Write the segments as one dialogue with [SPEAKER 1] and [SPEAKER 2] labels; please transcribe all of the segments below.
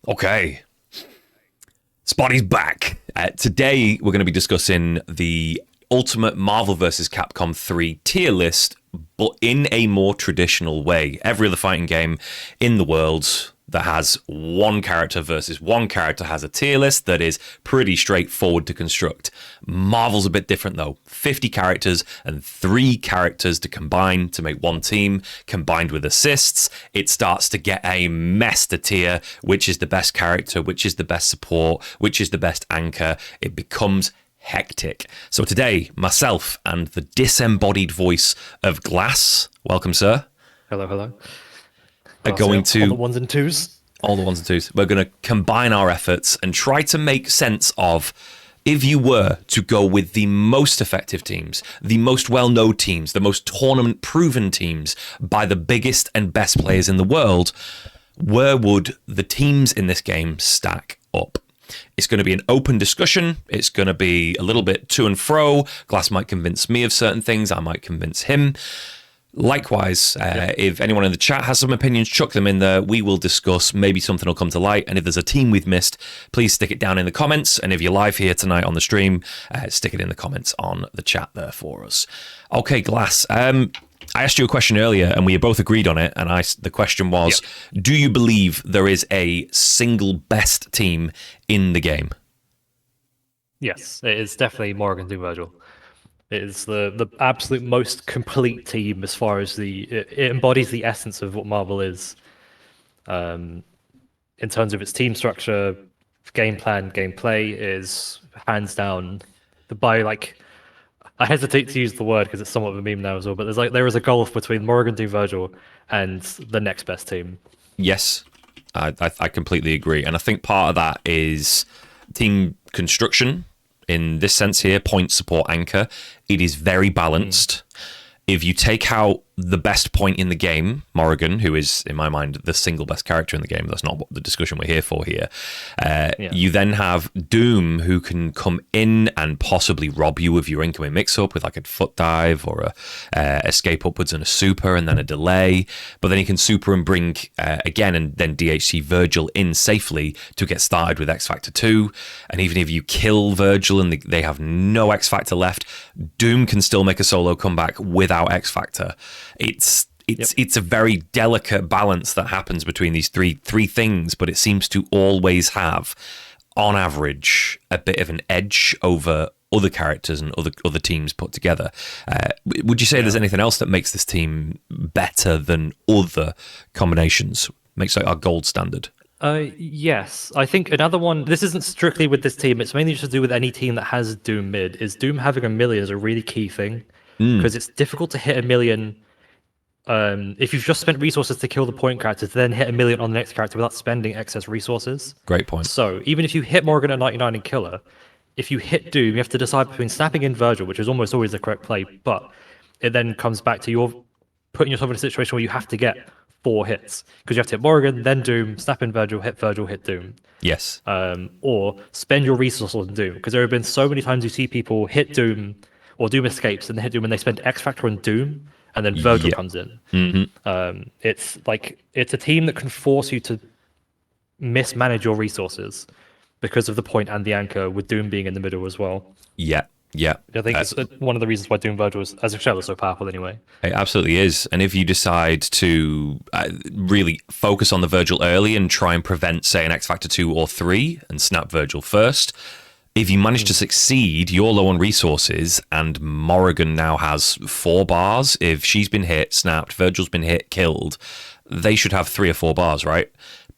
[SPEAKER 1] Okay, Spotty's back. Today, we're going to be discussing the Ultimate Marvel vs. Capcom 3 tier list, but in a more traditional way. Every other fighting game in the world that has one character versus one character has a tier list that is pretty straightforward to construct. Marvel's a bit different though. 50 characters and 3 characters to combine to make one team. Combined with assists, it starts to get a mess to tier. Which is the best character? Which is the best support? Which is the best anchor? It becomes hectic. So today, myself and the disembodied voice of Glass, welcome sir.
[SPEAKER 2] Hello, hello.
[SPEAKER 1] Are going to
[SPEAKER 2] all the ones and twos.
[SPEAKER 1] All the ones and twos. We're going to combine our efforts and try to make sense of, if you were to go with the most effective teams, the most well-known teams, the most tournament-proven teams by the biggest and best players in the world, where would the teams in this game stack up? It's going to be an open discussion. It's going to be a little bit to and fro. Glass might convince me of certain things. I might convince him. Likewise, if anyone in the chat has some opinions, chuck them in there. We will discuss. Maybe something will come to light. And if there's a team we've missed, please stick it down in the comments. And if you're live here tonight on the stream, stick it in the comments on the chat there for us. Okay, Glass. I asked you a question earlier, and we both agreed on it. And the question was, do you believe there is a single best team in the game?
[SPEAKER 2] Yes, it is definitely Morgan Doom Virgil. It is the absolute most complete team as far as it embodies the essence of what Marvel is. In terms of its team structure, game plan, gameplay is hands down I hesitate to use the word because it's somewhat of a meme now as well, but there is a gulf between Morgan Doom Virgil and the next best team.
[SPEAKER 1] Yes, I completely agree. And I think part of that is team construction. In this sense here, point, support, anchor, it is very balanced. If you take out the best point in the game, Morrigan, who is, in my mind, the single best character in the game, that's not what the discussion we're here for here, you then have Doom, who can come in and possibly rob you of your incoming mix-up with like a foot dive or a escape upwards and a super and then a delay, but then he can super and bring again and then DHC Virgil in safely to get started with X Factor 2, and even if you kill Virgil and they have no X Factor left, Doom can still make a solo comeback without X Factor. It's a very delicate balance that happens between these three things, but it seems to always have, on average, a bit of an edge over other characters and other teams put together. Would you say there's anything else that makes this team better than other combinations? Makes it our gold standard?
[SPEAKER 2] Yes, I think another one, this isn't strictly with this team, it's mainly just to do with any team that has Doom mid, is Doom having a million is a really key thing, because it's difficult to hit a million if you've just spent resources to kill the point character, to then hit a million on the next character without spending excess resources.
[SPEAKER 1] Great point.
[SPEAKER 2] So even if you hit Morgan at 99 and kill her, if you hit Doom, you have to decide between snapping in Virgil, which is almost always the correct play, but it then comes back to your putting yourself in a situation where you have to get 4 hits, because you have to hit Morgan, then Doom, snap in Virgil, hit Doom.
[SPEAKER 1] Yes.
[SPEAKER 2] Or spend your resources on Doom, because there have been so many times you see people hit Doom, or Doom escapes, and they hit Doom, and they spend X Factor on Doom, and then Virgil comes in. It's a team that can force you to mismanage your resources because of the point and the anchor, with Doom being in the middle as well.
[SPEAKER 1] Yeah.
[SPEAKER 2] I think it's one of the reasons why Doom Virgil is, as a shell, is so powerful anyway.
[SPEAKER 1] It absolutely is. And if you decide to really focus on the Virgil early and try and prevent, say, an X Factor 2 or 3 and snap Virgil first, if you manage to succeed, you're low on resources, and Morrigan now has 4 bars. If she's been hit, snapped, Virgil's been hit, killed, they should have 3 or 4 bars, right?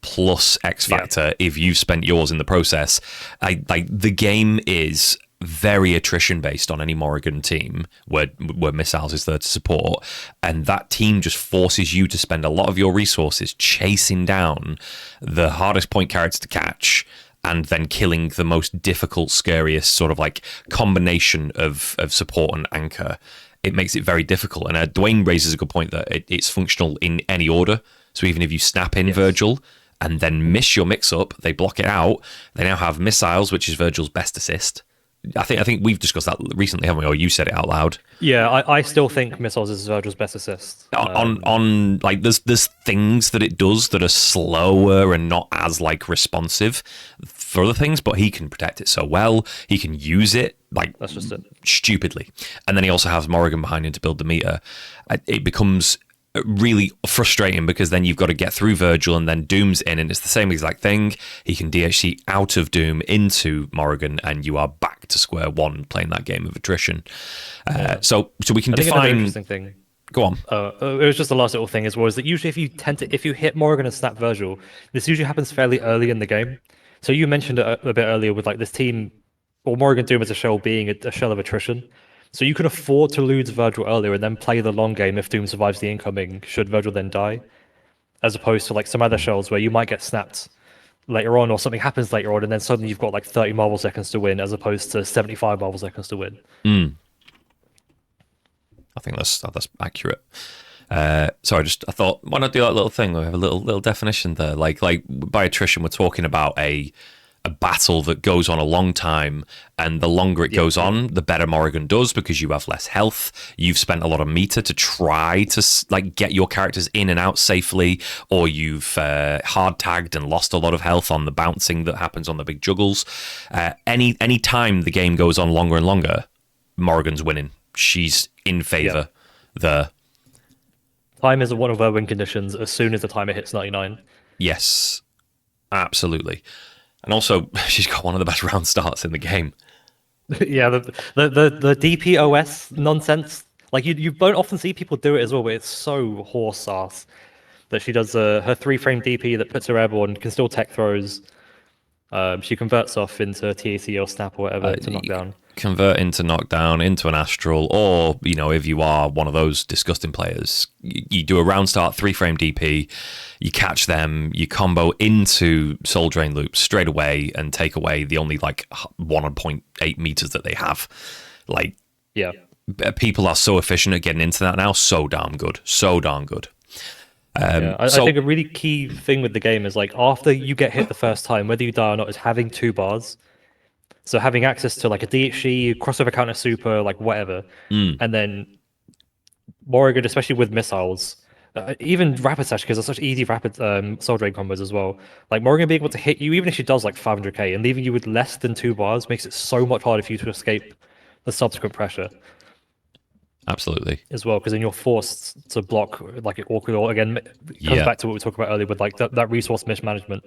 [SPEAKER 1] Plus X Factor if you've spent yours in the process. The game is very attrition based on any Morrigan team where missiles is there to support, and that team just forces you to spend a lot of your resources chasing down the hardest point character to catch, and then killing the most difficult, scariest sort of like combination of support and anchor. It makes it very difficult. And Dwayne raises a good point that it's functional in any order. So even if you snap in Virgil and then miss your mix-up, they block it out. They now have missiles, which is Virgil's best assist, I think we've discussed that recently, haven't we? Or you said it out loud.
[SPEAKER 2] Yeah, I still think missiles is Virgil's best assist.
[SPEAKER 1] On like there's things that it does that are slower and not as like responsive for other things, but he can protect it so well. He can use it like
[SPEAKER 2] That's just it.
[SPEAKER 1] stupidly, and then he also has Morrigan behind him to build the meter. It becomes really frustrating because then you've got to get through Virgil and then Doom's in, and it's the same exact thing. He can DHC out of Doom into Morrigan, and you are back to square one playing that game of attrition. So we can
[SPEAKER 2] I think another
[SPEAKER 1] define.
[SPEAKER 2] interesting thing.
[SPEAKER 1] Go on.
[SPEAKER 2] It was just the last little thing as well, is that usually if you hit Morrigan and snap Virgil, this usually happens fairly early in the game. So you mentioned it a bit earlier with like this team, or Morrigan Doom as a shell being a shell of attrition. So you can afford to lose Virgil earlier and then play the long game if Doom survives the incoming, should Virgil then die, as opposed to like some other shells where you might get snapped later on or something happens later on and then suddenly you've got like 30 marble seconds to win as opposed to 75 marble seconds to win.
[SPEAKER 1] I think that's accurate. So I thought, why not do that little thing? We have a little definition there. Like by attrition, we're talking about a battle that goes on a long time, and the longer it goes on, the better Morrigan does because you have less health. You've spent a lot of meter to try to like get your characters in and out safely, or you've hard tagged and lost a lot of health on the bouncing that happens on the big juggles. Any time the game goes on longer and longer, Morrigan's winning. She's in favor there.
[SPEAKER 2] Time is one of her win conditions as soon as the timer hits 99.
[SPEAKER 1] Yes, absolutely. And also, she's got one of the best round starts in the game.
[SPEAKER 2] Yeah, the DPOS nonsense. Like you don't often see people do it as well, but it's so horse ass that she does her 3-frame DP that puts her airborne, can still tech throws. She converts off into TAC or snap or whatever to knock down.
[SPEAKER 1] Convert into knockdown, into an astral, or, you know, if you are one of those disgusting players, you do a round start 3-frame DP, you catch them, you combo into soul drain loops straight away and take away the only like 1.8 meters that they have. Like,
[SPEAKER 2] yeah,
[SPEAKER 1] people are so efficient at getting into that now. So darn good.
[SPEAKER 2] I think a really key thing with the game is like after you get hit the first time, whether you die or not, is having 2 bars. So having access to like a DHC, crossover counter super, like whatever, and then Morrigan, especially with missiles, even rapid sash because it's such easy rapid soul drain combos as well. Like Morrigan being able to hit you, even if she does like 500k, and leaving you with less than 2 bars makes it so much harder for you to escape the subsequent pressure.
[SPEAKER 1] Absolutely.
[SPEAKER 2] As well, because then you're forced to block like it awkward. Or again, it comes back to what we talked about earlier with like that resource mismanagement.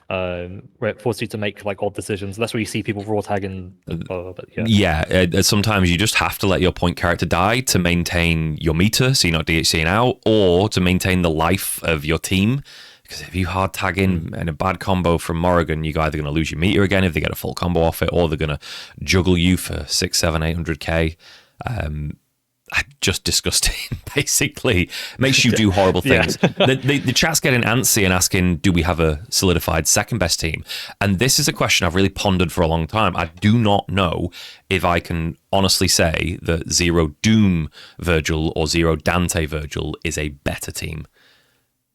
[SPEAKER 2] Where it forces you to make like odd decisions. That's where you see people raw tagging.
[SPEAKER 1] Sometimes you just have to let your point character die to maintain your meter, so you're not DHCing out, or to maintain the life of your team. Because if you hard tag in a bad combo from Morrigan, you're either going to lose your meter again if they get a full combo off it, or they're going to juggle you for 6, 7, 800k. Just disgusting, basically. Makes you do horrible things. The chat's getting antsy and asking, do we have a solidified second best team? And this is a question I've really pondered for a long time. I do not know if I can honestly say that Zero Doom Virgil or Zero Dante Virgil is a better team.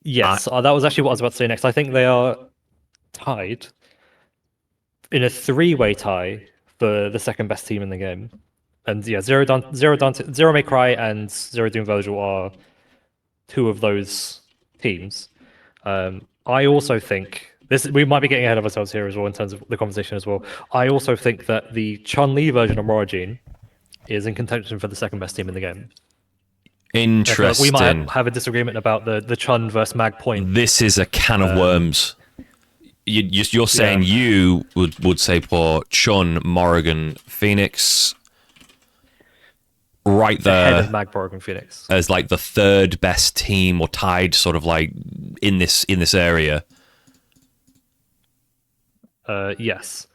[SPEAKER 2] Yes, that was actually what I was about to say next. I think they are tied in a 3-way tie for the second best team in the game. And yeah, Zero May Cry and Zero Doom Virgil are 2 of those teams. I also think we might be getting ahead of ourselves here as well in terms of the conversation as well. I also think that the Chun-Li version of Morrigan is in contention for the second best team in the game.
[SPEAKER 1] Interesting.
[SPEAKER 2] We might have a disagreement about the Chun versus Mag point.
[SPEAKER 1] This is a can of worms. You're saying you would say for Chun, Morrigan, Phoenix. Right there,
[SPEAKER 2] ahead of Mag, Morrigan, Phoenix
[SPEAKER 1] as like the 3rd best team, or tied, sort of like in this area.
[SPEAKER 2] Yes,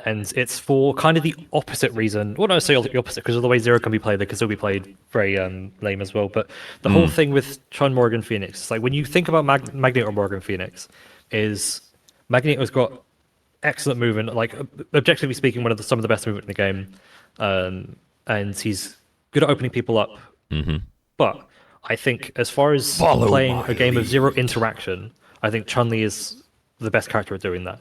[SPEAKER 2] and it's for kind of the opposite reason. Well, not necessarily the opposite, because of the way Zero can be played, they can still be played very lame as well. But the whole thing with Chun, Morrigan, Phoenix, like when you think about Magneto or Morrigan Phoenix, is Magneto's got excellent movement, like objectively speaking, some of the best movement in the game. And he's good at opening people up. But I think as far as playing a game of Zero interaction, I think Chun-Li is the best character at doing that.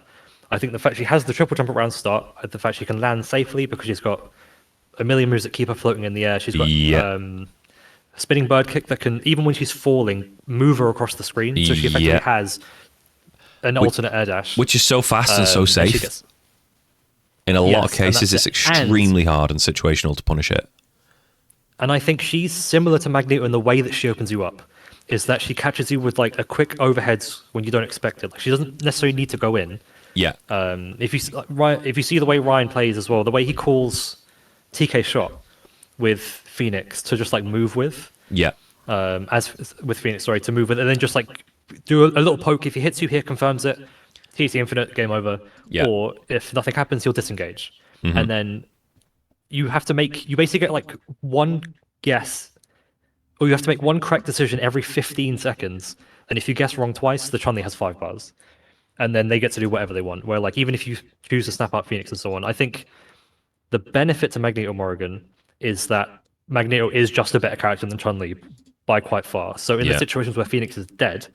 [SPEAKER 2] I think the fact she has the triple jump at round start, the fact she can land safely because she's got a million moves that keep her floating in the air. She's got
[SPEAKER 1] Yeah.
[SPEAKER 2] a spinning bird kick that can, even when she's falling, move her across the screen. So she effectively
[SPEAKER 1] Yeah.
[SPEAKER 2] has an alternate air dash.
[SPEAKER 1] Which is so fast and so
[SPEAKER 2] And she
[SPEAKER 1] safe.
[SPEAKER 2] gets,
[SPEAKER 1] In a lot of
[SPEAKER 2] yes, and
[SPEAKER 1] cases,
[SPEAKER 2] that's
[SPEAKER 1] it's
[SPEAKER 2] it.
[SPEAKER 1] extremely hard and situational to punish it.
[SPEAKER 2] And I think she's similar to Magneto in the way that she opens you up, is that she catches you with like a quick overheads when you don't expect it. Like she doesn't necessarily need to go in.
[SPEAKER 1] Yeah.
[SPEAKER 2] If you see the way Ryan plays as well, the way he calls TK shot with Phoenix to just like move with,
[SPEAKER 1] Yeah.
[SPEAKER 2] as with Phoenix, sorry, to move with, and then just like do a little poke. If he hits you here, confirms it, TC infinite, game over.
[SPEAKER 1] Yeah.
[SPEAKER 2] Or if nothing happens, he'll disengage,
[SPEAKER 1] Mm-hmm.
[SPEAKER 2] and then you basically get like one guess, or you have to make one correct decision every 15 seconds. And if you guess wrong twice, the Chun-Li has 5 bars. And then they get to do whatever they want. Where like even if you choose to snap out Phoenix and so on, I think the benefit to Magneto Morrigan is that Magneto is just a better character than Chun-Li by quite far. So in the
[SPEAKER 1] Yeah.
[SPEAKER 2] situations where Phoenix is dead,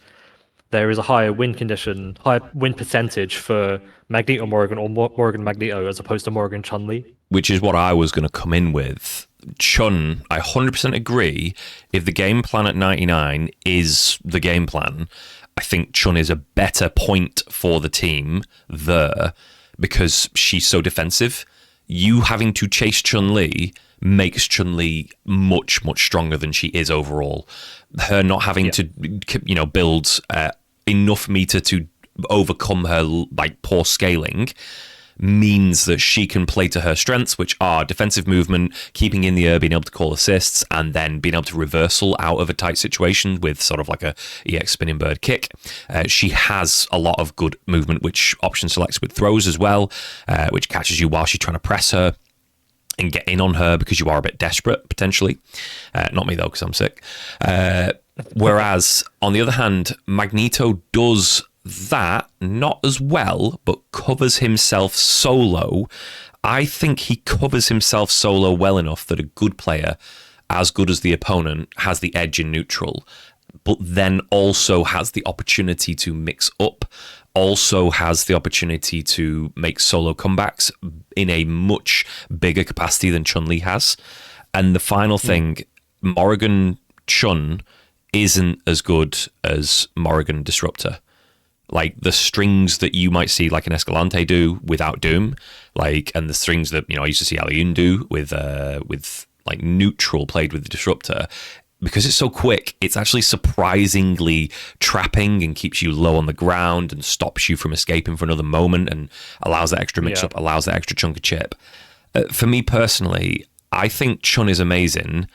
[SPEAKER 2] there is a higher win condition, higher win percentage for Magneto Morrigan or Morrigan Magneto as opposed to Morrigan Chun-Li.
[SPEAKER 1] Which is what I was going to come in with. Chun, I 100% agree. If the game plan at 99 is the game plan, I think Chun is a better point for the team there because she's so defensive. You having to chase Chun-Li makes Chun-Li much, much stronger than she is overall. Her not having to, build enough meter to overcome her like poor scaling means that she can play to her strengths, which are defensive movement, keeping in the air, being able to call assists, and then being able to reversal out of a tight situation with sort of like a EX spinning bird kick. She has a lot of good movement, which option selects with throws as well, which catches you while she's trying to press her and get in on her because you are a bit desperate, potentially. Not me, though, because I'm sick. Whereas, on the other hand, Magneto does that not as well, but covers himself solo. I think he covers himself solo well enough that a good player, as good as the opponent, has the edge in neutral, but then also has the opportunity to mix up, also has the opportunity to make solo comebacks in a much bigger capacity than Chun-Li has. And the final thing, Morrigan Chun isn't as good as Morrigan Disruptor. Like the strings that you might see like an Escalante do without Doom, and the strings that I used to see Aliun do with like neutral played with the Disruptor, because it's so quick, it's actually surprisingly trapping and keeps you low on the ground and stops you from escaping for another moment and allows that extra mix up, allows that extra chunk of chip. For me personally, I think Chun is amazing.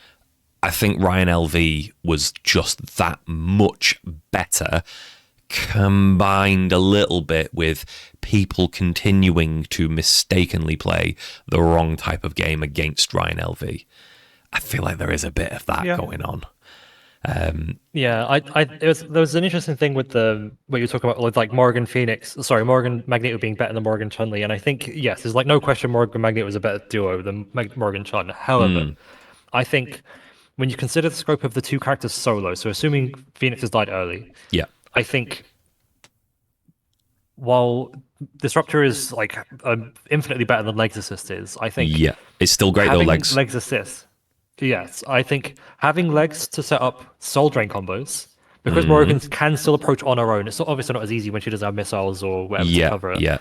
[SPEAKER 1] I think Ryan LV was just that much better, combined a little bit with people continuing to mistakenly play the wrong type of game against Ryan LV. I feel like there is a bit of that going on.
[SPEAKER 2] There was an interesting thing with what you're talking about, with like Morrigan Magneto being better than Morrigan Chun-Li, and I think yes, there's like no question Morrigan Magneto is a better duo than Morrigan Chun. However, I think when you consider the scope of the two characters solo, so assuming Phoenix has died early, I think while Disruptor is like infinitely better than Legs Assist is, I think
[SPEAKER 1] it's still great though. Legs
[SPEAKER 2] Assist, yes, I think having Legs to set up Soul Drain combos, because Morrigan can still approach on her own. It's obviously not as easy when she doesn't have missiles or whatever to cover it.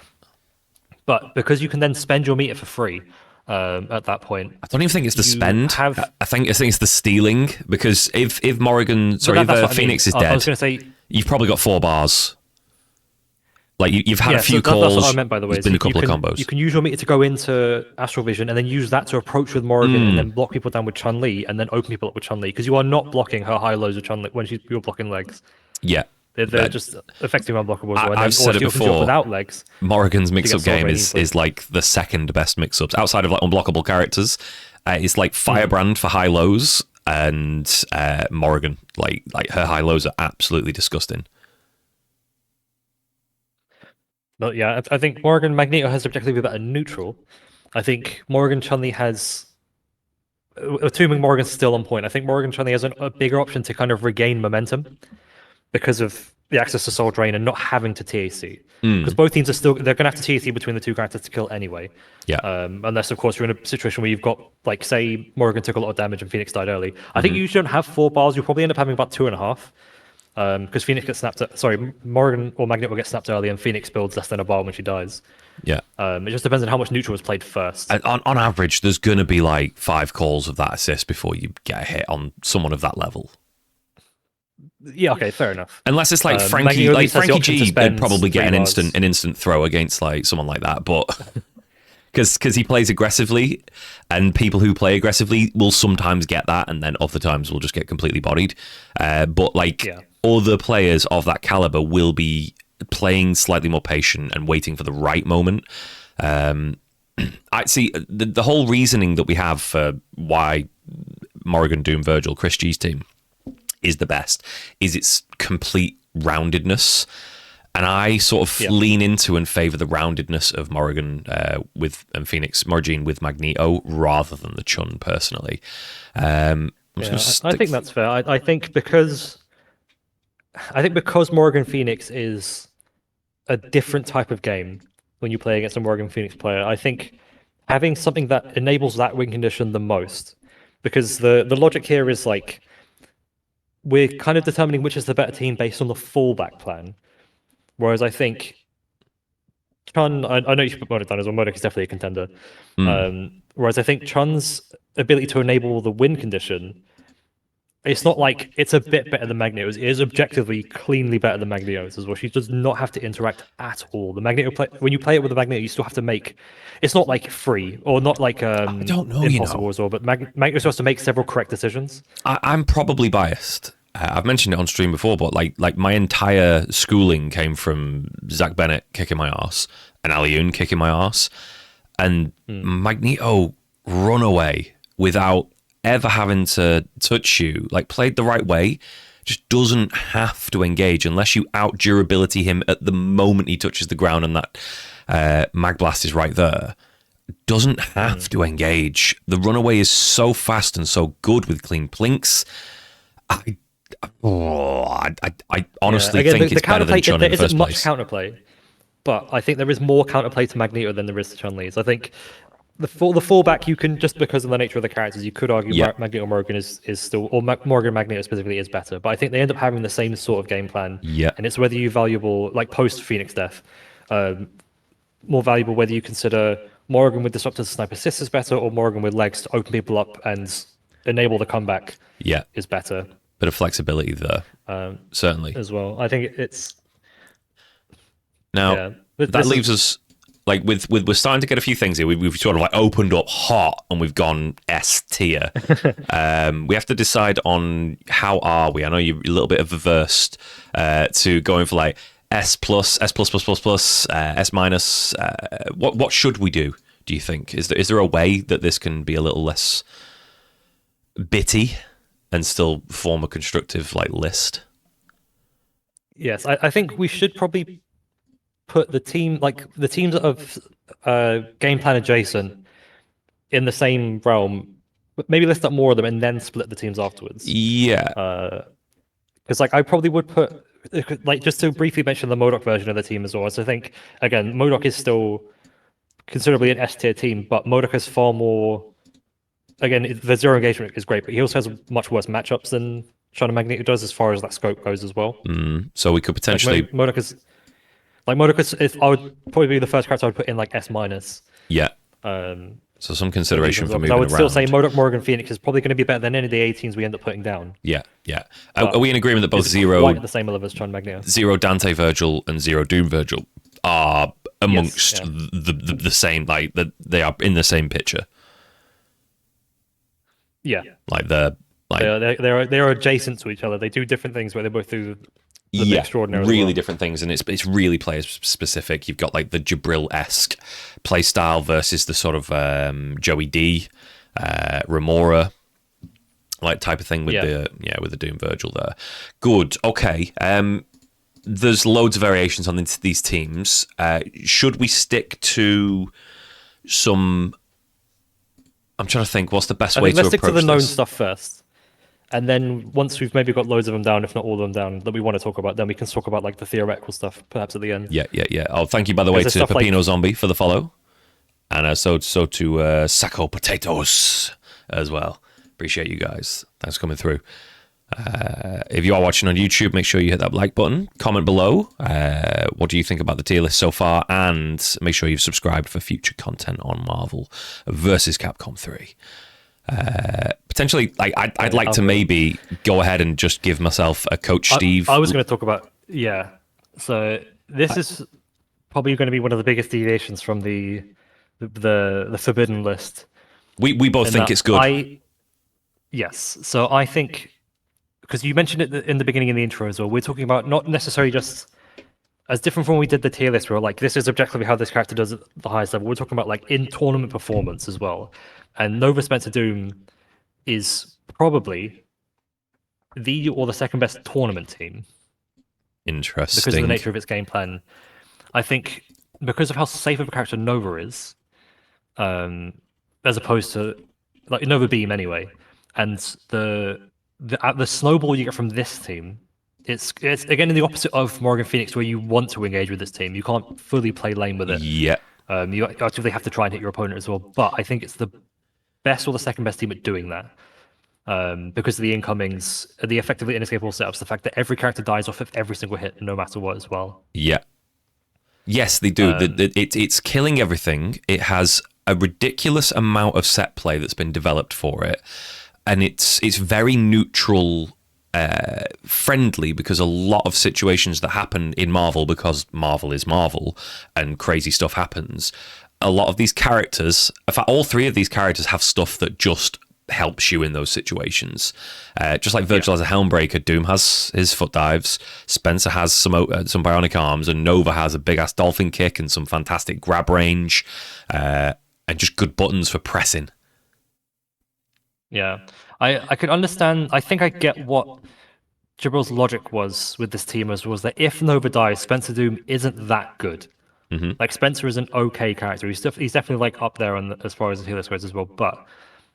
[SPEAKER 2] But because you can then spend your meter for free at that point.
[SPEAKER 1] I don't even think it's the spend. I think it's the stealing, because if Phoenix is dead,
[SPEAKER 2] I was going to say
[SPEAKER 1] you've probably got 4 bars. Like you've had a few
[SPEAKER 2] so
[SPEAKER 1] calls.
[SPEAKER 2] That's what I meant, by the way.
[SPEAKER 1] There's been a couple of combos.
[SPEAKER 2] You can use your meter to go into Astral Vision and then use that to approach with Morrigan and then block people down with Chun-Li and then open people up with Chun-Li, because you are not blocking her high lows with Chun-Li when you're blocking Legs.
[SPEAKER 1] Yeah.
[SPEAKER 2] They're just effectively unblockable as well.
[SPEAKER 1] I've said it before.
[SPEAKER 2] Without Legs,
[SPEAKER 1] Morrigan's mix-up game is like the second best mix-ups outside of like unblockable characters. It's like Firebrand for high lows, and Morrigan, like her high lows are absolutely disgusting.
[SPEAKER 2] But yeah, I think Morrigan Magneto has objectively better neutral. I think Morrigan Chun-Li has, assuming Morrigan's still on point, I think Morrigan Chun-Li has a bigger option to kind of regain momentum because of the access to Soul Drain and not having to TAC.
[SPEAKER 1] Hmm.
[SPEAKER 2] Because both teams are still, they're going to have to TAC between the two characters to kill anyway.
[SPEAKER 1] Yeah.
[SPEAKER 2] Unless, of course, you're in a situation where you've got, like, say, Morrigan took a lot of damage and Phoenix died early. I think you usually don't have 4 bars. You'll probably end up having about 2.5. Because Phoenix gets snapped, Morrigan or Magnet will get snapped early and Phoenix builds less than a bar when she dies.
[SPEAKER 1] Yeah.
[SPEAKER 2] It just depends on how much neutral was played first.
[SPEAKER 1] And on average, there's going to be like 5 calls of that assist before you get a hit on someone of that level.
[SPEAKER 2] Yeah, okay, fair enough.
[SPEAKER 1] Unless it's like
[SPEAKER 2] Magnet at least has the
[SPEAKER 1] Frankie
[SPEAKER 2] option to
[SPEAKER 1] G,
[SPEAKER 2] spend
[SPEAKER 1] would probably get
[SPEAKER 2] 3
[SPEAKER 1] an instant throw against like someone like that, but because he plays aggressively, and people who play aggressively will sometimes get that, and then other times will just get completely bodied. But like other players of that caliber will be playing slightly more patient and waiting for the right moment. I see the whole reasoning that we have for why Morrigan, Doom, Virgil, Chris G's team is the best is its complete roundedness, and I sort of lean into and favor the roundedness of Morrigan and Phoenix Morrigan with Magneto rather than the Chun personally. I
[SPEAKER 2] think that's fair. I think because Morrigan Phoenix is a different type of game when you play against a Morrigan Phoenix player, I think having something that enables that win condition the most, because the logic here is like we're kind of determining which is the better team based on the fallback plan. Whereas I think Chun, I know you should put Modok down as well. Modok is definitely a contender. Whereas I think Chun's ability to enable the win condition, it's not like it's a bit better than Magneto's. It is objectively cleanly better than Magneto's as well. She does not have to interact at all. The Magneto when you play it with the Magneto, you still have to make. It's not like free or not like
[SPEAKER 1] I don't know,
[SPEAKER 2] impossible as well. But Magneto still has to make several correct decisions.
[SPEAKER 1] I'm probably biased. I've mentioned it on stream before, but like my entire schooling came from Zach Bennett kicking my ass and Aliun kicking my ass, and Magneto run away without ever having to touch you, like played the right way, just doesn't have to engage unless you out durability him at the moment he touches the ground and that mag blast is right there. Doesn't have to engage. The runaway is so fast and so good with clean plinks. I honestly think it's better than Chun in the first place.
[SPEAKER 2] There isn't much counterplay, but I think there is more counterplay to Magneto than there is to Chun-Li's. I think the fallback, you can, just because of the nature of the characters, you could argue Magneto Morrigan is still, or Morrigan Magneto specifically is better. But I think they end up having the same sort of game plan.
[SPEAKER 1] Yeah.
[SPEAKER 2] And it's whether you valuable, like post Phoenix death, more valuable whether you consider Morrigan with Disruptor Sniper Assist is better, or Morrigan with legs to open people up and enable the comeback is better.
[SPEAKER 1] Bit of flexibility there, certainly.
[SPEAKER 2] As well. I think it's...
[SPEAKER 1] Now, that leaves us... Like we're starting to get a few things here. We've sort of like opened up hot and we've gone S tier. We have to decide on how are we. I know you're a little bit averse to going for like S plus, S plus plus plus plus, S minus. What should we do? Do you think is there a way that this can be a little less bitty and still form a constructive like list?
[SPEAKER 2] Yes, I think we should probably put the teams of game plan adjacent in the same realm, but maybe list up more of them and then split the teams afterwards.
[SPEAKER 1] Yeah.
[SPEAKER 2] Because I probably would put, just to briefly mention the MODOK version of the team as well. So I think, again, MODOK is still considerably an S tier team, but MODOK has far more, again, the zero engagement is great, but he also has much worse matchups than Chun and Magneto does as far as that scope goes as well.
[SPEAKER 1] So we could potentially...
[SPEAKER 2] MODOK is... Modok I would probably be the first character I would put in like S minus.
[SPEAKER 1] Yeah. So some consideration for moving
[SPEAKER 2] around. I would still say
[SPEAKER 1] Modok
[SPEAKER 2] Morrigan Phoenix is probably going to be better than any of the 18s we end up putting down.
[SPEAKER 1] Yeah. Are we in agreement that both Zero...
[SPEAKER 2] quite at the same level as Chun Magneto.
[SPEAKER 1] Zero Dante Virgil and Zero Doom Virgil are amongst the same, like they are in the same picture.
[SPEAKER 2] Yeah.
[SPEAKER 1] Like they're
[SPEAKER 2] adjacent to each other. They do different things, but they both do extraordinary.
[SPEAKER 1] Really different things, and it's really player specific. You've got like the Jabril-esque play style versus the sort of Joey D, Remora, like type of thing with the Doom Virgil there. Good. Okay. There's loads of variations on these teams. Should we stick to some? I'm trying to think. What's the best way to approach this?
[SPEAKER 2] Let's stick to the known stuff first. And then once we've maybe got loads of them down, if not all of them down, that we want to talk about, then we can talk about like the theoretical stuff perhaps at the end.
[SPEAKER 1] Yeah. Oh, thank you, by the way, to Pepino Zombie for the follow. And so to Sacco Potatoes as well. Appreciate you guys. Thanks for coming through. If you are watching on YouTube, make sure you hit that like button. Comment below. What do you think about the tier list so far? And make sure you've subscribed for future content on Marvel versus Capcom 3. Potentially, like I'd like to maybe go ahead and just give myself a Coach Steve.
[SPEAKER 2] I was going to talk about So this is probably going to be one of the biggest deviations from the forbidden list.
[SPEAKER 1] We both think it's good.
[SPEAKER 2] Yes. So I think, because you mentioned it in the beginning in the intro as well, we're talking about not necessarily just as different from when we did the tier list, where like this is objectively how this character does at the highest level. We're talking about like in tournament performance as well. And Nova Spencer Doom is probably the second best tournament team.
[SPEAKER 1] Interesting.
[SPEAKER 2] Because of the nature of its game plan. I think because of how safe of a character Nova is, as opposed to like Nova Beam anyway, and the snowball you get from this team, it's again in the opposite of Morgan Phoenix, where you want to engage with this team. You can't fully play lane with it.
[SPEAKER 1] Yeah.
[SPEAKER 2] You actively have to try and hit your opponent as well. But I think it's the best or the second best team at doing that. Because of the incomings, the effectively inescapable setups, the fact that every character dies off of every single hit, no matter what, as well.
[SPEAKER 1] Yeah. Yes, they do. It's killing everything. It has a ridiculous amount of set play that's been developed for it, and it's very neutral, friendly, because a lot of situations that happen in Marvel, because Marvel is Marvel, and crazy stuff happens. A lot of these characters, in fact, all three of these characters have stuff that just helps you in those situations. Just like Virgil has a Helmbreaker, Doom has his foot dives, Spencer has some bionic arms, and Nova has a big ass dolphin kick and some fantastic grab range, and just good buttons for pressing.
[SPEAKER 2] Yeah, I could understand. I think I get what Jibril's logic was with this team was that if Nova dies, Spencer Doom isn't that good.
[SPEAKER 1] Mm-hmm.
[SPEAKER 2] Like Spencer is an okay character. He's definitely like up there on as far as the healer goes as well, but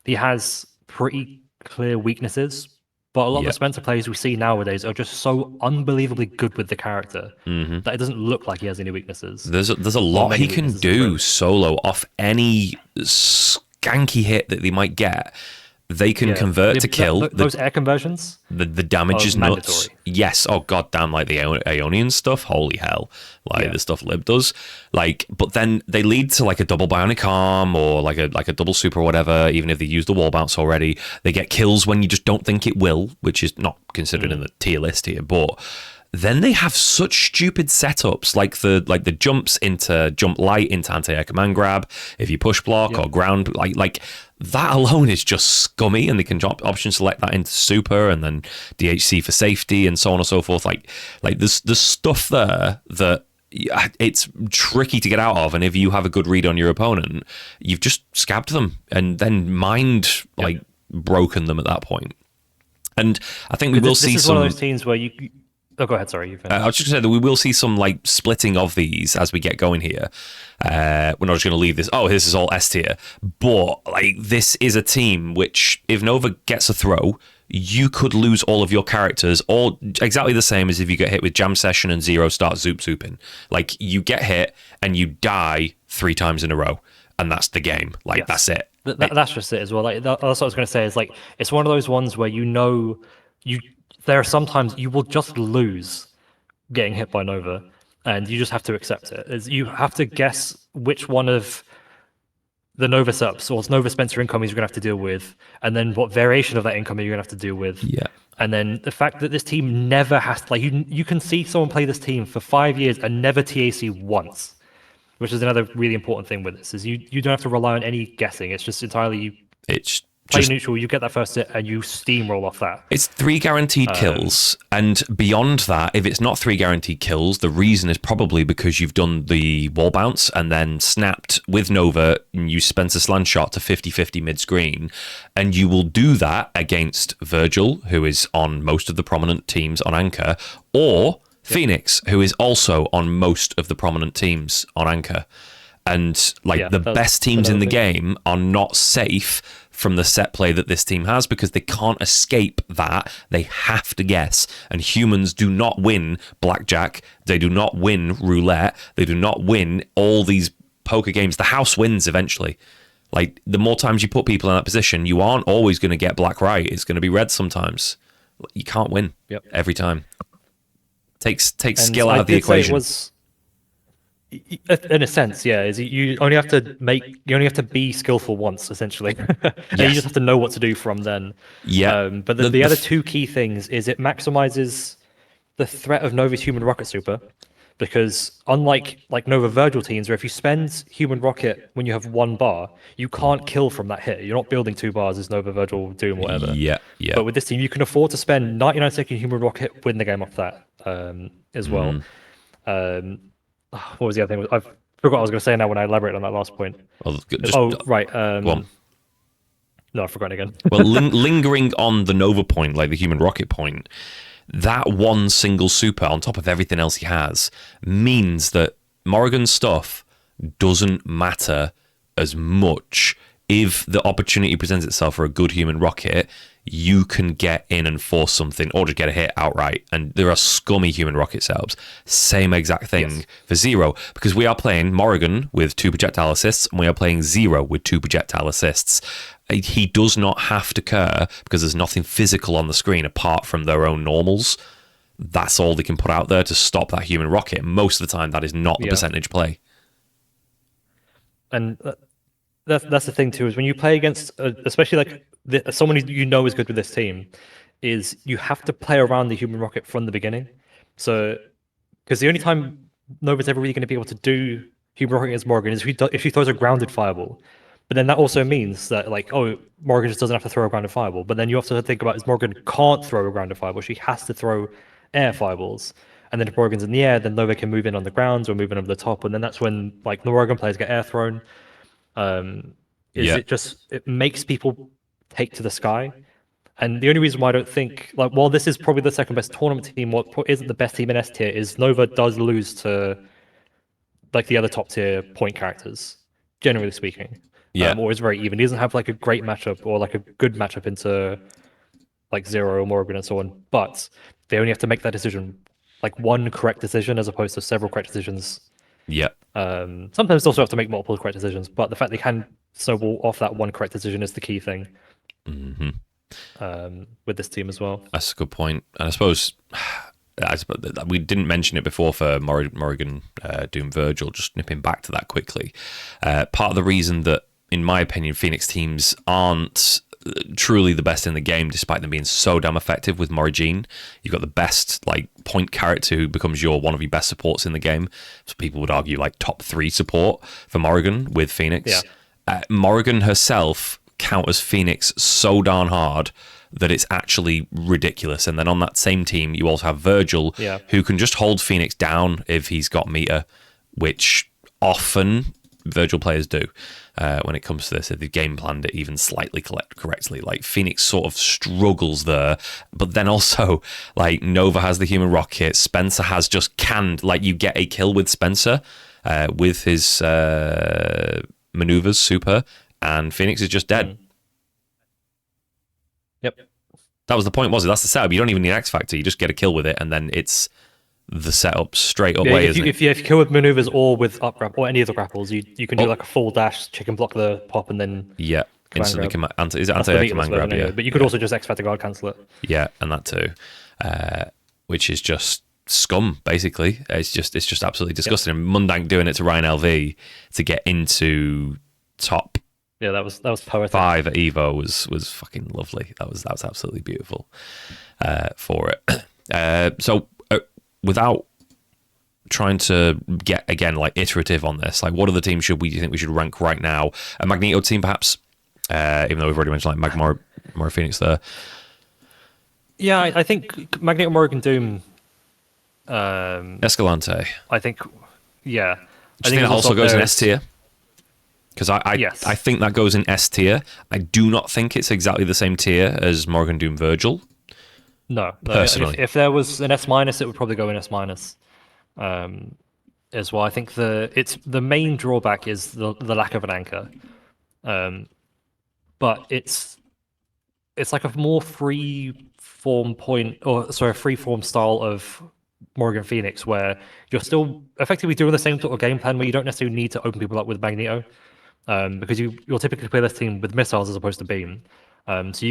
[SPEAKER 2] he has pretty clear weaknesses. But a lot of the Spencer players we see nowadays are just so unbelievably good with the character that it doesn't look like he has any weaknesses.
[SPEAKER 1] There's a lot he can do solo off any skanky hit that they might get. They can convert to kill.
[SPEAKER 2] Those air conversions?
[SPEAKER 1] The damage is nuts.
[SPEAKER 2] Mandatory.
[SPEAKER 1] Yes. Oh, goddamn, like the Aeonian stuff. Holy hell. Like the stuff Lib does. Like, but then they lead to like a double bionic arm or like a double super or whatever, even if they use the wall bounce already. They get kills when you just don't think it will, which is not considered in the tier list here, but then they have such stupid setups, like the jump light into anti-air command grab, if you push block or ground, like that alone is just scummy, and they can option select that into super and then DHC for safety and so on and so forth. Like there's stuff there that it's tricky to get out of, and if you have a good read on your opponent, you've just scabbed them and then broken them at that point. And I think we will see
[SPEAKER 2] this is
[SPEAKER 1] some
[SPEAKER 2] one of those teams where you. Oh, go ahead. Sorry, you finished.
[SPEAKER 1] I was just going to say that we will see some like splitting of these as we get going here. We're not just going to leave this. Oh, this is all S tier, but like this is a team which, if Nova gets a throw, you could lose all of your characters, all exactly the same as if you get hit with Jam Session and Zero start zooping. Like you get hit and you die 3 times in a row, and that's the game. Like that's it.
[SPEAKER 2] That's just it as well. Like that's what I was going to say. Is like it's one of those ones where there are sometimes you will just lose getting hit by Nova, and you just have to accept it. You have to guess which one of the Nova subs or Nova Spencer incoming you're going to have to deal with, and then what variation of that incoming you're going to have to deal with.
[SPEAKER 1] Yeah.
[SPEAKER 2] And then the fact that this team never has to, like you can see someone play this team for 5 years and never TAC once, which is another really important thing with this, is you don't have to rely on any guessing. It's just entirely
[SPEAKER 1] it's
[SPEAKER 2] play neutral, you get that first hit, and you steamroll off that.
[SPEAKER 1] It's 3 guaranteed kills, and beyond that, if it's not 3 guaranteed kills, the reason is probably because you've done the wall bounce and then snapped with Nova, and you Spencer slant shot to 50-50 mid-screen, and you will do that against Virgil, who is on most of the prominent teams on Anchor, or Phoenix, who is also on most of the prominent teams on Anchor. And like
[SPEAKER 2] Yeah,
[SPEAKER 1] the
[SPEAKER 2] that's
[SPEAKER 1] best teams in the
[SPEAKER 2] another thing.
[SPEAKER 1] game are not safe from the set play that this team has because they can't escape that. They have to guess. And humans do not win blackjack. They do not win roulette. They do not win all these poker games. The house wins eventually. Like, the more times you put people in that position, you aren't always going to get black right. It's going to be red sometimes. You can't win every time. Takes
[SPEAKER 2] And
[SPEAKER 1] skill out
[SPEAKER 2] I
[SPEAKER 1] of the
[SPEAKER 2] did say
[SPEAKER 1] equation.
[SPEAKER 2] it was, in a sense, yeah. Is you only have to be skillful once, essentially, and you
[SPEAKER 1] Yes.
[SPEAKER 2] just have to know what to do from then.
[SPEAKER 1] Yeah.
[SPEAKER 2] But the other two key things is it maximizes the threat of Nova's human rocket super, because unlike like Nova Virgil teams, where if you spend human rocket when you have one bar, you can't kill from that hit. You're not building two bars as Nova Virgil Doom or whatever.
[SPEAKER 1] Yeah, yeah.
[SPEAKER 2] But with this team, you can afford to spend 99 second human rocket, win the game off that as well. What was the other thing? I forgot what I was going to say now when I elaborate on that last point.
[SPEAKER 1] Well, just,
[SPEAKER 2] Oh, right.
[SPEAKER 1] go on.
[SPEAKER 2] No, I've forgotten again.
[SPEAKER 1] Well, lingering on the Nova point, like the human rocket point, that one single super on top of everything else he has means that Morrigan's stuff doesn't matter as much. If the opportunity presents itself for a good human rocket, you can get in and force something or just get a hit outright. And there are scummy human rocket setups. Same exact thing for Zero, because we are playing Morrigan with 2 projectile assists and we are playing Zero with 2 projectile assists. He does not have to care because there's nothing physical on the screen apart from their own normals. That's all they can put out there to stop that human rocket. Most of the time, that is not the percentage play.
[SPEAKER 2] And that's the thing too, is when you play against, especially like someone who you know is good with this team, is you have to play around the human rocket from the beginning. So, because the only time Nova's ever really going to be able to do human rocket against Morgan is if she throws a grounded fireball. But then that also means that, like, oh, Morgan just doesn't have to throw a grounded fireball. But then you have to think about, is Morgan can't throw a grounded fireball. She has to throw air fireballs. And then if Morgan's in the air, then Nova can move in on the ground or move in over the top. And then that's when, like, the Morgan players get air thrown. It makes people take to the sky. And the only reason why I don't think, like, while this is probably the second best tournament team, what isn't the best team in S tier is Nova does lose to, like, the other top tier point characters, generally speaking. Or is very even. He doesn't have like a great matchup or like a good matchup into like Zero or Morgan and so on. But they only have to make that decision, like one correct decision as opposed to several correct decisions.
[SPEAKER 1] Yeah.
[SPEAKER 2] Sometimes they also have to make multiple correct decisions, but the fact they can snowball off that one correct decision is the key thing. With this team as well.
[SPEAKER 1] That's a good point. And I suppose we didn't mention it before for Morrigan, Doom, Virgil, just nipping back to that quickly. Part of the reason that, in my opinion, Phoenix teams aren't truly the best in the game, despite them being so damn effective with Morrigan. You've got the best like point character who becomes one of your best supports in the game. So people would argue like top 3 support for Morrigan with Phoenix. Morrigan herself counters Phoenix so darn hard that it's actually ridiculous. And then on that same team, you also have Virgil, who can just hold Phoenix down if he's got meter, which often Virgil players do when it comes to this. If they've game planned it even slightly correctly. Like, Phoenix sort of struggles there, but then also, like, Nova has the human rocket, Spencer has just canned, like, you get a kill with Spencer with his maneuvers super, and Phoenix is just dead.
[SPEAKER 2] Yep.
[SPEAKER 1] That was the point, was it? That's the setup. You don't even need X Factor. You just get a kill with it, and then it's the setup straight up way, isn't it?
[SPEAKER 2] If you kill with maneuvers or with up grapple or any of the grapples, you can do like a full dash, chicken block the pop, and then
[SPEAKER 1] instantly
[SPEAKER 2] grab.
[SPEAKER 1] Is it anti-air command grab?
[SPEAKER 2] Anyway. But you could also just X Factor guard cancel it.
[SPEAKER 1] Yeah, and that too, which is just scum. Basically, it's just absolutely disgusting. And Mundank doing it to Ryan LV to get into top.
[SPEAKER 2] Yeah, that was poetic.
[SPEAKER 1] 5 at Evo was fucking lovely. That was absolutely beautiful for it. So without trying to get again like iterative on this, like, what other teams do you think we should rank right now? A Magneto team, perhaps, even though we've already mentioned like Magmar Phoenix there.
[SPEAKER 2] Yeah, I think Magneto, Morgan, Doom,
[SPEAKER 1] Escalante.
[SPEAKER 2] I think, yeah.
[SPEAKER 1] Do you think that also goes in S tier? Because I think that goes in S tier. I do not think it's exactly the same tier as Morgan, Doom, Virgil.
[SPEAKER 2] No,
[SPEAKER 1] personally.
[SPEAKER 2] If there was an S-, it would probably go in S-. as well. I think the main drawback is the lack of an anchor. But it's like a more free form point, or sorry, a free form style of Morgan Phoenix, where you're still effectively doing the same sort of game plan, where you don't necessarily need to open people up with Magneto, because you'll typically play this team with missiles as opposed to beam. So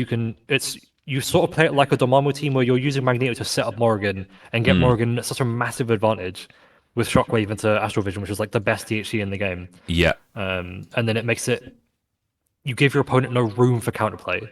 [SPEAKER 2] you sort of play it like a Dormammu team, where you're using Magneto to set up Morgan and get Morgan at such a massive advantage with Shockwave into Astral Vision, which is like the best DHC in the game.
[SPEAKER 1] Yeah.
[SPEAKER 2] And then it makes it, you give your opponent no room for counterplay,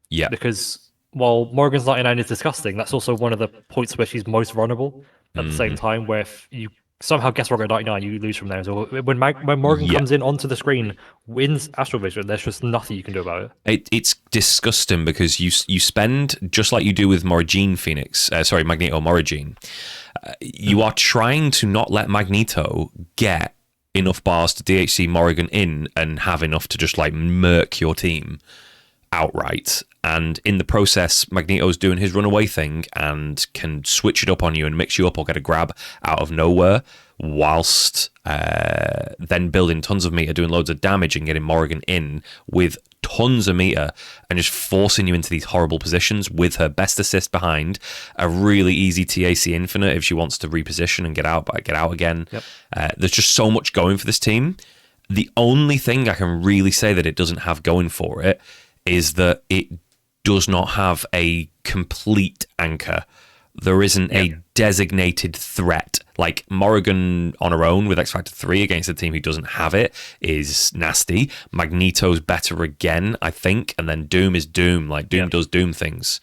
[SPEAKER 1] Yeah.
[SPEAKER 2] because while Morgan's 99 is disgusting, that's also one of the points where she's most vulnerable at the same time, where if you somehow guess Morgan 99, you lose from there. So when Morgan
[SPEAKER 1] Yeah.
[SPEAKER 2] comes in onto the screen, wins Astral Vision, there's just nothing you can do about it.
[SPEAKER 1] It's disgusting because you spend, just like you do with Morigine Phoenix, Magneto Morigine, you are trying to not let Magneto get enough bars to DHC Morrigan in and have enough to just like murk your team outright. And in the process, Magneto's doing his runaway thing and can switch it up on you and mix you up or get a grab out of nowhere, whilst then building tons of meter, doing loads of damage and getting Morrigan in with tons of meter and just forcing you into these horrible positions with her best assist behind, a really easy TAC infinite if she wants to reposition and get out again.
[SPEAKER 2] Yep.
[SPEAKER 1] There's just so much going for this team. The only thing I can really say that it doesn't have going for it is that it does not have a complete anchor. There isn't a designated threat. Like Morrigan on her own with X Factor 3 against a team who doesn't have it is nasty. Magneto's better again, I think, and then Doom is Doom. Like Doom does Doom things.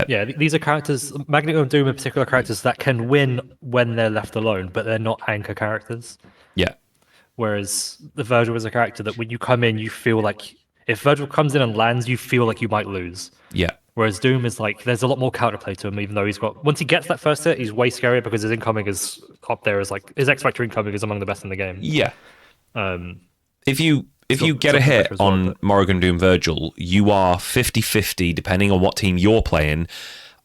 [SPEAKER 2] These are characters, Magneto and Doom in particular, characters that can win when they're left alone, but they're not anchor characters.
[SPEAKER 1] Yeah.
[SPEAKER 2] Whereas the Virgil is a character that when you come in, you feel like if Virgil comes in and lands, you feel like you might lose.
[SPEAKER 1] Yeah.
[SPEAKER 2] Whereas Doom is like, there's a lot more counterplay to him, even though once he gets that first hit, he's way scarier because his incoming is up there as like, his X Factor incoming is among the best in the game.
[SPEAKER 1] Yeah. If you get a hit on Morrigan, Doom, Virgil, you are 50-50, depending on what team you're playing,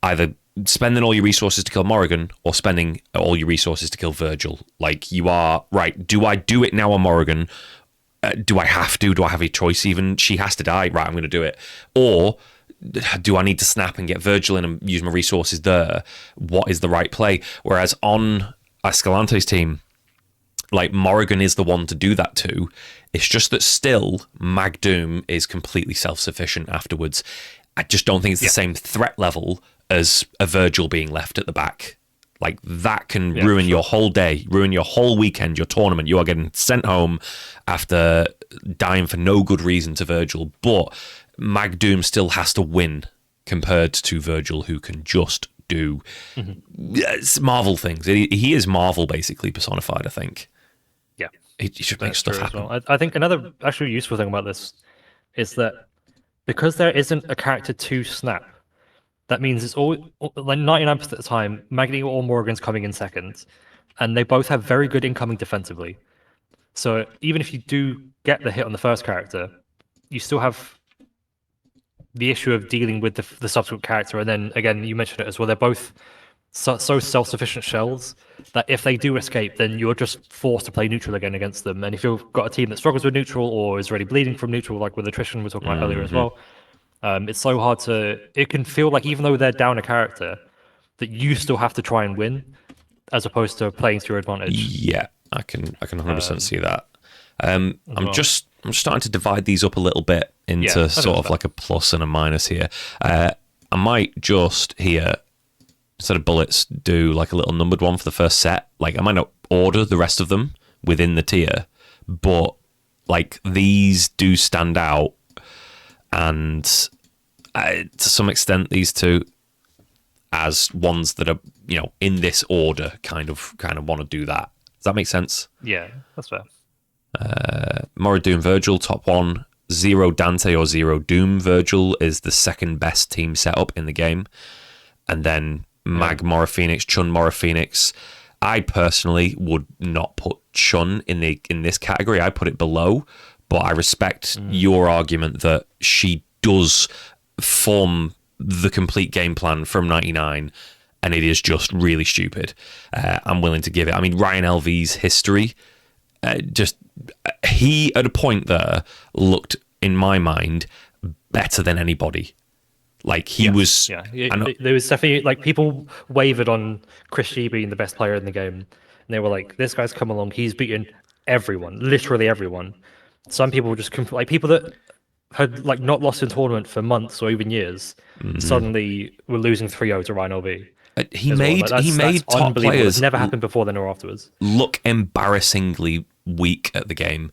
[SPEAKER 1] either spending all your resources to kill Morrigan or spending all your resources to kill Virgil. Like, you are, right, do I do it now on Morrigan? Do I have to? Do I have a choice even? She has to die. Right, I'm going to do it. Or do I need to snap and get Virgil in and use my resources there? What is the right play? Whereas on Escalante's team, like, Morrigan is the one to do that to. It's just that still, Mag Doom is completely self-sufficient afterwards. I just don't think it's the same threat level as a Virgil being left at the back. Like, that can ruin your whole day, ruin your whole weekend, your tournament. You are getting sent home after dying for no good reason to Virgil. But Mag Doom still has to win compared to Virgil, who can just do Marvel things. He is Marvel, basically, personified, I think.
[SPEAKER 2] Yeah.
[SPEAKER 1] He should make stuff happen.
[SPEAKER 2] Well. I think another actually useful thing about this is that because there isn't a character to snap, that means it's all, like 99% of the time, Magneto or Morgan's coming in second, and they both have very good incoming defensively. So even if you do get the hit on the first character, you still have the issue of dealing with the subsequent character. And then again, you mentioned it as well, they're both so self-sufficient shells that if they do escape, then you're just forced to play neutral again against them. And if you've got a team that struggles with neutral or is already bleeding from neutral, like with attrition we were talking about earlier as well, it's so hard to... It can feel like even though they're down a character, that you still have to try and win, as opposed to playing to your advantage.
[SPEAKER 1] Yeah, I can 100% see that. I'm just starting to divide these up a little bit into sort of like a plus and a minus here. I might just here, instead of bullets, do like a little numbered one for the first set. Like, I might not order the rest of them within the tier, but like these do stand out. And to some extent, these two as ones that are, you know, in this order kind of want to do that. Does that make sense?
[SPEAKER 2] Yeah, that's fair.
[SPEAKER 1] Mora Doom Virgil, top one. Zero Dante or Zero Doom Virgil is the second best team setup in the game. And then Mag Mora Phoenix, Chun Mora Phoenix. I personally would not put Chun in this category. I put it below. But I respect your argument that she does form the complete game plan from 99 and it is just really stupid. I'm willing to give it. I mean, Ryan LV's history, he at a point there looked, in my mind, better than anybody. Like he was.
[SPEAKER 2] Yeah, there was definitely like people wavered on Chris G being the best player in the game, and they were like, "This guy's come along. He's beaten everyone, literally everyone." Some people just like people that had like not lost in tournament for months or even years, suddenly were losing 3-0 to Ryan LV.
[SPEAKER 1] He made
[SPEAKER 2] That's
[SPEAKER 1] top players.
[SPEAKER 2] It's never happened before then or afterwards.
[SPEAKER 1] Look embarrassingly weak at the game,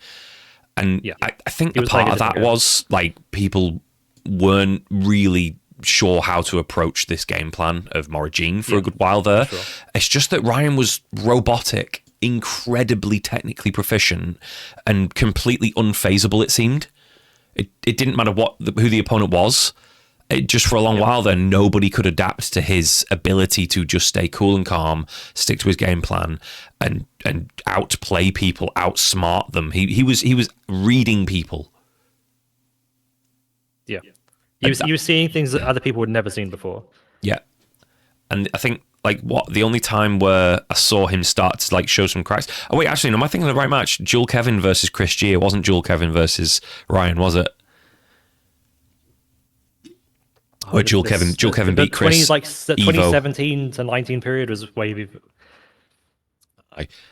[SPEAKER 1] and I think the part of that was like people weren't really sure how to approach this game plan of Moragine for a good while there. Sure. It's just that Ryan was robotic, incredibly technically proficient, and completely unfazable, it seemed. It didn't matter who the opponent was. Just for a long while there, nobody could adapt to his ability to just stay cool and calm, stick to his game plan, and outplay people, outsmart them. He was reading people.
[SPEAKER 2] Yeah. He was seeing things that other people had never seen before.
[SPEAKER 1] Yeah. And I think like the only time where I saw him start to like show some cracks. Oh wait, actually, no, am I thinking of the right match? Jewel Kevin versus Chris G. It wasn't Jewel Kevin versus Ryan, was it? Where Jewel Kevin beat Chris.
[SPEAKER 2] The 2017 to 19 period was way.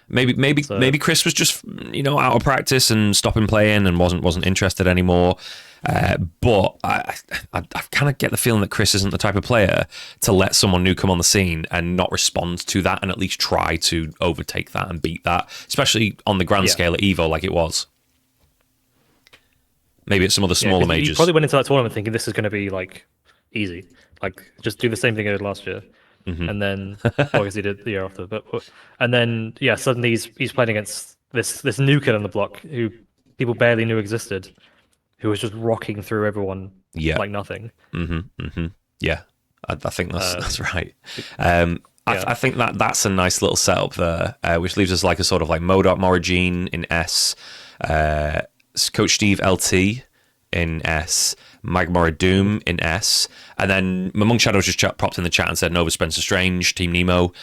[SPEAKER 1] Maybe Chris was just out of practice and stopping playing and wasn't interested anymore. But I kind of get the feeling that Chris isn't the type of player to let someone new come on the scene and not respond to that and at least try to overtake that and beat that, especially on the grand scale at Evo like it was. Maybe it's some other smaller majors.
[SPEAKER 2] He probably went into that tournament thinking this is going to be like easy, like just do the same thing I did last year. And then obviously he did the year after, and then suddenly he's playing against this new kid on the block who people barely knew existed, who was just rocking through everyone like nothing.
[SPEAKER 1] Yeah, I think that's right. I think that's a nice little setup there, which leaves us like a sort of like Modok Moragine in S, Coach Steve LT in S, Magmora Doom in S, and then Among Shadows just popped in the chat and said Nova Spencer Strange, Team Nemo,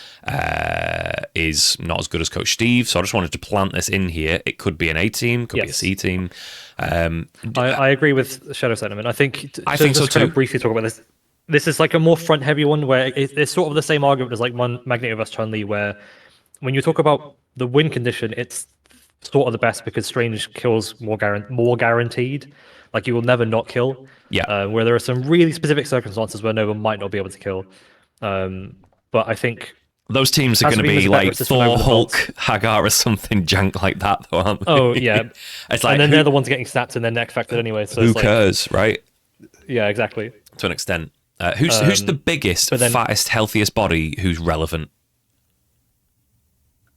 [SPEAKER 1] is not as good as Coach Steve, so I just wanted to plant this in here. It could be an A team, could be a C team.
[SPEAKER 2] I agree with Shadow Sentiment. I think
[SPEAKER 1] so too.
[SPEAKER 2] Kind of briefly talk about this. This is like a more front heavy one where it's sort of the same argument as like Magneto vs Chun-Li, where when you talk about the win condition, it's sort of the best because Strange kills more guaranteed. Like you will never not kill. Where there are some really specific circumstances where Nova might not be able to kill. But I think
[SPEAKER 1] those teams are going to be like Thor, Hulk, Hagar, or something jank like that, though, aren't they?
[SPEAKER 2] Oh yeah,
[SPEAKER 1] it's like,
[SPEAKER 2] and then they're the ones getting snapped and then neck factored anyway. So
[SPEAKER 1] who cares, right?
[SPEAKER 2] Yeah, exactly.
[SPEAKER 1] To an extent, who's the biggest, fattest, healthiest body who's relevant?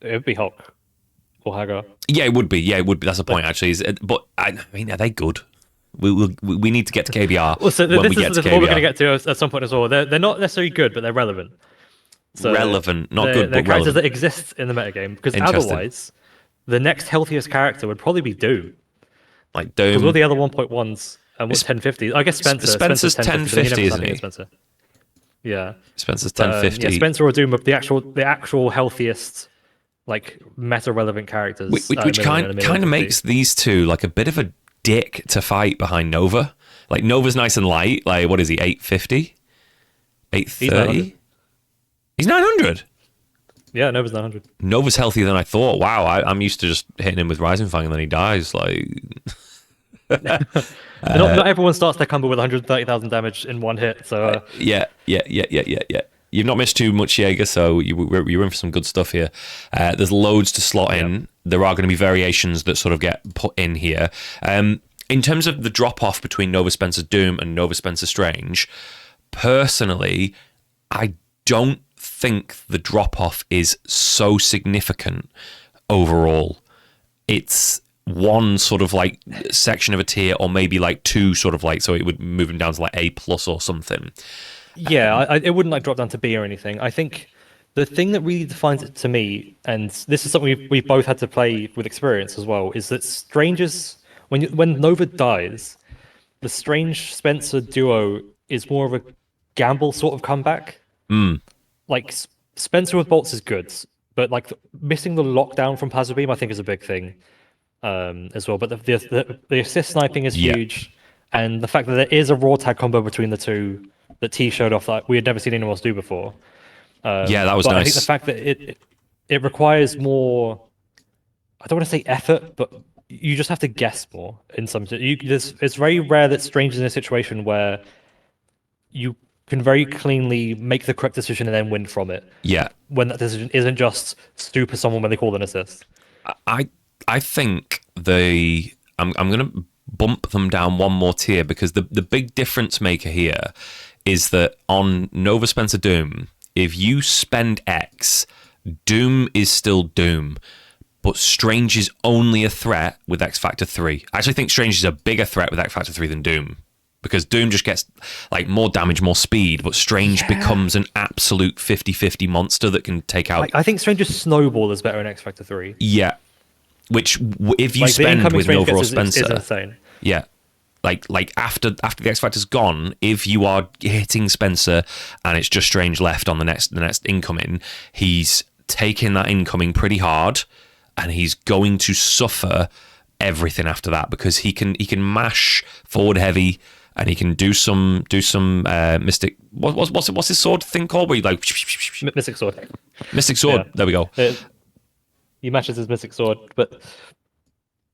[SPEAKER 2] It would be Hulk or Hagar.
[SPEAKER 1] Yeah, it would be. That's the point, actually. But I mean, are they good? We need to get to KBR.
[SPEAKER 2] Well, so this is what we're going to get to at some point as well. They're not necessarily good, but they're relevant. So
[SPEAKER 1] relevant, not good,
[SPEAKER 2] they're
[SPEAKER 1] but
[SPEAKER 2] characters
[SPEAKER 1] relevant.
[SPEAKER 2] that exist in the metagame. Because otherwise, the next healthiest character would probably be Doom.
[SPEAKER 1] Like Doom.
[SPEAKER 2] Because all the other 1.1s and what's 1050? I guess Spencer.
[SPEAKER 1] Spencer's 1050, isn't he?
[SPEAKER 2] Spencer. Yeah.
[SPEAKER 1] Spencer's 1050.
[SPEAKER 2] Spencer or Doom are the actual healthiest, like meta relevant characters.
[SPEAKER 1] Which kind of makes these two like a bit of a dick to fight behind Nova. Like Nova's nice and light. Like what is he? 850? 830? He's 900.
[SPEAKER 2] Yeah, Nova's 900.
[SPEAKER 1] Nova's healthier than I thought. Wow, I'm used to just hitting him with Rising Fang and then he dies. Like,
[SPEAKER 2] not everyone starts their combo with 130,000 damage in one hit. So
[SPEAKER 1] yeah. You've not missed too much, Jaeger, so you're in for some good stuff here. There's loads to slot in. There are going to be variations that sort of get put in here. In terms of the drop-off between Nova Spencer Doom and Nova Spencer Strange, personally, I don't think the drop-off is so significant overall. It's one sort of like section of a tier or maybe like two sort of like, so it would move them down to like A+ or something.
[SPEAKER 2] Yeah, it wouldn't like drop down to B or anything. I think the thing that really defines it to me, and this is something we've both had to play with experience as well, is that Strange's when Nova dies, the Strange Spencer duo is more of a gamble sort of comeback. like Spencer with bolts is good, but like missing the lockdown from plasma beam, I think is a big thing as well. But the assist sniping is
[SPEAKER 1] Yeah.
[SPEAKER 2] huge, and the fact that there is a raw tag combo between the two that T showed off that we had never seen anyone else do before.
[SPEAKER 1] Yeah, that was
[SPEAKER 2] But I think the
[SPEAKER 1] nice.
[SPEAKER 2] fact that it requires more, I don't want to say effort, but you just have to guess more in some. It's very rare that Strange is in a situation where you can very cleanly make the correct decision and then win from it.
[SPEAKER 1] Yeah.
[SPEAKER 2] When that decision isn't just stupid someone when they call an assist.
[SPEAKER 1] I I think I'm going to bump them down one more tier, because the big difference maker here is that on Nova Spencer Doom, if you spend X, Doom is still Doom, but Strange is only a threat with X Factor 3. I actually think Strange is a bigger threat with X Factor 3 than Doom, because Doom just gets like more damage, more speed, but Strange becomes an absolute 50-50 monster that can take out...
[SPEAKER 2] I think Strange's Snowball is better in X Factor 3.
[SPEAKER 1] Yeah. Which, if you
[SPEAKER 2] Like,
[SPEAKER 1] spend with
[SPEAKER 2] Strange
[SPEAKER 1] Nova or
[SPEAKER 2] gets
[SPEAKER 1] Spencer...
[SPEAKER 2] is insane.
[SPEAKER 1] Yeah. Like after the X Factor's gone, if you are hitting Spencer and it's just Strange left on the next incoming, he's taking that incoming pretty hard, and he's going to suffer everything after that, because he can mash forward heavy, and he can do some mystic. What's his sword thing called? Where you like
[SPEAKER 2] Mystic Sword.
[SPEAKER 1] Mystic Sword.
[SPEAKER 2] Yeah.
[SPEAKER 1] There we go.
[SPEAKER 2] He matches his Mystic Sword, but.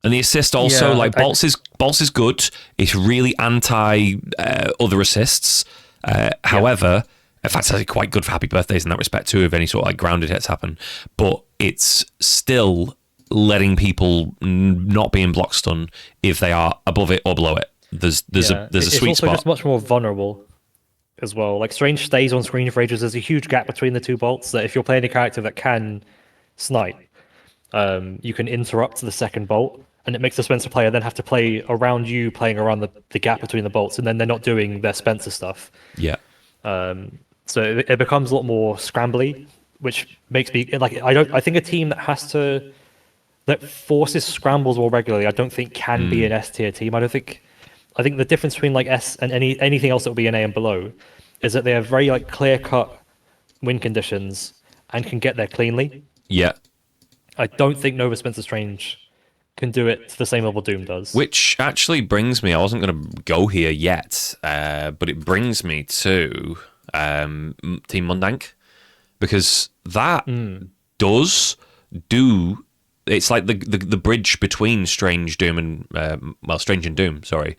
[SPEAKER 1] And the assist also, Bolts is good. It's really anti other assists. However, in fact, it's actually quite good for Happy Birthdays in that respect too, if any sort of like grounded hits happen. But it's still letting people not be in block stun if they are above it or below it. There's a sweet spot.
[SPEAKER 2] It's also just much more vulnerable as well. Like, Strange stays on screen for ages. There's a huge gap between the two bolts that if you're playing a character that can snipe, you can interrupt the second bolt, and it makes the Spencer player then have to play around you, playing around the gap between the bolts, and then they're not doing their Spencer stuff.
[SPEAKER 1] Yeah.
[SPEAKER 2] So it becomes a lot more scrambly, which makes me like I think a team that forces scrambles more regularly, I don't think can be an S tier team. I think the difference between like S and anything else that will be an A and below is that they have very like clear cut win conditions and can get there cleanly.
[SPEAKER 1] Yeah.
[SPEAKER 2] I don't think Nova Spencer Strange can do it to the same level Doom does.
[SPEAKER 1] Which actually brings me, I wasn't going to go here yet, but it brings me to Team Mundank, because that does do... It's like the bridge between Strange Doom and... Strange and Doom, sorry.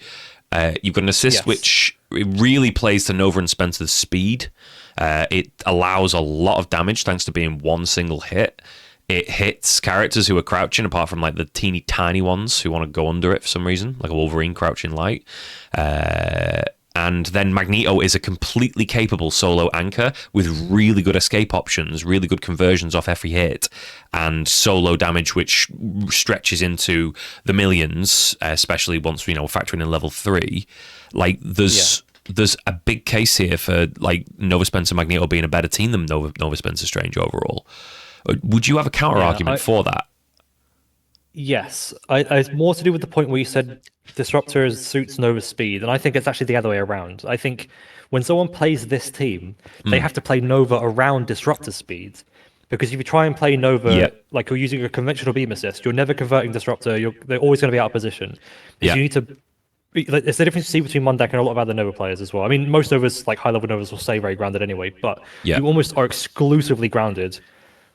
[SPEAKER 1] You've got an assist which it really plays to Nova and Spencer's speed. It allows a lot of damage thanks to being one single hit. It hits characters who are crouching, apart from like the teeny tiny ones who want to go under it for some reason, like a Wolverine crouching light. And then Magneto is a completely capable solo anchor with really good escape options, really good conversions off every hit, and solo damage which stretches into the millions, especially once factoring in level 3. Like there's a big case here for like Nova Spencer Magneto being a better team than Nova Spencer Strange overall. Would you have a counter argument for that?
[SPEAKER 2] Yes. It's more to do with the point where you said Disruptor suits Nova's speed, and I think it's actually the other way around. I think when someone plays this team, they have to play Nova around Disruptor's speed. Because if you try and play Nova like you're using a conventional beam assist, you're never converting Disruptor, they're always going to be out of position. You need to... It's the difference you see between Mundak and a lot of other Nova players as well. I mean, most Novas, like high-level Novas, will stay very grounded anyway, but you almost are exclusively grounded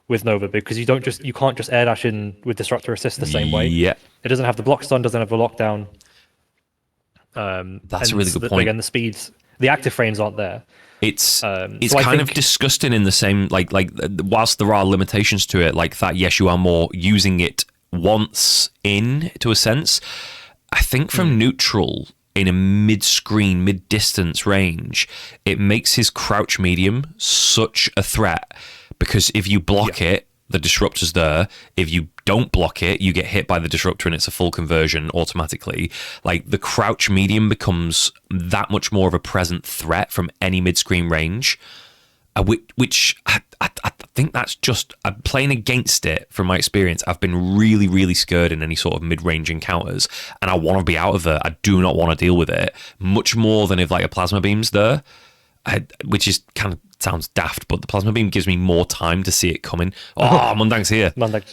[SPEAKER 2] with Nova, because you can't just air dash in with Disruptor assist the same way.
[SPEAKER 1] Yeah.
[SPEAKER 2] It doesn't have the block stun, doesn't have the lockdown.
[SPEAKER 1] That's a really good point.
[SPEAKER 2] Again, the speeds, the active frames aren't there.
[SPEAKER 1] It's kind of disgusting in the same, like whilst there are limitations to it, like that, yes, you are more using it once in, to a sense. I think from neutral, in a mid-screen, mid-distance range, it makes his crouch medium such a threat, because if you block it, the Disruptor's there. If you don't block it, you get hit by the Disruptor and it's a full conversion automatically. Like, the crouch medium becomes that much more of a present threat from any mid-screen range, which I think that's just... playing against it, from my experience, I've been really, really scared in any sort of mid-range encounters, and I want to be out of it. I do not want to deal with it, much more than if like a plasma beam's there. which is kind of sounds daft, but the plasma beam gives me more time to see it coming. Oh, Mundang's here. Like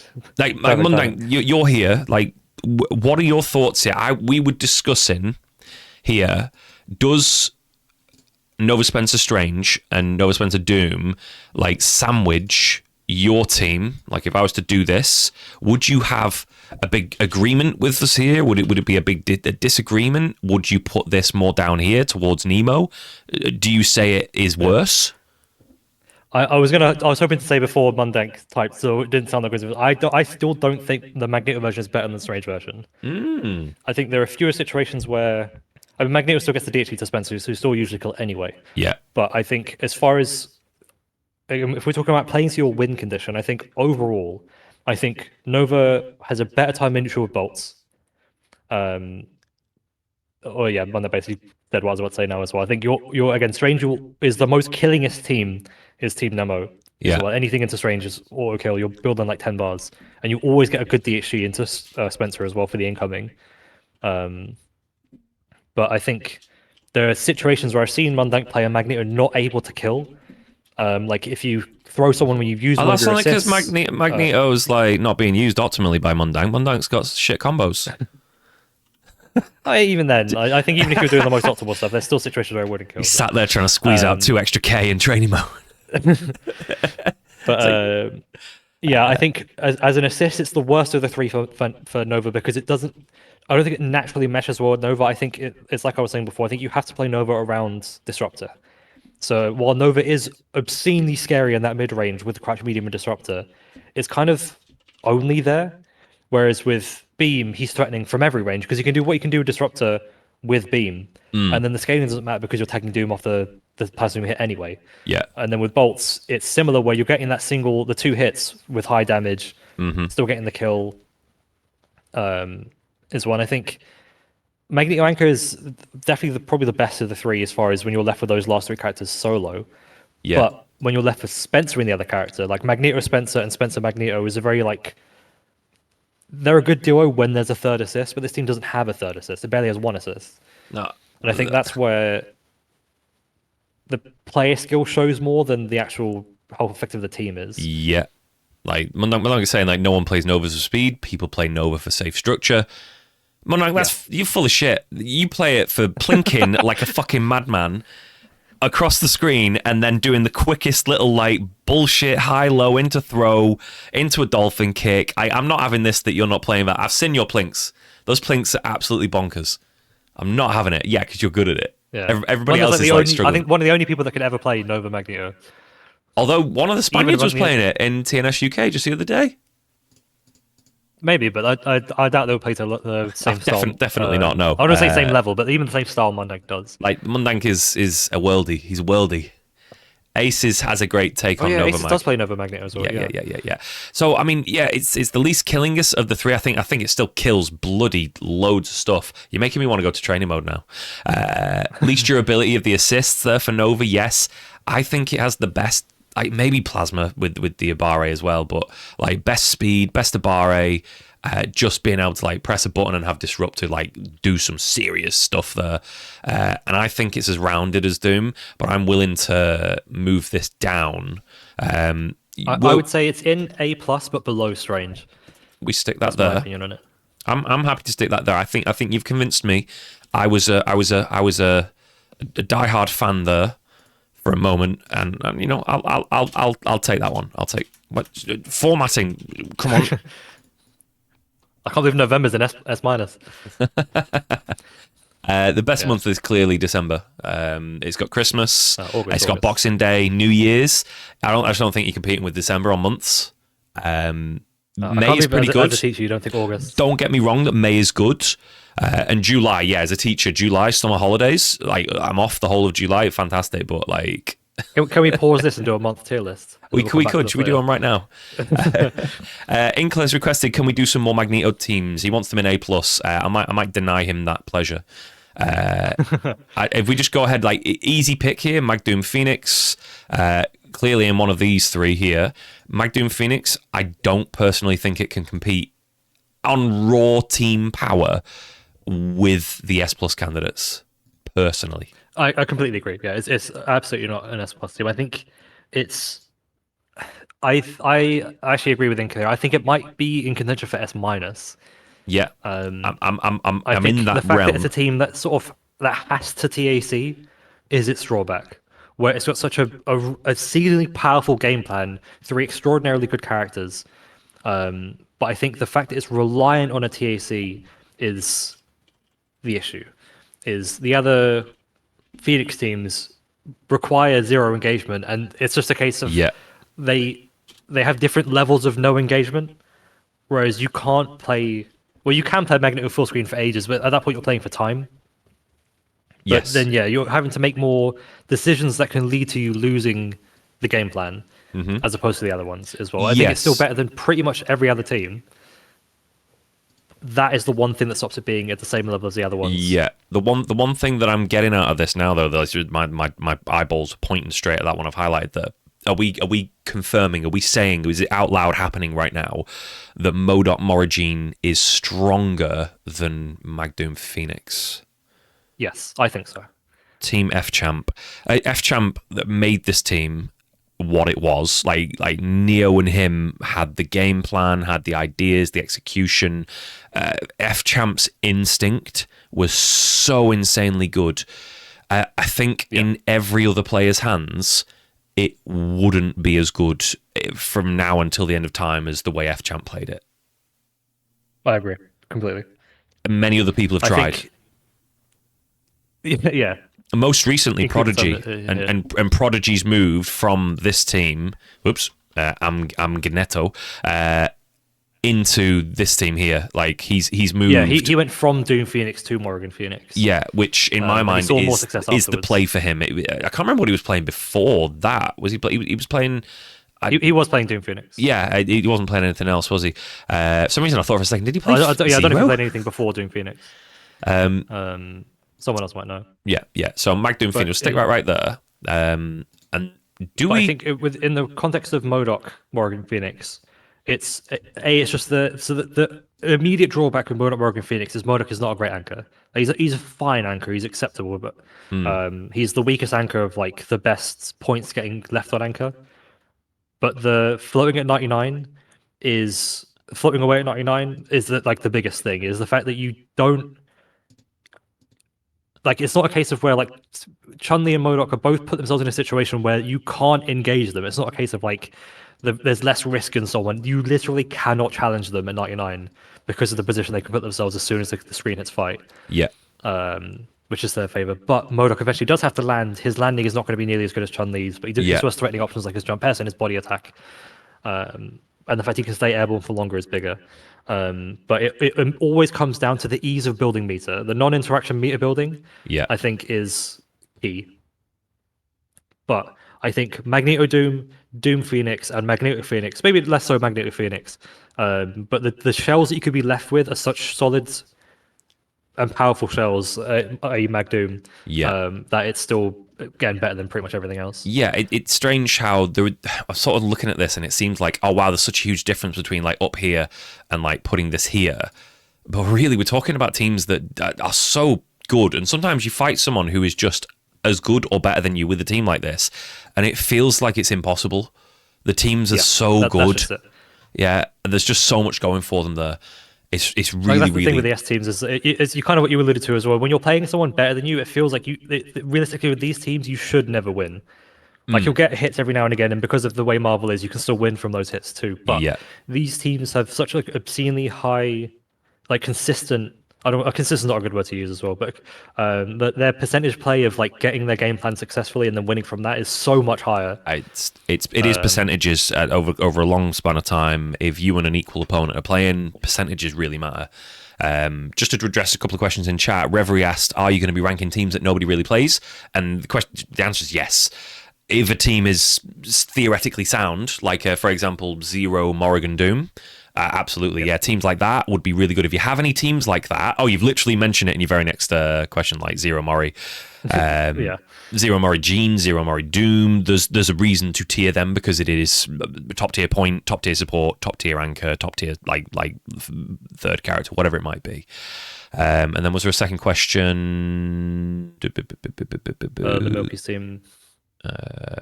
[SPEAKER 1] Mundang, you're here. Like, what are your thoughts here? We were discussing here. Does Nova Spencer Strange and Nova Spencer Doom like sandwich your team? Like, if I was to do this, would you have a big agreement with us here? Would it be a big disagreement? Would you put this more down here towards Nemo? Do you say it is worse?
[SPEAKER 2] I was hoping to say before Mundang typed, so it didn't sound like it was. I still don't think the Magneto version is better than the Strange version. I think there are fewer situations where Magneto still gets the DHE to Spencer, who still usually kill anyway.
[SPEAKER 1] Yeah.
[SPEAKER 2] But I think as far as if we're talking about playing to your win condition, I think overall, I think Nova has a better time neutral with bolts. Munda basically said what I was about to say now as well. I think you're again, Strange is the most killingest team. Is Team Nemo.
[SPEAKER 1] Yeah.
[SPEAKER 2] Well, anything into Strange is auto kill. You're building like 10 bars, and you always get a good DHG into Spencer as well for the incoming. But I think there are situations where I've seen Mundang play a Magneto not able to kill. Like if you throw someone when you've used one of your assists.
[SPEAKER 1] That's because Magneto's like not being used optimally by Mundang. Mundang's got shit combos.
[SPEAKER 2] Even then, I think even if you're doing the most optimal stuff, there's still situations where I wouldn't kill.
[SPEAKER 1] He sat there trying to squeeze out 2 extra K in training mode.
[SPEAKER 2] But I think as an assist, it's the worst of the 3 for Nova because it doesn't. I don't think it naturally meshes well with Nova. I think it's like I was saying before. I think you have to play Nova around Disruptor. So while Nova is obscenely scary in that mid range with Crouch Medium and Disruptor, it's kind of only there. Whereas with Beam, he's threatening from every range because you can do what you can do with Disruptor with Beam, and then the scaling doesn't matter because you're taking Doom off the person who hit anyway.
[SPEAKER 1] Yeah.
[SPEAKER 2] And then with bolts, it's similar where you're getting the 2 hits with high damage, still getting the kill. Is one. I think Magneto Anchor is definitely probably the best of the 3 as far as when you're left with those last 3 characters solo.
[SPEAKER 1] Yeah.
[SPEAKER 2] But when you're left with Spencer in the other character, like Magneto Spencer and Spencer Magneto is a very like. They're a good duo when there's a 3rd assist, but this team doesn't have a 3rd assist. It barely has 1 assist.
[SPEAKER 1] No.
[SPEAKER 2] And I think that's where the player skill shows more than the actual how effective the team is.
[SPEAKER 1] Yeah. Like, Mundang is saying, like, no one plays Nova for speed. People play Nova for safe structure. Mundang, you're full of shit. You play it for plinking like a fucking madman across the screen and then doing the quickest little, like, bullshit high-low into throw, into a dolphin kick. I'm not having this that you're not playing that. I've seen your plinks. Those plinks are absolutely bonkers. I'm not having it. Yeah, because you're good at it.
[SPEAKER 2] Yeah.
[SPEAKER 1] Everybody else is like struggling.
[SPEAKER 2] I think one of the only people that could ever play Nova Magneto.
[SPEAKER 1] Although one of the Spaniards was playing it in TNS UK just the other day.
[SPEAKER 2] Maybe, but I doubt they'll play to the same style.
[SPEAKER 1] Definitely not, no.
[SPEAKER 2] I don't say same level, but even the same style Mundang does.
[SPEAKER 1] Like, Mundang is a worldie. He's a worldie. Aces has a great take on Nova.
[SPEAKER 2] Aces does play Nova Magneto as well.
[SPEAKER 1] Yeah. So I mean, yeah, it's the least killingest of the 3. I think it still kills bloody loads of stuff. You're making me want to go to training mode now. Least durability of the assists there for Nova. Yes, I think it has the best. Like maybe Plasma with the Abare as well, but like best speed, best Abare. Just being able to like press a button and have Disruptor like do some serious stuff there, and I think it's as rounded as Doom, but I'm willing to move this down. I
[SPEAKER 2] would say it's in A+, but below Strange.
[SPEAKER 1] We stick that
[SPEAKER 2] That's
[SPEAKER 1] there.
[SPEAKER 2] my opinion on it.
[SPEAKER 1] I'm happy to stick that there. I think you've convinced me. I was a diehard fan there for a moment, and you know I'll take that one. I'll take formatting. Come on.
[SPEAKER 2] I can't believe November's an S minus.
[SPEAKER 1] The best month is clearly December. It's got Christmas. It's got
[SPEAKER 2] August.
[SPEAKER 1] Boxing Day, New Year's. I just don't think you're competing with December on months. May is pretty good.
[SPEAKER 2] As a teacher, you don't think August?
[SPEAKER 1] Don't get me wrong that May is good. And July, yeah, as a teacher, July, summer holidays. Like I'm off the whole of July. Fantastic, but like.
[SPEAKER 2] Can we pause this and do a month tier list?
[SPEAKER 1] We could. Should we do one right now? Inkle has requested, can we do some more Magneto teams? He wants them in A+. I might deny him that pleasure. If we just go ahead, like easy pick here, Magdoom Phoenix. Clearly in one of these 3 here. Magdoom Phoenix, I don't personally think it can compete on raw team power with the S+ candidates, personally.
[SPEAKER 2] I completely agree. Yeah, it's absolutely not an S plus team. I think it's I actually agree with Inca. I think it might be in contention for S minus.
[SPEAKER 1] Yeah,
[SPEAKER 2] Um, I
[SPEAKER 1] I'm in
[SPEAKER 2] think the
[SPEAKER 1] that
[SPEAKER 2] fact that it's
[SPEAKER 1] realm.
[SPEAKER 2] a team that sort of that has to TAC is its drawback, where it's got such a exceedingly powerful game plan, three extraordinarily good characters. But I think the fact that it's reliant on a TAC is the issue. Is the other Phoenix teams require zero engagement, and it's just a case of
[SPEAKER 1] Yeah.
[SPEAKER 2] they they have different levels of no engagement. Whereas you can't play. Well, you can play Magneto full screen for ages, but at that point you're playing for time. But
[SPEAKER 1] Yes.
[SPEAKER 2] then, yeah, you're having to make more decisions that can lead to you losing the game plan, as opposed to the other ones as well. I think it's still
[SPEAKER 1] Yes.
[SPEAKER 2] better than pretty much every other team. That is the one thing that stops it being at the same level as the other ones.
[SPEAKER 1] Yeah. The one thing that I'm getting out of this now, though, is my eyeballs are pointing straight at that one I've highlighted there. Are we confirming? Are we saying? Is it out loud happening right now that Modok Morigine is stronger than Magdoom Phoenix?
[SPEAKER 2] Yes, I think so.
[SPEAKER 1] Team F Champ, F Champ that made this team what it was. Like Neo and him had the game plan, had the ideas, the execution. F Champ's instinct was so insanely good. I think in every other player's hands, it wouldn't be as good from now until the end of time as the way F Champ played it.
[SPEAKER 2] I agree completely.
[SPEAKER 1] Many other people have
[SPEAKER 2] I
[SPEAKER 1] tried.
[SPEAKER 2] think, yeah,
[SPEAKER 1] Most recently,
[SPEAKER 2] including some
[SPEAKER 1] Prodigy,
[SPEAKER 2] that-
[SPEAKER 1] and,
[SPEAKER 2] yeah.
[SPEAKER 1] and Prodigy's moved from this team. Whoops, I'm Gnetto, into this team here. Like he's moved.
[SPEAKER 2] Yeah, he went from Doom Phoenix to Morgan Phoenix.
[SPEAKER 1] Yeah, which in my
[SPEAKER 2] but he
[SPEAKER 1] mind
[SPEAKER 2] saw more
[SPEAKER 1] is
[SPEAKER 2] success
[SPEAKER 1] the
[SPEAKER 2] afterwards.
[SPEAKER 1] play for him. I can't remember what he was playing before that. Was he? He was playing.
[SPEAKER 2] He was playing Doom Phoenix.
[SPEAKER 1] Yeah, he wasn't playing anything else, was he? For some reason, I thought for a second, did he play?
[SPEAKER 2] I don't know if he
[SPEAKER 1] Zero?
[SPEAKER 2] played anything before Doom Phoenix. Someone else might know.
[SPEAKER 1] Yeah. So Magdoom Phoenix, stick right there. And do
[SPEAKER 2] But
[SPEAKER 1] we?
[SPEAKER 2] I think within the context of Modok Morgan Phoenix, it's just the immediate drawback with Modok Morgan Phoenix is Modok is not a great anchor. He's a fine anchor. He's acceptable, but he's the weakest anchor of like the best points getting left on anchor. But the floating at 99 is floating away at 99 is the biggest thing is the fact that you don't like it's not a case of where like Chun-Li and Modok are both put themselves in a situation where you can't engage them. It's not a case of like there's less risk in someone. You literally cannot challenge them at 99 because of the position they can put themselves as soon as the screen hits fight.
[SPEAKER 1] Yeah.
[SPEAKER 2] Which is their favor. But Modok eventually does have to land. His landing is not going to be nearly as good as Chun-Li's, but he still has threatening options like his jump S and his body attack. And the fact he can stay airborne for longer is bigger. But it always comes down to the ease of building meter. The non-interaction meter building, I think, is key. But I think Magneto Doom, Doom Phoenix, and Magneto Phoenix, maybe less so Magneto Phoenix, but the shells that you could be left with are such solid and powerful shells, i.e. Magdoom, that it's still, again, better than pretty much everything else.
[SPEAKER 1] Yeah, it's strange how I'm sort of looking at this and it seems like, oh wow, there's such a huge difference between like up here and like putting this here. But really, we're talking about teams that are so good, and sometimes you fight someone who is just as good or better than you with a team like this, and it feels like it's impossible. The teams are so good.
[SPEAKER 2] That's just it.
[SPEAKER 1] Yeah, there's just so much going for them there. It's really,
[SPEAKER 2] that's the
[SPEAKER 1] really
[SPEAKER 2] thing with the S teams is it's you kind of what you alluded to as well. When you're playing someone better than you, it feels like realistically with these teams you should never win. Like you'll get hits every now and again, and because of the way Marvel is, you can still win from those hits too. But these teams have such like obscenely high, like consistent. Consistent not a good word to use as well, but their percentage play of like getting their game plan successfully and then winning from that is so much higher.
[SPEAKER 1] It is percentages over a long span of time. If you and an equal opponent are playing, percentages really matter. Just to address a couple of questions in chat, Reverie asked, "Are you going to be ranking teams that nobody really plays?" And the answer is yes. If a team is theoretically sound, like for example Zero Morrigan Doom, Absolutely, yeah. Teams like that would be really good. If you have any teams like that, oh, you've literally mentioned it in your very next question, like Zero Mori,
[SPEAKER 2] Yeah.
[SPEAKER 1] Zero Mori Gene, Zero Mori Doom. There's a reason to tier them because it is top tier point, top tier support, top tier anchor, top tier like third character, whatever it might be. And then was there a second question?
[SPEAKER 2] The Milky's team.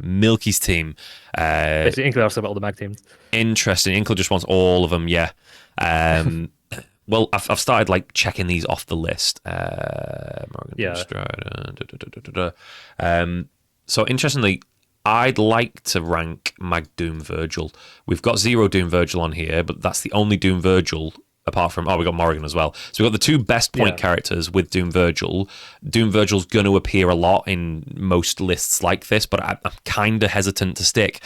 [SPEAKER 1] Milky's team.
[SPEAKER 2] Basically, Inkler also about all the mag teams.
[SPEAKER 1] Interesting. Inkler just wants all of them. Yeah. Well, I've started like checking these off the list.
[SPEAKER 2] Yeah.
[SPEAKER 1] So interestingly, I'd like to rank Mag Doom Virgil. We've got Zero Doom Virgil on here, but that's the only Doom Virgil apart from we got Morrigan as well. So we've got the two best point characters with Doom Virgil. Doom Virgil's going to appear a lot in most lists like this, but I'm kind of hesitant to stick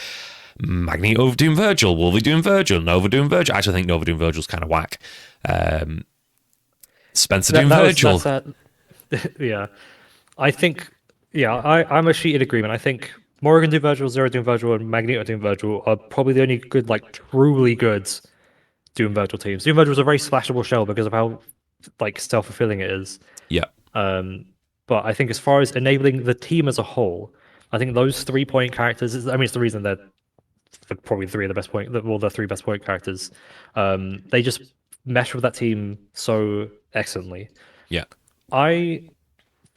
[SPEAKER 1] Magneto Doom Virgil, Wolverine Doom Virgil, Nova Doom Virgil. I actually think Nova Doom Virgil's kind of whack. Spencer Doom Virgil.
[SPEAKER 2] Yeah. I think, I'm a sheeted agreement. I think Morrigan Doom Virgil, Zero Doom Virgil, and Magneto Doom Virgil are probably the only good, like, truly good Doom Virgil teams. Doom Virgil is a very splashable shell because of how, like, self-fulfilling it is.
[SPEAKER 1] Yeah.
[SPEAKER 2] But I think as far as enabling the team as a whole, I think those 3-point characters, it's the reason they're probably the three best point characters. They just mesh with that team so excellently.
[SPEAKER 1] Yeah.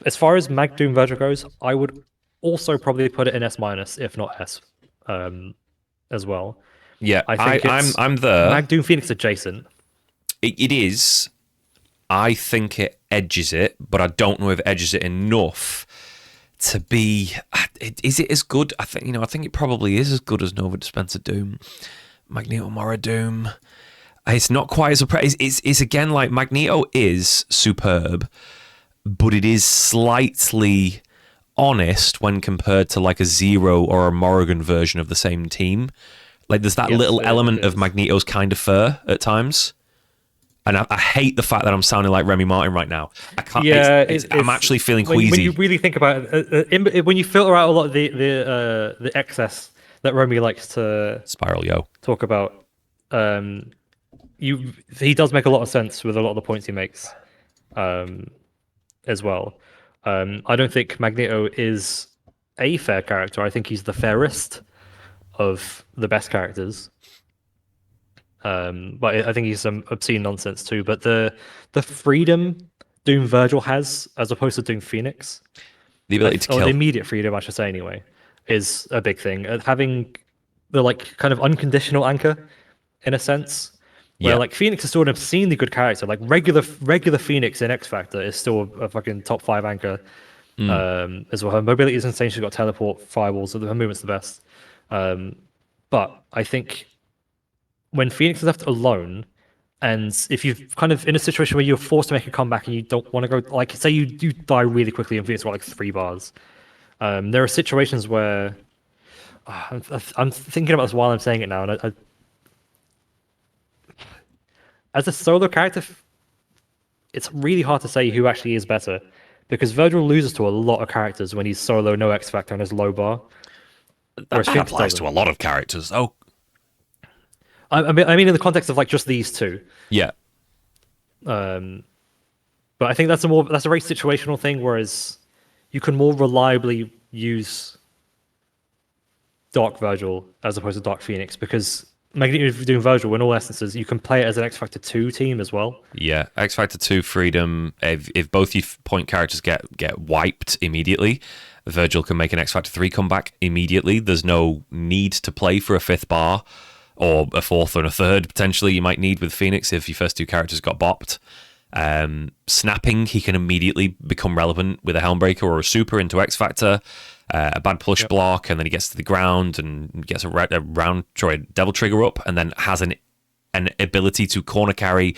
[SPEAKER 2] As far as Mag Doom Virgil goes, I would also probably put it in S minus, if not S, as well.
[SPEAKER 1] Yeah,
[SPEAKER 2] I think
[SPEAKER 1] I'm there.
[SPEAKER 2] Mag Doom Phoenix adjacent.
[SPEAKER 1] It is. I think it edges it, but I don't know if it edges it enough to be. Is it as good? I think it probably is as good as Nova Dispenser Doom, Magneto Mora Doom. It's not quite as it's again like Magneto is superb, but it is slightly honest when compared to like a Zero or a Morrigan version of the same team. Like there's that little element of Magneto's kind of fur at times. And I hate the fact that I'm sounding like Remy Martin right now. I can't.
[SPEAKER 2] Yeah,
[SPEAKER 1] I'm actually feeling queasy.
[SPEAKER 2] When you really think about it, when you filter out a lot of the excess that Remy likes to
[SPEAKER 1] Spiral
[SPEAKER 2] talk about, he does make a lot of sense with a lot of the points he makes, as well. I don't think Magneto is a fair character. I think he's the fairest of the best characters. But I think he's some obscene nonsense too. But the freedom Doom Virgil has, as opposed to Doom Phoenix,
[SPEAKER 1] the ability to kill,
[SPEAKER 2] the immediate freedom, I should say anyway, is a big thing. Having the like kind of unconditional anchor, in a sense, where like Phoenix is still an obscenely good character. Like regular Phoenix in X Factor is still a fucking top 5 anchor. As well, her mobility is insane. She's got teleport, firewalls, so her movement's the best. But I think when Phoenix is left alone, and if you're kind of in a situation where you're forced to make a comeback and you don't want to go, like say you die really quickly and Phoenix got like 3 bars, there are situations where I'm thinking about this while I'm saying it now, and I as a solo character, it's really hard to say who actually is better, because Virgil loses to a lot of characters when he's solo, no X Factor, and has low bar.
[SPEAKER 1] That applies to a lot of characters. Oh,
[SPEAKER 2] I mean, in the context of like just these two.
[SPEAKER 1] Yeah.
[SPEAKER 2] But I think that's a very situational thing, whereas you can more reliably use Dark Virgil as opposed to Dark Phoenix, because Magneto Doom Virgil, in all essences, you can play it as an X Factor 2 team as well.
[SPEAKER 1] Yeah, X Factor 2 freedom. If both your point characters get wiped immediately, Virgil can make an X Factor 3 comeback immediately. There's no need to play for a 5th bar, or a 4th or a 3rd, potentially, you might need with Phoenix if your first 2 characters got bopped. Snapping, he can immediately become relevant with a Helmbreaker or a Super into X Factor. A bad push block, and then he gets to the ground and gets a Devil Trigger up, and then has an ability to corner carry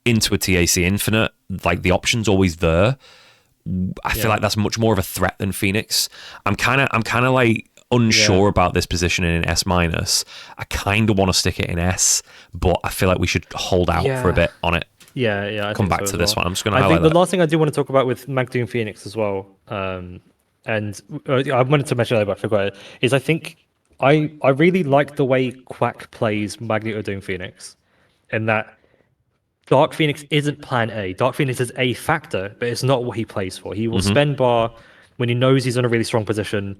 [SPEAKER 1] into a TAC Infinite. Like, the option's always there. I feel like that's much more of a threat than Phoenix. I'm kind of like unsure about this position in S minus. I kind of want to stick it in S, but I feel like we should hold out for a bit on it.
[SPEAKER 2] I
[SPEAKER 1] come back to this one. I'm just going to
[SPEAKER 2] I
[SPEAKER 1] highlight
[SPEAKER 2] think the last thing I do want to talk about with Mag Doom Phoenix as well, and I wanted to mention that, but I forgot it, is I think I really like the way Quack plays Magneto Doom Phoenix. in that Dark Phoenix isn't plan A. Dark Phoenix is a factor, but it's not what he plays for. He will spend bar when he knows he's in a really strong position.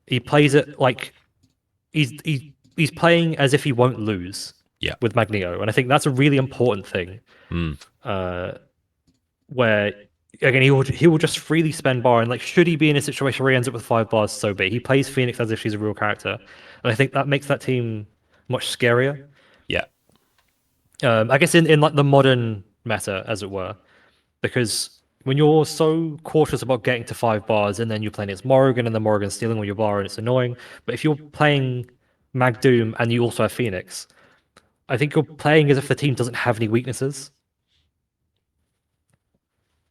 [SPEAKER 2] He plays it like he's playing as if he won't lose
[SPEAKER 1] Yeah.
[SPEAKER 2] with Magneto, and I think that's a really important thing. Where again he will just freely spend bar, and like should he be in a situation where he ends up with 5 bars, so be it. He plays Phoenix as if she's a real character, and I think that makes that team much scarier.
[SPEAKER 1] Yeah.
[SPEAKER 2] I guess in like the modern meta, as it were, because when you're so cautious about getting to 5 bars and then you're playing against Morrigan and then Morrigan's stealing all your bar and it's annoying. But if you're playing Mag Doom and you also have Phoenix, I think you're playing as if the team doesn't have any weaknesses.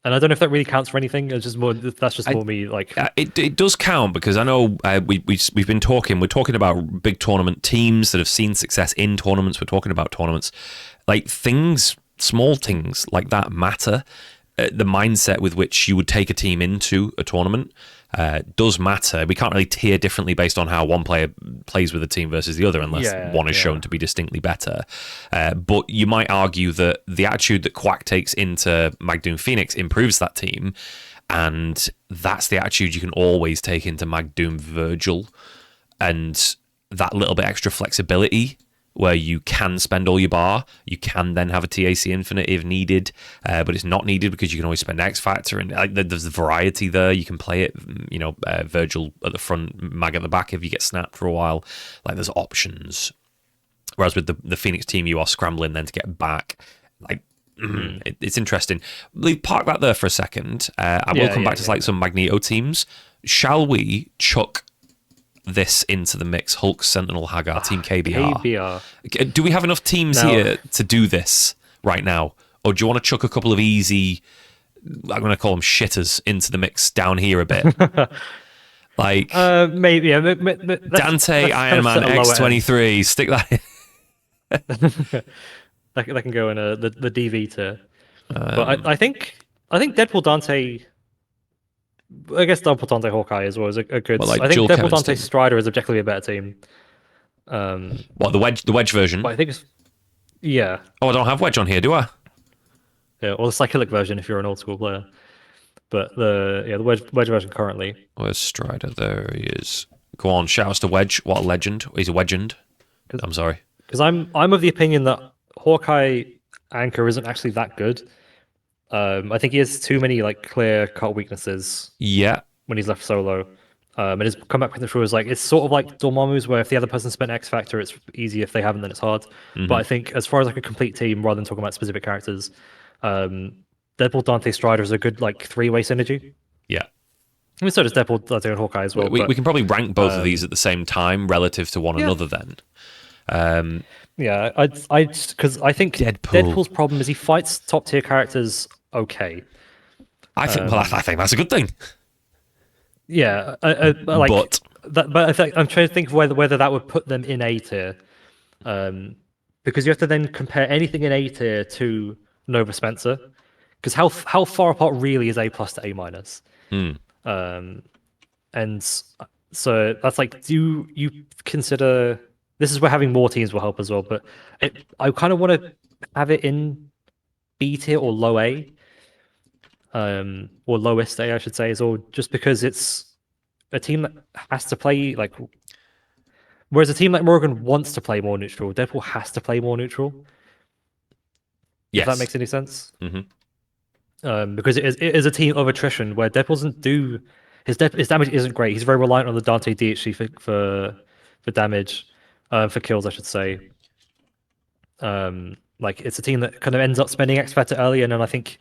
[SPEAKER 2] And I don't know if that really counts for anything. It's just more. That's just more me. Like
[SPEAKER 1] it does count, because I know we've been talking. We're talking about big tournament teams that have seen success in tournaments. We're talking about tournaments, like small things like that matter. The mindset with which you would take a team into a tournament does matter. We can't really tier differently based on how one player plays with a team versus the other, unless one is shown to be distinctly better. But you might argue that the attitude that Quack takes into Magdoom Phoenix improves that team, and that's the attitude you can always take into Magdoom Virgil, and that little bit extra flexibility where you can spend all your bar, you can then have a TAC infinite if needed, but it's not needed because you can always spend X Factor, and there's the variety there. You can play it, Virgil at the front, Mag at the back if you get snapped for a while. Like, there's options. Whereas with the Phoenix team, you are scrambling then to get back. Like, it's interesting. Park that there for a second. I will come back to some Magneto teams. Shall we chuck this into the mix? Hulk, Sentinel, Hagar, Team KBR. Do we have enough teams here to do this right now? Or do you want to chuck a couple of easy, I'm going to call them shitters, into the mix down here a bit? Like,
[SPEAKER 2] maybe.
[SPEAKER 1] Dante, Iron Man, X-23, stick that in.
[SPEAKER 2] that can go in the DV tier. But I think Deadpool Dante... I guess Deadpool Dante Hawkeye as well is a good.
[SPEAKER 1] Well, like
[SPEAKER 2] I think
[SPEAKER 1] Joel
[SPEAKER 2] Deadpool Dante Strider is objectively a better team.
[SPEAKER 1] The wedge version?
[SPEAKER 2] But I think it's
[SPEAKER 1] Oh, I don't have wedge on here, do I?
[SPEAKER 2] Yeah, or the Psychilic version if you're an old school player. But the wedge version currently.
[SPEAKER 1] Where's Strider? There he is. Go on, shout out to Wedge. What a legend! He's a legend. I'm sorry.
[SPEAKER 2] Because I'm of the opinion that Hawkeye Anchor isn't actually that good. I think he has too many like clear cut weaknesses.
[SPEAKER 1] Yeah.
[SPEAKER 2] When he's left solo, and his comeback potential is like, it's sort of like Dormammu's, where if the other person spent X Factor, it's easy. If they haven't, then it's hard. But I think as far as like a complete team, rather than talking about specific characters, Deadpool Dante Strider is a good like 3-way synergy.
[SPEAKER 1] Yeah.
[SPEAKER 2] I mean, so does Deadpool Dante and Hawkeye as well.
[SPEAKER 1] We can probably rank both of these at the same time relative to one another then.
[SPEAKER 2] Yeah, because I think Deadpool's problem is he fights top tier characters okay.
[SPEAKER 1] I think that's a good thing.
[SPEAKER 2] Yeah, but I think I'm trying to think whether that would put them in A tier, because you have to then compare anything in A tier to Nova Spencer, because how far apart really is A+ to A-? And so that's like, do you consider, this is where having more teams will help as well, but I kind of want to have it in B tier or low A. Or lowest A, I should say, is all just because it's a team that has to play like. Whereas a team like Morgan wants to play more neutral, Deadpool has to play more neutral.
[SPEAKER 1] Yes.
[SPEAKER 2] If that makes any sense. Because it is a team of attrition where Deadpool doesn't do his damage isn't great. He's very reliant on the Dante DHC for damage, for kills, I should say. Like, it's a team that kind of ends up spending X Factor early, and then I think.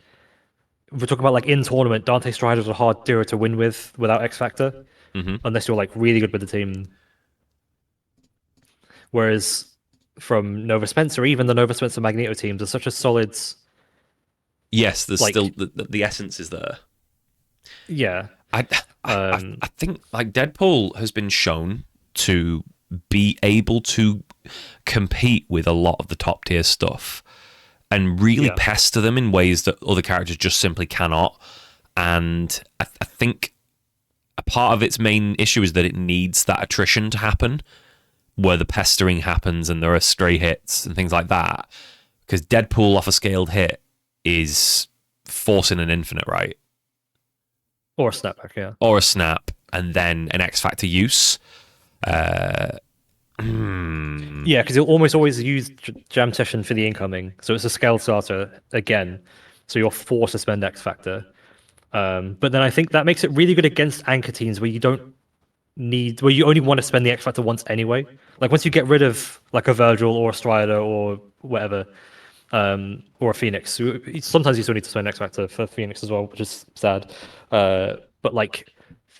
[SPEAKER 2] If we're talking about like in tournament, Dante Strider's a hard duo to win without X Factor, unless you're like really good with the team. Whereas from Nova Spencer, even the Nova Spencer Magneto teams are such a solid.
[SPEAKER 1] Yes, there's still the essence is there.
[SPEAKER 2] Yeah,
[SPEAKER 1] I think like Deadpool has been shown to be able to compete with a lot of the top tier stuff. And really pester them in ways that other characters just simply cannot. And I think a part of its main issue is that it needs that attrition to happen, where the pestering happens and there are stray hits and things like that. Because Deadpool off a scaled hit is forcing an infinite, right?
[SPEAKER 2] Or a snapback, yeah.
[SPEAKER 1] Or a snap, and then an X Factor use.
[SPEAKER 2] Yeah, because you'll almost always use Jam Session for the incoming, so it's a scaled starter again. So you're forced to spend X Factor. But then I think that makes it really good against anchor teams where where you only want to spend the X Factor once anyway. Like once you get rid of like a Virgil or a Strider or whatever, or a Phoenix. Sometimes you still need to spend X Factor for Phoenix as well, which is sad. But like,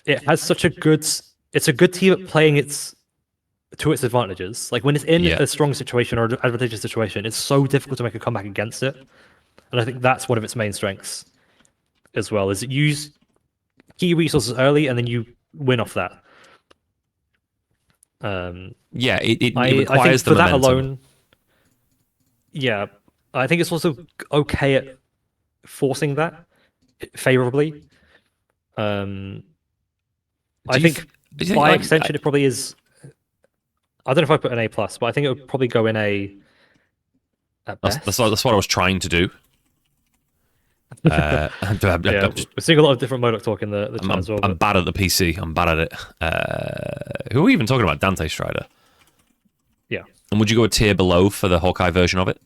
[SPEAKER 2] it has such a good. It's a good team at playing to its advantages. Like when it's in
[SPEAKER 1] Yeah.
[SPEAKER 2] a strong situation or an advantageous situation, it's so difficult to make a comeback against it. And I think that's one of its main strengths as well. Is it use key resources early and then you win off that.
[SPEAKER 1] Yeah, it
[SPEAKER 2] I think
[SPEAKER 1] requires
[SPEAKER 2] for
[SPEAKER 1] the
[SPEAKER 2] that
[SPEAKER 1] momentum.
[SPEAKER 2] alone, yeah, I think it's also okay at forcing that favorably. I think by extension, it probably is. I don't know if I put an A plus, but I think it would probably go in A at best.
[SPEAKER 1] That's what I was trying to do.
[SPEAKER 2] Yeah, we're seeing a lot of different Modok talk in the chat as well.
[SPEAKER 1] I'm bad at the PC. I'm bad at it. Who are we even talking about? Dante Strider.
[SPEAKER 2] Yeah.
[SPEAKER 1] And would you go a tier below for the Hawkeye version of it?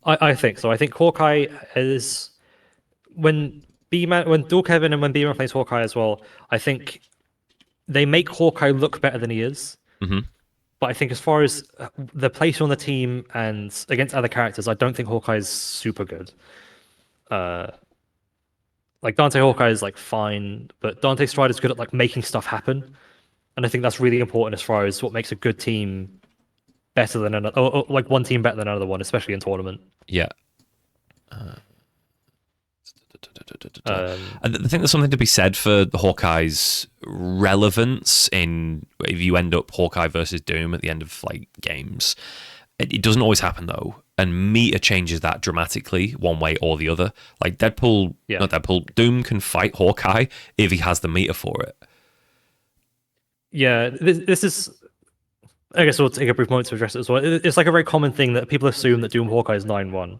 [SPEAKER 2] I think so. I think Hawkeye is when Dual Kevin and when B-Man plays Hawkeye as well. I think they make Hawkeye look better than he is.
[SPEAKER 1] Mm-hmm.
[SPEAKER 2] But I think as far as the place on the team and against other characters, I don't think Hawkeye is super good. Like Dante Hawkeye is like fine, but Dante Strider is good at like making stuff happen, and I think that's really important as far as what makes a good team better than another, or like one team better than another one, especially in tournament.
[SPEAKER 1] Yeah. I think there's something to be said for the Hawkeye's relevance in if you end up Hawkeye versus Doom at the end of like games. It doesn't always happen though, and meta changes that dramatically one way or the other. Like not Deadpool, Doom can fight Hawkeye if he has the meta for it.
[SPEAKER 2] Yeah, this is. I guess we'll take a brief moment to address it as well. It's like a very common thing that people assume that Doom Hawkeye is 9-1,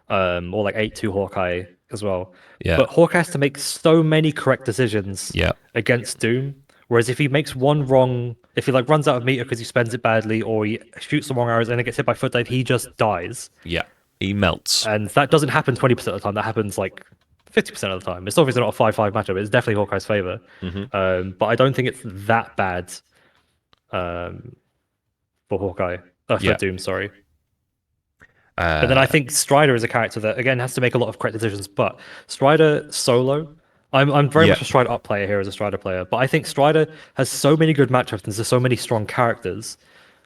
[SPEAKER 2] or like 8-2 Hawkeye as well.
[SPEAKER 1] Yeah.
[SPEAKER 2] But Hawkeye has to make so many correct decisions against Doom. Whereas if he makes one wrong, if he like runs out of meter because he spends it badly, or he shoots the wrong arrows and it gets hit by foot dive, he just dies.
[SPEAKER 1] Yeah, he melts.
[SPEAKER 2] And that doesn't happen 20% of the time. That happens like 50% of the time. It's obviously not a 5-5 matchup. It's definitely Hawkeye's favor.
[SPEAKER 1] Mm-hmm.
[SPEAKER 2] But I don't think it's that bad for Hawkeye. For Doom, sorry. But then I think Strider is a character that again has to make a lot of correct decisions. But Strider solo, I'm very much a Strider up player here as a Strider player. But I think Strider has so many good matchups and there's so many strong characters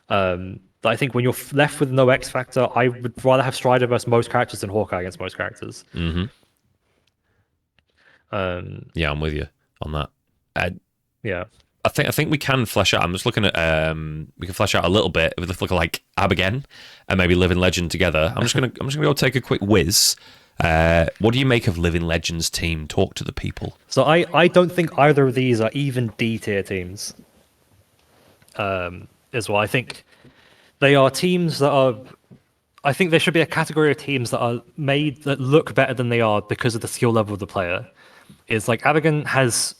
[SPEAKER 2] that I think when you're left with no X factor, I would rather have Strider versus most characters than Hawkeye against most characters.
[SPEAKER 1] Mm-hmm. Yeah, I'm with you on that.
[SPEAKER 2] Yeah.
[SPEAKER 1] I think we can flesh out. I'm just looking at we can flesh out a little bit with the look of like Abigail and maybe Living Legend together. I'm just gonna go take a quick whiz. What do you make of Living Legend's team? Talk to the people.
[SPEAKER 2] So I don't think either of these are even D tier teams. As well, I think they are teams that are. I think there should be a category of teams that are made that look better than they are because of the skill level of the player. Is like Abigail has.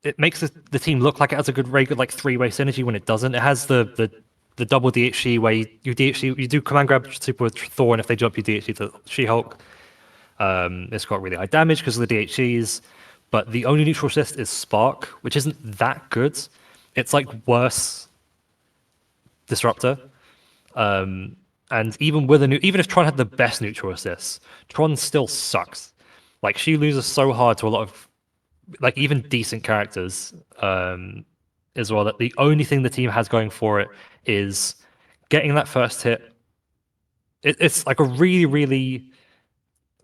[SPEAKER 2] It makes the team look like it has a very good like three-way synergy when it doesn't. It has the double DHC where you do command grab super with Thor, and if they jump, you DHC to She-Hulk. It's got really high damage because of the DHCs, but the only neutral assist is Spark, which isn't that good. It's like worse Disruptor. And even with even if Tron had the best neutral assists, Tron still sucks. Like she loses so hard to a lot of like even decent characters as well, that the only thing the team has going for it is getting that first hit. It's like a really, really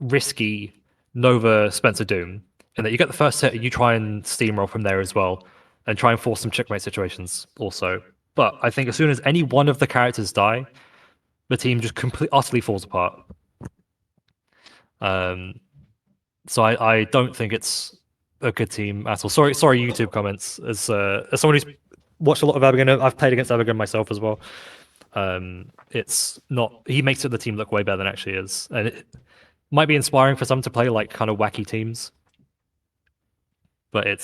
[SPEAKER 2] risky Nova Spencer Doom, and that you get the first hit and you try and steamroll from there as well, and try and force some checkmate situations also. But I think as soon as any one of the characters die, the team just utterly falls apart. So I don't think it's a good team at all. Sorry, YouTube comments. As someone who's watched a lot of Abigail, I've played against Abigail myself as well. It's not. He makes the team look way better than it actually is, and it might be inspiring for some to play like kind of wacky teams, but it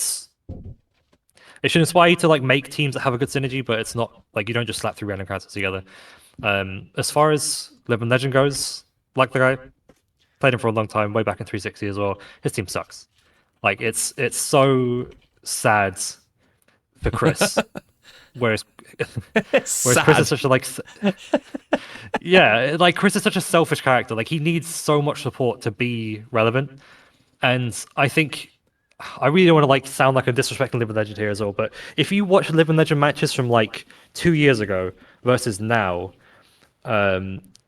[SPEAKER 2] should inspire you to like make teams that have a good synergy, but it's not like you don't just slap 3 random characters together. As far as Living Legend goes, like the guy played him for a long time, way back in 360 as well. His team sucks. Like it's so sad for Chris, whereas Chris is such a like yeah, like Chris is such a selfish character. Like he needs so much support to be relevant, and I think I really don't want to like sound like I'm disrespecting Living Legend here as well. But if you watch Living Legend matches from like 2 years ago versus now,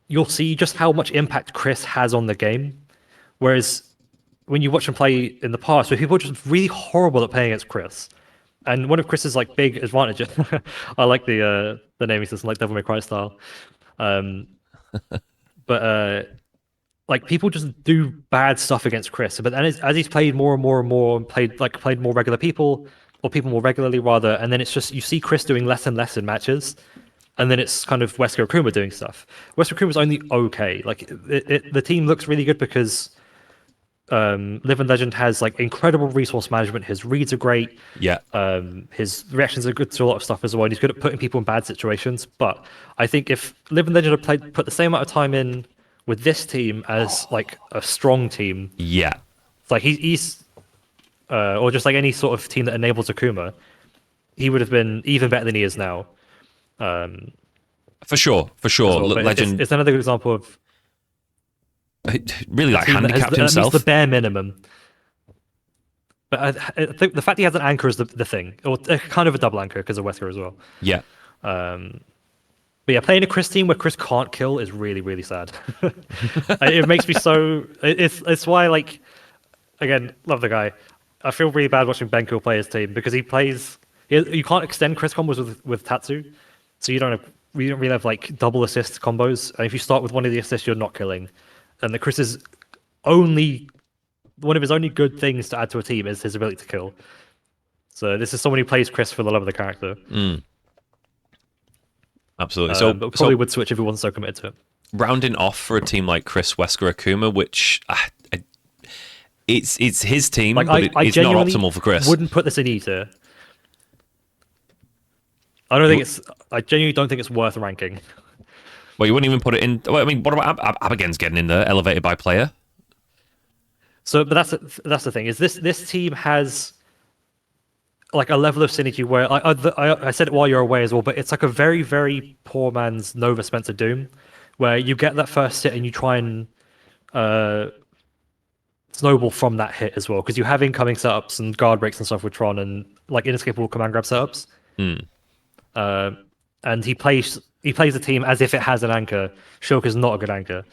[SPEAKER 2] you'll see just how much impact Chris has on the game. Whereas when you watch him play in the past, where people are just really horrible at playing against Chris. And one of Chris's like big advantages, I like the naming system, like Devil May Cry style. But like people just do bad stuff against Chris. But then as he's played more and more and more, and played more regular people, or people more regularly rather, and then it's just you see Chris doing less and less in matches. And then it's kind of Wesker Akuma doing stuff. Wesker Akuma's only okay. Like the team looks really good because Living Legend has like incredible resource management. His reads are great.
[SPEAKER 1] Yeah.
[SPEAKER 2] His reactions are good to a lot of stuff as well. And he's good at putting people in bad situations. But I think if Living Legend had put the same amount of time in with this team as like a strong team,
[SPEAKER 1] Yeah.
[SPEAKER 2] it's like he's or just like any sort of team that enables Akuma, he would have been even better than he is now.
[SPEAKER 1] For sure.
[SPEAKER 2] Well,
[SPEAKER 1] Legend
[SPEAKER 2] it's another good example of
[SPEAKER 1] really like handicapped himself.
[SPEAKER 2] At least the bare minimum. But I think the fact he has an anchor is the thing, or kind of a double anchor because of Wesker as well.
[SPEAKER 1] Yeah.
[SPEAKER 2] But yeah, playing a Chris team where Chris can't kill is really, really sad. It makes me so. It's why, like, again, love the guy. I feel really bad watching Benko play his team because he plays. You can't extend Chris combos with Tatsu, so you don't really have like double assist combos. And if you start with one of the assists, you're not killing. And the Chris's only one of his only good things to add to a team is his ability to kill. So this is someone who plays Chris for the love of the character.
[SPEAKER 1] Absolutely.
[SPEAKER 2] But probably would switch if he wasn't so committed to it.
[SPEAKER 1] Rounding off for a team like Chris Wesker Akuma, which it's his team,
[SPEAKER 2] Like,
[SPEAKER 1] but
[SPEAKER 2] I
[SPEAKER 1] it's not
[SPEAKER 2] genuinely
[SPEAKER 1] optimal for Chris.
[SPEAKER 2] Wouldn't put this in either. I genuinely don't think it's worth ranking.
[SPEAKER 1] Well, you wouldn't even put it in. Well, I mean, what about Abigail's getting in there, elevated by player?
[SPEAKER 2] So, but that's the thing is this team has like a level of synergy where I said it while you're away as well, but it's like a very, very poor man's Nova Spencer Doom, where you get that first hit and you try and snowball from that hit as well, because you have incoming setups and guard breaks and stuff with Tron and like inescapable command grab setups. And he plays the team as if it has an anchor. Shulk is not a good anchor.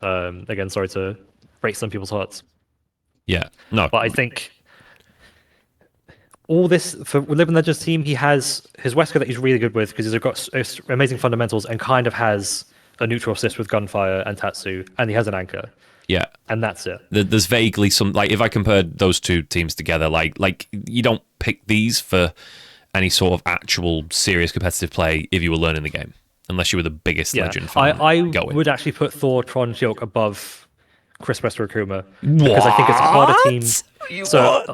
[SPEAKER 2] Again, sorry to break some people's hearts.
[SPEAKER 1] Yeah, no.
[SPEAKER 2] But I think all this for Living Legends team, he has his Wesker that he's really good with because he's got amazing fundamentals and kind of has a neutral assist with Gunfire and Tatsu, and he has an anchor.
[SPEAKER 1] Yeah,
[SPEAKER 2] and that's it.
[SPEAKER 1] There's vaguely some, like, if I compared those two teams together, like you don't pick these for any sort of actual serious competitive play if you were learning the game, unless you were the biggest Legend fan.
[SPEAKER 2] I
[SPEAKER 1] going.
[SPEAKER 2] would actually put Thor, Tron, Shulk above Chris Wesker Akuma because I think it's a harder team.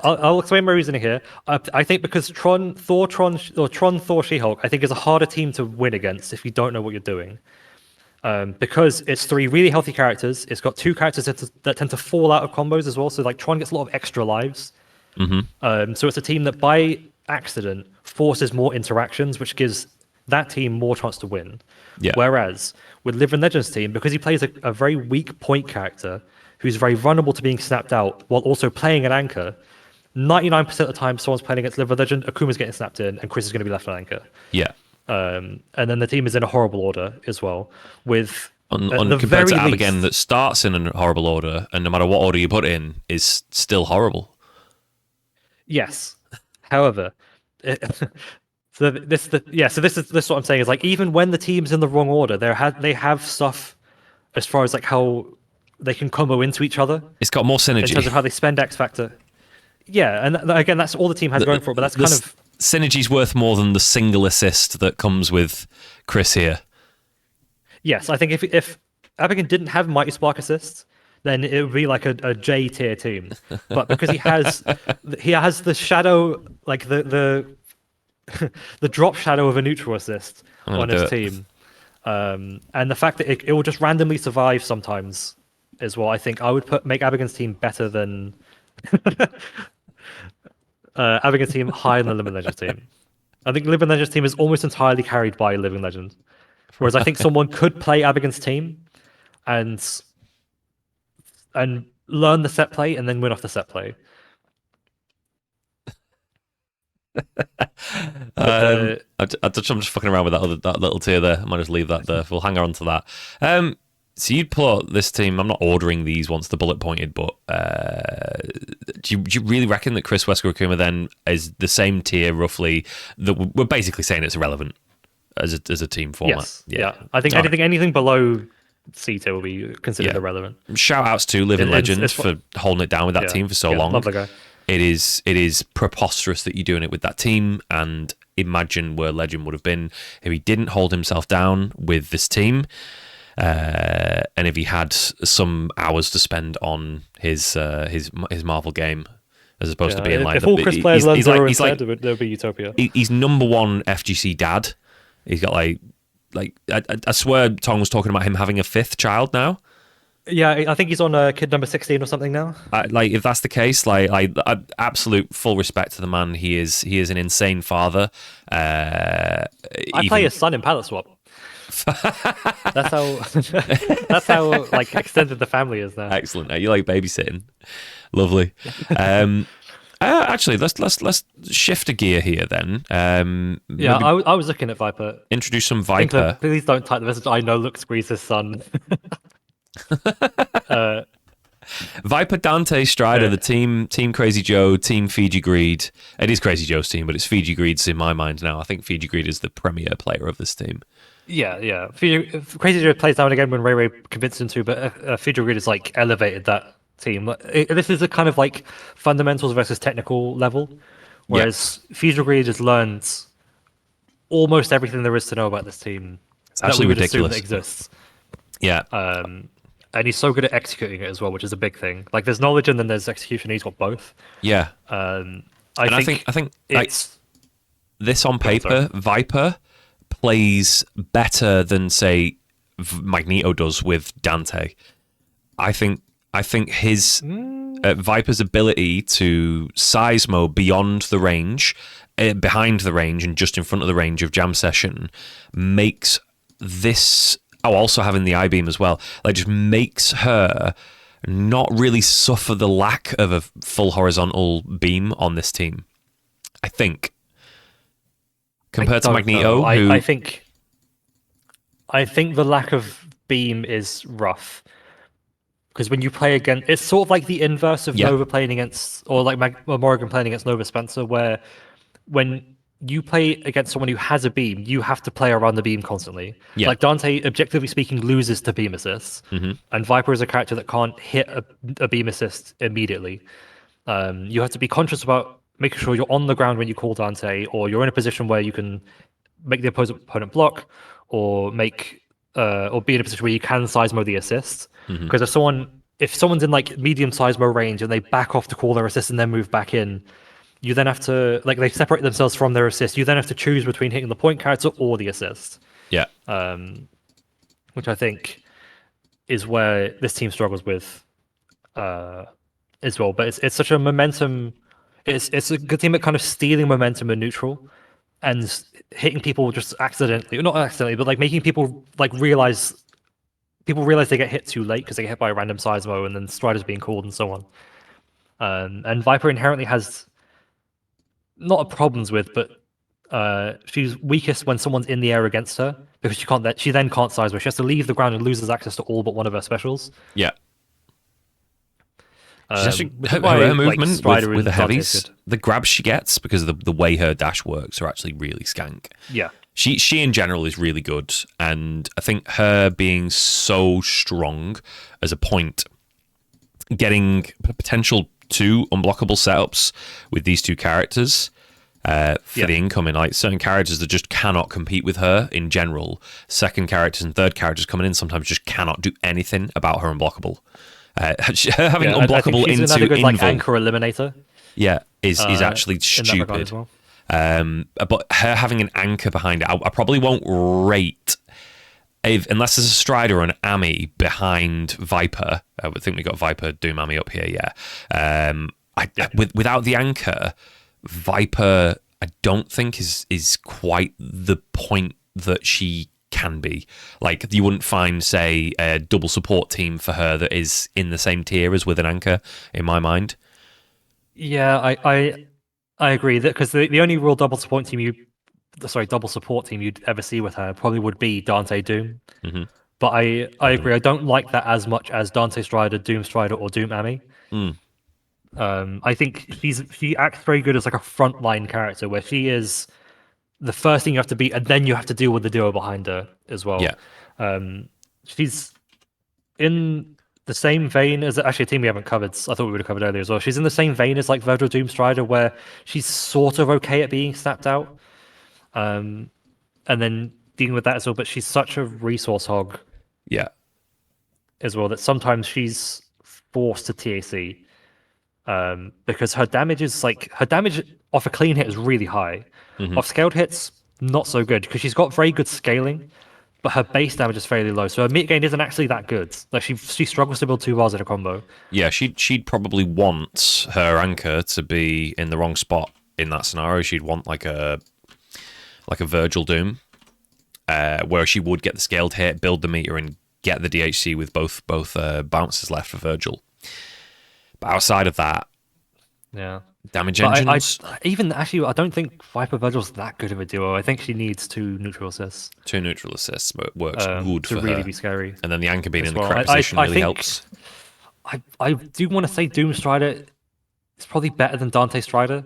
[SPEAKER 2] I'll explain my reasoning here. I think because Tron, Thor, She-Hulk, I think is a harder team to win against if you don't know what you're doing. Because it's 3 really healthy characters. It's got 2 characters that tend to fall out of combos as well. So like Tron gets a lot of extra lives. So it's a team that by accident forces more interactions, which gives that team more chance to win.
[SPEAKER 1] Yeah.
[SPEAKER 2] Whereas with Living Legends team, because he plays a very weak point character who's very vulnerable to being snapped out while also playing an anchor, 99% of the time someone's playing against Living Legend, Akuma's getting snapped in and Chris is going to be left on anchor.
[SPEAKER 1] Yeah.
[SPEAKER 2] And then the team is in a horrible order as well, with
[SPEAKER 1] compared to Abigail that starts in a horrible order, and no matter what order you put in, is still horrible.
[SPEAKER 2] Yes. However, so this is what I'm saying is like even when the team's in the wrong order, they have stuff as far as like how they can combo into each other.
[SPEAKER 1] It's got more synergy
[SPEAKER 2] in terms of how they spend X Factor. Yeah, and again, that's all the team has going for it. But that's kind of
[SPEAKER 1] synergy's worth more than the single assist that comes with Chris here.
[SPEAKER 2] Yes, I think if Abigan didn't have Mighty Spark assists, then it would be like a J tier team. But because he has the shadow, like the drop shadow of a neutral assist
[SPEAKER 1] I'm gonna
[SPEAKER 2] on
[SPEAKER 1] do
[SPEAKER 2] his
[SPEAKER 1] it.
[SPEAKER 2] team, and the fact that it will just randomly survive sometimes is what I think I would make Abigan's team better than Abigan's team higher than the Living Legends team. I think Living Legends team is almost entirely carried by Living Legend. Whereas I think someone could play Abigan's team and learn the set play and then win off the set play.
[SPEAKER 1] I'm just fucking around with that little tier there. I might just leave that there. We'll hang on to that. So you'd plot this team. I'm not ordering these once they're bullet pointed, but do you really reckon that Chris Wesker Akuma then is the same tier roughly? That we're basically saying it's irrelevant as a team format.
[SPEAKER 2] Yes. Yeah. I think anything below C tier will be considered irrelevant.
[SPEAKER 1] Shout outs to Living Legends for holding it down with that team for so long.
[SPEAKER 2] Love the guy.
[SPEAKER 1] It is preposterous that you're doing it with that team, and imagine where Legend would have been if he didn't hold himself down with this team, and if he had some hours to spend on his Marvel game as opposed to being like
[SPEAKER 2] if all Chris players learn Zero instead, there'll be Utopia.
[SPEAKER 1] He's number one FGC dad. He's got like I swear Tong was talking about him having a fifth child now.
[SPEAKER 2] Yeah, I think he's on kid number 16 or something now.
[SPEAKER 1] If that's the case, absolute full respect to the man. He is an insane father.
[SPEAKER 2] I play his son in Palette Swap. that's how like extended the family is now.
[SPEAKER 1] Excellent. You like babysitting? Lovely. Actually, let's shift a gear here then.
[SPEAKER 2] I was looking at Viper.
[SPEAKER 1] Introduce some Viper.
[SPEAKER 2] Please don't type the message. I know Luke squeezed his son.
[SPEAKER 1] Viper, Dante, Strider, the team Crazy Joe, team Fiji Greed. It is Crazy Joe's team, but it's Fiji Greed's in my mind now. I think Fiji Greed is the premier player of this team.
[SPEAKER 2] Yeah. Crazy Joe plays now and again when Ray convinced him to, but Fiji Greed has like elevated that team. This is a kind of like fundamentals versus technical level, whereas Fiji Greed has learned almost everything there is to know about this team.
[SPEAKER 1] It's actually ridiculous.
[SPEAKER 2] That exists.
[SPEAKER 1] Yeah.
[SPEAKER 2] And he's so good at executing it as well, which is a big thing. Like there's knowledge and then there's execution. He's got both.
[SPEAKER 1] Yeah. I think it's this on paper. Viper plays better than say Magneto does with Dante. I think his Viper's ability to seismo beyond the range, behind the range, and just in front of the range of Jam Session makes this. Oh, also having the I-beam as well, like just makes her not really suffer the lack of a full horizontal beam on this team. I think compared to Magneto,
[SPEAKER 2] I think the lack of beam is rough because when you play against, it's sort of like the inverse of Nova playing against, or like Morrigan playing against Nova Spencer, where when you play against someone who has a beam, you have to play around the beam constantly. Yeah. Like Dante, objectively speaking, loses to beam assists, and Viper is a character that can't hit a beam assist immediately. You have to be conscious about making sure you're on the ground when you call Dante, or you're in a position where you can make the opponent block, or or be in a position where you can seismo the assist. Because if someone's in like medium seismo range and they back off to call their assist and then move back in, you then have to, like, they separate themselves from their assist. You then have to choose between hitting the point character or the assist.
[SPEAKER 1] Yeah.
[SPEAKER 2] Which I think is where this team struggles with as well. But it's such a momentum. It's a good team at kind of stealing momentum in neutral and hitting people just accidentally. Not accidentally, but like making people like realize they get hit too late because they get hit by a random seismo and then Strider's being called and so on. And Viper inherently has not problems with, but she's weakest when someone's in the air against her because she then can't seismo. She has to leave the ground and loses access to all but one of her specials.
[SPEAKER 1] Yeah. Her movement with the heavies, the grabs she gets because of the way her dash works are actually really skank.
[SPEAKER 2] Yeah.
[SPEAKER 1] She in general is really good, and I think her being so strong as a point, getting potential 2 unblockable setups with these 2 characters for the incoming. Like certain characters that just cannot compete with her in general. Second characters and third characters coming in sometimes just cannot do anything about her unblockable. Her having
[SPEAKER 2] I think
[SPEAKER 1] unblockable
[SPEAKER 2] she's
[SPEAKER 1] into
[SPEAKER 2] another good like
[SPEAKER 1] invul,
[SPEAKER 2] anchor eliminator.
[SPEAKER 1] yeah, is actually
[SPEAKER 2] In that regard
[SPEAKER 1] stupid.
[SPEAKER 2] as well.
[SPEAKER 1] But her having an anchor behind it, I probably won't rate. Unless there's a Strider or an Ami behind Viper, I would think we got Viper Doom Ami up here. Yeah, without the anchor, Viper, I don't think is quite the point that she can be. Like you wouldn't find, say, a double support team for her that is in the same tier as with an anchor. In my mind,
[SPEAKER 2] Yeah, I agree that because the only real double support team you'd ever see with her probably would be Dante Doom.
[SPEAKER 1] Mm-hmm.
[SPEAKER 2] But I agree. I don't like that as much as Dante Strider, Doom Strider, or Doom Ami.
[SPEAKER 1] Mm.
[SPEAKER 2] I think she acts very good as like a frontline character where she is the first thing you have to beat, and then you have to deal with the duo behind her as well.
[SPEAKER 1] Yeah.
[SPEAKER 2] She's in the same vein as actually a team we haven't covered. I thought we would have covered earlier as well. She's in the same vein as like Virgil Doom Strider, where she's sort of okay at being snapped out, and then dealing with that as well. But she's such a resource hog
[SPEAKER 1] Yeah.
[SPEAKER 2] as well that sometimes she's forced to TAC. Because her damage off a clean hit is really high.
[SPEAKER 1] Mm-hmm.
[SPEAKER 2] Off scaled hits, not so good because she's got very good scaling, but her base damage is fairly low. So her meat gain isn't actually that good. Like she struggles to build 2 bars in a combo.
[SPEAKER 1] Yeah, she'd probably want her anchor to be in the wrong spot in that scenario. She'd want like a Virgil Doom, where she would get the scaled hit, build the meter, and get the DHC with both bounces left for Virgil. But outside of that,
[SPEAKER 2] Yeah.
[SPEAKER 1] damage
[SPEAKER 2] But
[SPEAKER 1] engines.
[SPEAKER 2] I don't think Viper Virgil's that good of a duo. I think she needs 2 neutral assists
[SPEAKER 1] 2 neutral assists, but it works good
[SPEAKER 2] to
[SPEAKER 1] for
[SPEAKER 2] really
[SPEAKER 1] her.
[SPEAKER 2] be scary.
[SPEAKER 1] And then the anchor being
[SPEAKER 2] as
[SPEAKER 1] in the
[SPEAKER 2] well.
[SPEAKER 1] correct
[SPEAKER 2] I
[SPEAKER 1] position really
[SPEAKER 2] think-
[SPEAKER 1] helps.
[SPEAKER 2] I do want to say Doom Strider is probably better than Dante Strider.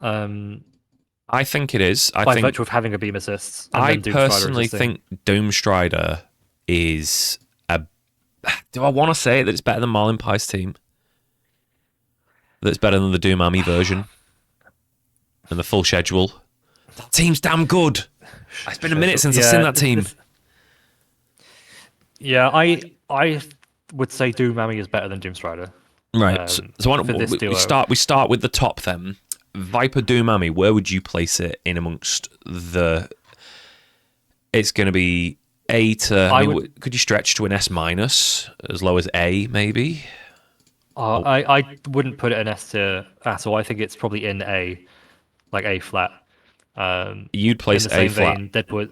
[SPEAKER 1] I think it is.
[SPEAKER 2] By virtue of having a beam assist. And
[SPEAKER 1] I
[SPEAKER 2] then Doom Strider
[SPEAKER 1] personally
[SPEAKER 2] assisting.
[SPEAKER 1] think Doom Strider is a. Do I want to say that it's better than Marlin Pie's team? That's better than the Doom Ami version and the full schedule. That team's damn good. It's been a minute since I've seen that team.
[SPEAKER 2] Yeah, I would say Doom Ami is better than Doom Strider.
[SPEAKER 1] Right. So
[SPEAKER 2] for this duo.
[SPEAKER 1] we start with the top then. Viper Doom Ami, where would you place it in amongst the? It's going to be A to. Could you stretch to an S minus, as low as A maybe?
[SPEAKER 2] I wouldn't put it in S tier at all. I think it's probably in A, like A flat.
[SPEAKER 1] You'd place
[SPEAKER 2] in the
[SPEAKER 1] A
[SPEAKER 2] same
[SPEAKER 1] flat.
[SPEAKER 2] vein, Deadwood.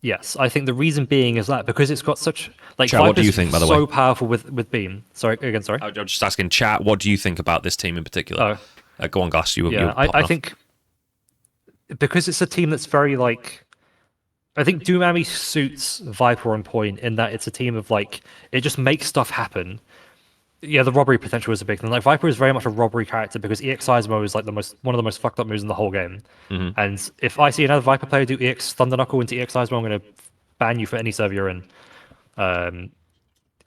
[SPEAKER 2] Yes, I think the reason being is that because it's got such like
[SPEAKER 1] Chat, what do you
[SPEAKER 2] Viper's
[SPEAKER 1] think, by the
[SPEAKER 2] so
[SPEAKER 1] way?
[SPEAKER 2] powerful with beam. Sorry.
[SPEAKER 1] I'm just asking chat. What do you think about this team in particular? Go on, Glass. You
[SPEAKER 2] Yeah, I think because it's a team that's very like, I think Doom Ami suits Viper on point in that it's a team of like it just makes stuff happen. Yeah, the robbery potential is a big thing. Like Viper is very much a robbery character because EX Seismo is like one of the most fucked up moves in the whole game.
[SPEAKER 1] Mm-hmm.
[SPEAKER 2] And if I see another Viper player do EX Thunder Knuckle into EX Seismo, I'm going to ban you for any server you're in.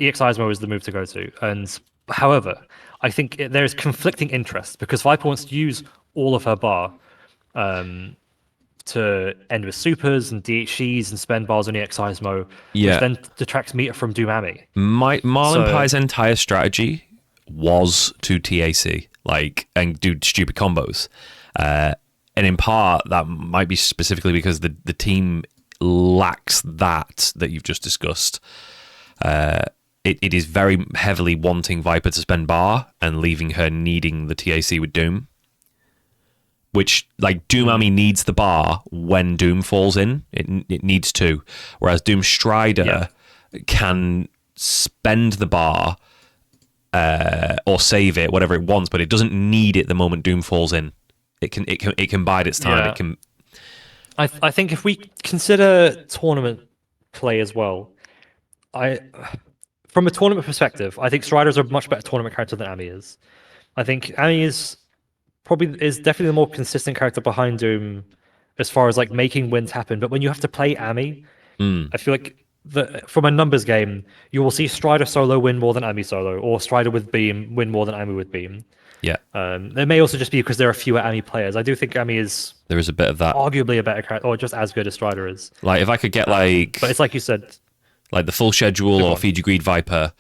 [SPEAKER 2] EX Seismo is the move to go to. And however, I think there's conflicting interests because Viper wants to use all of her bar to end with supers and DHCs and spend bars on EX Seismo,
[SPEAKER 1] Yeah.
[SPEAKER 2] which then detracts meter from Doom Ami.
[SPEAKER 1] Marlin Pie's entire strategy was to TAC, and do stupid combos. And in part, that might be specifically because the team lacks that you've just discussed. It is very heavily wanting Viper to spend bar and leaving her needing the TAC with Doom. Which, Doom Ami needs the bar when Doom falls in. It needs to. Whereas Doom Strider can spend the bar or save it, whatever it wants, but it doesn't need it the moment Doom falls in. It can bide its time.
[SPEAKER 2] Yeah.
[SPEAKER 1] It can.
[SPEAKER 2] I think if we consider tournament play as well, from a tournament perspective, I think Strider's a much better tournament character than Ami is. I think Ami is definitely the more consistent character behind Doom as far as making wins happen. But when you have to play Ami, I feel like from a numbers game, you will see Strider solo win more than Ami solo, or Strider with Beam win more than Ami with Beam.
[SPEAKER 1] Yeah,
[SPEAKER 2] It may also just be because there are fewer Ami players. I do think Ami is
[SPEAKER 1] there is a bit of that.
[SPEAKER 2] arguably a better character, or just as good as Strider is.
[SPEAKER 1] Like if I could get
[SPEAKER 2] But it's like you said,
[SPEAKER 1] like the full schedule or
[SPEAKER 2] on.
[SPEAKER 1] Fiji Greed Viper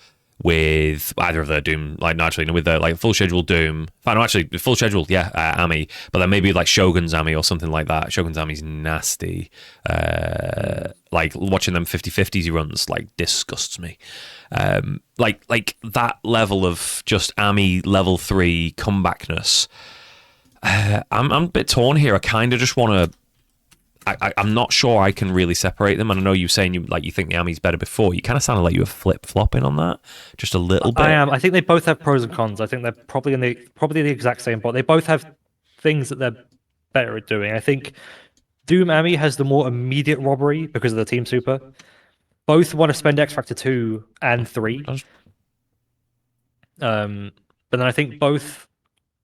[SPEAKER 1] with either of their Doom, like naturally with the like full schedule Doom. No, actually full schedule, yeah, Ami, but then maybe like Shogun's Ami or something like that. Shogun's Ami's nasty. Like watching them 50-50s he runs like disgusts me. Like that level of just Ami level 3 comebackness. I'm a bit torn here. I kind of just want to. I'm not sure I can really separate them. And I know you saying you think the Ami's better before. You kind of sounded like you were flip flopping on that, just a little bit.
[SPEAKER 2] I am. I think they both have pros and cons. I think they're probably the exact same point. They both have things that they're better at doing. I think Doom Ami has the more immediate robbery because of the team super. Both want to spend X Factor 2 and 3. But then I think both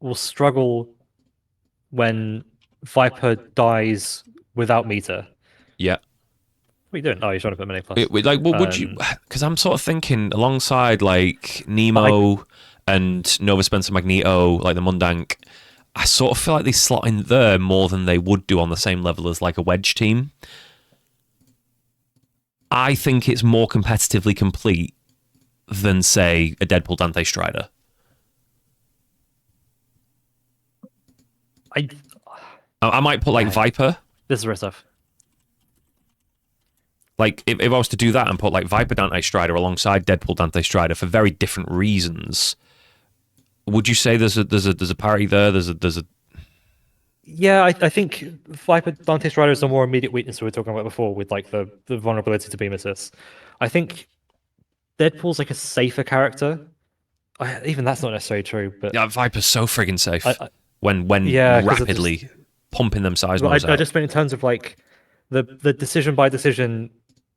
[SPEAKER 2] will struggle when Viper dies without meter.
[SPEAKER 1] Yeah.
[SPEAKER 2] What are you doing? Oh, you're trying to put Mini Plus.
[SPEAKER 1] Would you? Because I'm sort of thinking alongside like Nemo and Nova Spencer Magneto, like the Mundank. I sort of feel like they slot in there more than they would do on the same level as like a Wedge team. I think it's more competitively complete than say a Deadpool Dante Strider. I might put like Viper.
[SPEAKER 2] This is real stuff.
[SPEAKER 1] Like if I was to do that and put like Viper Dante Strider alongside Deadpool Dante Strider for very different reasons, would you say there's a parity there? There's a
[SPEAKER 2] Yeah, I think Viper Dante Strider is a more immediate weakness we were talking about before with like the vulnerability to beam assist. I think Deadpool's like a safer character. Even that's not necessarily true, but
[SPEAKER 1] yeah, Viper's so friggin' safe when
[SPEAKER 2] yeah,
[SPEAKER 1] rapidly pumping them seismos out.
[SPEAKER 2] I just meant in terms of like the decision by decision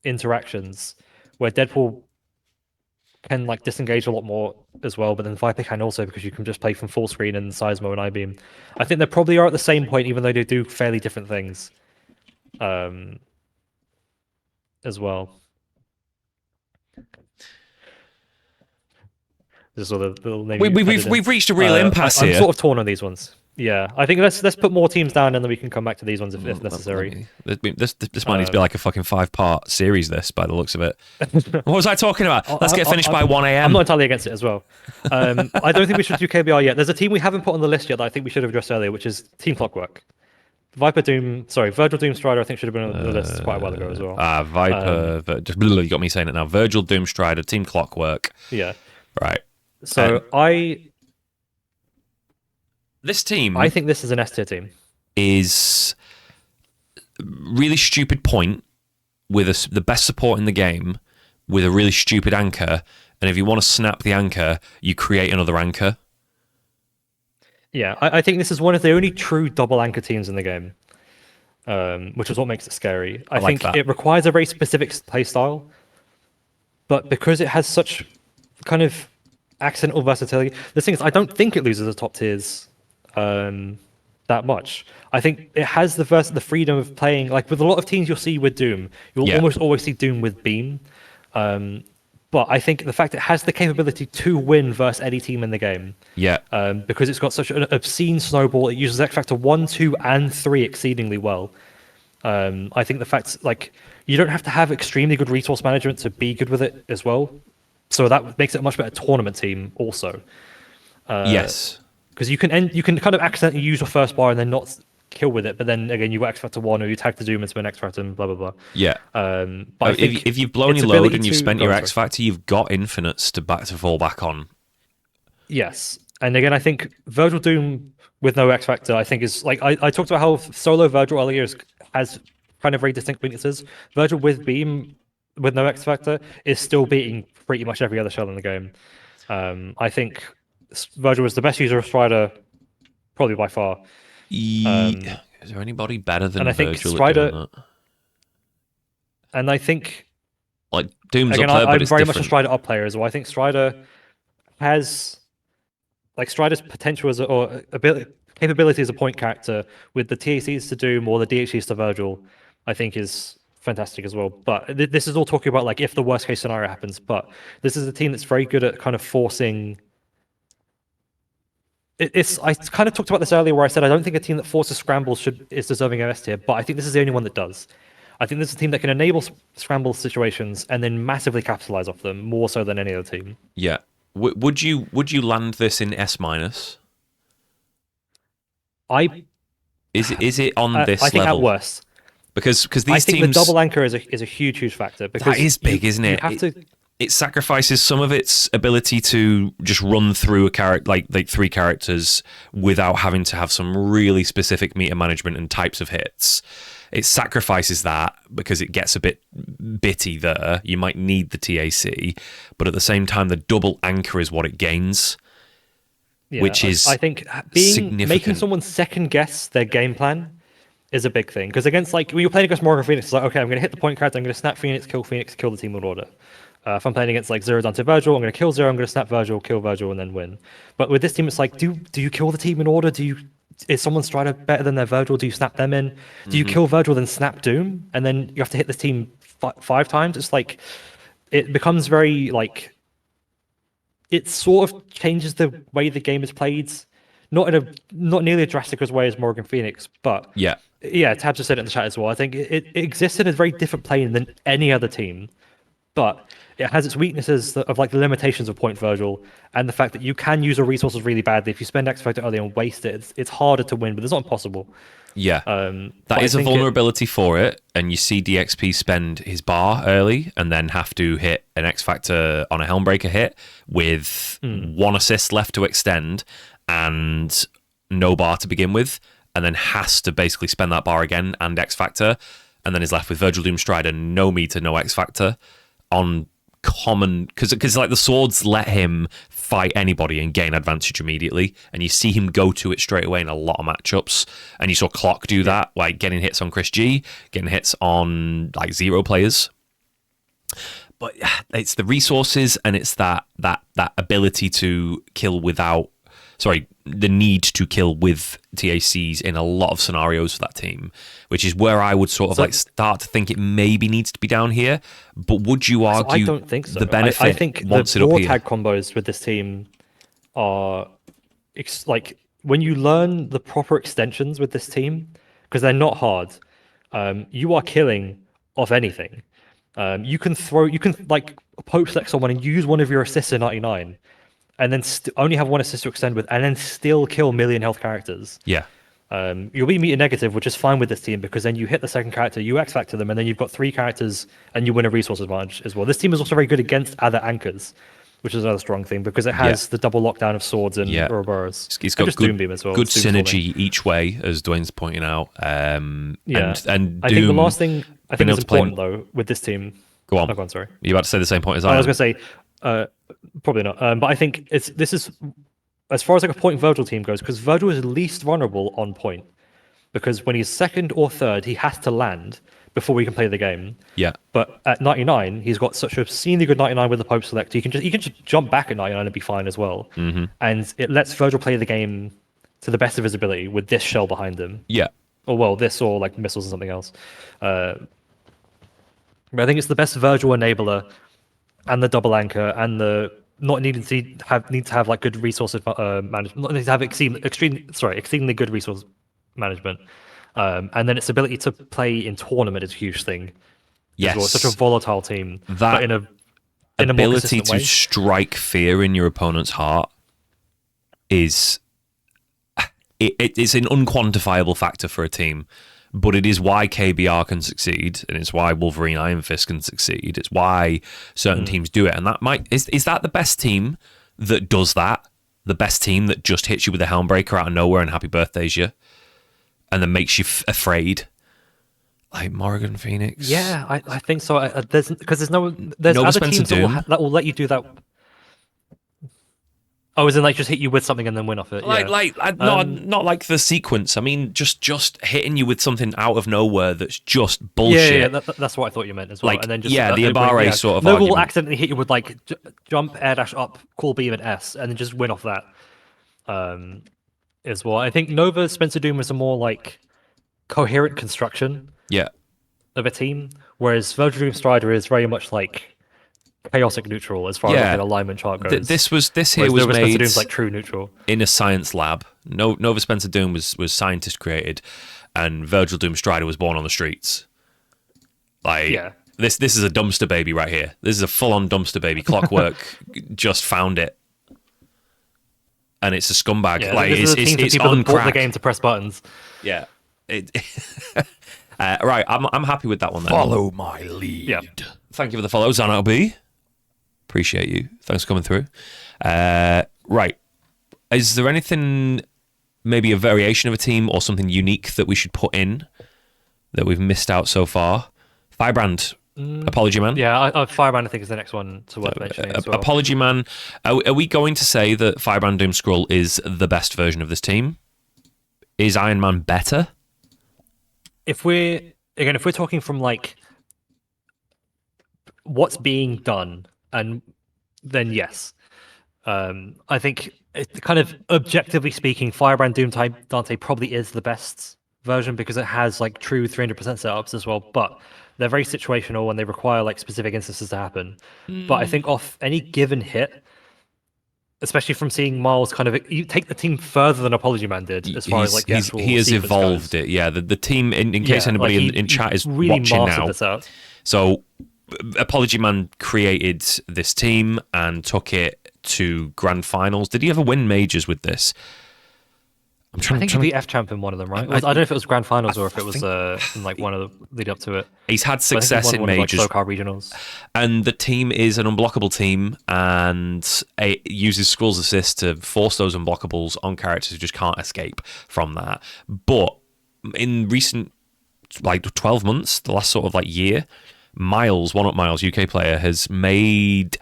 [SPEAKER 2] interactions where Deadpool can like disengage a lot more as well, but then Viper can also because you can just play from full screen and Seismo and I-beam. I think they probably are at the same point, even though they do fairly different things as well. Just sort of little
[SPEAKER 1] We've reached a real impasse here.
[SPEAKER 2] I'm sort of torn on these ones. Yeah, I think let's put more teams down and then we can come back to these ones if necessary.
[SPEAKER 1] This might need to be like a fucking 5-part series. This, by the looks of it. What was I talking about? Let's get finished by 1 a.m.
[SPEAKER 2] I'm not entirely against it as well. I don't think we should do KBR yet. There's a team we haven't put on the list yet that I think we should have addressed earlier, which is Team Clockwork. Virgil Doom Strider I think should have been on the list quite a while ago as well.
[SPEAKER 1] Viper, you got me saying it now. Virgil Doom Strider, Team Clockwork.
[SPEAKER 2] Yeah.
[SPEAKER 1] Right.
[SPEAKER 2] So
[SPEAKER 1] this team,
[SPEAKER 2] I think this is an S tier team.
[SPEAKER 1] Is really stupid point with the best support in the game with a really stupid anchor, and if you want to snap the anchor, you create another anchor.
[SPEAKER 2] Yeah, I think this is one of the only true double anchor teams in the game, which is what makes it scary. I think it requires a very specific play style, but because it has such kind of accidental versatility, the thing is, I don't think it loses the top tiers that much. I think it has the freedom of playing, like with a lot of teams you'll see with Doom, you'll almost always see Doom with Beam. But I think the fact it has the capability to win versus any team in the game.
[SPEAKER 1] Yeah.
[SPEAKER 2] Because it's got such an obscene snowball, it uses X Factor 1, 2, and 3 exceedingly well. I think the fact, like, you don't have to have extremely good resource management to be good with it as well. So that makes it a much better tournament team also.
[SPEAKER 1] Yes.
[SPEAKER 2] Because you can kind of accidentally use your first bar and then not kill with it, but then again you got X Factor 1 or you tag the Doom into an X Factor and blah blah blah.
[SPEAKER 1] Yeah.
[SPEAKER 2] But
[SPEAKER 1] if you've blown your load and you've spent your X Factor, you've got infinites to fall back on.
[SPEAKER 2] Yes. And again, I think Virgil Doom with no X Factor, I think is like I talked about how solo Virgil earlier has kind of very distinct weaknesses. Virgil with Beam with no X Factor is still beating pretty much every other shell in the game. I think Virgil was the best user of Strider, probably by far.
[SPEAKER 1] Is there anybody better than Virgil
[SPEAKER 2] Strider,
[SPEAKER 1] at doing that?
[SPEAKER 2] And I think,
[SPEAKER 1] like, Doom's
[SPEAKER 2] again,
[SPEAKER 1] up there, but
[SPEAKER 2] I'm
[SPEAKER 1] it's
[SPEAKER 2] very
[SPEAKER 1] different.
[SPEAKER 2] much a Strider up player as well. I think Strider has, like, Strider's potential or capability as a point character with the TACs to Doom or the DHCs to Virgil, I think is fantastic as well. But this is all talking about like if the worst case scenario happens. But this is a team that's very good at kind of forcing. It's I kind of talked about this earlier where I said I don't think a team that forces scrambles is deserving of S tier, but I think this is the only one that does. I think this is a team that can enable scramble situations and then massively capitalize off them more so than any other team.
[SPEAKER 1] Yeah. Would you land this in S minus?
[SPEAKER 2] I
[SPEAKER 1] Is it on this
[SPEAKER 2] I think
[SPEAKER 1] level?
[SPEAKER 2] at worst.
[SPEAKER 1] Because
[SPEAKER 2] I
[SPEAKER 1] these
[SPEAKER 2] think
[SPEAKER 1] teams,
[SPEAKER 2] the double anchor is a huge factor because
[SPEAKER 1] that is big, isn't it?
[SPEAKER 2] You have to.
[SPEAKER 1] It sacrifices some of its ability to just run through a character like three characters without having to have some really specific meter management and types of hits. It sacrifices that because it gets a bit bitty there. You might need the TAC, but at the same time, the double anchor is what it gains,
[SPEAKER 2] Yeah,
[SPEAKER 1] which is
[SPEAKER 2] I think
[SPEAKER 1] significant.
[SPEAKER 2] making someone second guess their game plan is a big thing because against like when you're playing against Morgan Phoenix, it's like okay, I'm going to hit the point character, I'm going to snap Phoenix, kill the team in order. If I'm playing against like Zero Dante Virgil, I'm going to kill Zero, I'm going to snap Virgil, kill Virgil, and then win. But with this team, it's like, do you kill the team in order? Is someone Strider better than their Virgil? Do you snap them in? Do you kill Virgil then snap Doom, and then you have to hit this team 5 times? It's like it becomes very like it sort of changes the way the game is played, not nearly as drastic as way as Morgan Phoenix, but
[SPEAKER 1] Yeah.
[SPEAKER 2] Tabs just said it in the chat as well. I think it exists in a very different plane than any other team, but it has its weaknesses of like the limitations of Point Virgil and the fact that you can use your resources really badly. If you spend X Factor early and waste it, it's harder to win, but it's not impossible.
[SPEAKER 1] Yeah,
[SPEAKER 2] But
[SPEAKER 1] that
[SPEAKER 2] I
[SPEAKER 1] is a
[SPEAKER 2] think
[SPEAKER 1] vulnerability for it, and you see DXP spend his bar early and then have to hit an X Factor on a Helmbreaker hit with 1 assist left to extend and no bar to begin with, and then has to basically spend that bar again and X Factor, and then is left with Virgil Doom Strider, no meter, no X Factor on common because like the swords let him fight anybody and gain advantage immediately, and you see him go to it straight away in a lot of matchups, and you saw Clock do that, like getting hits on Chris G, getting hits on like Zero players. But it's the resources and it's that ability to kill without the need to kill with TACs in a lot of scenarios for that team, which is where I would sort of like start to think it maybe needs to be down here. But would you argue
[SPEAKER 2] I don't think so.
[SPEAKER 1] the benefit
[SPEAKER 2] I think
[SPEAKER 1] wants
[SPEAKER 2] the
[SPEAKER 1] it up
[SPEAKER 2] raw
[SPEAKER 1] here?
[SPEAKER 2] tag combos with this team are like when you learn the proper extensions with this team, because they're not hard, you are killing off anything. You can like poke select someone and use one of your assists in 99 and then only have one assist to extend with and then still kill million health characters.
[SPEAKER 1] Yeah.
[SPEAKER 2] You'll be meter negative, which is fine with this team because then you hit the second character, you X Factor them, and then you've got 3 characters and you win a resource advantage as well. This team is also very good against other anchors, which is another strong thing because it has the double lockdown of swords and Ouroboros.
[SPEAKER 1] It's got
[SPEAKER 2] just
[SPEAKER 1] good,
[SPEAKER 2] Doombeam as well.
[SPEAKER 1] good synergy each way, as Dwayne's pointing out. And
[SPEAKER 2] I
[SPEAKER 1] Doom,
[SPEAKER 2] think the last thing I think is
[SPEAKER 1] able to play-
[SPEAKER 2] important though with this team.
[SPEAKER 1] Go on.
[SPEAKER 2] Oh, go on, sorry.
[SPEAKER 1] You're about to say the same point as
[SPEAKER 2] I
[SPEAKER 1] I
[SPEAKER 2] was
[SPEAKER 1] am.
[SPEAKER 2] going to say, probably not. But I think this is as far as like a point Virgil team goes, because Virgil is least vulnerable on point. Because when he's second or third, he has to land before we can play the game.
[SPEAKER 1] Yeah.
[SPEAKER 2] But at 99, he's got such a obscenely good 99 with the Pope Select. He can just jump back at 99 and be fine as well.
[SPEAKER 1] Mm-hmm.
[SPEAKER 2] And it lets Virgil play the game to the best of his ability with this shell behind him.
[SPEAKER 1] Yeah.
[SPEAKER 2] Or this or like missiles and something else. But I think it's the best Virgil enabler and the double anchor and the not needing to have like good resource management, not need to have extremely good resource management, and then its ability to play in tournament is a huge thing.
[SPEAKER 1] Yes,
[SPEAKER 2] as well. It's such a volatile team.
[SPEAKER 1] That
[SPEAKER 2] but in a more
[SPEAKER 1] ability
[SPEAKER 2] consistent
[SPEAKER 1] to
[SPEAKER 2] way.
[SPEAKER 1] strike fear in your opponent's heart is it's an unquantifiable factor for a team. But it is why KBR can succeed, and it's why Wolverine Iron Fist can succeed. It's why certain teams do it, and that is that the best team that does that? The best team that just hits you with a Helmbreaker out of nowhere and happy birthdays you, and then makes you afraid, like Morgan Phoenix.
[SPEAKER 2] Yeah, I think so. There's other
[SPEAKER 1] Spencer
[SPEAKER 2] teams
[SPEAKER 1] Doom.
[SPEAKER 2] that will let you do that. Oh, as in like just hit you with something and then win off it.
[SPEAKER 1] Not like the sequence. I mean, just hitting you with something out of nowhere that's just bullshit.
[SPEAKER 2] Yeah, that's what I thought you meant as well.
[SPEAKER 1] Like,
[SPEAKER 2] and then just
[SPEAKER 1] the Ibarra sort of
[SPEAKER 2] Nova will
[SPEAKER 1] argument.
[SPEAKER 2] accidentally hit you with like jump, air dash up, cool beam, and S, and then just win off that. As well, I think Nova Spencer Doom is a more like coherent construction.
[SPEAKER 1] Yeah.
[SPEAKER 2] of a team, whereas Virtual Doom Strider is very much like chaotic neutral as far as like
[SPEAKER 1] Yeah.
[SPEAKER 2] an alignment chart goes.
[SPEAKER 1] This here
[SPEAKER 2] Whereas
[SPEAKER 1] was
[SPEAKER 2] Nova Spencer
[SPEAKER 1] made
[SPEAKER 2] Doom's like true neutral.
[SPEAKER 1] in a science lab. Nova Spencer Doom was scientist created, and Virgil Doom Strider was born on the streets. Like,
[SPEAKER 2] Yeah.
[SPEAKER 1] this is a dumpster baby right here. This is a full-on dumpster baby. Clockwork just found it, and it's a scumbag.
[SPEAKER 2] Yeah,
[SPEAKER 1] like,
[SPEAKER 2] this is a team
[SPEAKER 1] it's
[SPEAKER 2] of people
[SPEAKER 1] on
[SPEAKER 2] that bought the
[SPEAKER 1] crack.
[SPEAKER 2] game to press buttons.
[SPEAKER 1] Yeah. Right, I'm happy with that one then.
[SPEAKER 3] Follow my lead.
[SPEAKER 2] Yeah.
[SPEAKER 1] Thank you for the follow, Xanato B. Appreciate you. Thanks for coming through. Right. Is there anything, maybe a variation of a team or something unique that we should put in that we've missed out so far? Firebrand, Apology Man.
[SPEAKER 2] Yeah, Fireman I think is the next one to worth mentioning as well.
[SPEAKER 1] Apology Man. Are we going to say that Firebrand Doom Skrull is the best version of this team? Is Iron Man better?
[SPEAKER 2] If we're talking from like what's being done, and then yes, I think kind of objectively speaking, Firebrand Doom type Dante probably is the best version because it has like true 300% setups as well, but they're very situational and they require like specific instances to happen. But I think off any given hit, especially from seeing Miles kind of you take the team further than Apology Man did as far as like the actual
[SPEAKER 1] he has
[SPEAKER 2] sequence
[SPEAKER 1] evolved
[SPEAKER 2] goes.
[SPEAKER 1] it. Yeah, the team, in case
[SPEAKER 2] Yeah,
[SPEAKER 1] anybody
[SPEAKER 2] like,
[SPEAKER 1] in chat is
[SPEAKER 2] really
[SPEAKER 1] watching
[SPEAKER 2] mastered
[SPEAKER 1] now.
[SPEAKER 2] this out.
[SPEAKER 1] So, Apology Man created this team and took it to grand finals. Did he ever win majors with this?
[SPEAKER 2] I think he beat F Champ in one of them, right? I don't know if it was grand finals or if it was in like one of the lead up to it.
[SPEAKER 1] He's had
[SPEAKER 2] But I think
[SPEAKER 1] success
[SPEAKER 2] he
[SPEAKER 1] in
[SPEAKER 2] won one of,
[SPEAKER 1] majors,
[SPEAKER 2] like, SoCal regionals.
[SPEAKER 1] and the team is an unblockable team, and it uses Skrull's assist to force those unblockables on characters who just can't escape from that. But in recent, like 12 months, the last sort of like year, Miles, One Up Miles, UK player, has made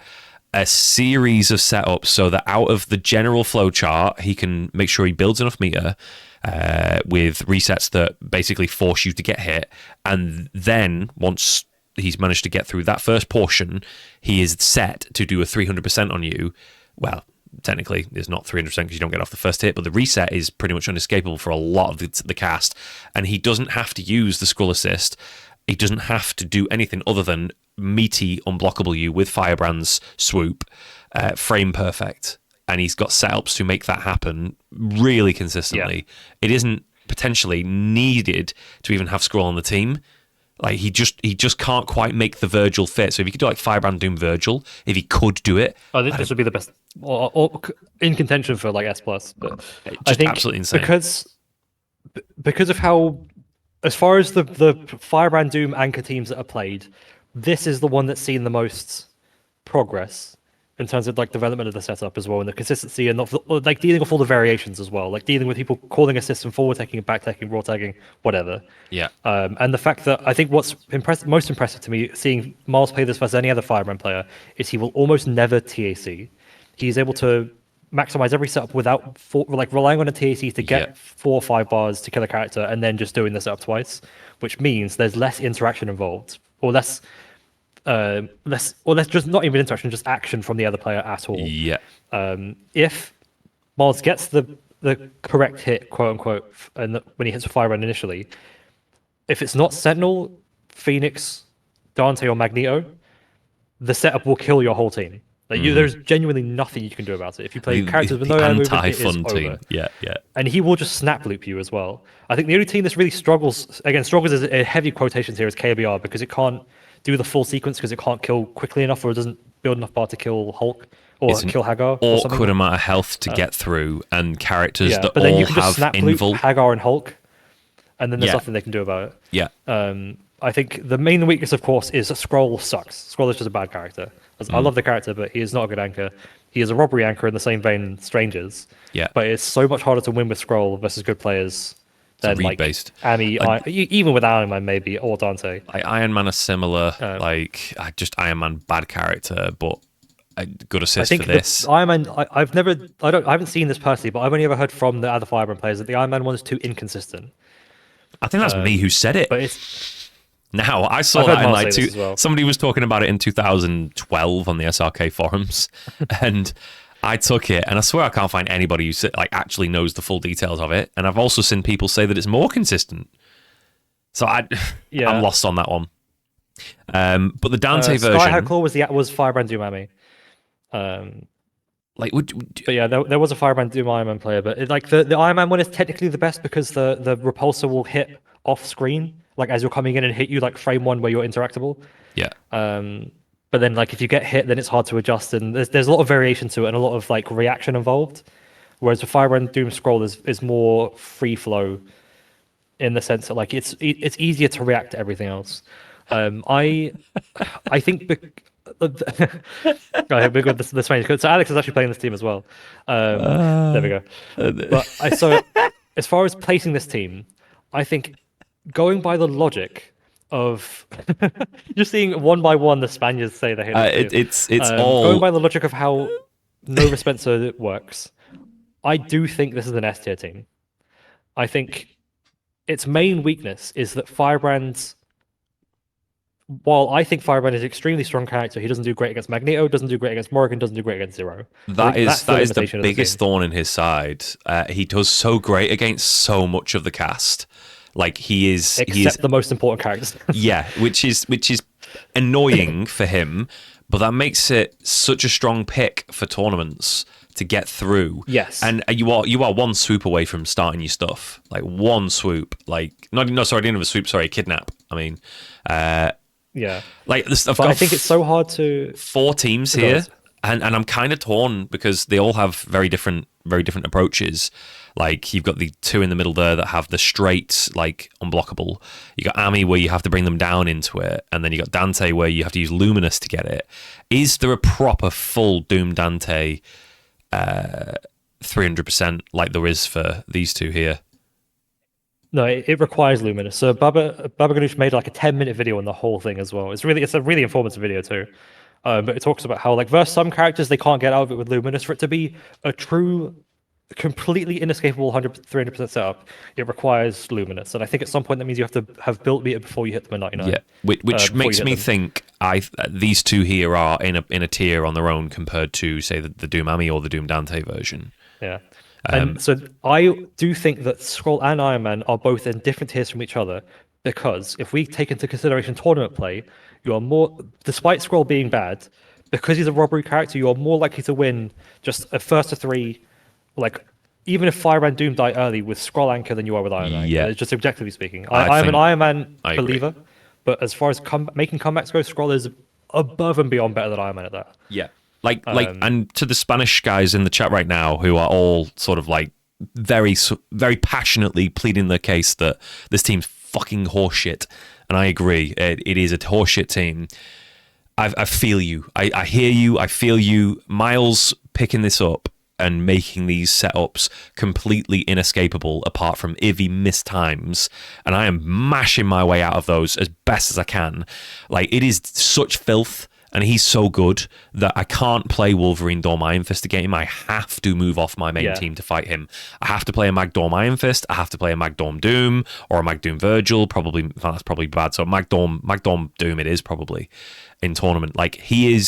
[SPEAKER 1] a series of setups so that out of the general flow chart, he can make sure he builds enough meter with resets that basically force you to get hit. And then once he's managed to get through that first portion, he is set to do a 300% on you. Well, technically, it's not 300% because you don't get off the first hit, but the reset is pretty much unescapable for a lot of the cast. And he doesn't have to use the Skrull assist. He doesn't have to do anything other than meaty unblockable you with Firebrand's swoop, frame perfect, and he's got setups to make that happen really consistently. It isn't potentially needed to even have Skrull on the team. Like he just can't quite make the Virgil fit. So if you could do like Firebrand Doom Virgil, if he could do it,
[SPEAKER 2] This would be the best, or in contention for like S plus. But I think
[SPEAKER 1] absolutely insane
[SPEAKER 2] because of how, as far as the Firebrand Doom anchor teams that are played, this is the one that's seen the most progress in terms of like development of the setup as well, and the consistency, and like dealing with all the variations as well, like dealing with people calling a system forward tagging, back tagging, raw tagging, whatever.
[SPEAKER 1] Yeah.
[SPEAKER 2] And the fact that I think what's most impressive to me, seeing Miles play this versus any other Firebrand player, is he will almost never TAC. He's able to maximize every setup without relying on a TAC to get 4 or 5 bars to kill a character, and then just doing the setup twice, which means there's less interaction involved, or less just not even interaction, just action from the other player at all.
[SPEAKER 1] Yeah.
[SPEAKER 2] If Miles gets the correct hit, quote unquote, and when he hits a Firebrand initially, if it's not Sentinel, Phoenix, Dante, or Magneto, the setup will kill your whole team. Like there's genuinely nothing you can do about it. If you play characters with no air movement, it is
[SPEAKER 1] anti-fun team.
[SPEAKER 2] over.
[SPEAKER 1] Yeah.
[SPEAKER 2] And he will just snap loop you as well. I think the only team this really struggles is a heavy quotations here is KBR, because it can't do the full sequence because it can't kill quickly enough, or it doesn't build enough bar to kill Hulk or kill Hagar. Or something.
[SPEAKER 1] Awkward amount of health to get through, and characters that
[SPEAKER 2] but then
[SPEAKER 1] all
[SPEAKER 2] you can just
[SPEAKER 1] have
[SPEAKER 2] snap loop
[SPEAKER 1] invul.
[SPEAKER 2] Hagar and Hulk, and then there's
[SPEAKER 1] Yeah.
[SPEAKER 2] nothing they can do about it.
[SPEAKER 1] Yeah.
[SPEAKER 2] I think the main weakness, of course, is Skrull sucks. Skrull is just a bad character. I love the character, but he is not a good anchor. He is a robbery anchor in the same vein Strangers.
[SPEAKER 1] Yeah.
[SPEAKER 2] But it's so much harder to win with Skrull versus good players than like
[SPEAKER 1] read-based.
[SPEAKER 2] Ami, even with Iron Man maybe, or Dante.
[SPEAKER 1] Like Iron Man are similar. Iron Man bad character, but a good
[SPEAKER 2] I
[SPEAKER 1] assist
[SPEAKER 2] think
[SPEAKER 1] for this.
[SPEAKER 2] the Iron Man. I haven't seen this personally, but I've only ever heard from the other Firebrand players that the Iron Man one is too inconsistent.
[SPEAKER 1] I think that's me who said it.
[SPEAKER 2] But it's
[SPEAKER 1] Now, I saw
[SPEAKER 2] I've heard
[SPEAKER 1] that in
[SPEAKER 2] Mark
[SPEAKER 1] like
[SPEAKER 2] say this as well.
[SPEAKER 1] somebody was talking about it in 2012 on the SRK forums, and I took it, and I swear I can't find anybody who like actually knows the full details of it. And I've also seen people say that it's more consistent. So I'm
[SPEAKER 2] Yeah.
[SPEAKER 1] lost on that one. But the Dante
[SPEAKER 2] Sky
[SPEAKER 1] version,
[SPEAKER 2] High Claw was Firebrand Doom Ami. Um,
[SPEAKER 1] like,
[SPEAKER 2] but yeah, there was a Firebrand Doom Iron Man player, but like the Iron Man one is technically the best because the repulsor will hit off screen, like as you're coming in and hit you like frame one where you're interactable.
[SPEAKER 1] yeah,
[SPEAKER 2] But then like if you get hit, then it's hard to adjust, and there's a lot of variation to it and a lot of like reaction involved. Whereas the Firebrand Doom Scroll is more free flow in the sense that like it's easier to react to everything else. I think right, we got this strange. So Alex is actually playing this team as well. There we go. But as far as placing this team, I think going by the logic of just seeing one by one the Spaniards say they hate this team.
[SPEAKER 1] it's
[SPEAKER 2] Going
[SPEAKER 1] all
[SPEAKER 2] by the logic of how Nova Spencer works, I do think this is an S tier team. I think its main weakness is that Firebrand's while I think Firebrand is an extremely strong character, he doesn't do great against Magneto, doesn't do great against Morgan, doesn't do great against Zero.
[SPEAKER 1] that is
[SPEAKER 2] that's
[SPEAKER 1] that is the
[SPEAKER 2] limitation of
[SPEAKER 1] biggest
[SPEAKER 2] team.
[SPEAKER 1] thorn in his side. He does so great against so much of the cast. Like he is
[SPEAKER 2] the most important characters.
[SPEAKER 1] yeah, which is annoying for him, but that makes it such a strong pick for tournaments to get through.
[SPEAKER 2] Yes.
[SPEAKER 1] And you are one swoop away from starting your stuff. Like one swoop. Like I didn't have a swoop, sorry, kidnap. I mean
[SPEAKER 2] Yeah.
[SPEAKER 1] like
[SPEAKER 2] I think it's so hard to
[SPEAKER 1] 4 teams here, and I'm kind of torn because they all have very different approaches. Like you've got the 2 in the middle there that have the straight like unblockable. You got Ami where you have to bring them down into it, and then you got Dante where you have to use Luminous to get it. Is there a proper full Doom Dante 300% like there is for these two here?
[SPEAKER 2] No, it requires Luminous. So Baba Ganoush made like a 10-minute video on the whole thing as well. It's a really informative video too. But it talks about how like versus some characters they can't get out of it with Luminous. For it to be a true, completely inescapable 300% setup, it requires Luminous. And I think at some point that means you have to have built meter before you hit them at 99.
[SPEAKER 1] Yeah, which makes me think these two here are in a tier on their own compared to say the Doom Ami or the Doom Dante version.
[SPEAKER 2] Yeah. And so I do think that Skrull and Iron Man are both in different tiers from each other because if we take into consideration tournament play, you are more, despite Skrull being bad, because he's a robbery character, you are more likely to win just a first to 3, like even if Fire and Doom die early with Skrull Anchor than you are with Iron Man.
[SPEAKER 1] Yeah.
[SPEAKER 2] Just objectively speaking. I'm an Iron Man
[SPEAKER 1] I
[SPEAKER 2] believer,
[SPEAKER 1] agree.
[SPEAKER 2] but as far as making comebacks go, Skrull is above and beyond better than Iron Man at that.
[SPEAKER 1] Yeah. And to the Spanish guys in the chat right now who are all sort of like very passionately pleading the case that this team's fucking horseshit, and I agree, it is a horseshit team. I feel you. I hear you. I feel you. Miles picking this up and making these setups completely inescapable apart from if he missed times, and I am mashing my way out of those as best as I can. Like, it is such filth. And he's so good that I can't play Wolverine Dorm Iron Fist against him. I have to move off my main team to fight him. I have to play a Mag Dorm Iron Fist. I have to play a Mag Dorm Doom or a Mag Doom Virgil. That's probably bad. So Mag Dorm Doom it is probably in tournament. Like he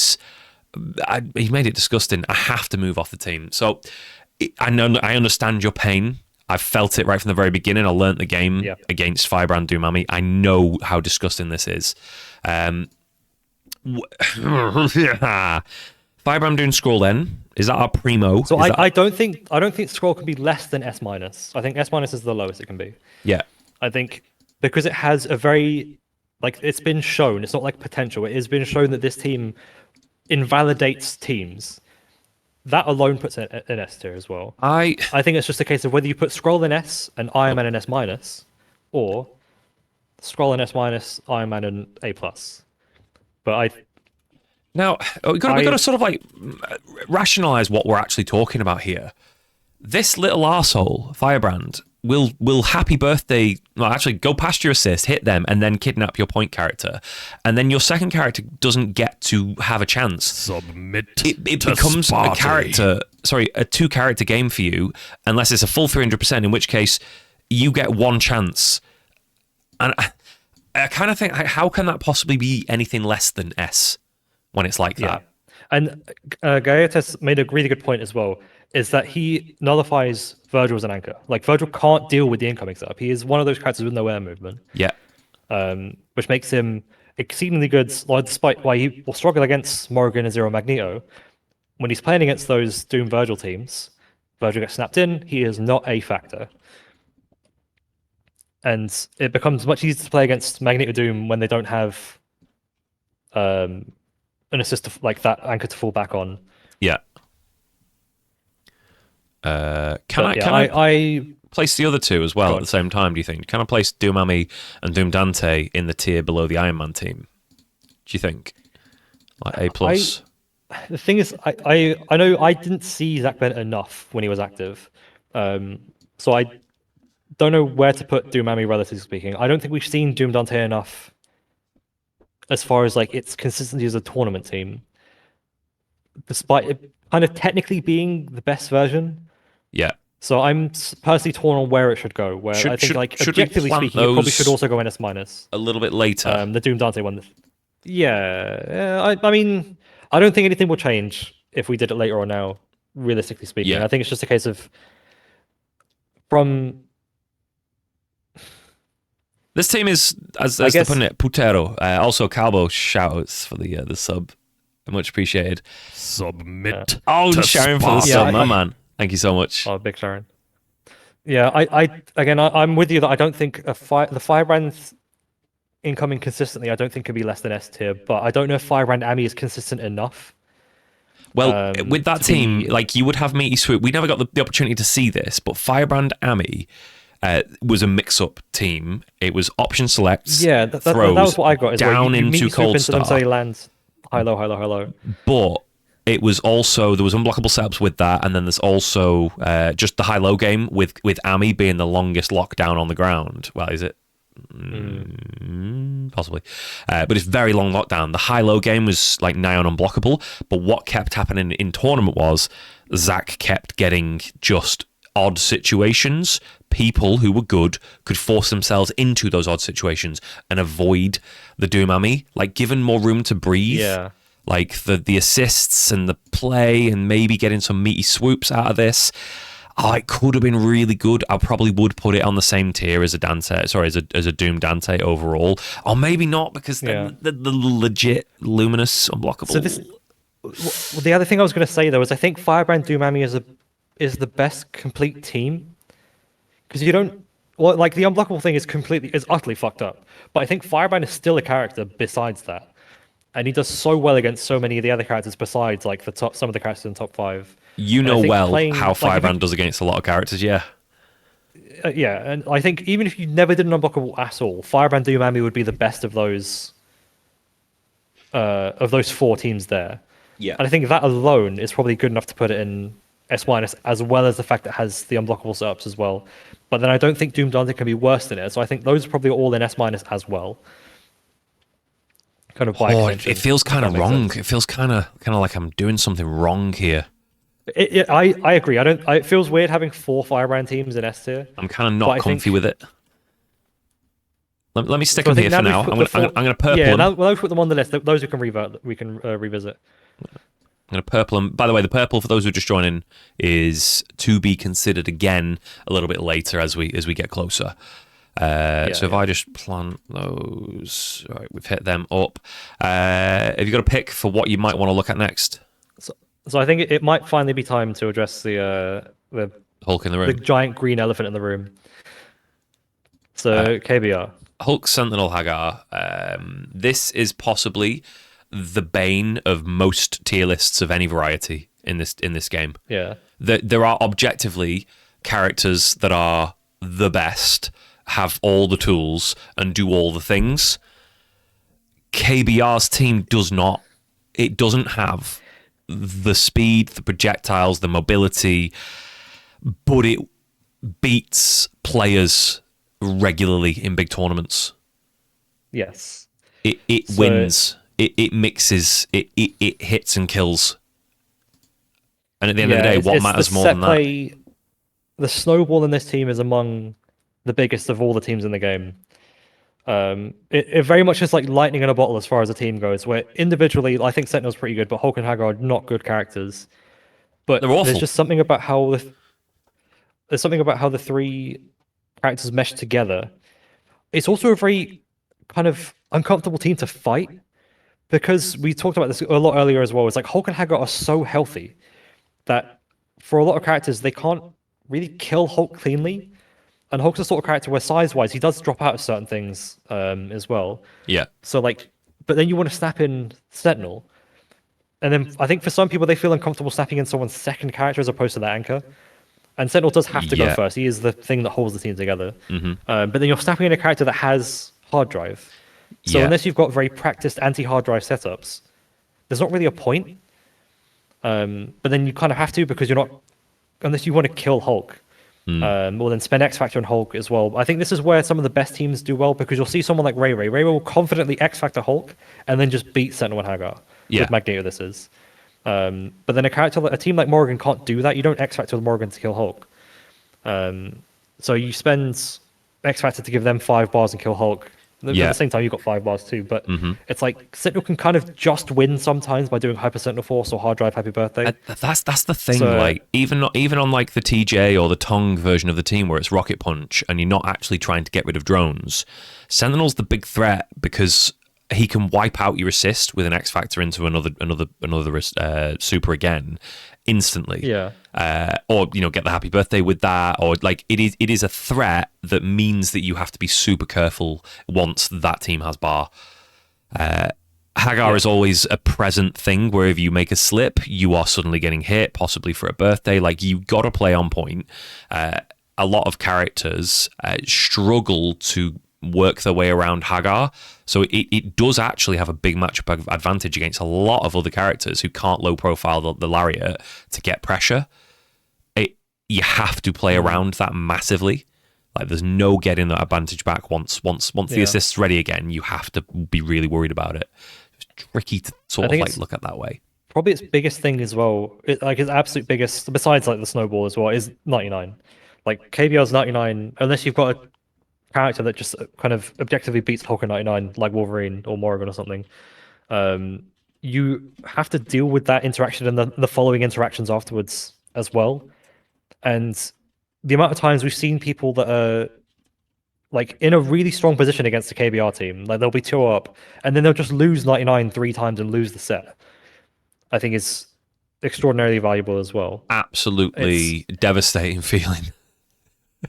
[SPEAKER 1] made it disgusting. I have to move off the team. So I understand your pain. I've felt it right from the very beginning. I learnt the game against Firebrand Doom Ami. I know how disgusting this is. Firebrand Doom Scroll then is that our primo?
[SPEAKER 2] So I don't think Scroll can be less than S minus. I think S minus is the lowest it can be.
[SPEAKER 1] Yeah,
[SPEAKER 2] I think because it has a very it's been shown. It's not like potential. It has been shown that this team invalidates teams. That alone puts it in S tier as well. I think it's just a case of whether you put Scroll in S and Iron Man in S minus, or Scroll in S minus, Iron Man in A plus. But
[SPEAKER 1] we've got to sort of like rationalize what we're actually talking about here. This little arsehole, Firebrand, will happy birthday, well, actually go past your assist, hit them, and then kidnap your point character. And then your second character doesn't get to have a chance.
[SPEAKER 3] Submit
[SPEAKER 1] It becomes a 2-character game for you, unless it's a full 300%, in which case you get one chance. And I kind of think, how can that possibly be anything less than S when it's like that?
[SPEAKER 2] And Gaetas made a really good point as well, is that he nullifies Virgil as an anchor. Like, Virgil can't deal with the incoming setup. He is one of those characters with no air movement.
[SPEAKER 1] Yeah.
[SPEAKER 2] which makes him exceedingly good. Like, despite why he will struggle against Morrigan and Zero Magneto, when he's playing against those Doom Virgil teams, Virgil gets snapped in. He is not a factor, and it becomes much easier to play against Magneto Doom when they don't have um, an assist like that anchor to fall back on.
[SPEAKER 1] Yeah. Can
[SPEAKER 2] But yeah,
[SPEAKER 1] I place the other two as well
[SPEAKER 2] Go
[SPEAKER 1] at
[SPEAKER 2] on.
[SPEAKER 1] the same time, do you think? Can I place Doom Ami and Doom Dante in the tier below the Iron Man team? Do you think? Like A plus?
[SPEAKER 2] The thing is, I know I didn't see Zach Bennett enough when he was active, so I don't know where to put Doom Ami relatively speaking. I don't think we've seen Doom Dante enough as far as like its consistency as a tournament team, despite it kind of technically being the best version.
[SPEAKER 1] Yeah.
[SPEAKER 2] So I'm personally torn on where it should go. Where I think, like,
[SPEAKER 1] should we
[SPEAKER 2] objectively
[SPEAKER 1] plant
[SPEAKER 2] speaking, it probably
[SPEAKER 1] those
[SPEAKER 2] should also go in S minus.
[SPEAKER 1] a little bit later?
[SPEAKER 2] The Doom Dante one. Yeah, I mean, I don't think anything will change if we did it later or now. Realistically speaking,
[SPEAKER 1] Yeah.
[SPEAKER 2] I think it's just a case of from.
[SPEAKER 1] This team is, as
[SPEAKER 2] I
[SPEAKER 1] they're
[SPEAKER 2] guess-
[SPEAKER 1] putting it, Putero. Also, Calbo shoutouts for the sub. Much appreciated.
[SPEAKER 3] Submit.
[SPEAKER 1] Oh,
[SPEAKER 3] to
[SPEAKER 1] Sharon for the
[SPEAKER 3] Sparta.
[SPEAKER 1] sub,
[SPEAKER 2] Yeah,
[SPEAKER 1] my man. Thank you so much.
[SPEAKER 2] Oh, big Sharon. Yeah, I'm with you that I don't think the Firebrand incoming consistently. I don't think can be less than S tier, but I don't know if Firebrand Ami is consistent enough.
[SPEAKER 1] Well, with that
[SPEAKER 2] to
[SPEAKER 1] team,
[SPEAKER 2] be-
[SPEAKER 1] like you would have Meaty Swoop. We never got the opportunity to see this, but Firebrand Ami was a mix-up team. It was option selects,
[SPEAKER 2] Yeah, that
[SPEAKER 1] throws
[SPEAKER 2] was what I got. Is where
[SPEAKER 1] down
[SPEAKER 2] you meet
[SPEAKER 1] into
[SPEAKER 2] swoop
[SPEAKER 1] Cold
[SPEAKER 2] into them so
[SPEAKER 1] Star.
[SPEAKER 2] they land high low, high low, high low.
[SPEAKER 1] But it was also there was unblockable setups with that, and then there's also just the high-low game with Ami being the longest lockdown on the ground. Well, is it? Possibly, but it's very long lockdown. The high-low game was like nigh on unblockable, but what kept happening in tournament was Zach kept getting just odd situations. People who were good could force themselves into those odd situations and avoid the Doom Ami, like given more room to breathe.
[SPEAKER 2] Yeah.
[SPEAKER 1] Like the assists and the play and maybe getting some meaty swoops out of this. Oh, it could have been really good. I probably would put it on the same tier as a Dante, sorry, as a Doom Dante overall. Or maybe not, because then the legit luminous unblockable.
[SPEAKER 2] So this, well, the other thing I was going to say though is I think Firebrand Doom Ami is the best complete team, because you don't, well, like the unblockable thing is utterly fucked up. But I think Firebrand is still a character besides that, and he does so well against so many of the other characters besides like some of the characters in top 5.
[SPEAKER 1] You
[SPEAKER 2] And I
[SPEAKER 1] know
[SPEAKER 2] think
[SPEAKER 1] well
[SPEAKER 2] playing-
[SPEAKER 1] how
[SPEAKER 2] like,
[SPEAKER 1] Firebrand does against a lot of characters, yeah.
[SPEAKER 2] Yeah, and I think even if you never did an unblockable at all, Firebrand Doom Ami would be the best of those 4 teams there.
[SPEAKER 1] Yeah.
[SPEAKER 2] And I think that alone is probably good enough to put it in S minus, as well as the fact that it has the unblockable setups as well. But then I don't think Doom Dante can be worse than it, so I think those are probably all in S minus as well. Kind of by extension,
[SPEAKER 1] it feels
[SPEAKER 2] if
[SPEAKER 1] kind
[SPEAKER 2] that
[SPEAKER 1] of
[SPEAKER 2] makes
[SPEAKER 1] wrong.
[SPEAKER 2] sense.
[SPEAKER 1] It feels kind of like I'm doing something wrong here.
[SPEAKER 2] I agree. It feels weird having 4 Firebrand teams in S tier.
[SPEAKER 1] I'm kind of
[SPEAKER 2] But
[SPEAKER 1] not
[SPEAKER 2] I
[SPEAKER 1] comfy
[SPEAKER 2] think-
[SPEAKER 1] with it. Let me stick
[SPEAKER 2] So I
[SPEAKER 1] them
[SPEAKER 2] think
[SPEAKER 1] here for
[SPEAKER 2] we've
[SPEAKER 1] now.
[SPEAKER 2] put
[SPEAKER 1] I'm
[SPEAKER 2] the
[SPEAKER 1] gonna
[SPEAKER 2] four-
[SPEAKER 1] I'm gonna purple
[SPEAKER 2] Yeah,
[SPEAKER 1] them.
[SPEAKER 2] now we'll put them on the list. Those we can revisit.
[SPEAKER 1] I'm going to purple them. By the way, the purple, for those who are just joining, is to be considered again a little bit later as we get closer. So if I just plant those, all right, we've hit them up. Have you got a pick for what you might want to look at next?
[SPEAKER 2] So I think it might finally be time to address the
[SPEAKER 1] Hulk in the
[SPEAKER 2] the
[SPEAKER 1] room.
[SPEAKER 2] giant green elephant in the room. So KBR.
[SPEAKER 1] Hulk, Sentinel, Hagar. This is possibly the bane of most tier lists of any variety in this game.
[SPEAKER 2] Yeah.
[SPEAKER 1] There are objectively characters that are the best, have all the tools, and do all the things. KBR's team does not. It doesn't have the speed, the projectiles, the mobility, but it beats players regularly in big tournaments.
[SPEAKER 2] Yes.
[SPEAKER 1] It
[SPEAKER 2] So-
[SPEAKER 1] wins. It mixes. It hits and kills. And at the end of the day,
[SPEAKER 2] it's-
[SPEAKER 1] what
[SPEAKER 2] it's
[SPEAKER 1] matters
[SPEAKER 2] the
[SPEAKER 1] more
[SPEAKER 2] set
[SPEAKER 1] than that?
[SPEAKER 2] play, the snowball in this team is among the biggest of all the teams in the game. It very much is like lightning in a bottle as far as the team goes. Where individually, I think Sentinel's pretty good, but Hulk and Hagar are not good characters. But
[SPEAKER 1] They're awful.
[SPEAKER 2] there's just something about how the 3 characters mesh together. It's also a very kind of uncomfortable team to fight because we talked about this a lot earlier as well. It's like Hulk and Hagar are so healthy that for a lot of characters they can't really kill Hulk cleanly. And Hulk's the sort of character where size-wise he does drop out of certain things as well.
[SPEAKER 1] Yeah.
[SPEAKER 2] So like, but then you want to snap in Sentinel, and then I think for some people they feel uncomfortable snapping in someone's second character as opposed to their anchor. And Sentinel does have to go
[SPEAKER 1] Yeah.
[SPEAKER 2] first. He is the thing that holds the team together. But then you're snapping in a character that has hard drive. So
[SPEAKER 1] Yeah.
[SPEAKER 2] unless you've got very practiced anti-hard drive setups, there's not really a point. But then you kind of have to because you're not, unless you want to kill Hulk. Or then spend X Factor on Hulk as well. I think this is where some of the best teams do well because you'll see someone like Ray Ray. Ray Ray will confidently X Factor Hulk and then just beat Sentinel and Hagar with Magneto. This is. But then a team like Morrigan can't do that. You don't X Factor with Morrigan to kill Hulk. So you spend X Factor to give them 5 bars and kill Hulk. At the same time, you've got 5 bars too. But it's like Sentinel can kind of just win sometimes by doing Hyper Sentinel Force or Hard Drive Happy Birthday.
[SPEAKER 1] That's the thing.
[SPEAKER 2] So-
[SPEAKER 1] like even on like the TJ or the Tong version of the team where it's Rocket Punch and you're not actually trying to get rid of drones, Sentinel's the big threat because he can wipe out your assist with an X Factor into another super again instantly.
[SPEAKER 2] Yeah.
[SPEAKER 1] Or get the Happy Birthday with that, or like it is a threat that means that you have to be super careful once that team has bar. Hagar is always a present thing where if you make a slip, you are suddenly getting hit, possibly for a birthday. Like you got to play on point. A lot of characters struggle to work their way around Hagar, so it does actually have a big matchup advantage against a lot of other characters who can't low profile the lariat to get pressure. You have to play around that massively. Like there's no getting that advantage back once the assist's ready again. You have to be really worried about it. It's tricky to sort of like look at that way.
[SPEAKER 2] Probably its biggest thing as well, its absolute biggest, besides like the snowball as well, is 99. Like KBR's 99, unless you've got a character that just kind of objectively beats Hulk at 99, like Wolverine or Morrigan or something. You have to deal with that interaction and the following interactions afterwards as well. And the amount of times we've seen people that are like in a really strong position against the KBR team, like they'll be 2 up and then they'll just lose 99 3 times and lose the set, I think is extraordinarily valuable as well.
[SPEAKER 1] Absolutely devastating feeling.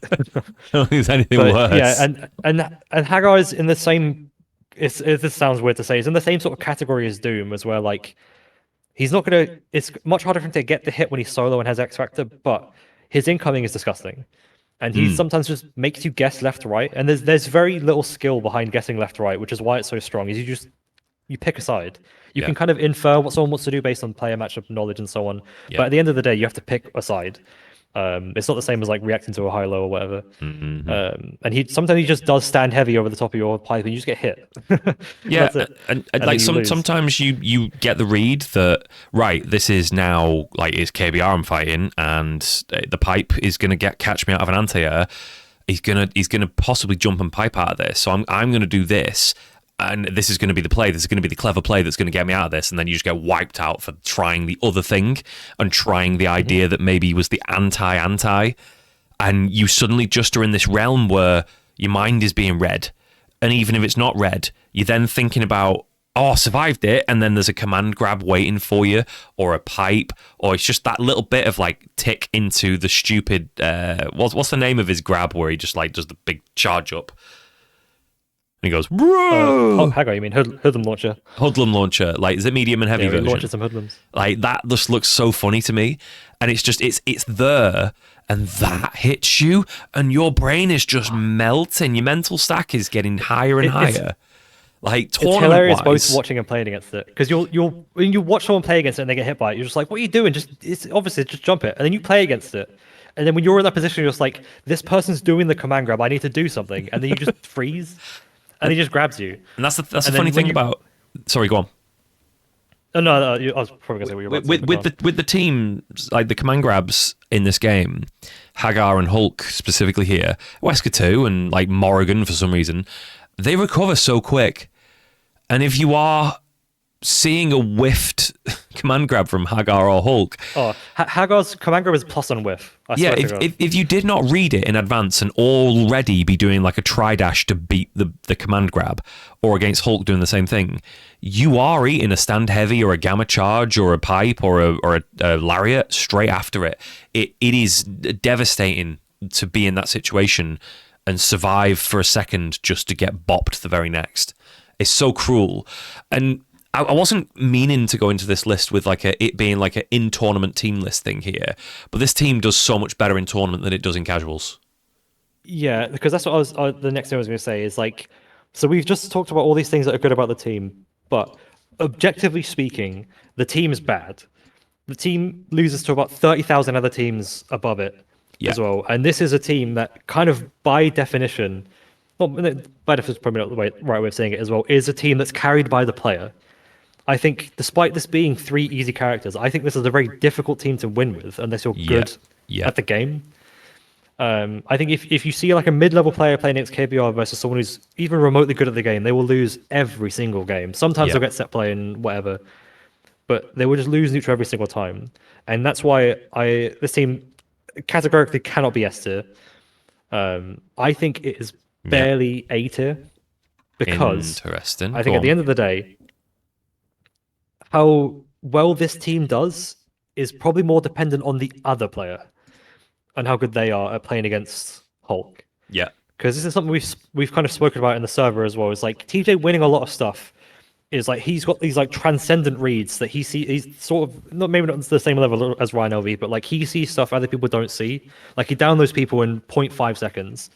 [SPEAKER 1] I don't think there's anything worse.
[SPEAKER 2] Yeah, and Hagar is in the same. This sounds weird to say. It's in the same sort of category as Doom, as where like he's not gonna. It's much harder for him to get the hit when he's solo and has X Factor, but his incoming is disgusting, and he sometimes just makes you guess left to right. And there's very little skill behind guessing left to right, which is why it's so strong. Is you pick a side. You can kind of infer what someone wants to do based on player matchup knowledge and so on. But at the end of the day, you have to pick a side. It's not the same as like reacting to a high low or whatever. And sometimes he just does stand heavy over the top of your pipe and you just get hit.
[SPEAKER 1] Yeah, and like sometimes you get the read that right, this is now like it's KBR I'm fighting, and the pipe is gonna catch me out of an anti-air. He's gonna possibly jump and pipe out of this. So I'm gonna do this. And this is going to be the play. This is going to be the clever play that's going to get me out of this. And then you just get wiped out for trying the other thing and trying the idea that maybe was the anti. And you suddenly just are in this realm where your mind is being read. And even if it's not read, you're then thinking about, oh, I survived it. And then there's a command grab waiting for you, or a pipe, or it's just that little bit of like tick into the stupid, what's the name of his grab where he just like does the big charge up? And he goes, bro.
[SPEAKER 2] Hagar, you mean hoodlum launcher?
[SPEAKER 1] Hoodlum launcher. Like, is it medium and heavy version?
[SPEAKER 2] He launches some hoodlums.
[SPEAKER 1] Like, that just looks so funny to me. And it's just, it's there, and that hits you, and your brain is just melting. Your mental stack is getting higher and higher. Like,
[SPEAKER 2] it's hilarious both watching and playing against it. Because when you watch someone play against it and they get hit by it, you're just like, what are you doing? It's obviously just jump it. And then you play against it. And then when you're in that position, you're just like, this person's doing the command grab, I need to do something. And then you just freeze. And he just grabs you.
[SPEAKER 1] And that's the funny thing about... Sorry, go on.
[SPEAKER 2] Oh, no, I was probably going to say what you were about to say.
[SPEAKER 1] With the team, like the command grabs in this game, Hagar and Hulk specifically here, Wesker too, and like Morrigan for some reason, they recover so quick. And if you are seeing a whiffed command grab from Hagar or Hulk.
[SPEAKER 2] Oh, Hagar's command grab is plus on whiff. I
[SPEAKER 1] Yeah,
[SPEAKER 2] swear to God.
[SPEAKER 1] if you did not read it in advance and already be doing like a tri-dash to beat the command grab, or against Hulk doing the same thing, you are eating a stand heavy or a gamma charge or a pipe or a lariat straight after it. It is devastating to be in that situation and survive for a second just to get bopped the very next. It's so cruel. And I wasn't meaning to go into this list with like it being like an in-tournament team list thing here, but this team does so much better in tournament than it does in casuals.
[SPEAKER 2] Yeah, because that's what the next thing I was going to say is like, so we've just talked about all these things that are good about the team, but objectively speaking, the team is bad. The team loses to about 30,000 other teams above it as well. And this is a team that kind of by definition, well, by definition is probably not the right way of saying it as well, is a team that's carried by the player. I think despite this being 3 easy characters, I think this is a very difficult team to win with unless you're good at the game. I think if you see like a mid-level player playing against KBR versus someone who's even remotely good at the game, they will lose every single game. Sometimes they'll get set play and whatever, but they will just lose neutral every single time. And that's why this team categorically cannot be S tier. I think it is barely A tier because
[SPEAKER 1] Interesting.
[SPEAKER 2] I think at the end of the day, how well this team does is probably more dependent on the other player and how good they are at playing against Hulk.
[SPEAKER 1] Yeah.
[SPEAKER 2] Because this is something we've kind of spoken about in the server as well. It's like TJ winning a lot of stuff is like he's got these like transcendent reads that he's sort of maybe not the same level as Ryan LV, but like he sees stuff other people don't see. Like he down those people in 0.5 seconds.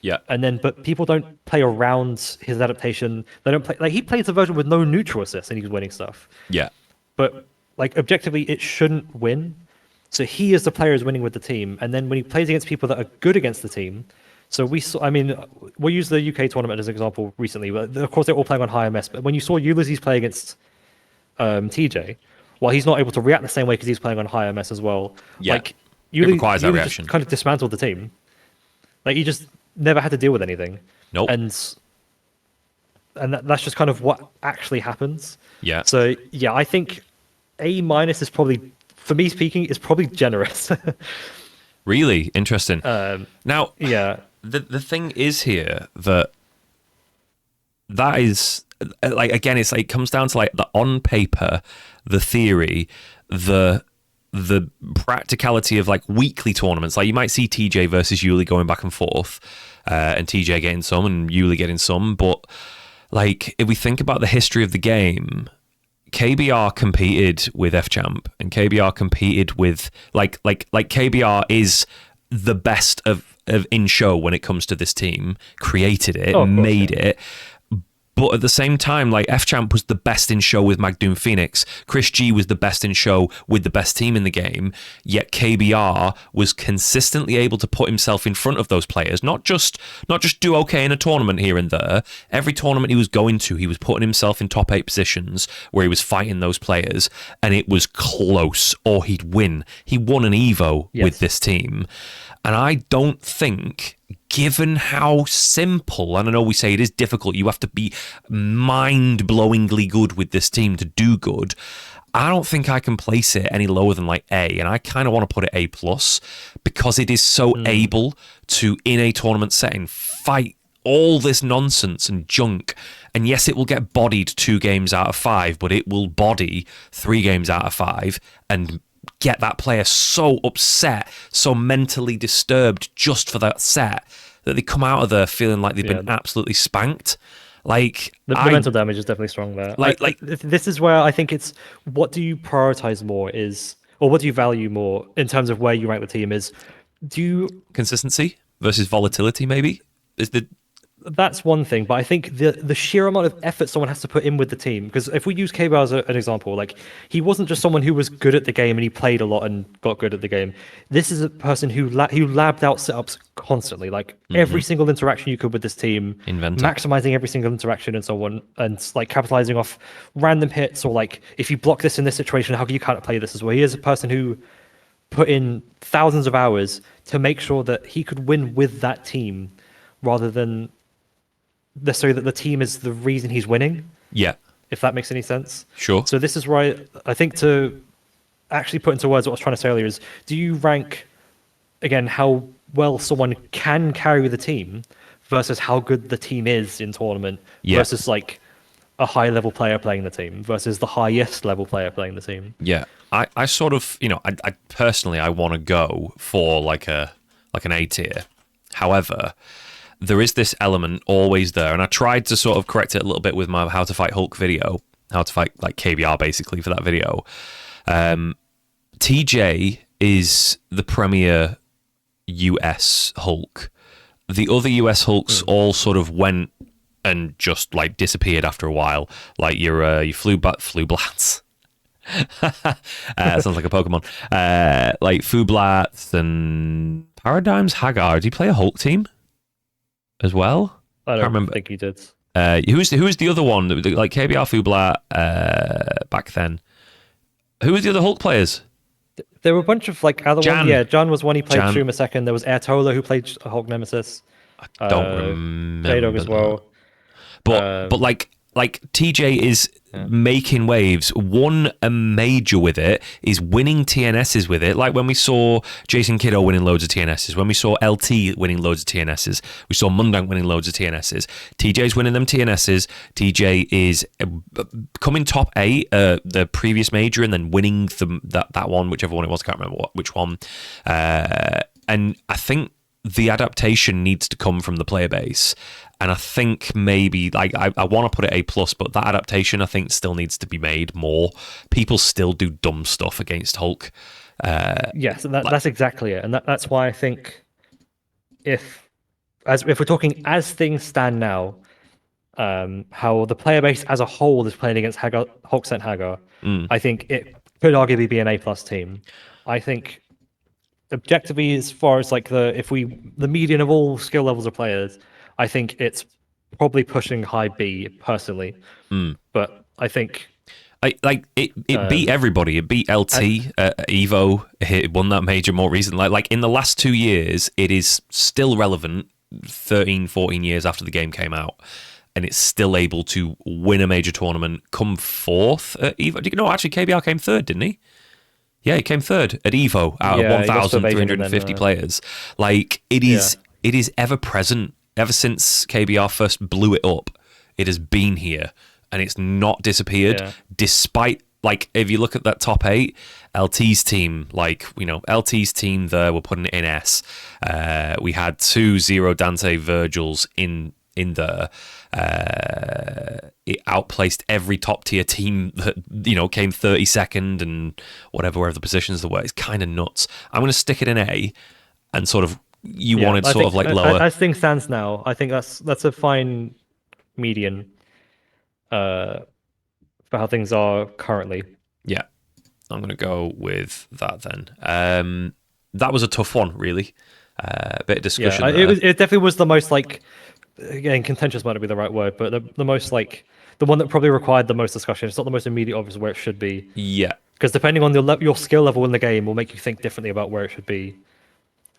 [SPEAKER 1] Yeah.
[SPEAKER 2] And then but people don't play around his adaptation. They don't play like he plays a version with no neutral assist and he's winning stuff.
[SPEAKER 1] Yeah.
[SPEAKER 2] But like objectively it shouldn't win. So he is the player who's winning with the team. And then when he plays against people that are good against the team, so we saw, I mean, we'll use the UK tournament as an example recently. But of course, they're all playing on high MS. But when you saw Ulysses play against TJ, well, he's not able to react the same way because he's playing on high MS as well.
[SPEAKER 1] Yeah.
[SPEAKER 2] Like,
[SPEAKER 1] It requires that reaction.
[SPEAKER 2] kind of dismantled the team. Like, he just never had to deal with anything.
[SPEAKER 1] Nope.
[SPEAKER 2] And that's just kind of what actually happens.
[SPEAKER 1] Yeah.
[SPEAKER 2] So, yeah, I think A- is probably, for me speaking, is probably generous.
[SPEAKER 1] Really interesting. Now,
[SPEAKER 2] yeah.
[SPEAKER 1] The thing is here that is like, again, it's like it comes down to like the on paper, the theory, the practicality of like weekly tournaments. Like you might see TJ versus Yuli going back and forth, and TJ getting some and Yuli getting some. But like if we think about the history of the game, KBR competed with F-Champ and KBR competed with like KBR is the best of in show when it comes to this team, created it, made it. But at the same time, like F-Champ was the best in show with Magdoom Phoenix. Chris G was the best in show with the best team in the game. Yet KBR was consistently able to put himself in front of those players. Not just do okay in a tournament here and there. Every tournament he was going to, he was putting himself in top 8 positions where he was fighting those players, and it was close, or he'd win. He won an Evo with this team. And I don't think, given how simple, and I know we say it is difficult, you have to be mind-blowingly good with this team to do good, I don't think I can place it any lower than like A, and I kind of want to put it A+, because it is so able to, in a tournament setting, fight all this nonsense and junk. And yes, it will get bodied 2 games out of 5, but it will body 3 games out of 5 and get that player so upset, so mentally disturbed just for that set that they come out of there feeling like they've been absolutely spanked. Like
[SPEAKER 2] the mental damage is definitely strong there. Like this is where I think it's what do you prioritize more is, or what do you value more in terms of where you rank the team is, do you
[SPEAKER 1] consistency versus volatility maybe is the.
[SPEAKER 2] That's one thing, but I think the sheer amount of effort someone has to put in with the team, because if we use KBR as an example, like he wasn't just someone who was good at the game and he played a lot and got good at the game. This is a person who labbed out setups constantly, like every single interaction you could with this team, maximizing every single interaction and so on, and like capitalizing off random hits, or like if you block this in this situation, how can you counter play this as well? He is a person who put in thousands of hours to make sure that he could win with that team rather than necessarily that the team is the reason he's winning.
[SPEAKER 1] Yeah.
[SPEAKER 2] if that makes any sense.
[SPEAKER 1] Sure.
[SPEAKER 2] So this is where I think to actually put into words what I was trying to say earlier is, do you rank, again, how well someone can carry the team versus how good the team is in tournament
[SPEAKER 1] Yeah.
[SPEAKER 2] versus like a high level player playing the team versus the highest level player playing the team?
[SPEAKER 1] Yeah. I sort of, I personally, I want to go for like an A tier. However, there is this element always there, and I tried to sort of correct it a little bit with my How to Fight Hulk video, how to fight like KBR basically for that video. TJ is the premier US Hulk. The other US Hulks all sort of went and just like disappeared after a while. Like your Flublats. Sounds like a Pokemon. Like Fublats and Paradigms Hagar. Did he play a Hulk team as well?
[SPEAKER 2] I
[SPEAKER 1] Can't
[SPEAKER 2] don't
[SPEAKER 1] remember.
[SPEAKER 2] think he did.
[SPEAKER 1] Who's the other one? Like KBR Fublat back then. Who were the other Hulk players?
[SPEAKER 2] There were a bunch of like other
[SPEAKER 1] Jan.
[SPEAKER 2] ones. Yeah, Jan was one he played
[SPEAKER 1] Jan.
[SPEAKER 2] Shuma second. There was Airtola who played Hulk Nemesis.
[SPEAKER 1] Don't remember.
[SPEAKER 2] J-Dog as well.
[SPEAKER 1] But like TJ is making waves. Won a major with it. Is winning TNSs with it. Like when we saw Jason Kiddo winning loads of TNSs. When we saw LT winning loads of TNSs. We saw Mundang winning loads of TNSs. TJ's winning them TNSs. TJ is coming top 8 the previous major and then winning that one, whichever one it was. I can't remember which one. And I think the adaptation needs to come from the player base. And I think maybe like I want to put it A+, but that adaptation I think still needs to be made more. People still do dumb stuff against Hulk.
[SPEAKER 2] Yes, that's exactly it, and that's why I think if we're talking as things stand now, how the player base as a whole is playing against Hulk sent Hagar, I think it could arguably be an A+ team. I think objectively, as far as like the median of all skill levels of players, I think it's probably pushing high B personally. But I think
[SPEAKER 1] it beat everybody. It beat LT, Evo. It won that major more recently. Like in the last 2 years, it is still relevant 13, 14 years after the game came out. And it's still able to win a major tournament, come fourth at Evo. No, actually, KBR came third, didn't he? Yeah, he came third at Evo out of 1,350 players. Like it is ever present. Ever since KBR first blew it up, it has been here and it's not disappeared.
[SPEAKER 2] Yeah.
[SPEAKER 1] Despite, like, if you look at that top 8, LT's team, like, LT's team there, we're putting it in S. We had 2 Zero Dante Virgils in there. It outplaced every top tier team that came 32nd and whatever the positions there were. It's kind of nuts. I'm going to stick it in A and sort of wanted sort of like lower.
[SPEAKER 2] As things stands now, I think that's a fine median for how things are currently.
[SPEAKER 1] Yeah, I'm going to go with that then. That was a tough one, really. A bit of discussion.
[SPEAKER 2] Yeah, it definitely was the most like, again, contentious might not be the right word, but the most like the one that probably required the most discussion. It's not the most immediate obvious where it should be.
[SPEAKER 1] Yeah,
[SPEAKER 2] because depending on your skill level in the game will make you think differently about where it should be.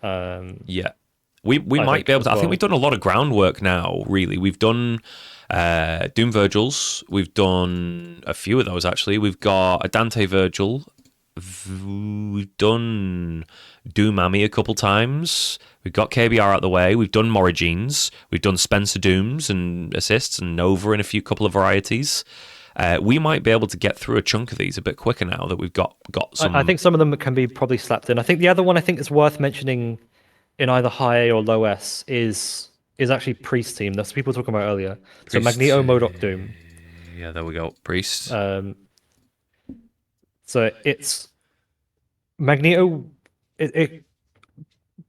[SPEAKER 1] Yeah, we might be able to. I think we've done a lot of groundwork now. Really, we've done Doom Virgils. We've done a few of those actually. We've got a Dante Virgil. We've done Doom Ami a couple times. We've got KBR out of the way. We've done Morigines. We've done Spencer Dooms and assists and Nova in a couple of varieties. We might be able to get through a chunk of these a bit quicker now that we've got some.
[SPEAKER 2] I think some of them can be probably slapped in. I think the other one I think is worth mentioning in either high or low S is actually Priest team. That's people talking about earlier.
[SPEAKER 1] Priest,
[SPEAKER 2] so Magneto, Modok, Doom.
[SPEAKER 1] Yeah, there we go. Priest.
[SPEAKER 2] So it's Magneto. It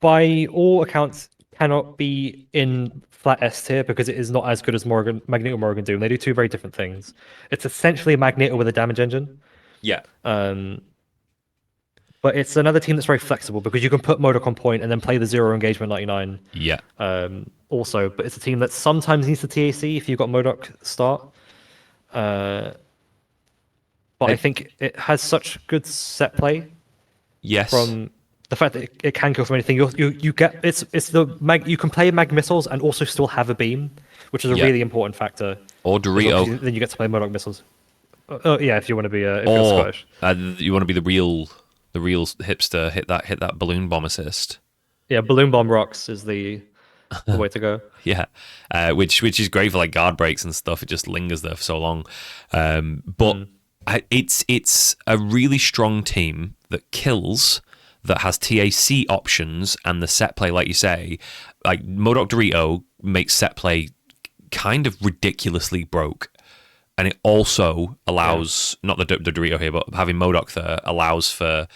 [SPEAKER 2] by all accounts cannot be in flat S tier because it is not as good as Magneto, Morgan Doom. They do two very different things. It's essentially Magneto with a damage engine.
[SPEAKER 1] Yeah.
[SPEAKER 2] But it's another team that's very flexible because you can put Modok on point and then play the zero engagement 99.
[SPEAKER 1] Yeah.
[SPEAKER 2] Also, but it's a team that sometimes needs the TAC if you've got Modok start. But I think it has such good set play.
[SPEAKER 1] Yes.
[SPEAKER 2] From the fact that it can kill from anything, you get it's the mag. You can play mag missiles and also still have a beam, which is a really important factor.
[SPEAKER 1] Or
[SPEAKER 2] as well, 'cause
[SPEAKER 1] Dorito.
[SPEAKER 2] then you get to play Modok missiles. Oh yeah, if you want to be if you're
[SPEAKER 1] Or
[SPEAKER 2] Scottish.
[SPEAKER 1] you want to be the real hipster. Hit that balloon bomb assist.
[SPEAKER 2] Yeah, balloon bomb rocks is the way to go.
[SPEAKER 1] Yeah, which is great for like guard breaks and stuff. It just lingers there for so long. But it's a really strong team that kills, that has TAC options, and the set play, like you say, like Modok Dorito makes set play kind of ridiculously broke. And it also allows, not the Dorito here, but having Modok there allows for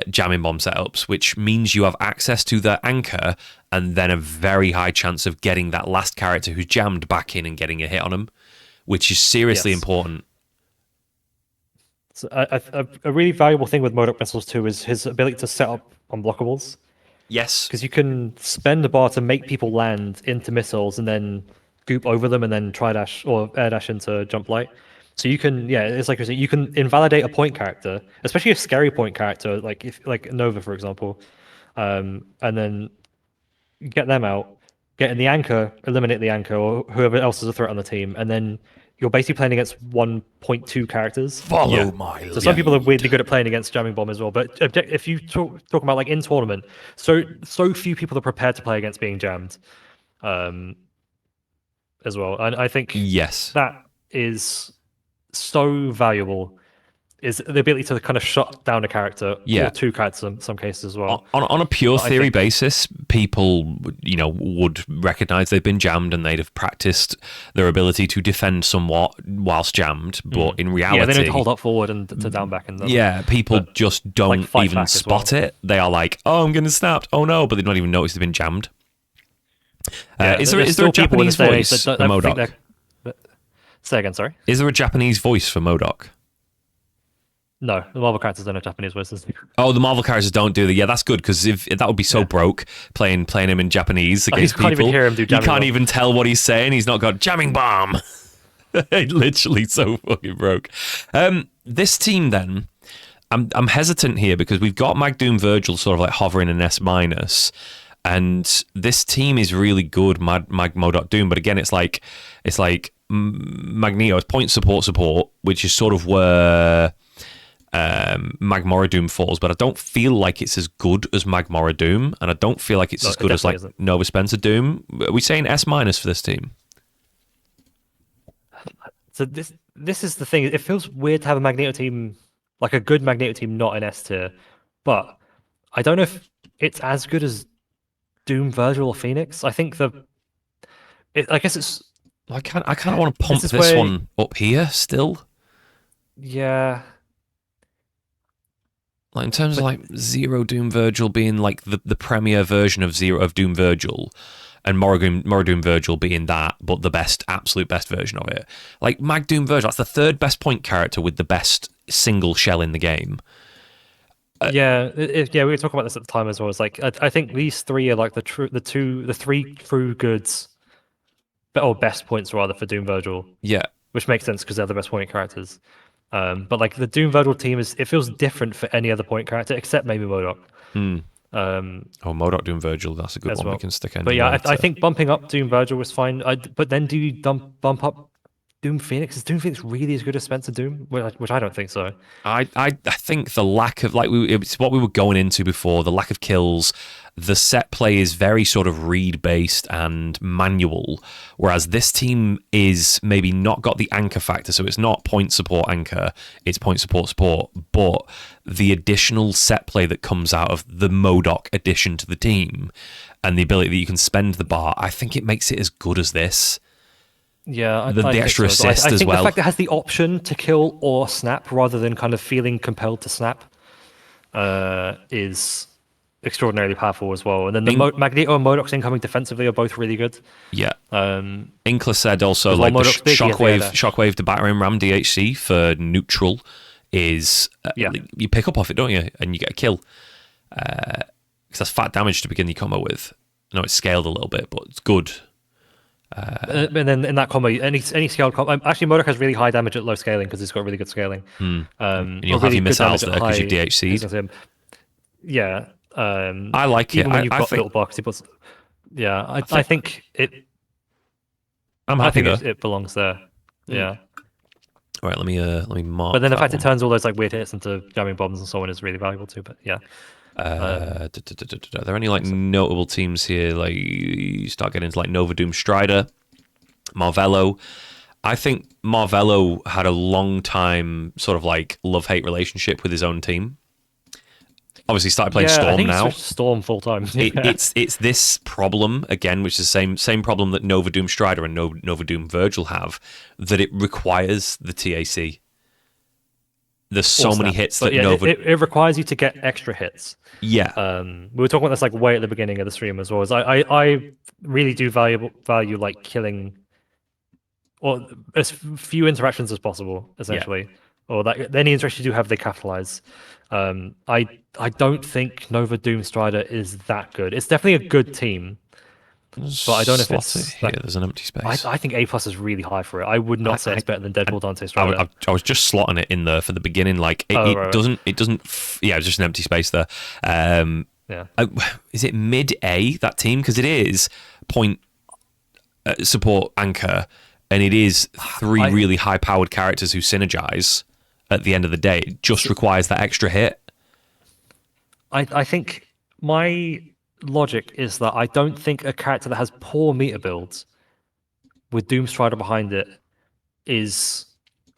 [SPEAKER 1] jamming bomb setups, which means you have access to the anchor and then a very high chance of getting that last character who's jammed back in and getting a hit on him, which is seriously important.
[SPEAKER 2] So a really valuable thing with Modok missiles too is his ability to set up unblockables.
[SPEAKER 1] Yes.
[SPEAKER 2] Because you can spend a bar to make people land into missiles and then goop over them and then try dash or air dash into jump light. So you can, yeah, it's like you're saying, you can invalidate a point character, especially a scary point character, like Nova, for example, and then get them out, get in the anchor, eliminate the anchor or whoever else is a threat on the team, and then you're basically playing against 1.2 characters.
[SPEAKER 1] Follow my lead.
[SPEAKER 2] So some people are weirdly good at playing against jamming bomb as well. But if you talk about like in tournament, so few people are prepared to play against being jammed, as well. And I think
[SPEAKER 1] Yes.
[SPEAKER 2] that is so valuable. Is the ability to kind of shut down a character or two characters in some cases as well.
[SPEAKER 1] On a pure theory basis, people would recognize they've been jammed and they'd have practiced their ability to defend somewhat whilst jammed. But in reality,
[SPEAKER 2] they don't hold up forward and to down back and
[SPEAKER 1] people just don't even spot it. They are like, oh, I'm getting snapped. Oh no, but they don't even notice they've been jammed. Is there a Japanese voice for Modok?
[SPEAKER 2] Say again, sorry.
[SPEAKER 1] Is there a Japanese voice for Modok?
[SPEAKER 2] No, the Marvel characters don't have Japanese voices.
[SPEAKER 1] Oh, the Marvel characters don't do that. Yeah, that's good because if that would be so broke playing him in Japanese against people.
[SPEAKER 2] You can't even hear him do jamming.
[SPEAKER 1] You can't even tell what he's saying. He's not got jamming bomb. Literally so fucking broke. This team then, I'm hesitant here because we've got Magdoom Virgil sort of like hovering an S minus, and this team is really good. Mag Modok Doom, but again, it's like Magneto is point support, which is sort of where Magmora Doom falls, but I don't feel like it's as good as Magmora Doom, and I don't feel like it's as good as like Nova Spencer Doom. Are we saying S minus for this team?
[SPEAKER 2] So this is the thing. It feels weird to have a Magneto team, like a good Magneto team, not an S tier, but I don't know if it's as good as Doom Virgil or Phoenix. I think I guess it's.
[SPEAKER 1] I kind of want to pump this one up here still.
[SPEAKER 2] Yeah.
[SPEAKER 1] Like in terms of like Zero Doom Virgil being like the premier version of Doom Virgil, and Mora Doom Virgil being that, but the absolute best version of it. Like Mag Doom Virgil, that's the third best point character with the best single shell in the game.
[SPEAKER 2] We were talking about this at the time as well. It's like I think these three are like the three true goods, or best points rather for Doom Virgil.
[SPEAKER 1] Yeah,
[SPEAKER 2] which makes sense because they're the best point characters. But like the Doom Virgil team it feels different for any other point character except maybe Modok.
[SPEAKER 1] Modok Doom Virgil, that's a good one. We can stick in.
[SPEAKER 2] But yeah, I think bumping up Doom Virgil was fine. But then do you bump up Doom Phoenix? Is Doom Phoenix really as good as Spencer Doom? Which I don't think so.
[SPEAKER 1] I think the lack of it's what we were going into before. The lack of kills. The set play is very sort of read-based and manual, whereas this team is maybe not got the anchor factor, so it's not point support anchor, it's point support, but the additional set play that comes out of the Modok addition to the team and the ability that you can spend the bar, I think it makes it as good as this.
[SPEAKER 2] Yeah,
[SPEAKER 1] the extra assist
[SPEAKER 2] I think
[SPEAKER 1] as well.
[SPEAKER 2] The fact that it has the option to kill or snap rather than kind of feeling compelled to snap is extraordinarily powerful as well. And then the Magneto and Modok's incoming defensively are both really good.
[SPEAKER 1] Yeah. Inkler said also like the shockwave to battering ram DHC for neutral is you pick up off it, don't you? And you get a kill. Because that's fat damage to begin the combo with. I know it's scaled a little bit, but it's good.
[SPEAKER 2] And then in that combo, any scaled combo, actually Modok has really high damage at low scaling because he's got really good scaling.
[SPEAKER 1] And you'll have your missiles there because you've DHC'd.
[SPEAKER 2] Yeah.
[SPEAKER 1] I like it.
[SPEAKER 2] Even when you've got little box, I think it.
[SPEAKER 1] I'm
[SPEAKER 2] I
[SPEAKER 1] happy
[SPEAKER 2] think
[SPEAKER 1] though.
[SPEAKER 2] it belongs there. Yeah.
[SPEAKER 1] All right, let me
[SPEAKER 2] But
[SPEAKER 1] mark
[SPEAKER 2] then the
[SPEAKER 1] that
[SPEAKER 2] fact it
[SPEAKER 1] one.
[SPEAKER 2] turns all those like weird hits into jamming bombs and so on is really valuable too. But yeah,
[SPEAKER 1] Are there any like notable teams here? Like you start getting into like Nova Doom Strider, Marvello. I think Marvello had a long time sort of like love-hate relationship with his own team. Obviously started playing
[SPEAKER 2] yeah, I
[SPEAKER 1] Storm
[SPEAKER 2] think he
[SPEAKER 1] now.
[SPEAKER 2] switched to Storm full time.
[SPEAKER 1] It,
[SPEAKER 2] Yeah.
[SPEAKER 1] it's this problem again, which is the same problem that Nova Doom Strider and Nova Doom Virgil have, that it requires the TAC. There's
[SPEAKER 2] Or
[SPEAKER 1] so many
[SPEAKER 2] snap.
[SPEAKER 1] hits
[SPEAKER 2] But
[SPEAKER 1] that
[SPEAKER 2] yeah,
[SPEAKER 1] Nova.
[SPEAKER 2] it requires you to get extra hits.
[SPEAKER 1] Yeah,
[SPEAKER 2] We were talking about this like way at the beginning of the stream as well. Is I really do value like killing or as few interactions as possible,
[SPEAKER 1] yeah.
[SPEAKER 2] essentially, or that any interaction you do have, they capitalize. I don't think Nova Doom Strider is that good. It's definitely a good team, but I don't know if
[SPEAKER 1] Slot it
[SPEAKER 2] it's
[SPEAKER 1] here.
[SPEAKER 2] like
[SPEAKER 1] There's an empty space.
[SPEAKER 2] I think A plus is really high for it. I would
[SPEAKER 1] I,
[SPEAKER 2] not say
[SPEAKER 1] I,
[SPEAKER 2] it's better than
[SPEAKER 1] I,
[SPEAKER 2] Deadpool Dante Strider.
[SPEAKER 1] I was just slotting it in there for the beginning. Like
[SPEAKER 2] Oh, right, right.
[SPEAKER 1] it doesn't. Yeah, it's just an empty space there. Um,
[SPEAKER 2] Yeah.
[SPEAKER 1] is it mid A that team? Because it is point support anchor, and it is three
[SPEAKER 2] I
[SPEAKER 1] really high powered characters who synergize. At the end of the day, it just requires that extra hit.
[SPEAKER 2] I think my logic is that I don't think a character that has poor meter builds with Doomstrider behind it is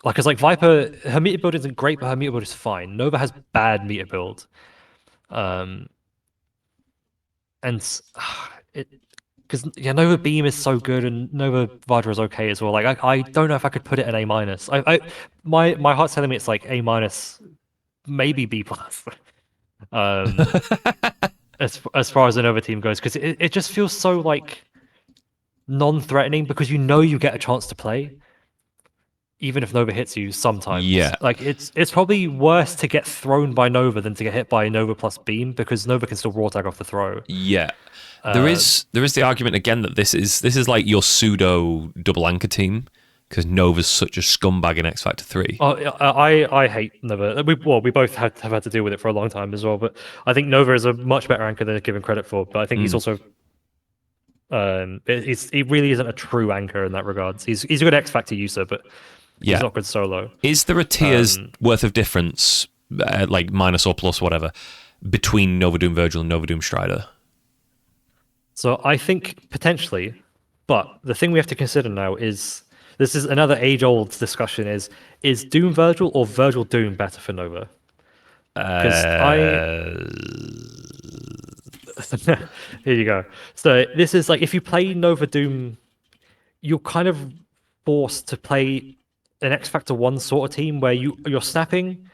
[SPEAKER 2] like, because like Viper, her meter build isn't great, but her meter build is fine. Nova has bad meter build, um, and it because yeah, Nova Beam is so good and Nova Vajra is okay as well. Like I don't know if I could put it in A minus. My heart's telling me it's like A minus, maybe B plus. um, as far as the Nova team goes, because it just feels so like non-threatening because you know you get a chance to play even if Nova hits you sometimes.
[SPEAKER 1] Yeah,
[SPEAKER 2] Like it's probably worse to get thrown by Nova than to get hit by Nova plus beam because Nova can still raw tag off the throw.
[SPEAKER 1] yeah.
[SPEAKER 2] Uh,
[SPEAKER 1] There is the argument again that this is like your pseudo double anchor team because Nova's such a scumbag in X Factor 3.
[SPEAKER 2] oh, I hate Nova. We both have had to deal with it for a long time as well. But I think Nova is a much better anchor than it's given credit for. But I think he's also he really isn't a true anchor in that regards. He's a good X Factor user, but he's
[SPEAKER 1] Yeah.
[SPEAKER 2] not good solo.
[SPEAKER 1] Is there a tier's worth of difference, like minus or plus, whatever, between Nova Doom Virgil and Nova Doom Strider?
[SPEAKER 2] So I think potentially, but the thing we have to consider now is this is another age-old discussion: is Doom Virgil or Virgil Doom better for Nova? Because here you go. So this is like if you play Nova Doom, you're kind of forced to play an X Factor 1 sort of team where you're snapping,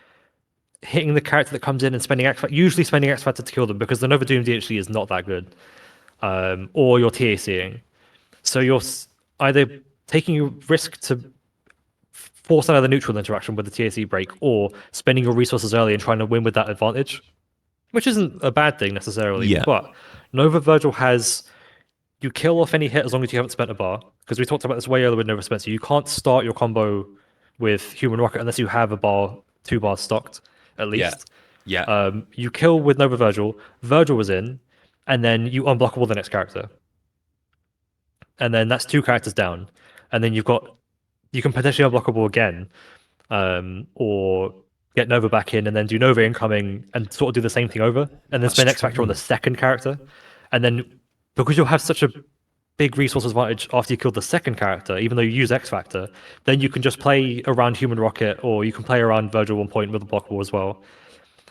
[SPEAKER 2] hitting the character that comes in and spending usually spending X Factor to kill them because the Nova Doom DHC is not that good. Or you're TACing. So you're either taking a risk to force another neutral interaction with the TAC break or spending your resources early and trying to win with that advantage, which isn't a bad thing necessarily.
[SPEAKER 1] Yeah.
[SPEAKER 2] But Nova Virgil has you kill off any hit as long as you haven't spent a bar. Because we talked about this way earlier with Nova Spencer. You can't start your combo with Human Rocket unless you have a bar, 2 bars stocked at
[SPEAKER 1] Yeah.
[SPEAKER 2] least.
[SPEAKER 1] Yeah.
[SPEAKER 2] You kill with Nova Virgil. Virgil was in, and then you unblockable the next character. And then that's 2 characters down. And then you can potentially unblockable again, or get Nova back in and then do Nova incoming and sort of do the same thing over, and then spend X Factor on the second character. And then because you'll have such a big resource advantage after you kill the second character, even though you use X Factor, then you can just play around Human Rocket or you can play around Virgil 1 point with a blockable as well.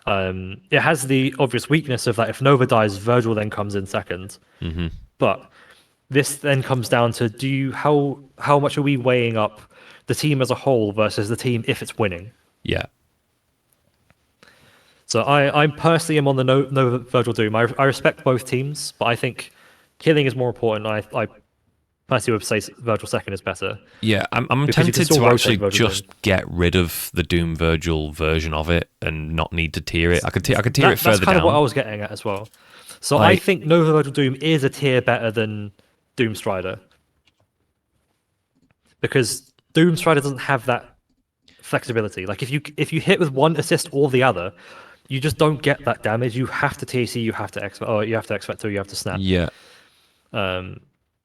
[SPEAKER 2] It has the obvious weakness of that if Nova dies, Virgil then comes in second.
[SPEAKER 1] Mm-hmm.
[SPEAKER 2] But this then comes down to how much are we weighing up the team as a whole versus the team if it's winning?
[SPEAKER 1] Yeah.
[SPEAKER 2] So I personally am on the Nova Virgil Doom. I respect both teams, but I think killing is more important. I personally would say Virgil second is better.
[SPEAKER 1] Yeah, I'm
[SPEAKER 2] Because you can
[SPEAKER 1] tempted
[SPEAKER 2] still
[SPEAKER 1] to
[SPEAKER 2] rotate
[SPEAKER 1] actually
[SPEAKER 2] Virgil
[SPEAKER 1] just get rid of the Doom Virgil version of it and not need to tier it. I could tier it further
[SPEAKER 2] That's kind
[SPEAKER 1] down.
[SPEAKER 2] of what I was getting at as well. So I
[SPEAKER 1] Like-
[SPEAKER 2] think Nova Virgil Doom is a tier better than Doom Strider. Because Doom Strider doesn't have that flexibility. Like if you hit with one assist or the other, you just don't get that damage. You have to TAC, you have to X Factor, you have to snap.
[SPEAKER 1] Yeah.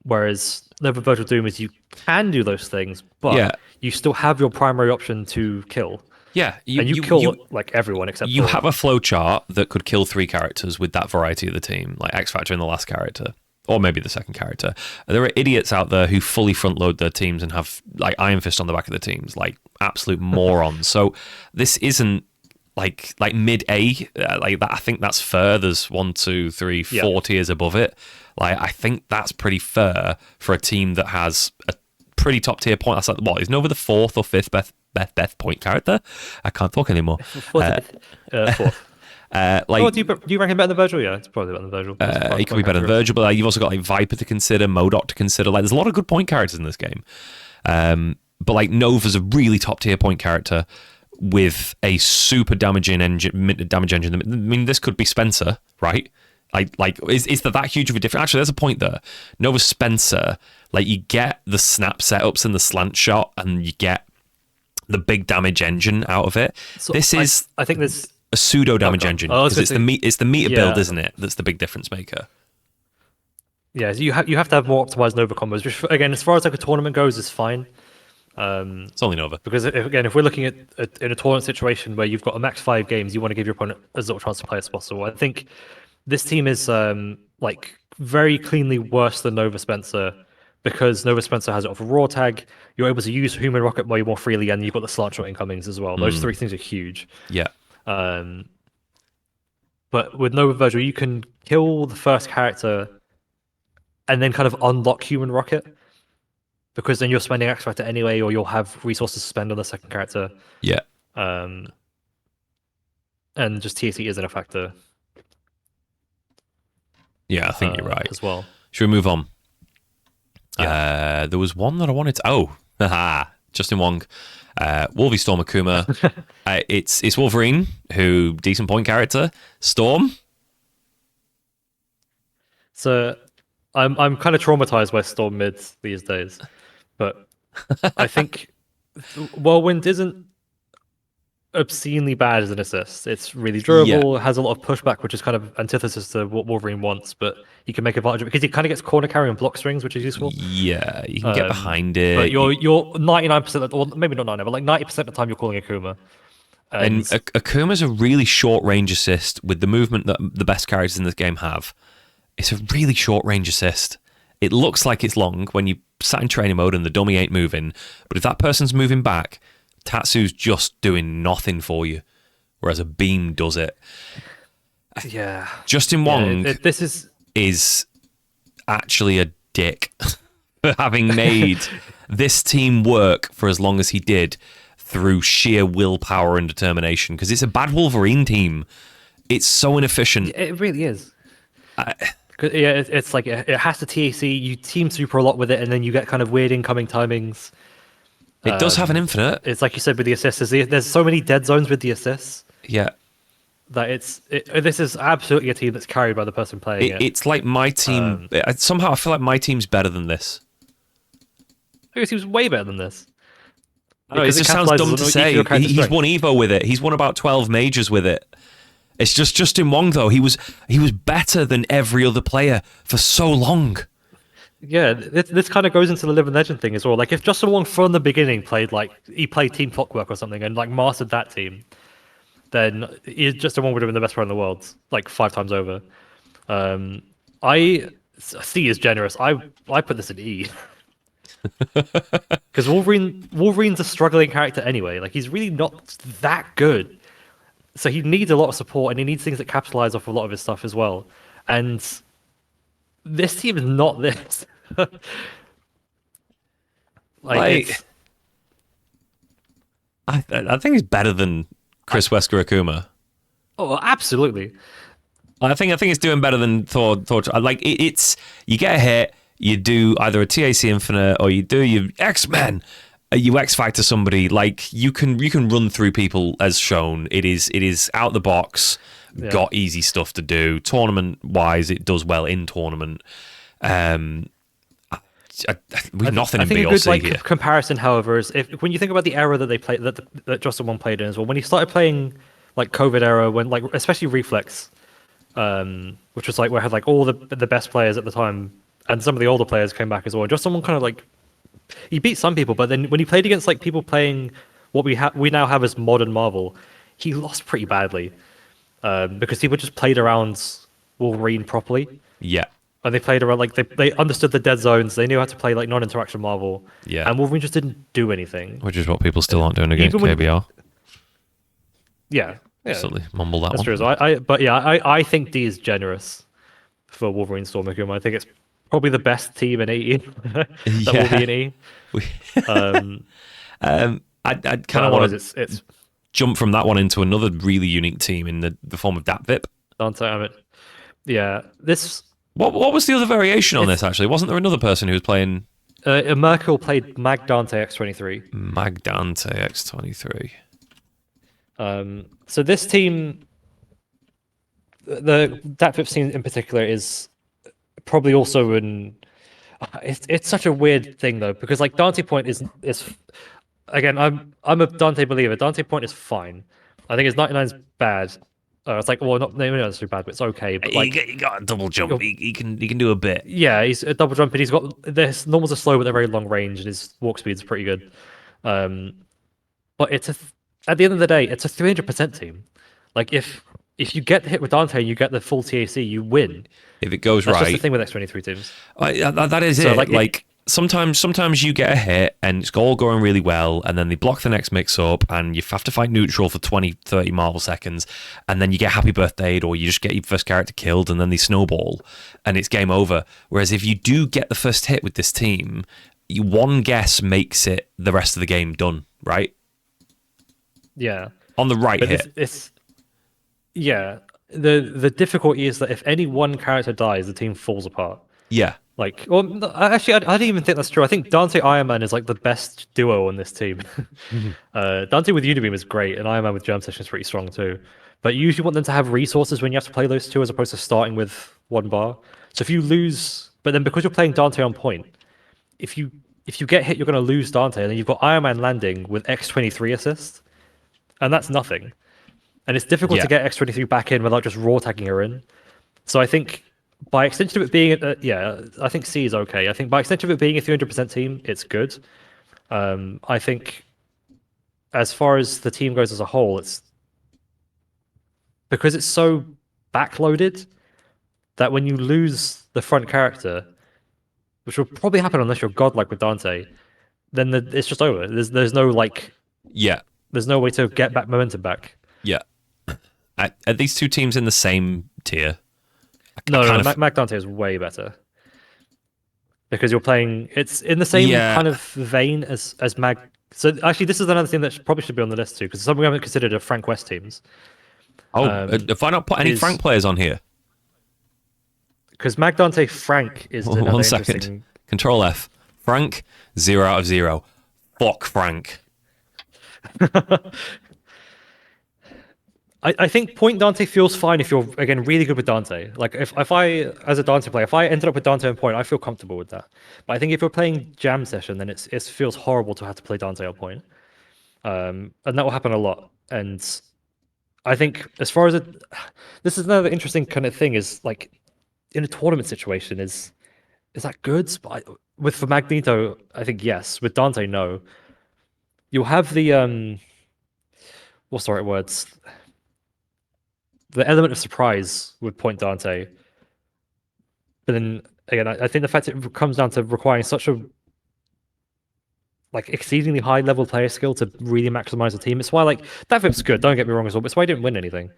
[SPEAKER 2] Whereas Nova Virtual Doom is you can do those things,
[SPEAKER 1] Yeah,
[SPEAKER 2] but you still have your primary option to kill.
[SPEAKER 1] yeah. You
[SPEAKER 2] And you
[SPEAKER 1] you
[SPEAKER 2] kill
[SPEAKER 1] you
[SPEAKER 2] like everyone except
[SPEAKER 1] you
[SPEAKER 2] for
[SPEAKER 1] have a flow chart that could kill 3 characters with that variety of the team, like X Factor in the last character, or maybe the second character. There are idiots out there who fully front load their teams and have like Iron Fist on the back of the teams, like absolute morons. So this isn't like mid A, like that. I think that's fair. There's 1, 2, 3,
[SPEAKER 2] Yeah.
[SPEAKER 1] 4 tiers above it. Like I think that's pretty fair for a team that has a pretty top tier point. That's like what is Nova the 4th or 5th best point character? I can't talk anymore.
[SPEAKER 2] fourth.
[SPEAKER 1] Like
[SPEAKER 2] Oh, do you rank him better than Virgil? Yeah, it's probably better than Virgil.
[SPEAKER 1] he could be better than Virgil, but you've also got like Viper to consider, Modok to consider. Like there's a lot of good point characters in this game. But like Nova's a really top tier point character with a super damage engine. I mean, this could be Spencer, right? Like is there that huge of a difference? Actually, there's a point there. Nova Spencer, like you get the snap setups and the slant shot, and you get the big damage engine out of it.
[SPEAKER 2] So
[SPEAKER 1] this is
[SPEAKER 2] I think this
[SPEAKER 1] a pseudo damage
[SPEAKER 2] Okay.
[SPEAKER 1] engine
[SPEAKER 2] I was
[SPEAKER 1] because
[SPEAKER 2] gonna
[SPEAKER 1] it's the meter
[SPEAKER 2] Yeah.
[SPEAKER 1] build, isn't it? That's the big difference maker.
[SPEAKER 2] Yeah, so you have to have more optimized Nova combos, which again, as far as like a tournament goes, is fine.
[SPEAKER 1] It's only Nova.
[SPEAKER 2] Because if we're looking at in a tournament situation where you've got a max 5 games, you want to give your opponent as little chance to play as possible. I think this team is like very cleanly worse than Nova Spencer because Nova Spencer has it off a raw tag. You're able to use Human Rocket way more freely, and you've got the slant shot incomings as well. Those 3 things are huge.
[SPEAKER 1] Yeah.
[SPEAKER 2] But with Nova Virgil, you can kill the first character and then kind of unlock Human Rocket because then you're spending X Factor anyway, or you'll have resources to spend on the second character.
[SPEAKER 1] Yeah.
[SPEAKER 2] And just TAC isn't a factor.
[SPEAKER 1] Yeah, I think you're right.
[SPEAKER 2] As well.
[SPEAKER 1] Should we move on?
[SPEAKER 2] Yeah.
[SPEAKER 1] There was one that I wanted to... Oh, haha, Justin Wong. Wolvie Storm Akuma. It's Wolverine, who, decent point character. Storm.
[SPEAKER 2] So I'm kind of traumatized by Storm mids these days, but I think Whirlwind isn't obscenely bad as an assist. It's really durable, has a lot of pushback, which is kind of antithesis to what Wolverine wants, but he can make advantage of it because he kind of gets corner carry and block strings, which is useful.
[SPEAKER 1] Yeah, you can get behind it.
[SPEAKER 2] But you're 99%, or maybe not 99, but like 90% of the time you're calling Akuma.
[SPEAKER 1] And Akuma's a really short range assist with the movement that the best characters in this game have. It's a really short range assist. It looks like it's long when you sat in training mode and the dummy ain't moving, but if that person's moving back, Tatsu's just doing nothing for you, whereas a beam does it.
[SPEAKER 2] Yeah.
[SPEAKER 1] Justin Wong
[SPEAKER 2] this
[SPEAKER 1] is actually a dick for having made this team work for as long as he did through sheer willpower and determination, because it's a bad Wolverine team. It's so inefficient.
[SPEAKER 2] It really is. It's like it has to TAC, you team super a lot with it, and then you get kind of weird incoming timings.
[SPEAKER 1] It does have an infinite.
[SPEAKER 2] It's like you said with the assists. There's so many dead zones with the assists.
[SPEAKER 1] Yeah.
[SPEAKER 2] That this is absolutely a team that's carried by the person playing it.
[SPEAKER 1] It's like my team. Somehow I feel like my team's better than this.
[SPEAKER 2] He was way better than this.
[SPEAKER 1] No, it just sounds dumb to say. He's won Evo with it. He's won about 12 majors with it. It's just Justin Wong, though. He was better than every other player for so long.
[SPEAKER 2] Yeah, this kind of goes into the Living Legend thing as well. Like if Justin Wong from the beginning played Team Clockwork or something and like mastered that team, then Justin Wong would have been the best player in the world, like 5 times over. C is generous. I put this in E. Because Wolverine's a struggling character anyway. Like he's really not that good. So he needs a lot of support and he needs things that capitalize off a lot of his stuff as well. And this team is not this.
[SPEAKER 1] I think he's better than Chris Wesker Akuma.
[SPEAKER 2] Oh, absolutely.
[SPEAKER 1] I think it's doing better than Thor. Like it's you get a hit, you do either a TAC Infinite or you do your X-Men, you X Factor somebody. Like you can run through people as shown. It is out the box. Yeah. Got easy stuff to do. Tournament wise, it does well in tournament. We've nothing in B or C here.
[SPEAKER 2] Comparison, however, is when you think about the era that they played, that Justin Wong played in as well. When he started playing like COVID era, when like especially Reflex, which was like where I had like all the best players at the time and some of the older players came back as well. Just someone kind of like he beat some people, but then when he played against like people playing what we now have as modern Marvel, he lost pretty badly because people just played around Wolverine properly.
[SPEAKER 1] Yeah,
[SPEAKER 2] And they played around like they understood the dead zones. They knew how to play like non-interaction Marvel.
[SPEAKER 1] yeah.
[SPEAKER 2] And Wolverine just didn't do anything.
[SPEAKER 1] Which is what people still aren't doing against
[SPEAKER 2] Even when
[SPEAKER 1] KBR.
[SPEAKER 2] yeah,
[SPEAKER 1] Suddenly mumble that
[SPEAKER 2] that's
[SPEAKER 1] one.
[SPEAKER 2] true. So I think D is generous for Wolverine Stormacum. I think it's probably the best team in E that will be
[SPEAKER 1] Yeah.
[SPEAKER 2] in E.
[SPEAKER 1] We-
[SPEAKER 2] Um,
[SPEAKER 1] I'd
[SPEAKER 2] but
[SPEAKER 1] kind
[SPEAKER 2] that
[SPEAKER 1] of
[SPEAKER 2] one
[SPEAKER 1] want
[SPEAKER 2] is
[SPEAKER 1] to
[SPEAKER 2] it's
[SPEAKER 1] jump from that one into another really unique team in the form of DatVip.
[SPEAKER 2] Dante. I mean, yeah, this
[SPEAKER 1] What was the other variation on
[SPEAKER 2] it's
[SPEAKER 1] this, actually? Wasn't there another person who was playing
[SPEAKER 2] Merkel played Mag Dante X-23.
[SPEAKER 1] Magdante X23?
[SPEAKER 2] So this team, the DatVip team in particular, is probably also an. It's such a weird thing though because like Dante Point is again I'm a Dante believer. Dante Point is fine. I think his 99 is bad. It's like well not maybe not too bad, but it's okay. But like
[SPEAKER 1] He got a double jump. He can do a bit.
[SPEAKER 2] yeah, he's a double jump, and he's got this normals are slow, but they're very long range, and his walk speed is pretty good. Um, but at the end of the day, it's a 300% team. Like if you get the hit with Dante and you get the full TAC, you win.
[SPEAKER 1] If it goes
[SPEAKER 2] That's just the
[SPEAKER 1] right,
[SPEAKER 2] thing with X-23 teams.
[SPEAKER 1] that is
[SPEAKER 2] So
[SPEAKER 1] it.
[SPEAKER 2] like
[SPEAKER 1] Like sometimes you get a hit and it's all going really well, and then they block the next mix up, and you have to fight neutral for 20, 30 Marvel seconds, and then you get happy birthdayed, or you just get your first character killed, and then they snowball, and it's game over. Whereas if you do get the first hit with this team, one guess makes it the rest of the game done, right?
[SPEAKER 2] Yeah,
[SPEAKER 1] On the right
[SPEAKER 2] but
[SPEAKER 1] hit.
[SPEAKER 2] it's yeah. The difficulty is that if any one character dies, the team falls apart.
[SPEAKER 1] Yeah.
[SPEAKER 2] Like, well, no, actually, I don't even think that's true. I think Dante Iron Man is like the best duo on this team. Dante with Unibeam is great, and Iron Man with Germ Session is pretty strong too. But you usually want them to have resources when you have to play those two, as opposed to starting with one bar. So if you lose, but then because you're playing Dante on point, if you get hit, you're going to lose Dante, and then you've got Iron Man landing with X23 assist, and that's nothing. And it's difficult
[SPEAKER 1] Yeah.
[SPEAKER 2] to get X23 back in without just raw tagging her in. So I think by extension of it being, I think C is okay. I think by extension of it being a 300% team, it's good. I think as far as the team goes as a whole, it's because it's so backloaded that when you lose the front character, which will probably happen unless you're godlike with Dante, then it's just over. There's no like,
[SPEAKER 1] Yeah.
[SPEAKER 2] there's no way to get back momentum back.
[SPEAKER 1] Yeah. Are these two teams in the same tier?
[SPEAKER 2] No,
[SPEAKER 1] kind
[SPEAKER 2] no,
[SPEAKER 1] of-
[SPEAKER 2] Mac Dante is way better because you're playing. It's in the same
[SPEAKER 1] Yeah.
[SPEAKER 2] kind of vein as Mag. So actually, this is another thing that probably should be on the list too, because some we haven't considered are Frank West teams.
[SPEAKER 1] Have I not put any
[SPEAKER 2] is-
[SPEAKER 1] Frank players on here?
[SPEAKER 2] Because Mag Dante Frank is another
[SPEAKER 1] 1 second.
[SPEAKER 2] interesting.
[SPEAKER 1] Control F. Frank, 0 out of 0. Fuck Frank.
[SPEAKER 2] I think point Dante feels fine if you're again really good with Dante. Like if I as a Dante player, if I ended up with Dante on point, I feel comfortable with that. But I think if you're playing Jam Session, then it feels horrible to have to play Dante on point, and that will happen a lot. And I think as far as this is another interesting kind of thing is like in a tournament situation is that good? But for Magneto, I think yes. With Dante, no. You'll have the what's the right words? The element of surprise would point Dante. But then again, I think the fact it comes down to requiring such a like exceedingly high level player skill to really maximize the team. It's why like that Vip's good, don't get me wrong as well, but it's why he didn't win anything.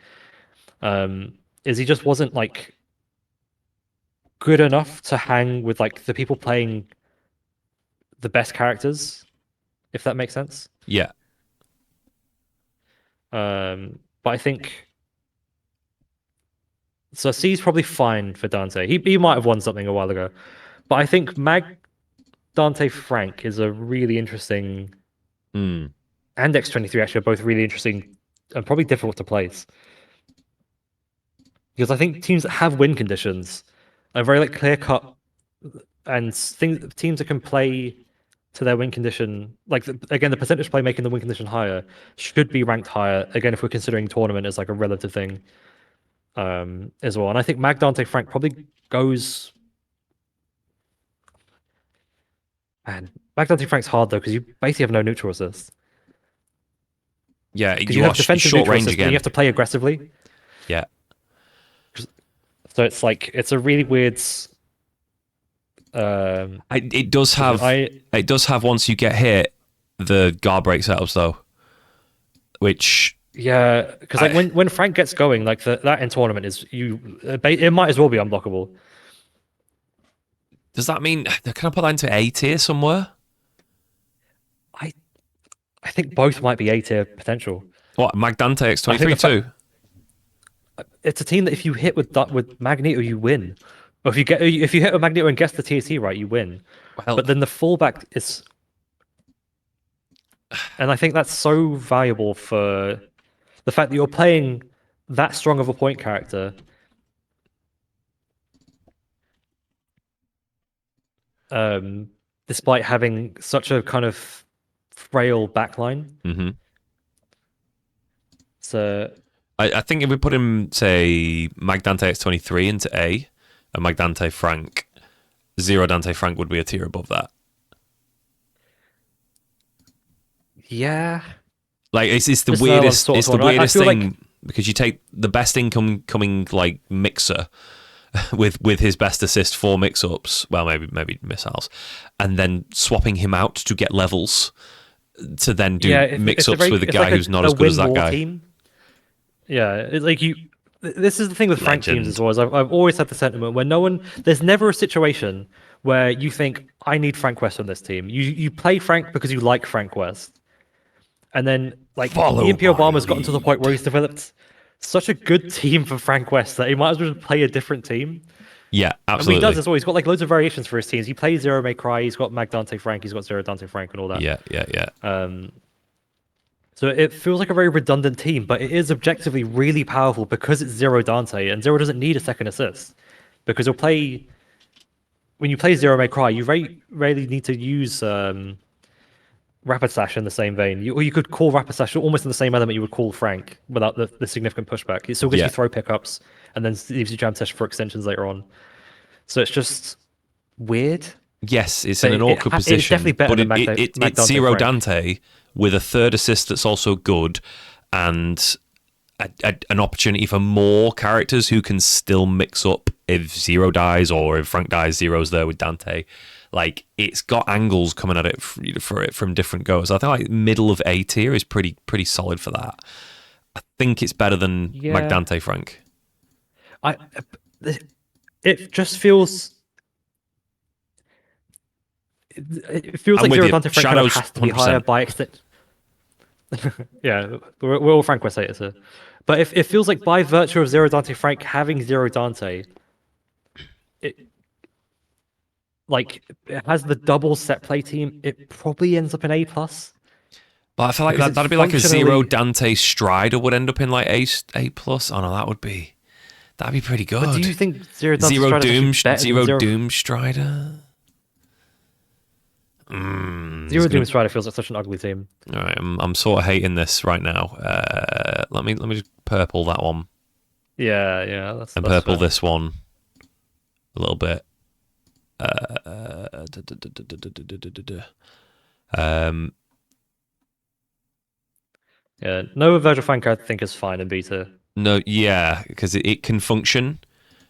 [SPEAKER 2] Is he just wasn't like good enough to hang with like the people playing the best characters, if that makes sense.
[SPEAKER 1] Yeah.
[SPEAKER 2] But I think so. C's probably fine for Dante. He might have won something a while ago, but I think Dante Frank is a really interesting,
[SPEAKER 1] Mm.
[SPEAKER 2] and X23 actually are both really interesting and probably difficult to place. Because I think teams that have win conditions are very like clear cut, and teams that can play to their win condition, like again the percentage play making the win condition higher should be ranked higher. Again, if we're considering tournament as like a relative thing, as well. And I think Dante Frank probably goes Man, Magdalene Frank's hard though because you basically have no neutral assist.
[SPEAKER 1] Yeah,
[SPEAKER 2] Because
[SPEAKER 1] you
[SPEAKER 2] you
[SPEAKER 1] are
[SPEAKER 2] have defensive
[SPEAKER 1] short
[SPEAKER 2] neutral
[SPEAKER 1] range
[SPEAKER 2] assist, but then you
[SPEAKER 1] again.
[SPEAKER 2] have to play aggressively.
[SPEAKER 1] Yeah.
[SPEAKER 2] So it's like it's a really weird
[SPEAKER 1] It does
[SPEAKER 2] position.
[SPEAKER 1] have once you get hit the guard break setups though, which
[SPEAKER 2] Yeah, because like
[SPEAKER 1] I,
[SPEAKER 2] when Frank gets going, like that in tournament is it might as well be unblockable.
[SPEAKER 1] does that mean can I put that into A tier somewhere?
[SPEAKER 2] I I think both might be A tier potential.
[SPEAKER 1] What Magdante
[SPEAKER 2] I think
[SPEAKER 1] X23 too?
[SPEAKER 2] it's a team that if you hit with Magneto, you win. Or if you hit with Magneto and guess the TSC right, you win.
[SPEAKER 1] Well,
[SPEAKER 2] But then the fallback is, and I think that's so valuable for the fact that you're playing that strong of a point character. Despite having such a kind of frail backline.
[SPEAKER 1] mm-hmm.
[SPEAKER 2] So
[SPEAKER 1] I think if we put him, say, Magdante X23 into A and Magdante Frank, Zero Dante Frank would be a tier above that.
[SPEAKER 2] yeah,
[SPEAKER 1] Like it's the
[SPEAKER 2] just now I'm
[SPEAKER 1] weirdest.
[SPEAKER 2] sort of
[SPEAKER 1] It's the
[SPEAKER 2] torn. I
[SPEAKER 1] weirdest
[SPEAKER 2] feel
[SPEAKER 1] thing
[SPEAKER 2] like
[SPEAKER 1] because you take the best incoming like mixer with his best assist for mix-ups. Well, maybe missiles, and then swapping him out to get levels to then do mix-ups with a guy who's not as good as that guy.
[SPEAKER 2] Team. Yeah, it's like you. This is the thing with Frank teams
[SPEAKER 1] Legend.
[SPEAKER 2] as well. Is I've always had the sentiment where there's never a situation where you think I need Frank West on this team. You play Frank because you like Frank West, and then like
[SPEAKER 1] Follow
[SPEAKER 2] EMP
[SPEAKER 1] my
[SPEAKER 2] Obama's gotten to the point where
[SPEAKER 1] lead.
[SPEAKER 2] he's developed such a good team for Frank West that he might as well just play a different team.
[SPEAKER 1] Yeah,
[SPEAKER 2] And what he
[SPEAKER 1] absolutely.
[SPEAKER 2] does as well, he's got like loads of variations for his teams. He plays Zero May Cry, he's got Magdante Frank, he's got Zero Dante Frank, and all that.
[SPEAKER 1] Yeah.
[SPEAKER 2] So it feels like a very redundant team, but it is objectively really powerful because it's Zero Dante, and Zero doesn't need a second assist. Because when you play Zero May Cry, you rarely need to use Rapid Slash in the same vein. Or you could call Rapid Slash almost in the same element you would call Frank without the significant pushback. It still gives
[SPEAKER 1] Yeah.
[SPEAKER 2] you throw pickups and then leaves you jam test for extensions later on. So it's just weird.
[SPEAKER 1] Yes, it's
[SPEAKER 2] But
[SPEAKER 1] in an awkward
[SPEAKER 2] it's
[SPEAKER 1] position,
[SPEAKER 2] definitely better
[SPEAKER 1] but
[SPEAKER 2] than
[SPEAKER 1] it's Zero Dante with a third assist that's also good, and an opportunity for more characters who can still mix up if Zero dies or if Frank dies. Zero's there with Dante. Like it's got angles coming at it for it from different goes. I think like middle of A tier is pretty solid for that. I think it's better than Magdante Frank.
[SPEAKER 2] It just feels. It feels like Zero Dante Frank kind of has to be 100%. Higher by extent. Yeah, we're all Frank West haters here. But if it feels like by virtue of Zero Dante Frank having Zero Dante, it has the double set play team, it probably ends up in A+. But
[SPEAKER 1] I feel like that'd be like a Zero Dante Strider would end up in like A+. Oh no, that'd be pretty good.
[SPEAKER 2] But do you think Zero Dante
[SPEAKER 1] Zero Doom Strider?
[SPEAKER 2] Zero Doom Strider feels like such an ugly team.
[SPEAKER 1] All right, I'm sort of hating this right now. Let me just purple that one.
[SPEAKER 2] Yeah. That's
[SPEAKER 1] purple
[SPEAKER 2] fair.
[SPEAKER 1] This one a little bit.
[SPEAKER 2] Yeah, no Virgil Frank I think is fine in beta.
[SPEAKER 1] No, yeah, because it can function.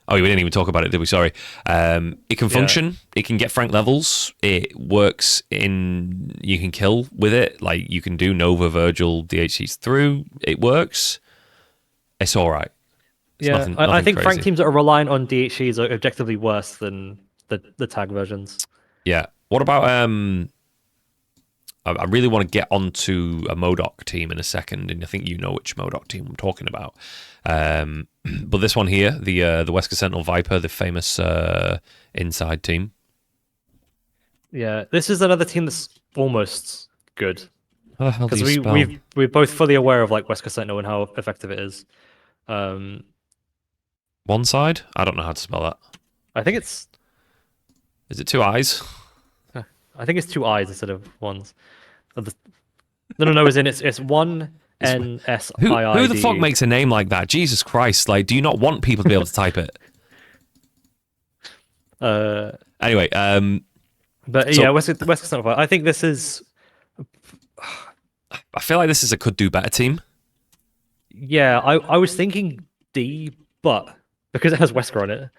[SPEAKER 1] Oh, we didn't even talk about it, did we? Sorry. It can function. Yeah. It can get Frank levels. It works in... You can kill with it. Like, you can do Nova, Virgil, DHCs through. It works. It's all right.
[SPEAKER 2] Nothing I think crazy. Frank teams that are reliant on DHCs are objectively worse than the tag versions.
[SPEAKER 1] Yeah. What about... I really want to get onto a MODOK team in a second, and I think you know which MODOK team I'm talking about. But this one here, the Wesker Sentinel Viper, the famous inside team.
[SPEAKER 2] Yeah, this is another team that's almost good. Because we're both fully aware of like Wesker Sentinel and how effective it is.
[SPEAKER 1] One side? I don't know how to spell that.
[SPEAKER 2] I think it's...
[SPEAKER 1] Is it two eyes?
[SPEAKER 2] I think it's two eyes instead of ones. No, as in it's one NSIID.
[SPEAKER 1] Who the fuck makes a name like that? Jesus Christ! Like, do you not want people to be able to type it?
[SPEAKER 2] Anyway, But yeah,
[SPEAKER 1] So
[SPEAKER 2] West not. I think this is.
[SPEAKER 1] I feel like this is a could do better team.
[SPEAKER 2] Yeah, I was thinking D, but because it has Wesker on it,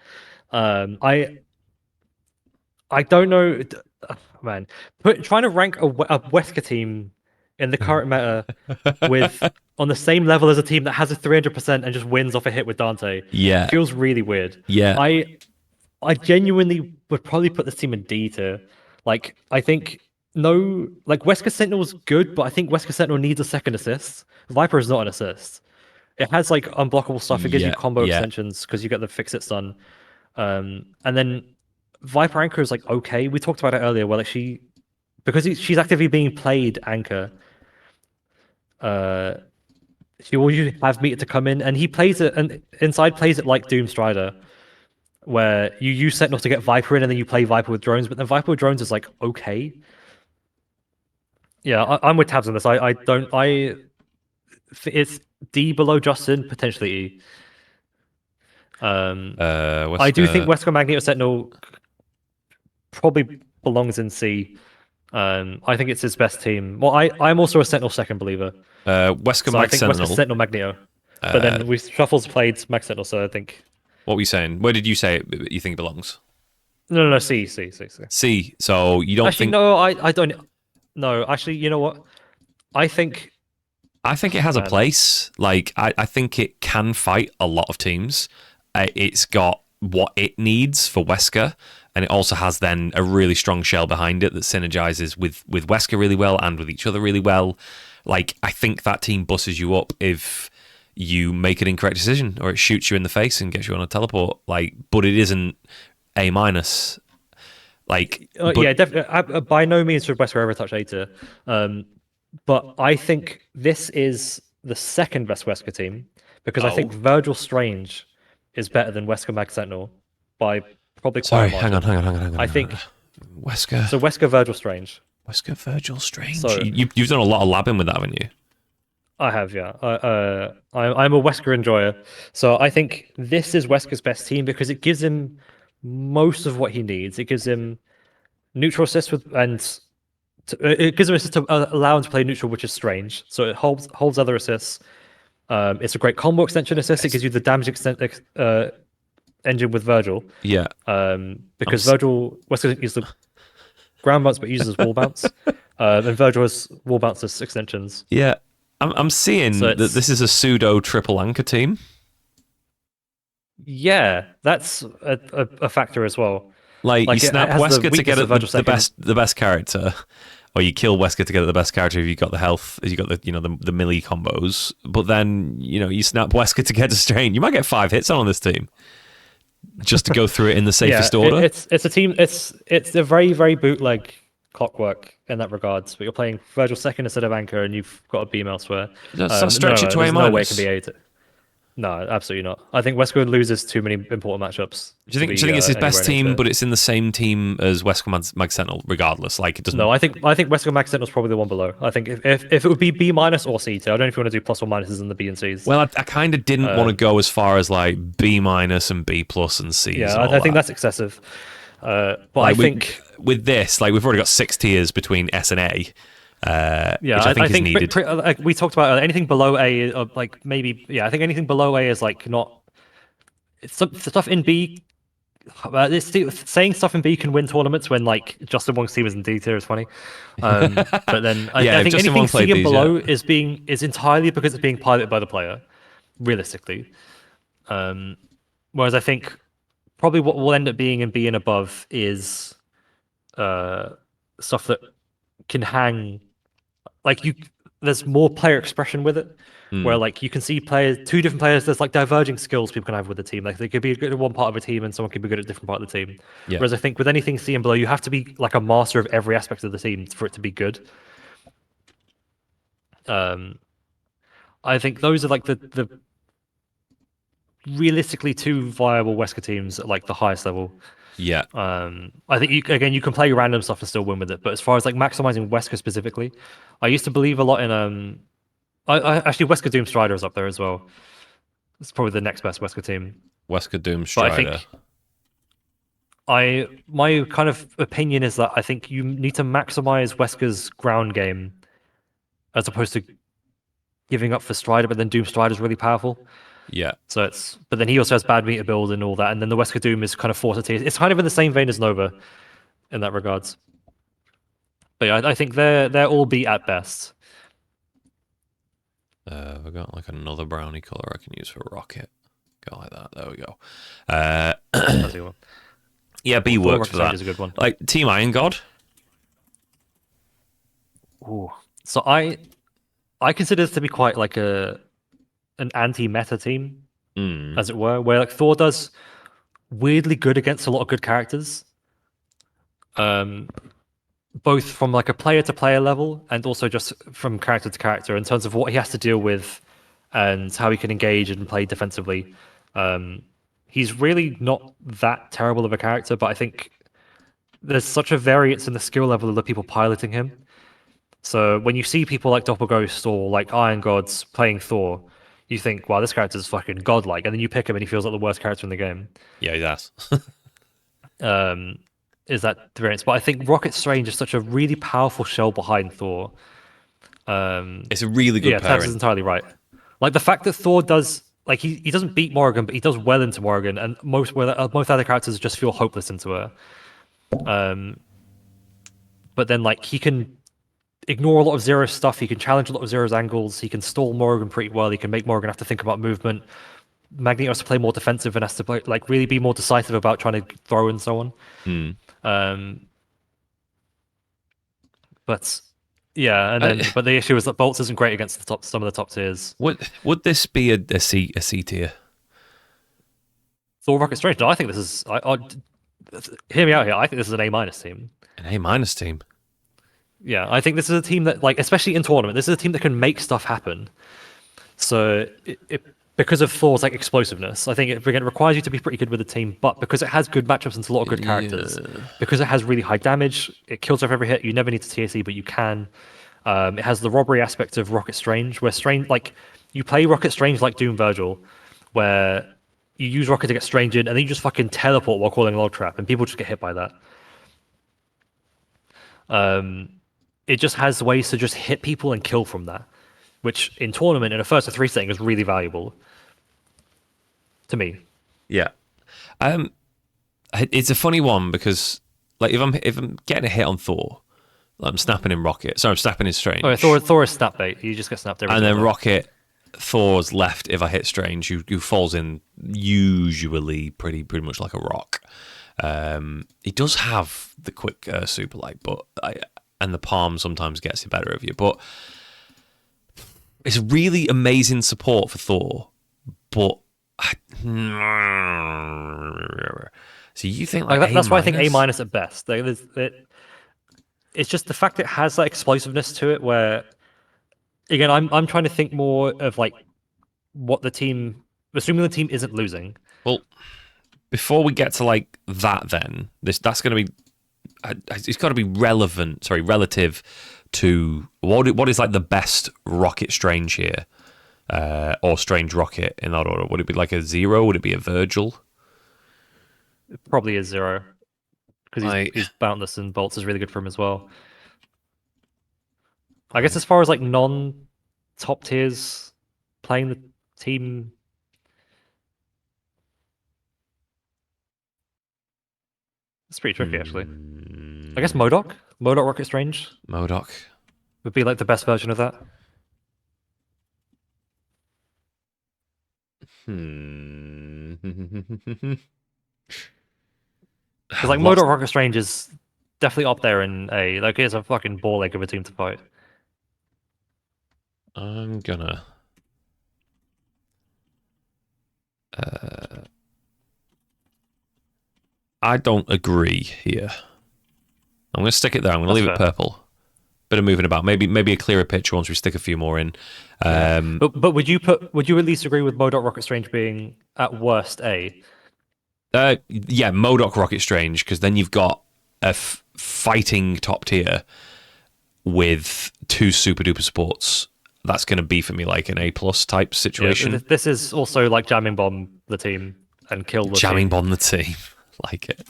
[SPEAKER 2] I don't know, man. Trying to rank a Wesker team in the current meta with on the same level as a team that has a 300% and just wins off a hit with Dante
[SPEAKER 1] Yeah,
[SPEAKER 2] feels really weird.
[SPEAKER 1] yeah,
[SPEAKER 2] I I genuinely would probably put this team in D tier. Like I think no, like Wesker Sentinel's good, but I think Wesker Sentinel needs a second assist. Viper is not an assist. It has like unblockable stuff. It gives you
[SPEAKER 1] yeah,
[SPEAKER 2] combo
[SPEAKER 1] yeah,
[SPEAKER 2] extensions because you get the fix it stun. And then Viper Anchor is like okay. We talked about it earlier. Where like because she's actively being played Anchor. Uh, she will usually have meter to come in, and he plays it, and inside plays it like Doom Strider, where you use Sentinel to get Viper in, and then you play Viper with drones. But then Viper with drones is like okay. Yeah, I'm with Tabs on this. I don't. It's D below Justin, potentially E. I do think
[SPEAKER 1] Wesker.
[SPEAKER 2] Wesker Magneto Sentinel probably belongs in C. I think it's his best team. Well, I'm also a Sentinel second believer,
[SPEAKER 1] Wesker
[SPEAKER 2] so I
[SPEAKER 1] Mag
[SPEAKER 2] think Wesker
[SPEAKER 1] Sentinel.
[SPEAKER 2] Sentinel Magneto. But
[SPEAKER 1] Uh,
[SPEAKER 2] then we Shuffles played Mag Sentinel, so I think
[SPEAKER 1] what were you saying? Where did you say you think it belongs?
[SPEAKER 2] no, C.
[SPEAKER 1] C. So you don't
[SPEAKER 2] Actually,
[SPEAKER 1] think?
[SPEAKER 2] no, I don't. No, actually, you know what? I think,
[SPEAKER 1] I think it has a
[SPEAKER 2] man,
[SPEAKER 1] place. Like I think it can fight a lot of teams. It's got what it needs for Wesker, and it also has then a really strong shell behind it that synergizes with Wesker really well and with each other really well. Like I think that team busses you up if you make an incorrect decision or it shoots you in the face and gets you on a teleport. Like, but it isn't A minus. Like, but
[SPEAKER 2] yeah, definitely. By no means should Wesker ever touch A tier. But I think this is the second best Wesker team because I
[SPEAKER 1] oh,
[SPEAKER 2] think Virgil Strange is better than Wesker Mag Sentinel by probably quite a
[SPEAKER 1] sorry, hang on,
[SPEAKER 2] margin.
[SPEAKER 1] hang on, hang on, hang on,
[SPEAKER 2] I
[SPEAKER 1] hang on.
[SPEAKER 2] think
[SPEAKER 1] Wesker,
[SPEAKER 2] so. Wesker Virgil Strange.
[SPEAKER 1] Wesker, Virgil Strange.
[SPEAKER 2] So
[SPEAKER 1] You've done a lot of labbing with that, haven't you?
[SPEAKER 2] I have, yeah. I'm a Wesker enjoyer, so I think this is Wesker's best team because it gives him most of what he needs. It gives him neutral assist it gives him assist to allow him to play neutral, which is strange. So it holds other assists. It's a great combo extension assist. It gives you the damage engine with Virgil.
[SPEAKER 1] Yeah. I'm
[SPEAKER 2] Because Virgil Wesker doesn't use the ground bounce, but uses wall bounce, and Virgil has wall bounce as extensions.
[SPEAKER 1] Yeah, I'm
[SPEAKER 2] So
[SPEAKER 1] seeing that
[SPEAKER 2] it's
[SPEAKER 1] this is a pseudo triple anchor team.
[SPEAKER 2] yeah, that's a factor as well.
[SPEAKER 1] Like you
[SPEAKER 2] Like it
[SPEAKER 1] snap
[SPEAKER 2] has the
[SPEAKER 1] Wesker to
[SPEAKER 2] weakness
[SPEAKER 1] get
[SPEAKER 2] of
[SPEAKER 1] the,
[SPEAKER 2] Virgil
[SPEAKER 1] the
[SPEAKER 2] second.
[SPEAKER 1] best character, or you kill Wesker to get the best character if you got the health, if you got the melee combos. But then you snap Wesker to get a strain. You might get 5 hits on this team just to go through it in the safest order.
[SPEAKER 2] It's a team. It's a very bootleg clockwork in that regards. But you're playing Virgil second instead of Anchor, and you've got a beam elsewhere.
[SPEAKER 1] Does that stretch it to A
[SPEAKER 2] There's no way it can
[SPEAKER 1] minus?
[SPEAKER 2] be A. No, absolutely not. I think Wesker loses too many important matchups.
[SPEAKER 1] Do you think it's his best
[SPEAKER 2] anywhere near
[SPEAKER 1] team,
[SPEAKER 2] tier.
[SPEAKER 1] but it's in the same team as Wesker Mag Sentinel, regardless? Like it doesn't.
[SPEAKER 2] No, I think Wesker Max Sentinel's probably the one below. I think if it would be B minus or C tier. I don't know if you want to do plus or minuses in the B and C's.
[SPEAKER 1] Well, I kind of didn't want to
[SPEAKER 2] Um,
[SPEAKER 1] go as far as like B minus and B plus and C's
[SPEAKER 2] yeah,
[SPEAKER 1] and all
[SPEAKER 2] I think
[SPEAKER 1] that.
[SPEAKER 2] that's excessive. But
[SPEAKER 1] Like
[SPEAKER 2] I think
[SPEAKER 1] with this, like we've already got 6 tiers between S and A,
[SPEAKER 2] yeah,
[SPEAKER 1] which I think is needed.
[SPEAKER 2] like we talked about anything below A, like maybe yeah, I think anything below A is like not. It's some stuff in B. Saying stuff in B can win tournaments when like Justin Wong's team is in D tier is funny. But then
[SPEAKER 1] Yeah,
[SPEAKER 2] I
[SPEAKER 1] if
[SPEAKER 2] think
[SPEAKER 1] Justin
[SPEAKER 2] anything
[SPEAKER 1] Wong
[SPEAKER 2] C
[SPEAKER 1] played
[SPEAKER 2] and
[SPEAKER 1] these,
[SPEAKER 2] below
[SPEAKER 1] yeah.
[SPEAKER 2] is entirely because it's being piloted by the player, realistically. Whereas I think probably what will end up being in B and above is uh, stuff that can hang like you there's more player expression with it where
[SPEAKER 1] Hmm.
[SPEAKER 2] like you can see two different players, there's like diverging skills people can have with the team, like they could be good at one part of a team and someone could be good at a different part of the team.
[SPEAKER 1] Yeah,
[SPEAKER 2] Whereas I think with anything C and below you have to be like a master of every aspect of the team for it to be good. um I think those are like the realistically two viable Wesker teams at like the highest level.
[SPEAKER 1] yeah,
[SPEAKER 2] I think you can play random stuff and still win with it, but as far as like maximizing Wesker specifically, I used to believe a lot in I actually Wesker Doom Strider is up there as well. It's probably the next best Wesker team.
[SPEAKER 1] Wesker Doom
[SPEAKER 2] But I
[SPEAKER 1] Strider.
[SPEAKER 2] think My kind of opinion is that I think you need to maximize Wesker's ground game as opposed to giving up for Strider, but then Doom Strider is really powerful.
[SPEAKER 1] Yeah.
[SPEAKER 2] So but then he also has bad meter build and all that, and then the Wesker Doom is kind of force tier. It's kind of in the same vein as Nova in that regards. But yeah, I think they're all beat at best.
[SPEAKER 1] I've got like another brownie color I can use for Rocket. Go like that. There we go.
[SPEAKER 2] That's the one.
[SPEAKER 1] Yeah, B
[SPEAKER 2] Thor
[SPEAKER 1] works
[SPEAKER 2] Rocket
[SPEAKER 1] for
[SPEAKER 2] Strange
[SPEAKER 1] that.
[SPEAKER 2] is a good one.
[SPEAKER 1] Like Team Iron God.
[SPEAKER 2] Ooh. So I consider this to be quite like an anti-meta team, as it were, where like Thor does weirdly good against a lot of good characters. Both from like a player to player level and also just from character to character in terms of what he has to deal with and how he can engage and play defensively. He's really not that terrible of a character, but I think there's such a variance in the skill level of the people piloting him. So when you see people like Doppelghost or like Iron Gods playing Thor, you think, wow, this character's fucking godlike. And then you pick him and he feels like the worst character in the game.
[SPEAKER 1] Yeah, he does.
[SPEAKER 2] Is that variance? But I think Rocket Strange is such a really powerful shell behind Thor.
[SPEAKER 1] It's a really good
[SPEAKER 2] Yeah, Tabs is
[SPEAKER 1] pairing.
[SPEAKER 2] entirely right. Like the fact that Thor does like he doesn't beat Morrigan, but he does well into Morrigan, and most other characters just feel hopeless into her. But then like he can ignore a lot of Zero's stuff. He can challenge a lot of Zero's angles. He can stall Morrigan pretty well. He can make Morrigan have to think about movement. Magneto has to play more defensive and has to play, like really be more decisive about trying to throw and so on. But yeah, and then but the issue is that Bolts isn't great against some of the top tiers.
[SPEAKER 1] Would this be a C tier?
[SPEAKER 2] Thor Rocket Strange. No, I think this is. Hear me out here. I think this is an A- team.
[SPEAKER 1] An A- team.
[SPEAKER 2] Yeah, I think this is a team that, like, especially in tournament, this is a team that can make stuff happen. So, because of Thor's like explosiveness, I think it again requires you to be pretty good with the team. But because it has good matchups and a lot of good characters, because it has really high damage, it kills off every hit. You never need to TSE, but you can. It has the robbery aspect of Rocket Strange, where Strange, like, you play Rocket Strange like Doom Virgil, where you use Rocket to get Strange in, and then you just fucking teleport while calling a log trap, and people just get hit by that. It just has ways to just hit people and kill from that, which in tournament in a first to three setting is really valuable to me.
[SPEAKER 1] Yeah. It's a funny one because like if I'm getting a hit on Thor, like I'm snapping in Rocket. Sorry, I'm snapping in Strange.
[SPEAKER 2] Oh, yeah, Thor is snap bait. You just get snapped every
[SPEAKER 1] and then
[SPEAKER 2] time.
[SPEAKER 1] Rocket, Thor's left. If I hit Strange, who falls in usually pretty much like a rock. He does have the quick super light, and the palm sometimes gets the better of you. But it's really amazing support for Thor. But so you think like
[SPEAKER 2] that's why I think A- at best. It's just the fact it has that explosiveness to it. Where again, I'm trying to think more of like what the team, assuming the team isn't losing.
[SPEAKER 1] Well, before we get to like that, then that's going to be. It's got to be relevant. Sorry, relative to what is like the best Rocket Strange here, or Strange Rocket in that order. Would it be like a Zero? Would it be a Virgil?
[SPEAKER 2] It probably is Zero because he's boundless and Bolts is really good for him as well. I guess as far as like non-top tiers playing the team. It's pretty tricky, actually. I guess MODOK Rocket Strange
[SPEAKER 1] MODOK
[SPEAKER 2] would be like the best version of that. Because like MODOK Rocket Strange is definitely up there in A. Like it's a fucking ball egg of a team to fight.
[SPEAKER 1] I'm gonna. I don't agree here. I'm gonna stick it there. I'm gonna leave it purple. Bit of moving about. Maybe a clearer picture once we stick a few more in.
[SPEAKER 2] But would you at least agree with MODOK Rocket Strange being at worst A?
[SPEAKER 1] Yeah, MODOK Rocket Strange, because then you've got a fighting top tier with two super duper supports. That's going to be for me like an A+ type situation.
[SPEAKER 2] Yeah, this is also like jamming bomb the team and kill the
[SPEAKER 1] jamming
[SPEAKER 2] team.
[SPEAKER 1] bomb the team. like it.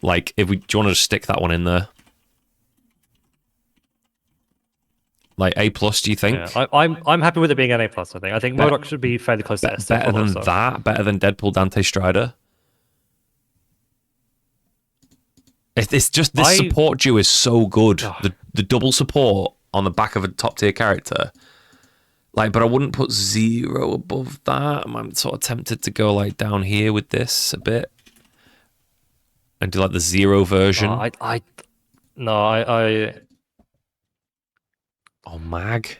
[SPEAKER 1] Like, do you want to just stick that one in there? Like A+, do you think?
[SPEAKER 2] Yeah, I'm happy with it being an A+. I think MODOK should be fairly close to S tier.
[SPEAKER 1] Better than that? Better than Deadpool Dante Strider? It's just this support duo is so good. The double support on the back of a top tier character. Like, but I wouldn't put Zero above that. I'm sort of tempted to go like down here with this a bit and do like the Zero version. Oh, Mag.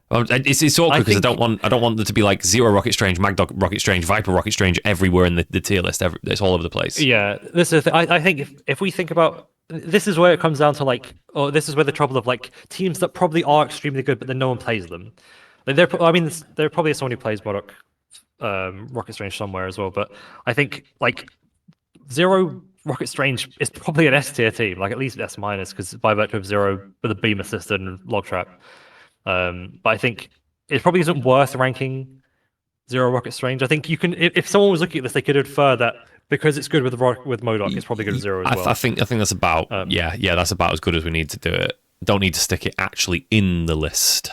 [SPEAKER 1] Well, it's awkward because I don't want there to be like Zero Rocket Strange, Mag Rocket Strange, Viper Rocket Strange everywhere in the tier list. It's all over the place.
[SPEAKER 2] Yeah, this is. I think if we think about this, is where it comes down to like, oh, this is where the trouble of like teams that probably are extremely good, but then no one plays them. Like there probably is someone who plays MODOK, Rocket Strange somewhere as well. But I think like Zero Rocket Strange is probably an S tier team, like at least S minus, because by virtue of Zero with a beam assist and log trap. But I think it probably isn't worth ranking Zero Rocket Strange. I think you can, if someone was looking at this, they could infer that because it's good with MODOK, it's probably good with Zero as well.
[SPEAKER 1] I think that's about that's about as good as we need to do it. Don't need to stick it actually in the list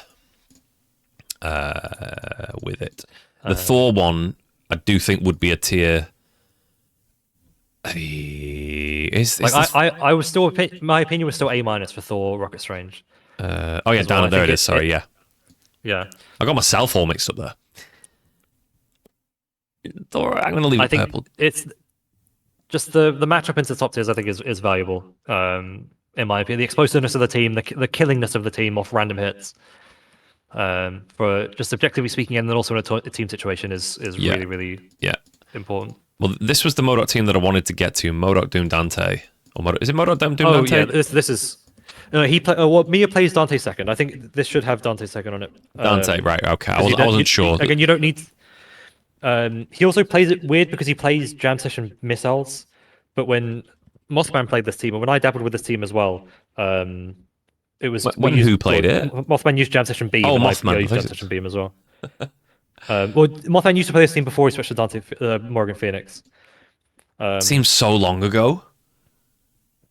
[SPEAKER 1] with it. The Thor one, I do think would be a tier.
[SPEAKER 2] I was still, my opinion was still A minus for Thor Rocket Strange.
[SPEAKER 1] Down there it is. Sorry, yeah. I got myself all mixed up there. Thor, I'm going to leave it purple.
[SPEAKER 2] It's just the matchup into top tiers. I think is valuable. In my opinion, the explosiveness of the team, the killingness of the team off random hits. For just objectively speaking, and then also in a team situation is really important.
[SPEAKER 1] Well, this was the MODOK team that I wanted to get to. MODOK Doom Dante. Is it MODOK Doom Dante?
[SPEAKER 2] Yeah, this is. No, Mia plays Dante second. I think this should have Dante second on it.
[SPEAKER 1] Dante, right? Okay, I wasn't sure.
[SPEAKER 2] Again, you don't need. He also plays it weird because he plays Jam Session missiles, but when Mothman played this team, and when I dabbled with this team as well, it was
[SPEAKER 1] who played it?
[SPEAKER 2] Mothman used Jam Session Beam.
[SPEAKER 1] Oh, Mothman
[SPEAKER 2] used Jam Session Beam as well. Mothman used to play this team before he switched to Dante Morgan Phoenix.
[SPEAKER 1] Seems so long ago.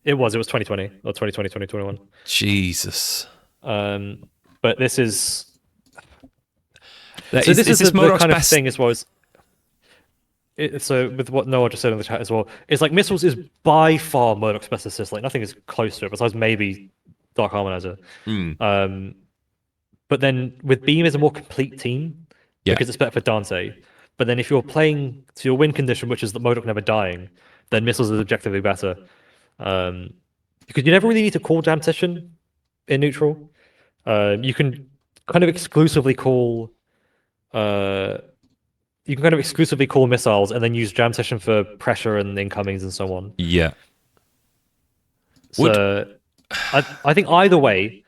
[SPEAKER 2] It was 2020 or 2021.
[SPEAKER 1] Jesus.
[SPEAKER 2] But this is.
[SPEAKER 1] This is
[SPEAKER 2] the kind of thing as well as. So with what Noah just said in the chat as well, it's like Missiles is by far MODOK's best assist. Like nothing is close to it besides maybe Dark Harmonizer. But then with Beam is a more complete team because it's better for Dante. But then if you're playing to your win condition, which is the MODOK never dying, then Missiles is objectively better. Because you never really need to call Jam Session in neutral. You can kind of exclusively call. You can kind of exclusively call missiles and then use Jam Session for pressure and incomings and so on.
[SPEAKER 1] Yeah.
[SPEAKER 2] So I think either way,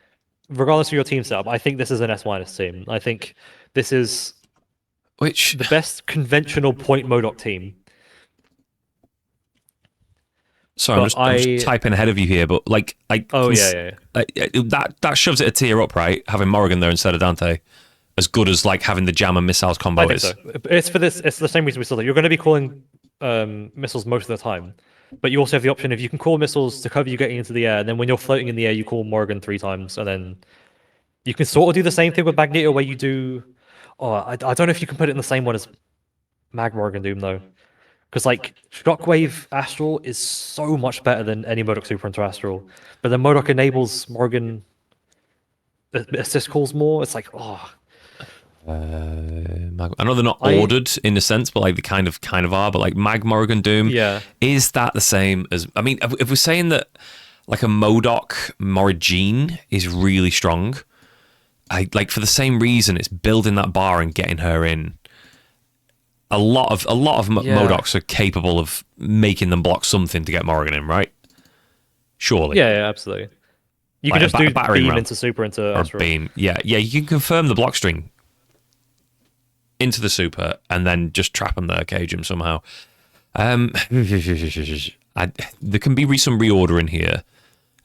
[SPEAKER 2] regardless of your team setup, I think this is an S minus team. I think this is the best conventional point MODOK team.
[SPEAKER 1] Sorry, I'm just typing ahead of you here, but that shoves it a tier up, right? Having Morrigan there instead of Dante, as good as like having the Jam and missiles combo
[SPEAKER 2] I think so. It's for this. It's the same reason we still. You're going to be calling missiles most of the time, but you also have the option if you can call missiles to cover you getting into the air, and then when you're floating in the air, you call Morrigan 3 times, and then you can sort of do the same thing with Magneto, where you do. Oh, I don't know if you can put it in the same one as Mag Morrigan Doom though. Because like Shockwave Astral is so much better than any MODOK Super into Astral, but then MODOK enables Morgan assist calls more. It's like
[SPEAKER 1] I know they're not ordered in a sense, but like they kind of are. But like Mag Morrigan Doom, is that the same as? I mean, if we're saying that like a MODOK Morrigan is really strong, like for the same reason, it's building that bar and getting her in. A lot of MODOKs are capable of making them block something to get Morrigan in, right? Surely.
[SPEAKER 2] Yeah, absolutely. You can just do beam into super into Astral.
[SPEAKER 1] Beam. Yeah, you can confirm the block string into the super and then just trap him there, cage him somehow. There can be some reordering here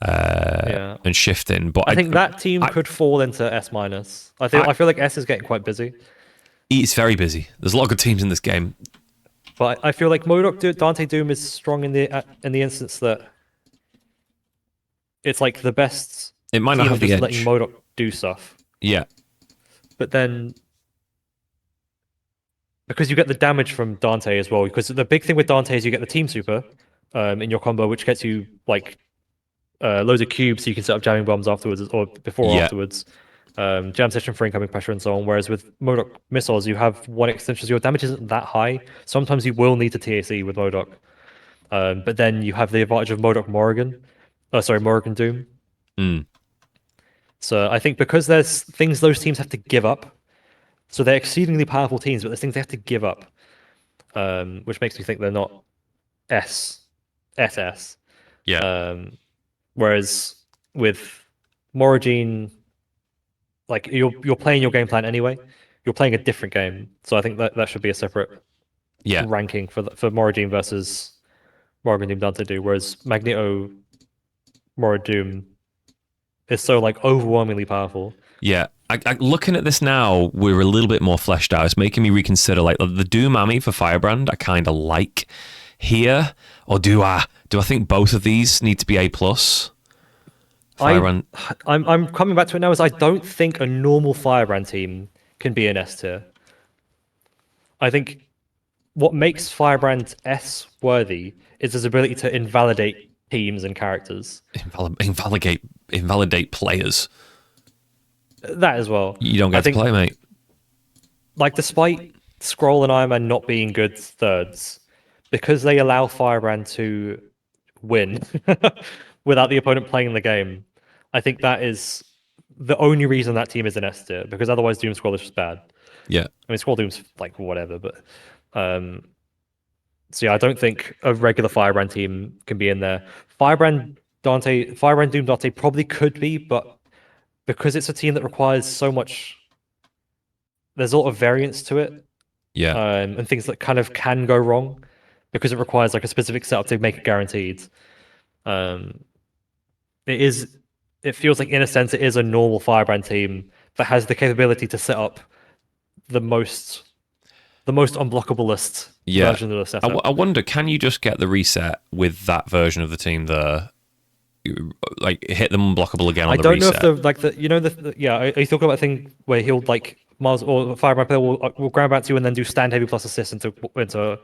[SPEAKER 1] and shifting, but
[SPEAKER 2] I think that team could fall into S minus. I feel like S is getting quite busy.
[SPEAKER 1] It's very busy. There's a lot of good teams in this game.
[SPEAKER 2] But I feel like Modok Dante Doom is strong in the instance that it's like the best
[SPEAKER 1] It might not
[SPEAKER 2] team
[SPEAKER 1] have
[SPEAKER 2] at
[SPEAKER 1] the
[SPEAKER 2] just letting
[SPEAKER 1] edge.
[SPEAKER 2] Modok do stuff.
[SPEAKER 1] Yeah,
[SPEAKER 2] But then because you get the damage from Dante as well, because the big thing with Dante is you get the team super in your combo, which gets you like loads of cubes so you can set up jamming bombs afterwards or before or
[SPEAKER 1] yeah,
[SPEAKER 2] afterwards. Jam session for incoming pressure and so on. Whereas with Modok missiles, you have one extension, so your damage isn't that high. Sometimes you will need to TAC with Modok. But then you have the advantage of Modok Morrigan. Sorry, Morrigan Doom.
[SPEAKER 1] mm,
[SPEAKER 2] So I think because there's things those teams have to give up, so they're exceedingly powerful teams, but there's things they have to give up, which makes me think they're not S, SS.
[SPEAKER 1] yeah,
[SPEAKER 2] Whereas with Morrigan, like you're playing your game plan anyway. You're playing a different game, so I think that should be a separate
[SPEAKER 1] yeah,
[SPEAKER 2] ranking for Morrigan versus Morrigan Doom Dante do. Whereas Magneto Morrigan Doom is so like overwhelmingly powerful.
[SPEAKER 1] yeah. Looking at this now, we're a little bit more fleshed out. It's making me reconsider, like the Doom Ami for Firebrand. I kind of like here, or do I think both of these need to be A plus? Firebrand.
[SPEAKER 2] I'm coming back to it now. Is I don't think a normal Firebrand team can be an S tier. I think what makes Firebrand S worthy is his ability to invalidate teams and characters.
[SPEAKER 1] Invalidate players.
[SPEAKER 2] That as well.
[SPEAKER 1] You don't
[SPEAKER 2] I
[SPEAKER 1] get to
[SPEAKER 2] think,
[SPEAKER 1] play, mate.
[SPEAKER 2] like, despite Scroll and Iron Man not being good thirds, because they allow Firebrand to win without the opponent playing the game, I think that is the only reason that team is an S tier, because otherwise Doom Scroll is just bad.
[SPEAKER 1] Yeah,
[SPEAKER 2] I mean, Scroll Doom's like whatever, but um, so yeah, I don't think a regular Firebrand team can be in there. Firebrand Doom Dante probably could be, but because it's a team that requires so much, there's a lot of variance to it,
[SPEAKER 1] yeah,
[SPEAKER 2] and things that kind of can go wrong because it requires like a specific setup to make it guaranteed. Um, it is, it feels like in a sense it is a normal Firebrand team that has the capability to set up the most unblockable list
[SPEAKER 1] yeah.
[SPEAKER 2] version of the setup.
[SPEAKER 1] I wonder, can you just get the reset with that version of the team there? Like hit them unblockable again on
[SPEAKER 2] I
[SPEAKER 1] the
[SPEAKER 2] don't
[SPEAKER 1] reset.
[SPEAKER 2] know if yeah, are you talking about a thing where he'll like Mars or Firebrand player will ground back to you and then do stand heavy plus assist into unblockable.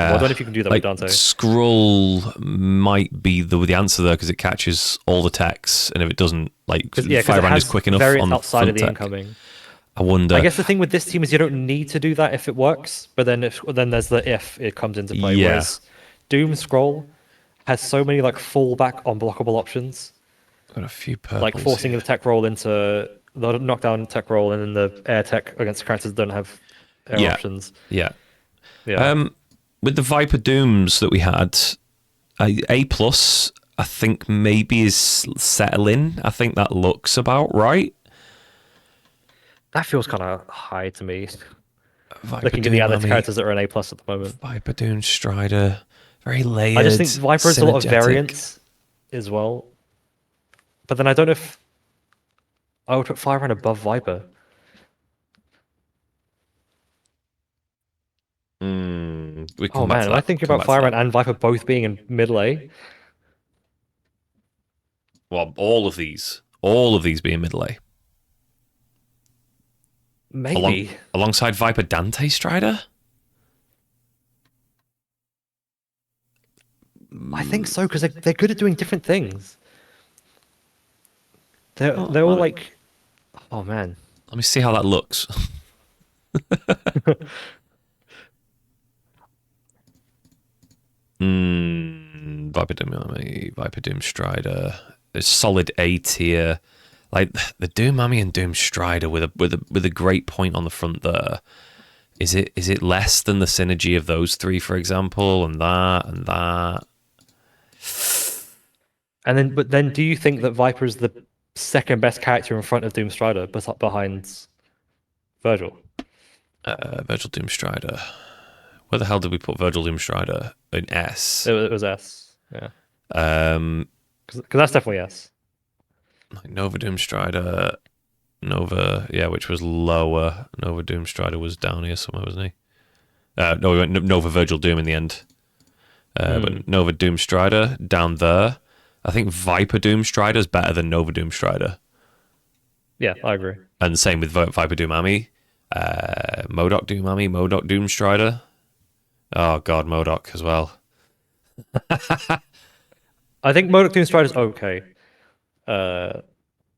[SPEAKER 2] I don't know
[SPEAKER 1] Yeah,
[SPEAKER 2] if you can do that with
[SPEAKER 1] like
[SPEAKER 2] Dante.
[SPEAKER 1] scroll might be the answer there because it catches all the techs, and if it doesn't, like
[SPEAKER 2] Yeah, because it
[SPEAKER 1] Firebrand
[SPEAKER 2] has
[SPEAKER 1] is quick enough
[SPEAKER 2] variance
[SPEAKER 1] on the
[SPEAKER 2] outside
[SPEAKER 1] front
[SPEAKER 2] of the
[SPEAKER 1] tech.
[SPEAKER 2] incoming.
[SPEAKER 1] I wonder.
[SPEAKER 2] I guess the thing with this team is you don't need to do that if it works, but then there's the if it comes into play.
[SPEAKER 1] Yeah,
[SPEAKER 2] Whereas Doom Scroll has so many like fallback unblockable options,
[SPEAKER 1] got a few
[SPEAKER 2] like
[SPEAKER 1] purples
[SPEAKER 2] forcing
[SPEAKER 1] here.
[SPEAKER 2] the tech roll into the knockdown tech roll and then the air tech against characters that don't have air
[SPEAKER 1] Yeah,
[SPEAKER 2] options.
[SPEAKER 1] yeah.
[SPEAKER 2] Yeah.
[SPEAKER 1] With the Viper Dooms that we had, A plus, I think maybe is settling. I think that looks about right.
[SPEAKER 2] That feels kind of high to me.
[SPEAKER 1] Viper
[SPEAKER 2] Looking at the
[SPEAKER 1] Doom,
[SPEAKER 2] other
[SPEAKER 1] Mummy,
[SPEAKER 2] characters that are an A plus at the moment,
[SPEAKER 1] Viper Doom, Strider, very layered,
[SPEAKER 2] I just think Viper has a lot of
[SPEAKER 1] synergetic.
[SPEAKER 2] variance as well. But then I don't know if I would put Firebrand above Viper.
[SPEAKER 1] We
[SPEAKER 2] Oh
[SPEAKER 1] come back
[SPEAKER 2] man,
[SPEAKER 1] to
[SPEAKER 2] am I
[SPEAKER 1] that.
[SPEAKER 2] thinking
[SPEAKER 1] Come
[SPEAKER 2] about
[SPEAKER 1] back to that.
[SPEAKER 2] Firebrand and Viper both being in middle A?
[SPEAKER 1] Well, all of these being middle A.
[SPEAKER 2] Maybe.
[SPEAKER 1] Alongside Viper Dante Strider?
[SPEAKER 2] I think so because they're good at doing different things.
[SPEAKER 1] Oh,
[SPEAKER 2] They're all like, oh man.
[SPEAKER 1] Let me see how that looks. Viper Doom, Viper Doom Strider. It's solid A tier. Like the Doom Mummy and Doom Strider with a great point on the front there. Is it less than the synergy of those three, for example, and that and that?
[SPEAKER 2] But then, do you think that Viper is the second best character in front of Doom Strider, but behind Virgil?
[SPEAKER 1] Virgil Doom Strider. Where the hell did we put Virgil Doom Strider? In S.
[SPEAKER 2] It was S. Yeah.
[SPEAKER 1] Um,
[SPEAKER 2] Because that's definitely S.
[SPEAKER 1] like Nova Doom Strider. Nova, yeah, which was lower. Nova Doom Strider was down here somewhere, wasn't he? No, we went Nova Virgil Doom in the end. But Nova Doom Strider down there. I think Viper Doom Strider is better than Nova Doom Strider.
[SPEAKER 2] Yeah, I agree.
[SPEAKER 1] And same with Viper Doom Ami. Modok Doom Ami, Modok Doom Strider. Oh god, Modok as well.
[SPEAKER 2] I think Modok Doom Strider's okay.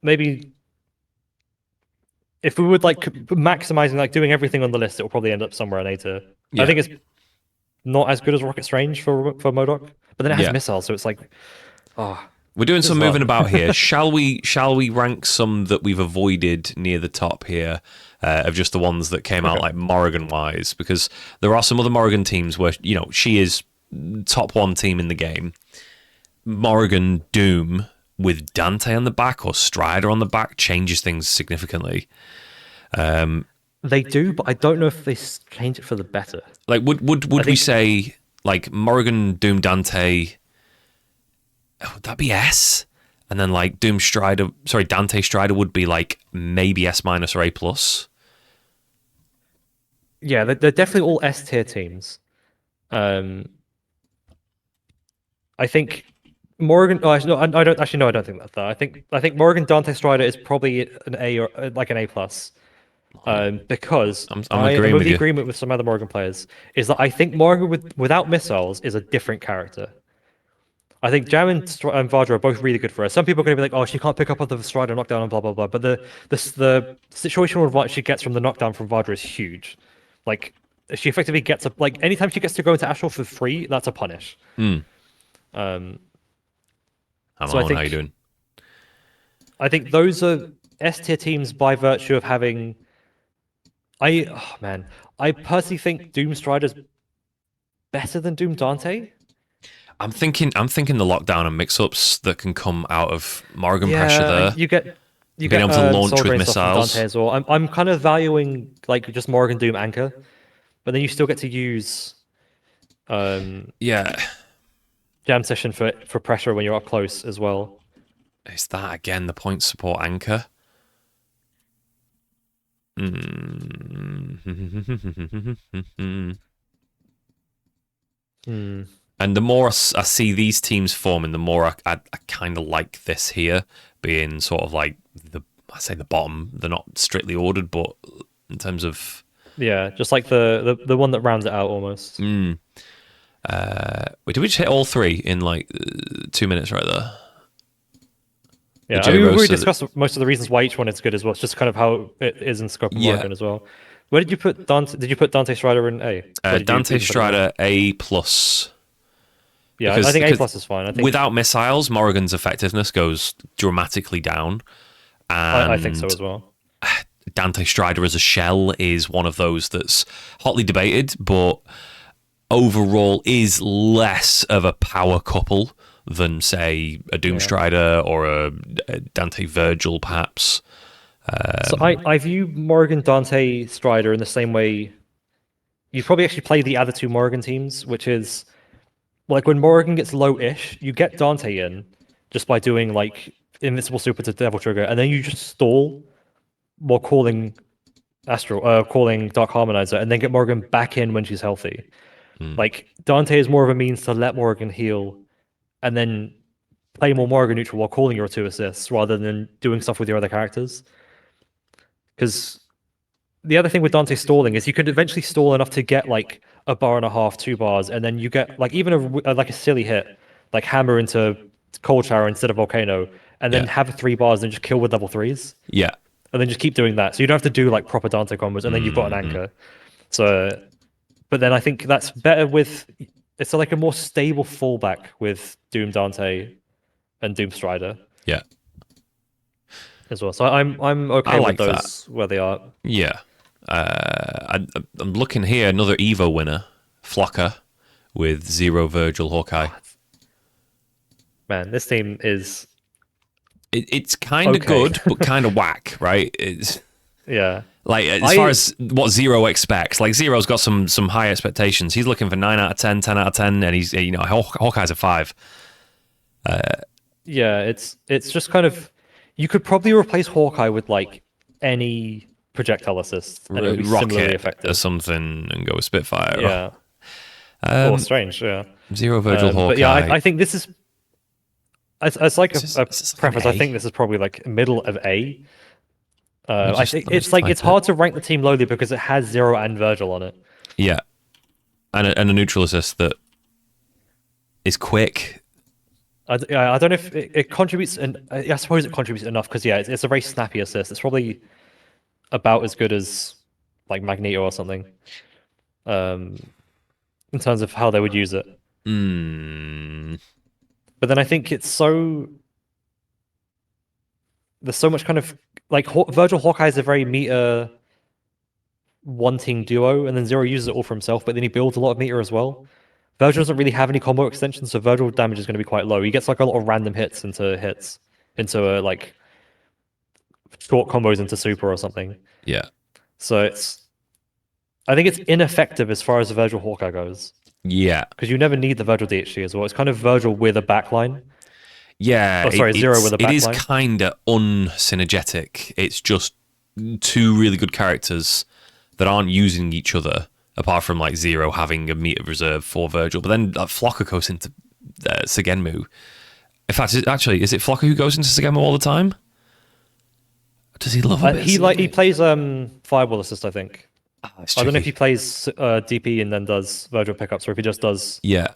[SPEAKER 2] Maybe if we would like maximizing, like doing everything on the list, it will probably end up somewhere in A tier.
[SPEAKER 1] Yeah.
[SPEAKER 2] I think it's not as good as Rocket Strange for Modok, but then it has
[SPEAKER 1] Yeah.
[SPEAKER 2] missiles, so it's like,
[SPEAKER 1] We're doing some
[SPEAKER 2] hard.
[SPEAKER 1] moving about here. Shall we rank some that we've avoided near the top here, of just the ones that came out like Morrigan wise? Because there are some other Morrigan teams where she is top one team in the game. Morrigan Doom with Dante on the back or Strider on the back changes things significantly.
[SPEAKER 2] They do, but I don't know if they change it for the better.
[SPEAKER 1] Like, would we say like Morrigan Doom Dante? Would that be S? And then like Doom Strider, sorry, Dante Strider would be like maybe S- or A+.
[SPEAKER 2] Yeah, they're definitely all S tier teams. I think Morgan. Oh, no, I don't actually. No, I don't think that's that. I think Morgan Dante Strider is probably an A or like an A+. Because
[SPEAKER 1] I'm
[SPEAKER 2] I am
[SPEAKER 1] agreeing
[SPEAKER 2] of
[SPEAKER 1] with
[SPEAKER 2] the
[SPEAKER 1] you.
[SPEAKER 2] agreement with some other Morgan players is that I think Morgan without missiles is a different character. I think Jam and Vajra are both really good for her. Some people are going to be like, "Oh, she can't pick up on the Strider knockdown and blah blah blah." But the situational advantage she gets from the knockdown from Vajra is huge. Like she effectively gets a like anytime she gets to go into Astral for free, that's a punish.
[SPEAKER 1] I'm
[SPEAKER 2] So
[SPEAKER 1] on. How you doing?
[SPEAKER 2] I think those are S tier teams by virtue of having. I personally think Doom Strider's better than Doom Dante.
[SPEAKER 1] I'm thinking the lockdown and mix-ups that can come out of Morrigan pressure there.
[SPEAKER 2] You get
[SPEAKER 1] being able to launch
[SPEAKER 2] Soul
[SPEAKER 1] with
[SPEAKER 2] Drain stuff from
[SPEAKER 1] missiles.
[SPEAKER 2] Dante as well. I'm kind of valuing like just Morrigan Doom Anchor, but then you still get to use
[SPEAKER 1] Yeah,
[SPEAKER 2] Jam Session for pressure when you're up close as well.
[SPEAKER 1] is that again the point support anchor? And the more I see these teams forming, the more I kind of like this here being sort of like I say the bottom. They're not strictly ordered, but in terms of
[SPEAKER 2] Yeah, just like the one that rounds it out almost.
[SPEAKER 1] wait, did we just hit all three in like 2 minutes right there?
[SPEAKER 2] Yeah,
[SPEAKER 1] The
[SPEAKER 2] I mean, we
[SPEAKER 1] J-Rose
[SPEAKER 2] already
[SPEAKER 1] said
[SPEAKER 2] discussed most of the reasons why each one is good as well. It's just kind of how it is in scope of
[SPEAKER 1] Yeah.
[SPEAKER 2] Morrigan as well. Where did you put Dante? Did you put Dante Strider in A? Or did you
[SPEAKER 1] Dante
[SPEAKER 2] even put it in
[SPEAKER 1] Strider A+.
[SPEAKER 2] Yeah,
[SPEAKER 1] Because-
[SPEAKER 2] I think A
[SPEAKER 1] because
[SPEAKER 2] plus is fine. I think
[SPEAKER 1] Without missiles, Morrigan's effectiveness goes dramatically down. And
[SPEAKER 2] I think so as well.
[SPEAKER 1] Dante Strider as a shell is one of those that's hotly debated, but overall is less of a power couple than, say, a Doom Strider or a Dante Virgil, perhaps.
[SPEAKER 2] So I view Morrigan Dante Strider in the same way. You probably actually play the other two Morrigan teams, which is like when Morrigan gets low-ish, you get Dante in just by doing like Invincible Super to Devil Trigger, and then you just stall while calling calling Dark Harmonizer, and then get Morrigan back in when she's healthy. Like Dante is more of a means to let Morrigan heal, and then play more Morrigan neutral while calling your 2 assists rather than doing stuff with your other characters. Because the other thing with Dante stalling is you could eventually stall enough to get like a bar and a half, 2 bars, and then you get like even like a silly hit, like hammer into Cold Shower instead of Volcano, and then
[SPEAKER 1] Yeah.
[SPEAKER 2] have 3 bars and just kill with level 3s,
[SPEAKER 1] Yeah.
[SPEAKER 2] and then just keep doing that. So you don't have to do like proper Dante combos, and then you've got an anchor. So, but then I think that's better with it's like a more stable fallback with Doom Dante and Doom Strider
[SPEAKER 1] Yeah.
[SPEAKER 2] as well. So I'm okay
[SPEAKER 1] I
[SPEAKER 2] with
[SPEAKER 1] like that.
[SPEAKER 2] those where they are.
[SPEAKER 1] Yeah. I'm looking here, another Evo winner, Flocker, with 0 Virgil Hawkeye.
[SPEAKER 2] Man, this team is
[SPEAKER 1] It's kind of
[SPEAKER 2] Okay.
[SPEAKER 1] good, but kind of whack, right? It's
[SPEAKER 2] yeah.
[SPEAKER 1] like as far as what Zero expects. Like Zero's got some high expectations. He's looking for 9 out of 10, 10 out of 10, and he's Hawkeye's a 5.
[SPEAKER 2] Yeah, it's just kind of you could probably replace Hawkeye with like any projectile assist, and it would be similarly
[SPEAKER 1] Rocket or
[SPEAKER 2] effective.
[SPEAKER 1] something and go with Spitfire.
[SPEAKER 2] Yeah, or
[SPEAKER 1] Um,
[SPEAKER 2] Strange. Yeah,
[SPEAKER 1] Zero Virgil
[SPEAKER 2] but yeah,
[SPEAKER 1] Hawkeye.
[SPEAKER 2] I think this is as like a
[SPEAKER 1] Is this like an
[SPEAKER 2] preface. I
[SPEAKER 1] A?
[SPEAKER 2] think this is probably like middle of A. I think
[SPEAKER 1] Let me
[SPEAKER 2] it's
[SPEAKER 1] just
[SPEAKER 2] like
[SPEAKER 1] type
[SPEAKER 2] it's
[SPEAKER 1] it.
[SPEAKER 2] hard to rank the team lowly because it has Zero and Virgil on it.
[SPEAKER 1] Yeah, and a neutral assist that is quick.
[SPEAKER 2] I don't know if it contributes, and I suppose it contributes enough because yeah, it's a very snappy assist. It's probably about as good as like Magneto or something, um, in terms of how they would use it.
[SPEAKER 1] Hmm.
[SPEAKER 2] But then I think it's so there's so much kind of like Virgil Hawkeye is a very meta wanting duo, and then Zero uses it all for himself, but then he builds a lot of meter as well. Virgil doesn't really have any combo extensions, so Virgil damage is going to be quite low. He gets like a lot of random into like short combos into super or something.
[SPEAKER 1] Yeah.
[SPEAKER 2] So I think it's ineffective as far as the Virgil Hawkeye goes
[SPEAKER 1] Yeah.
[SPEAKER 2] because you never need the Virgil DHC as well. It's kind of Virgil with a backline.
[SPEAKER 1] Yeah.
[SPEAKER 2] Oh, sorry, Zero with a
[SPEAKER 1] it is
[SPEAKER 2] backline.
[SPEAKER 1] kind of unsynergetic. It's just two really good characters that aren't using each other, apart from like Zero having a meter reserve for Virgil. But then Flocker goes into Segenmu. In fact, actually, is it Flocker who goes into Segenmu all the time? Does he love a bit?
[SPEAKER 2] He plays Fireball Assist, I think.
[SPEAKER 1] It's
[SPEAKER 2] I don't know if
[SPEAKER 1] tricky.
[SPEAKER 2] he plays DP and then does Virgil pickups, or if he just does
[SPEAKER 1] Yeah.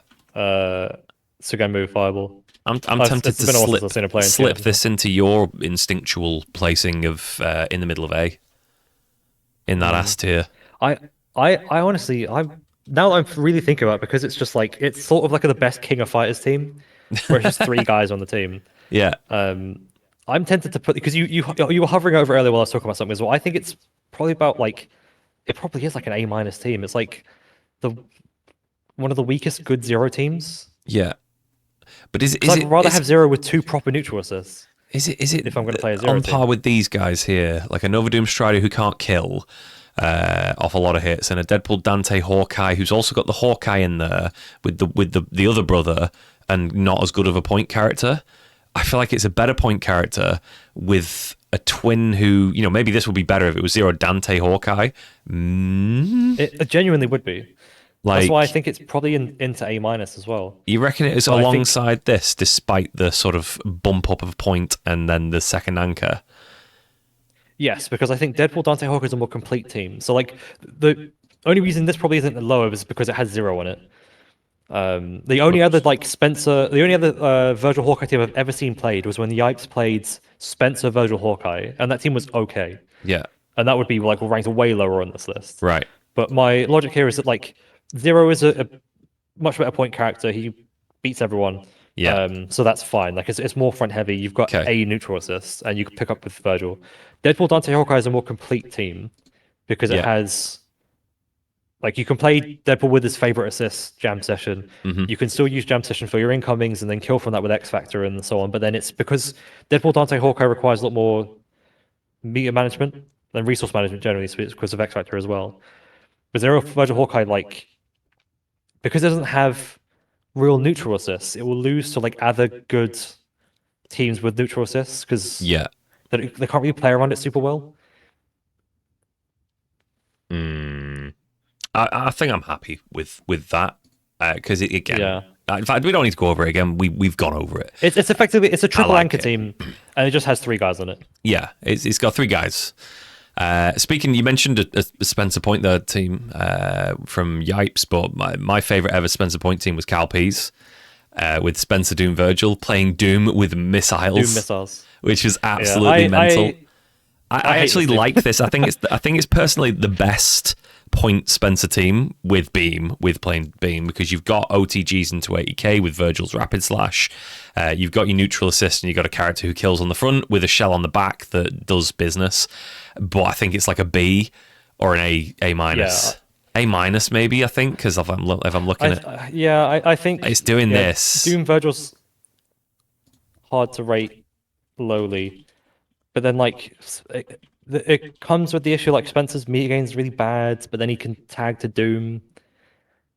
[SPEAKER 2] Sugenmu Fireball.
[SPEAKER 1] I'm
[SPEAKER 2] It's
[SPEAKER 1] tempted to
[SPEAKER 2] been a while since I've seen him play in
[SPEAKER 1] slip
[SPEAKER 2] TM.
[SPEAKER 1] this into your instinctual placing of in the middle of A in that S tier.
[SPEAKER 2] I honestly, now that I'm really thinking about it, because it's just like it's sort of like the best King of Fighters team, where it's just three guys on the team.
[SPEAKER 1] Yeah.
[SPEAKER 2] I'm tempted to put because you were hovering over earlier while I was talking about something as well. I think it's probably about like it probably is like an A minus team. It's like the one of the weakest good Zero teams.
[SPEAKER 1] Yeah. But is
[SPEAKER 2] I'd rather
[SPEAKER 1] is,
[SPEAKER 2] have Zero with two proper neutral assists.
[SPEAKER 1] is it
[SPEAKER 2] if I'm gonna play a Zero
[SPEAKER 1] on
[SPEAKER 2] team.
[SPEAKER 1] par with these guys here, like a Nova Doom Strider who can't kill off a lot of hits, and a Deadpool Dante Hawkeye who's also got the Hawkeye in there with the other brother and not as good of a point character. I feel like it's a better point character with a twin who, maybe this would be better if it was Zero Dante Hawkeye.
[SPEAKER 2] It genuinely would be. That's
[SPEAKER 1] Like,
[SPEAKER 2] why I think it's probably into A minus as well.
[SPEAKER 1] you reckon it is
[SPEAKER 2] But I think-
[SPEAKER 1] alongside this, despite the sort of bump up of point and then the second anchor?
[SPEAKER 2] Yes, because I think Deadpool Dante Hawkeye is a more complete team. So like the only reason this probably isn't lower is because it has Zero on it. The only other Virgil Hawkeye team I've ever seen played was when the Yipes played Spencer Virgil Hawkeye, and that team was okay.
[SPEAKER 1] Yeah.
[SPEAKER 2] And that would be like ranked way lower on this list.
[SPEAKER 1] Right.
[SPEAKER 2] But my logic here is that like Zero is a much better point character. He beats everyone.
[SPEAKER 1] Yeah.
[SPEAKER 2] So that's fine. Like it's more front heavy. You've got
[SPEAKER 1] Okay.
[SPEAKER 2] a neutral assist, and you can pick up with Virgil. Deadpool Dante Hawkeye is a more complete team because it
[SPEAKER 1] Yeah.
[SPEAKER 2] has like you can play Deadpool with his favorite assist Jam Session. You can still use Jam Session for your incomings and then kill from that with X Factor and so on. But then it's because Deadpool Dante Hawkeye requires a lot more meter management and resource management generally because of X Factor as well. But Zero Virgil Hawkeye, like because it doesn't have real neutral assists, it will lose to like other good teams with neutral assists because
[SPEAKER 1] Yeah.
[SPEAKER 2] they can't really play around it super well.
[SPEAKER 1] I think I'm happy with that because again,
[SPEAKER 2] Yeah.
[SPEAKER 1] in fact, we don't need to go over it again. We've gone over it.
[SPEAKER 2] It's effectively it's a triple
[SPEAKER 1] like
[SPEAKER 2] anchor
[SPEAKER 1] it.
[SPEAKER 2] team, and it just has three guys on it.
[SPEAKER 1] Yeah, it's got three guys. Speaking, you mentioned a Spencer Point there team from Yipes, but my favorite ever Spencer Point team was Calpe's with Spencer Doom Virgil playing Doom with missiles,
[SPEAKER 2] Doom missiles.
[SPEAKER 1] which was absolutely mental. I
[SPEAKER 2] hate
[SPEAKER 1] actually
[SPEAKER 2] this team.
[SPEAKER 1] like this. I think it's personally the best point Spencer team with playing Beam because you've got OTGs into 80k with Virgil's Rapid Slash. You've got your neutral assist and you've got a character who kills on the front with a shell on the back that does business. But I think it's like a B or an A minus. A minus maybe, I think, because if I'm looking at
[SPEAKER 2] I think
[SPEAKER 1] it's doing this.
[SPEAKER 2] Doom Virgil's hard to rate lowly, but then like it comes with the issue like Spencer's meter gain is really bad, but then he can tag to Doom,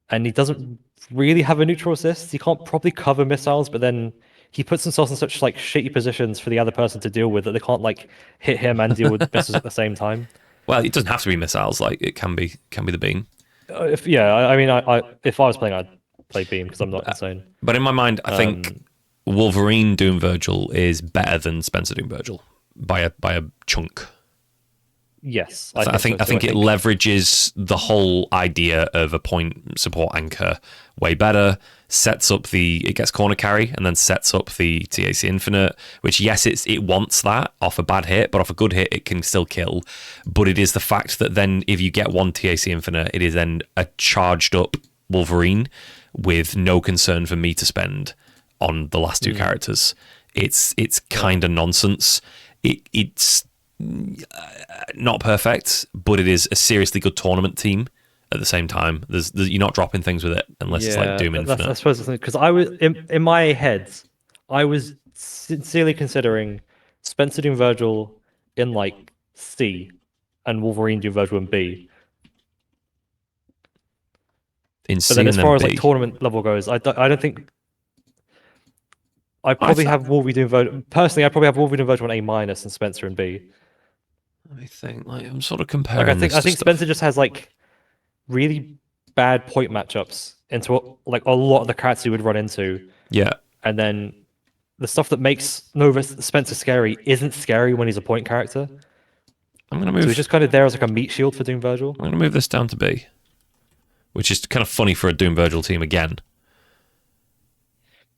[SPEAKER 2] and he doesn't really have a neutral assist. He can't probably cover missiles, but then he puts himself in such like shitty positions for the other person to deal with that they can't like hit him and deal with missiles at the same time.
[SPEAKER 1] Well, it doesn't have to be missiles. Like it can be the beam.
[SPEAKER 2] If yeah, I mean, if I was playing, I'd play Beam because I'm not insane.
[SPEAKER 1] But in my mind, I think Wolverine Doom Virgil is better than Spencer Doom Virgil by a chunk.
[SPEAKER 2] Yes,
[SPEAKER 1] I think it leverages the whole idea of a point support anchor way better. It gets corner carry and then sets up the TAC Infinite, which yes, it wants that off a bad hit, but off a good hit it can still kill. But it is the fact that then if you get one TAC Infinite, it is then a charged up Wolverine with no concern for me to spend on the last two characters. It's kind of nonsense. It's not perfect, but it is a seriously good tournament team. At the same time, you're not dropping things with it unless it's like Doom Infinite.
[SPEAKER 2] I suppose because I was in my head, I was sincerely considering Spencer Doom Virgil in like C, and Wolverine Doom Virgil in B.
[SPEAKER 1] In C,
[SPEAKER 2] but then as far as
[SPEAKER 1] B.
[SPEAKER 2] like tournament level goes, I don't think. I probably have Wolverine Doom Virgil. Personally, I probably have Wolverine Doom Virgil in A- and Spencer in B.
[SPEAKER 1] Let me think. Like I'm sort of comparing.
[SPEAKER 2] I think Spencer just has like really bad point matchups into like a lot of the cards he would run into.
[SPEAKER 1] Yeah.
[SPEAKER 2] And then the stuff that makes Spencer scary isn't scary when he's a point character.
[SPEAKER 1] I'm gonna move.
[SPEAKER 2] So he's just kind of there as like a meat shield for Doom Virgil.
[SPEAKER 1] I'm gonna move this down to B, which is kind of funny for a Doom Virgil team again.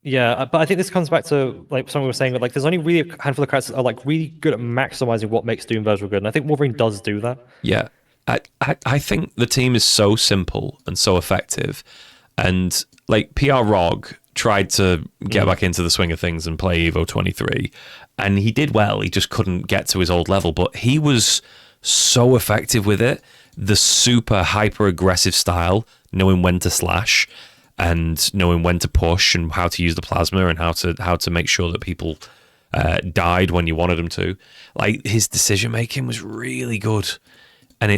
[SPEAKER 2] Yeah, but I think this comes back to like someone was saying that like there's only really a handful of characters that are like really good at maximizing what makes Doom Virgil good, and I think Wolverine does do that.
[SPEAKER 1] Yeah, I think the team is so simple and so effective, and like PR Rog tried to get back into the swing of things and play Evo 23, and he did well. He just couldn't get to his old level, but he was so effective with it. The super hyper aggressive style, knowing when to slash and knowing when to push and how to use the plasma and how to make sure that people died when you wanted them to. Like his decision making was really good, and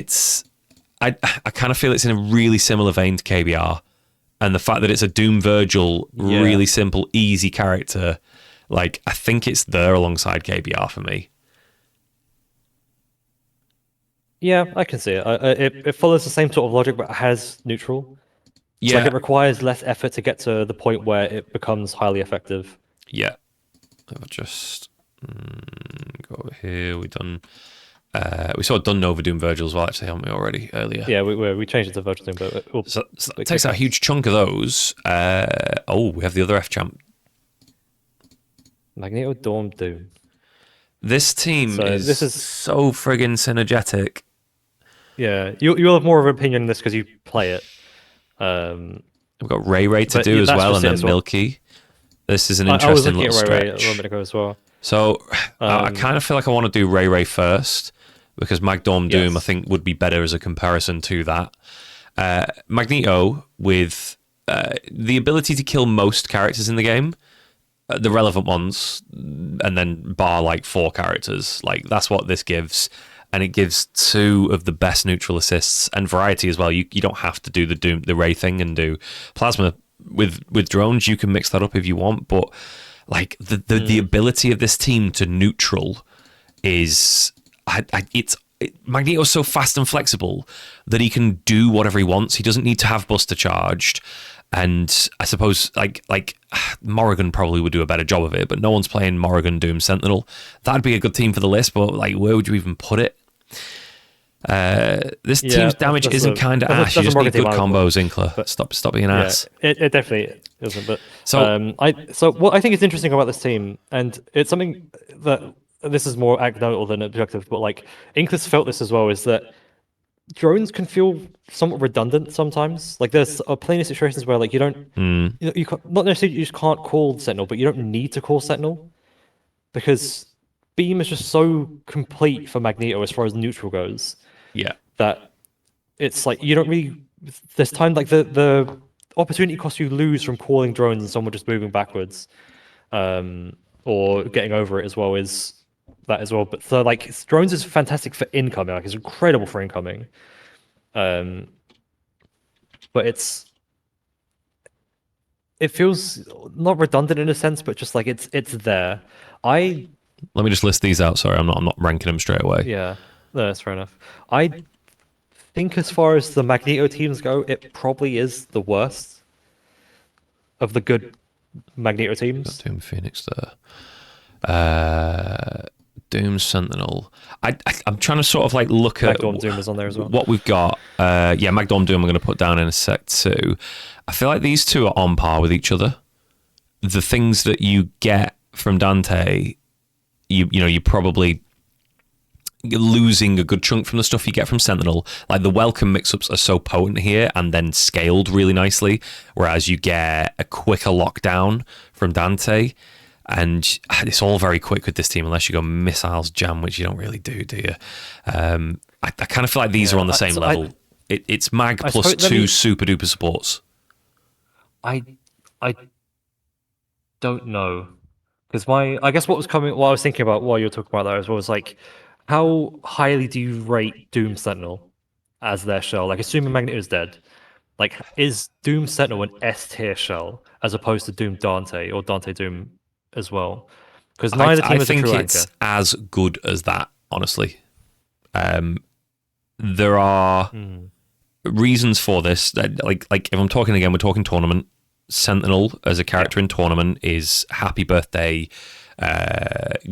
[SPEAKER 1] I kind of feel it's in a really similar vein to KBR, and the fact that it's a Doom Virgil, really simple, easy character. Like I think it's there alongside KBR for me.
[SPEAKER 2] Yeah, I can see it. It follows the same sort of logic, but has neutral. It's like it requires less effort to get to the point where it becomes highly effective.
[SPEAKER 1] Yeah. I'll just go over here. We sort of done Nova Doom Virgil as well, actually, haven't we already earlier?
[SPEAKER 2] Yeah, we changed it to Virgil Doom, but
[SPEAKER 1] so that takes out a huge chunk of those. We have the other F champ.
[SPEAKER 2] Magneto Dorm Doom.
[SPEAKER 1] This team is so friggin' synergetic.
[SPEAKER 2] Yeah, you'll have more of an opinion on this because you play it.
[SPEAKER 1] We've got Ray to do as well, and then Milky. This is an interesting little stretch.
[SPEAKER 2] Ray a little bit ago as well.
[SPEAKER 1] So I kind of feel like I want to do Ray first because Magdorm Doom I think would be better as a comparison to that. Magneto with the ability to kill most characters in the game, the relevant ones, and then bar like 4 characters. Like that's what this gives. And it gives 2 of the best neutral assists and variety as well. You don't have to do the Ray thing and do plasma with drones. You can mix that up if you want, but like the ability of this team to neutral is Magneto's so fast and flexible that he can do whatever he wants. He doesn't need to have Buster charged. And I suppose like Morrigan probably would do a better job of it, but no one's playing Morrigan Doom Sentinel. That'd be a good team for the list, but like where would you even put it? This team's damage isn't kind of ass. You just need good combos, Inkler. Stop being ass.
[SPEAKER 2] It definitely isn't. But so what I think is interesting about this team, and it's something that this is more anecdotal than objective, but like Inkler's felt this as well, is that drones can feel somewhat redundant sometimes. Like there's plenty of situations where like you don't, you can't, not necessarily you just can't call Sentinel, but you don't need to call Sentinel because Beam is just so complete for Magneto as far as neutral goes.
[SPEAKER 1] Yeah,
[SPEAKER 2] that it's like you don't really. There's time like the opportunity cost you lose from calling drones and someone just moving backwards, or getting over it as well is that as well. But so like drones is fantastic for incoming. Like it's incredible for incoming. But it feels not redundant in a sense, but just like it's there.
[SPEAKER 1] Let me just list these out. Sorry, I'm not ranking them straight away.
[SPEAKER 2] Yeah. No, that's fair enough. I think as far as the Magneto teams go, it probably is the worst of the good Magneto
[SPEAKER 1] Got
[SPEAKER 2] teams.
[SPEAKER 1] Doom Phoenix there. Doom Sentinel. I'm trying to sort of like look at
[SPEAKER 2] Magdorm Doom is on there as well.
[SPEAKER 1] what we've got. Yeah, Magdorm Doom I'm going to put down in a sec too. I feel like these two are on par with each other. The things that you get from Dante, you probably you're losing a good chunk from the stuff you get from Sentinel. Like the welcome mix-ups are so potent here and then scaled really nicely, whereas you get a quicker lockdown from Dante. And it's all very quick with this team unless you go missiles jam, which you don't really do you? I kind of feel like these are on the same level. It's mag plus two super duper supports.
[SPEAKER 2] I I don't know because I guess what I was thinking about while you were talking about that as well was like, how highly do you rate Doom Sentinel as their shell? Like, assuming Magneto is dead, like, is Doom Sentinel an S tier shell as opposed to Doom Dante or Dante Doom as well? Because neither team is a true
[SPEAKER 1] think
[SPEAKER 2] anchor.
[SPEAKER 1] it's as good as that, honestly. There are reasons for this. That, like if I'm talking again, we're talking tournament. Sentinel as a character in tournament is happy birthday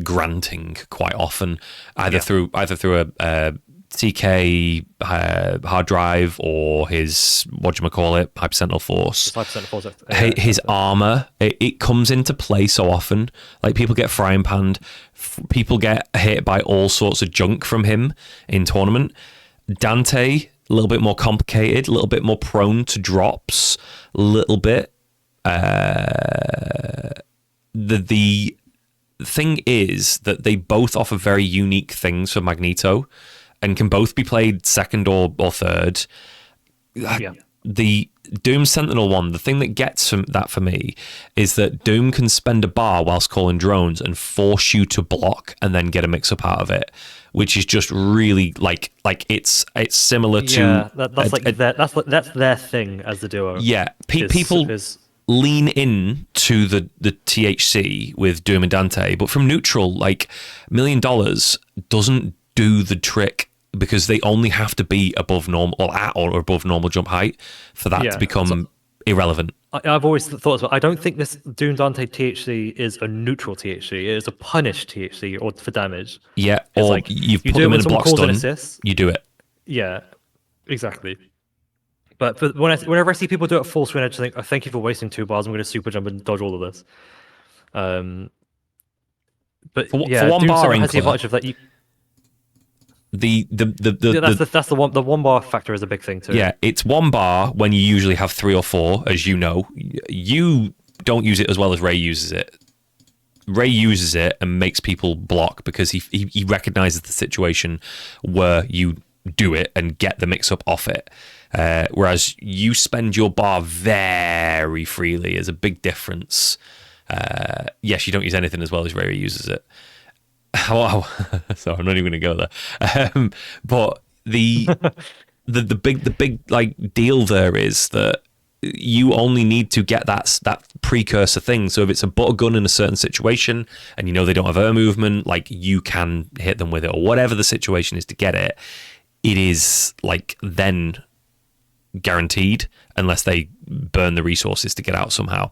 [SPEAKER 1] granting quite often, either through a TK hard drive or his Hyper Sentinel Force. His armor, it comes into play so often. Like people get frying panned, people get hit by all sorts of junk from him in tournament. Dante, a little bit more complicated, a little bit more prone to drops, a little bit. The thing is that they both offer very unique things for Magneto and can both be played second or third.
[SPEAKER 2] Yeah.
[SPEAKER 1] The Doom Sentinel one, the thing that gets that for me is that Doom can spend a bar whilst calling drones and force you to block and then get a mix-up out of it, which is just really like it's similar to
[SPEAKER 2] that's their thing as the duo.
[SPEAKER 1] Yeah, people lean in to the THC with Doom and Dante, but from neutral, like $1 million doesn't do the trick because they only have to be above normal or at or above normal jump height for that to become irrelevant.
[SPEAKER 2] I've always thought as well. I don't think this Doom Dante THC is a neutral THC. It is a punished THC or for damage.
[SPEAKER 1] Yeah,
[SPEAKER 2] it's
[SPEAKER 1] or
[SPEAKER 2] like
[SPEAKER 1] you've put them in a block stun, you do it.
[SPEAKER 2] Yeah, exactly. But whenever I see people do it full screen, I just think, oh, thank you for wasting 2 bars. I'm going to super jump and dodge all of this. But
[SPEAKER 1] for
[SPEAKER 2] yeah,
[SPEAKER 1] one
[SPEAKER 2] Doom
[SPEAKER 1] bar
[SPEAKER 2] has the advantage of that. That's the one bar factor is a big thing too.
[SPEAKER 1] Yeah, it's 1 bar when you usually have 3 or 4, as you know. You don't use it as well as Ray uses it. Ray uses it and makes people block because he recognizes the situation where you do it and get the mix-up off it. Whereas you spend your bar very freely is a big difference. Yes, you don't use anything as well as Ray uses it. Wow, so I'm not even going to go there. But the big like deal there is that you only need to get that precursor thing. So if it's a butter gun in a certain situation and you know they don't have air movement, like you can hit them with it or whatever the situation is to get it. It is like then guaranteed unless they burn the resources to get out somehow.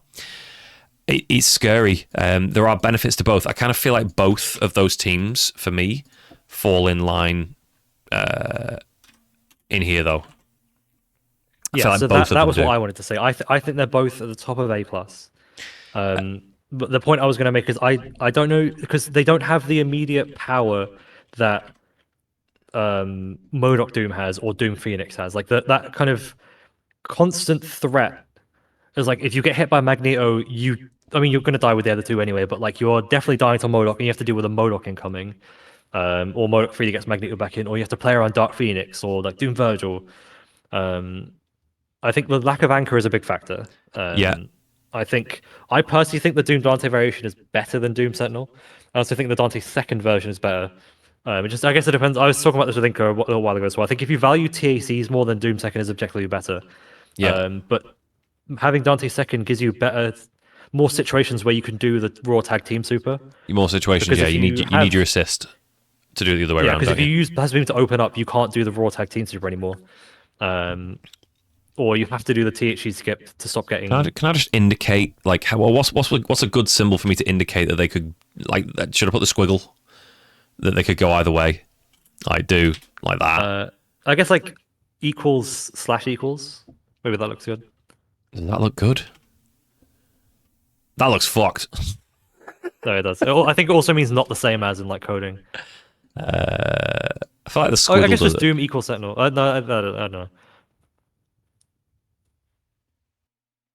[SPEAKER 1] It's scary. There are benefits to both. I kind of feel like both of those teams, for me, fall in line in here, though.
[SPEAKER 2] Yeah, so that was what I wanted to say. I think they're both at the top of A+. But the point I was going to make is I don't know, because they don't have the immediate power that MODOK Doom has or Doom Phoenix has. Like that kind of constant threat is like, if you get hit by Magneto, you're going to die with the other two anyway, but like you're definitely dying to MODOK and you have to deal with a MODOK incoming. Or MODOK freely gets Magneto back in, or you have to play around Dark Phoenix or like Doom Virgil. I think the lack of anchor is a big factor. I personally think the Doom Dante variation is better than Doom Sentinel. I also think the Dante second version is better. I guess it depends. I was talking about this with Inca a little while ago as well. I think if you value TACs more than Doom second is objectively better. But having Dante second gives you more situations where you can do the raw tag team super.
[SPEAKER 1] More situations, yeah. You need your assist. to do it the other way
[SPEAKER 2] Yeah,
[SPEAKER 1] around.
[SPEAKER 2] because if
[SPEAKER 1] Don't
[SPEAKER 2] you
[SPEAKER 1] you?
[SPEAKER 2] use Plasma Beam to open up, you can't do the Raw Tag Team Super anymore. Or you have to do the THC skip to stop getting.
[SPEAKER 1] Can I just indicate like how? Well, what's a good symbol for me to indicate that they could like? Should I put the squiggle? That they could go either way. I do like that.
[SPEAKER 2] I guess like equals / equals. Maybe that looks good.
[SPEAKER 1] Does that look good? That looks fucked.
[SPEAKER 2] No, it does. I think it also means not the same as in like coding.
[SPEAKER 1] I feel like the
[SPEAKER 2] Oh,
[SPEAKER 1] squiggle
[SPEAKER 2] I guess
[SPEAKER 1] does
[SPEAKER 2] just
[SPEAKER 1] it.
[SPEAKER 2] Doom equals Sentinel. No, I don't know.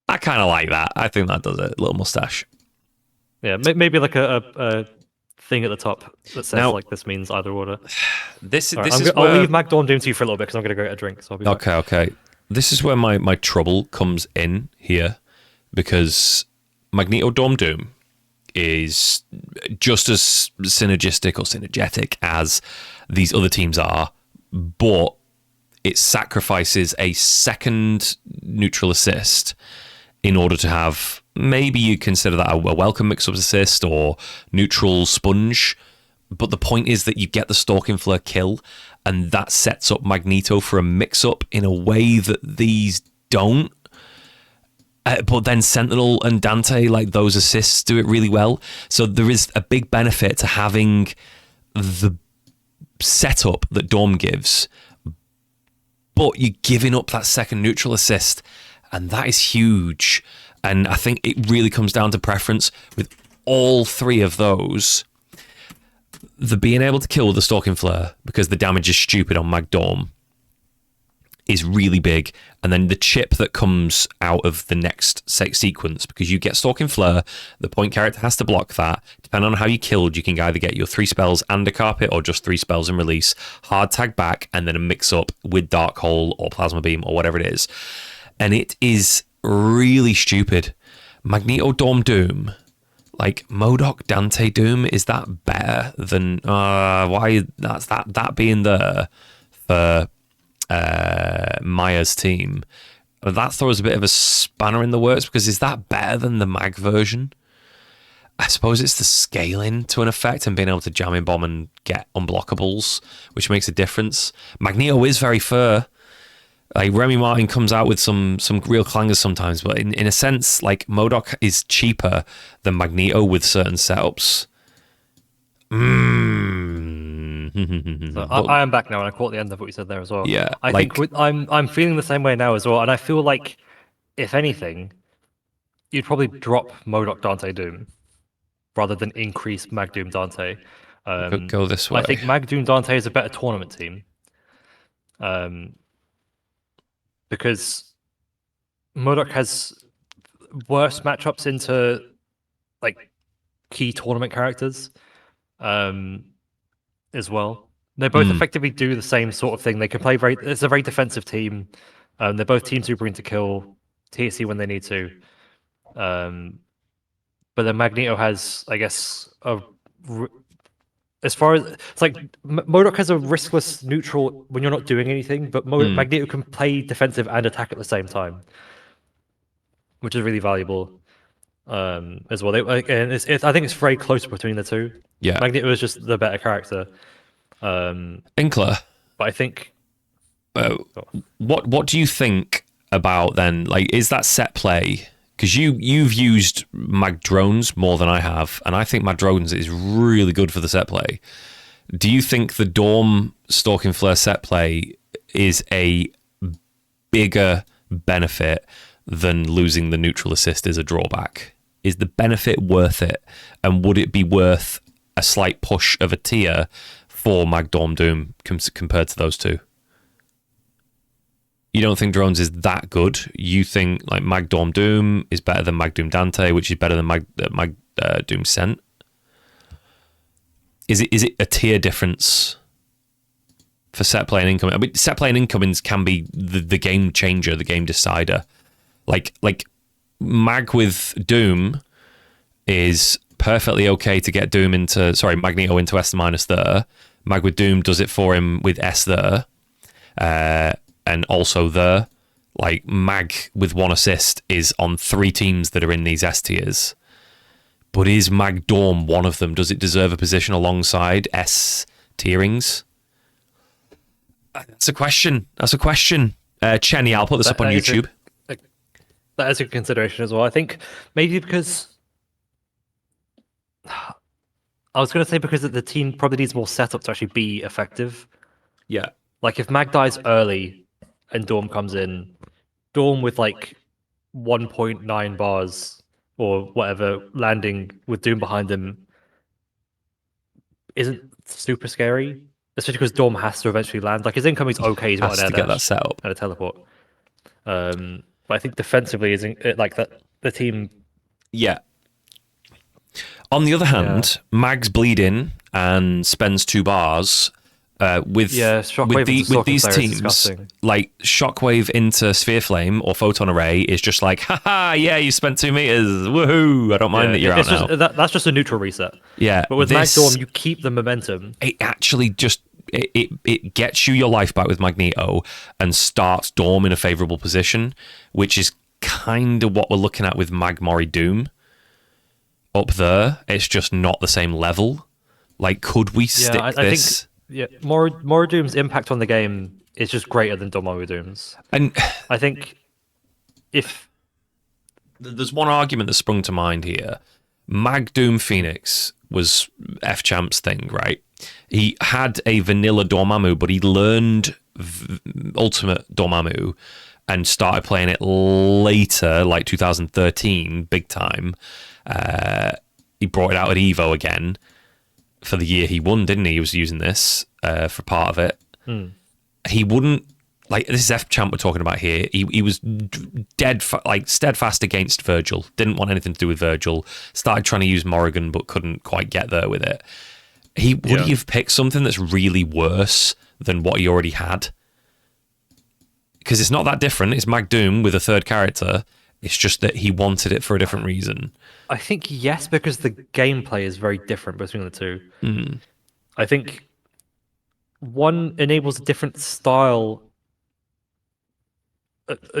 [SPEAKER 1] I kind of like that. I think that does it. Little mustache.
[SPEAKER 2] Yeah, maybe like a thing at the top that says
[SPEAKER 1] Now-
[SPEAKER 2] like this means either order.
[SPEAKER 1] This
[SPEAKER 2] All right,
[SPEAKER 1] is
[SPEAKER 2] I'll
[SPEAKER 1] where
[SPEAKER 2] leave Magdawn Doom to you for a little bit because I'm gonna go get a drink. So I'll be back.
[SPEAKER 1] okay. This is where my trouble comes in here because Magneto Dorm Doom is just as synergistic or synergetic as these other teams are, but it sacrifices a second neutral assist in order to have, maybe you consider that a welcome mix-up assist or neutral sponge, but the point is that you get the Stalking Flare kill, and that sets up Magneto for a mix-up in a way that these don't. But then Sentinel and Dante, like those assists, do it really well. So there is a big benefit to having the setup that Dorm gives, but you're giving up that second neutral assist, and that is huge. And I think it really comes down to preference with all three of those. The being able to kill with the Stalking Flare, because the damage is stupid on Magdorm, is really big. And then the chip that comes out of the next sequence, because you get Stalking Flare, the point character has to block that. Depending on how you killed, you can either get your 3 spells and a carpet, or just 3 spells and release, hard tag back, and then a mix up with Dark Hole or Plasma Beam or whatever it is. And it is really stupid. Magneto Dorm Doom, like MODOK Dante Doom, is that better than why that's that being there for Maya's team? That throws a bit of a spanner in the works, because is that better than the mag version? I suppose it's the scaling to an effect and being able to jam in bomb and get unblockables, which makes a difference. Magneto is very fair. Like Remy Martin comes out with some real clangers sometimes, but in a sense, like MODOK is cheaper than Magneto with certain setups.
[SPEAKER 2] So I am back now, and I caught the end of what you said there as well.
[SPEAKER 1] Yeah,
[SPEAKER 2] I
[SPEAKER 1] like-
[SPEAKER 2] think I'm feeling the same way now as well, and I feel like if anything, you'd probably drop MODOK Dante Doom rather than increase Mag Doom Dante.
[SPEAKER 1] Go this way.
[SPEAKER 2] I think Mag Doom Dante is a better tournament team. Because MODOK has worse matchups into like key tournament characters as well. They both effectively do the same sort of thing. They can play it's a very defensive team. They're both teams who bring to kill TSC when they need to. But then Magneto has, I guess, as far as it's like MODOK has a riskless neutral when you're not doing anything, but Magneto can play defensive and attack at the same time, which is really valuable as well. I think it's very close between the two.
[SPEAKER 1] Yeah.
[SPEAKER 2] Magneto is just the better character.
[SPEAKER 1] Inkler,
[SPEAKER 2] But I think
[SPEAKER 1] what do you think about then? Like, is that set play? Because you've used Mag Drones more than I have, and I think Mag Drones is really good for the set play. Do you think the Dorm Stalking Flare set play is a bigger benefit than losing the neutral assist as a drawback? Is the benefit worth it? And would it be worth a slight push of a tier for Mag Dorm Doom compared to those two? You don't think Drones is that good? You think like Mag Dorm Doom is better than Mag Doom Dante, which is better than Mag Doom Sent? Is it a tier difference for set play and incoming? I mean, set play and incomings can be the game changer, the game decider. Like Mag with Doom is perfectly okay to get Magneto into S minus there. Mag with Doom does it for him with S there. And also there, like Mag with 1 assist is on 3 teams that are in these S tiers. But is Mag Dorm one of them? Does it deserve a position alongside S tierings? That's a question. Chenny, I'll put this up on YouTube.
[SPEAKER 2] That is a consideration as well. I think maybe because I was going to say because the team probably needs more setup to actually be effective.
[SPEAKER 1] Yeah.
[SPEAKER 2] Like if Mag dies early and Dorm comes in, Dorm with like 1.9 bars or whatever landing with Doom behind him isn't super scary, especially because Dorm has to eventually land. Like his incoming's okay, he's got
[SPEAKER 1] Has
[SPEAKER 2] an air
[SPEAKER 1] to get that
[SPEAKER 2] dash
[SPEAKER 1] set up.
[SPEAKER 2] and a teleport. But I think defensively isn't like that. The team.
[SPEAKER 1] Yeah. On the other hand, Mag's bleeding and spends 2 bars. With these teams, like Shockwave into Sphere Flame or Photon Array is just like, haha, yeah, you spent 2 meters, woohoo! I don't mind that you're out now.
[SPEAKER 2] That's just a neutral reset.
[SPEAKER 1] Yeah,
[SPEAKER 2] but with Magdorm, you keep the momentum.
[SPEAKER 1] It actually just it gets you your life back with Magneto and starts Dorm in a favorable position, which is kind of what we're looking at with Magmori Doom. Up there, it's just not the same level. Like, could we stick this?
[SPEAKER 2] Yeah, Mora Doom's impact on the game is just greater than Dormammu Doom's.
[SPEAKER 1] And
[SPEAKER 2] I think if
[SPEAKER 1] there's one argument that sprung to mind here, Mag Doom Phoenix was F Champ's thing, right? He had a vanilla Dormammu, but he learned Ultimate Dormammu and started playing it later, like 2013, big time. He brought it out at Evo again for the year he won, didn't he? He was using this for part of it. He wouldn't, like, this is F Champ we're talking about here. He was steadfast against Virgil. Didn't want anything to do with Virgil. Started trying to use Morrigan, but couldn't quite get there with it. Would he have picked something that's really worse than what he already had? Because it's not that different. It's Mag Doom with a third character. It's just that he wanted it for a different reason.
[SPEAKER 2] I think yes, because the gameplay is very different between the two. I think one enables a different style,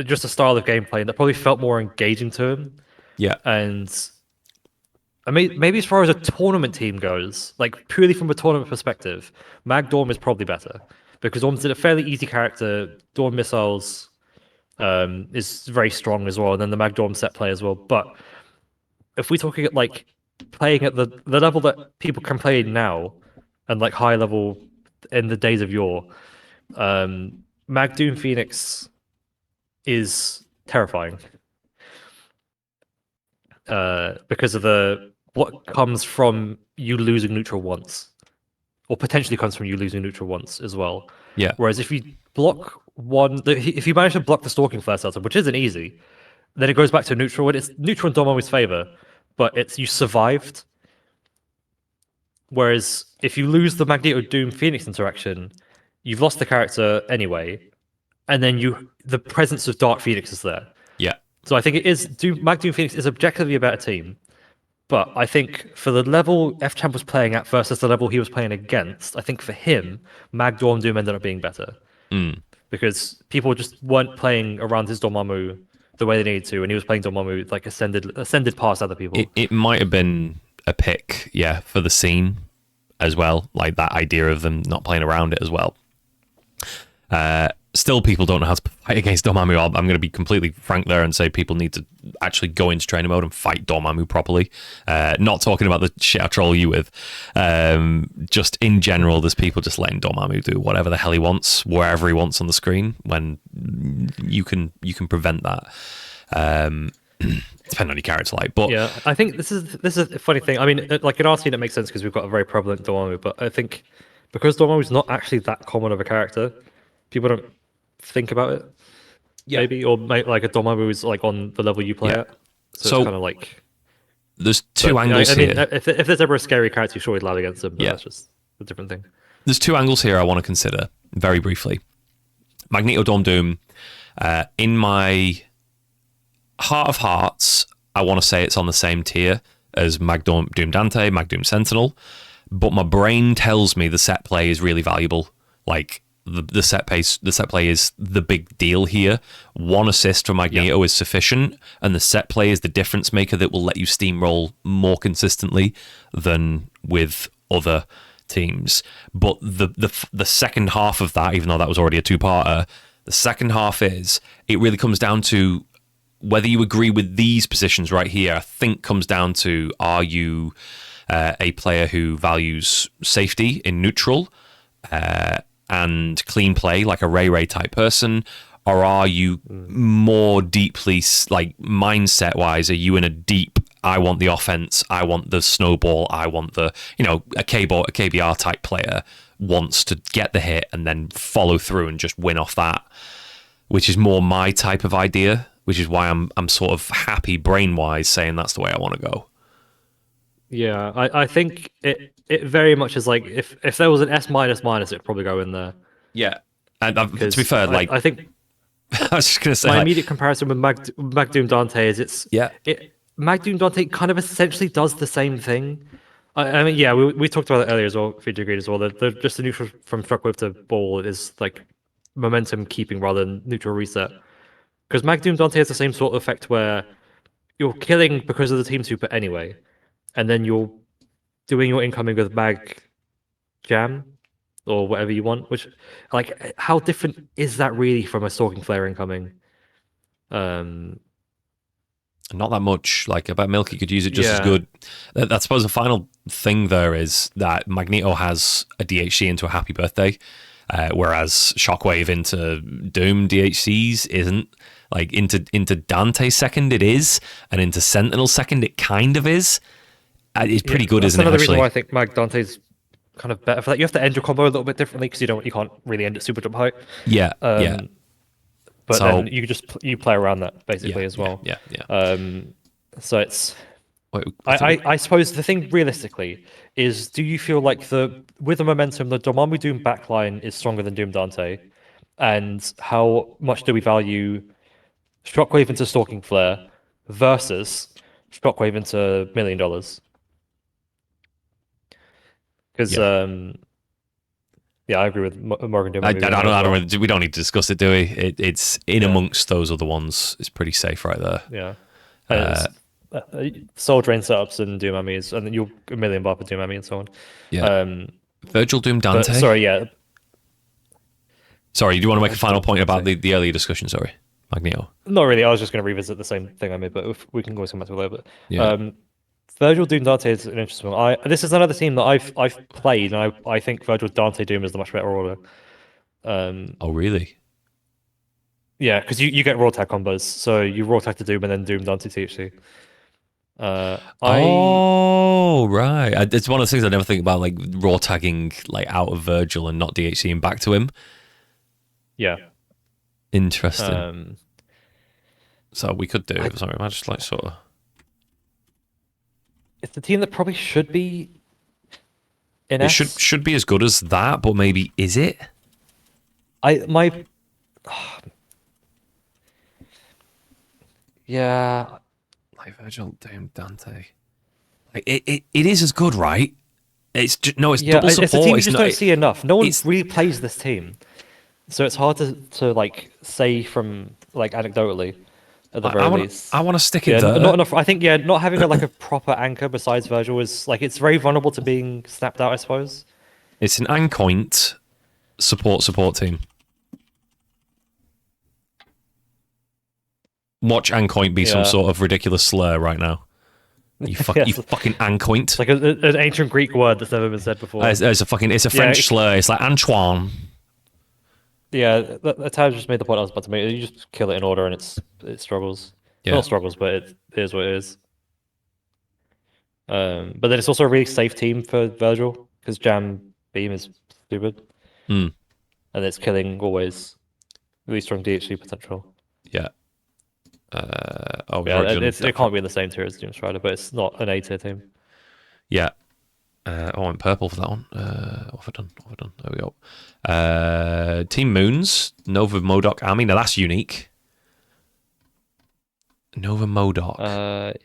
[SPEAKER 2] just a style of gameplay that probably felt more engaging to him.
[SPEAKER 1] Yeah.
[SPEAKER 2] And I mean, maybe as far as a tournament team goes, like purely from a tournament perspective, Mag Dorm is probably better because Dorm's a fairly easy character. Dorm missiles is very strong as well, and then the Mag Dorm set play as well. But if we're talking at like playing at the level that people can play now, and like high level in the days of yore, Mag Doom Phoenix is terrifying because of what comes from you losing neutral once, or potentially comes from you losing neutral once as well.
[SPEAKER 1] Yeah.
[SPEAKER 2] Whereas if you block if you manage to block the Stalking Flare setup, which isn't easy, then it goes back to neutral, and it's neutral in Dormammu's favor, but it's you survived. Whereas if you lose the Magneto Doom Phoenix interaction, you've lost the character anyway, and then the presence of Dark Phoenix is there.
[SPEAKER 1] Yeah.
[SPEAKER 2] So I think it is Mag Doom Phoenix is objectively a better team, but I think for the level F Champ was playing at versus the level he was playing against, I think for him, Mag Dorm Doom ended up being better. Because people just weren't playing around his Dormammu the way they needed to, and he was playing Dormammu like ascended past other people.
[SPEAKER 1] It might have been a pick, for the scene as well, like that idea of them not playing around it as well. Still, people don't know how to fight against Dormammu. I'm going to be completely frank there and say people need to actually go into trainer mode and fight Dormammu properly. Not talking about the shit I troll you with. Just in general, there's people just letting Dormammu do whatever the hell he wants, wherever he wants on the screen, when you can prevent that. Depending on your character, but
[SPEAKER 2] yeah, I think this is a funny thing. I mean, like in our scene, it makes sense because we've got a very prevalent Dormammu, but I think because Dormammu is not actually that common of a character, people don't think about it. Maybe, or like a Dormammu is like on the level you play at. So it's kind of like
[SPEAKER 1] there's two angles here.
[SPEAKER 2] I mean, if there's ever a scary character, you should always land against them. But that's just a different thing.
[SPEAKER 1] There's two angles here I want to consider very briefly. Magneto Dorm Doom, in my heart of hearts, I want to say it's on the same tier as Mag Doom Dante, Mag Doom Sentinel, but my brain tells me the set play is really valuable. Like the set play is the big deal here. One assist for Magneto is sufficient, and the set play is the difference maker that will let you steamroll more consistently than with other teams. But the second half of that, even though that was already a two-parter, the second half is it really comes down to whether you agree with these positions right here. I think comes down to, are you a player who values safety in neutral and clean play, like a Ray type person, or are you more deeply, like mindset wise, are you in a deep, I want the offense, I want the snowball, I want the, a KBR type player wants to get the hit and then follow through and just win off that, which is more my type of idea, which is why I'm sort of happy brain wise saying that's the way I want to go.
[SPEAKER 2] Yeah, I think it very much is like if there was an S minus minus, it'd probably go in there.
[SPEAKER 1] Yeah, and to be fair,
[SPEAKER 2] I think
[SPEAKER 1] I was just gonna say,
[SPEAKER 2] my immediate comparison with Magdoom Dante is Magdoom Dante kind of essentially does the same thing. I mean, yeah, we talked about it earlier as well, if you agreed as well. That just the neutral from shockwave to ball is like momentum keeping rather than neutral reset. Because Magdoom Dante has the same sort of effect where you're killing because of the team super anyway, and then you're doing your incoming with Mag Jam or whatever you want. Which, like, how different is that really from a Stalking Flare incoming?
[SPEAKER 1] Not that much. Like, I bet Milky could use it just as
[SPEAKER 2] Yeah.
[SPEAKER 1] good. I suppose the final thing there is that Magneto has a DHC into a Happy Birthday, whereas Shockwave into Doom DHCs isn't. Like, into Dante second it is, and into Sentinel second it kind of is. It's pretty good, isn't it?
[SPEAKER 2] Another reason
[SPEAKER 1] Actually,
[SPEAKER 2] why I think Mag Dante's kind of better for that. You have to end your combo a little bit differently because you can't really end at super jump height.
[SPEAKER 1] yeah, yeah.
[SPEAKER 2] But
[SPEAKER 1] So-
[SPEAKER 2] then you just you play around that basically
[SPEAKER 1] Yeah,
[SPEAKER 2] as well.
[SPEAKER 1] yeah.
[SPEAKER 2] So it's
[SPEAKER 1] Wait,
[SPEAKER 2] I suppose the thing realistically is, do you feel like with the momentum the Dormammu Doom backline is stronger than Doom Dante, and how much do we value Shockwave into Stalking Flare versus Shockwave into $1 Million? Because yeah, I agree with Morgan Doom.
[SPEAKER 1] I don't. We don't need to discuss it, do we? It's in amongst those other ones. It's pretty safe right there.
[SPEAKER 2] Yeah. Soul Drain setups and Doom Enemies, and then you'll $1 million for Doom Enemy and so on.
[SPEAKER 1] Yeah. Virgil Doom Dante.
[SPEAKER 2] But, sorry, yeah.
[SPEAKER 1] Sorry, do you want to make a final point about the earlier discussion? Sorry, Magneto.
[SPEAKER 2] Not really. I was just going to revisit the same thing I made, but we can always come back to it later. But,
[SPEAKER 1] Yeah.
[SPEAKER 2] Virgil Doom Dante is an interesting one. This is another team that I've played, and I think Virgil Dante Doom is the much better order.
[SPEAKER 1] Oh, really?
[SPEAKER 2] Yeah, because you get raw tag combos, so you raw tag to Doom and then Doom Dante THC.
[SPEAKER 1] Oh, right. It's one of those things I never think about, like raw tagging like out of Virgil and not DHCing back to him.
[SPEAKER 2] Yeah.
[SPEAKER 1] Interesting. So we could do. Sorry, am I just like sort of?
[SPEAKER 2] It's the team that probably should be in
[SPEAKER 1] It
[SPEAKER 2] S.
[SPEAKER 1] should be as good as that, but maybe is it?
[SPEAKER 2] Yeah.
[SPEAKER 1] Like Virgil Doom Dante. Like it is as good, right? It's just, no, it's double support.
[SPEAKER 2] It's a team you just
[SPEAKER 1] not,
[SPEAKER 2] don't see enough. No one
[SPEAKER 1] it's-
[SPEAKER 2] really plays this team, so it's hard to like say from like anecdotally at the very least.
[SPEAKER 1] I want to stick it
[SPEAKER 2] Yeah,
[SPEAKER 1] there.
[SPEAKER 2] not enough. I think not having a proper anchor besides Virgil is like it's very vulnerable to being snapped out. I suppose.
[SPEAKER 1] It's an Ancoint support team. Watch Ancoint be some sort of ridiculous slur right now. You fucking Ancoint.
[SPEAKER 2] It's like an ancient Greek word that's never been said before.
[SPEAKER 1] It's a French slur. It's like Antoine.
[SPEAKER 2] Yeah, that Taj just made the point I was about to make. You just kill it in order, and it struggles.
[SPEAKER 1] Yeah.
[SPEAKER 2] Not struggles, but it is what it is. But then it's also a really safe team for Virgil because Jam Beam is stupid, and it's killing always really strong DHC potential.
[SPEAKER 1] Yeah.
[SPEAKER 2] It can't be in the same tier as Doom Strider, but it's not an A tier team.
[SPEAKER 1] Yeah. I went purple for that one. Off done. There we go. Team Moons, Nova Modoc Army. Now that's unique. Nova Modoc.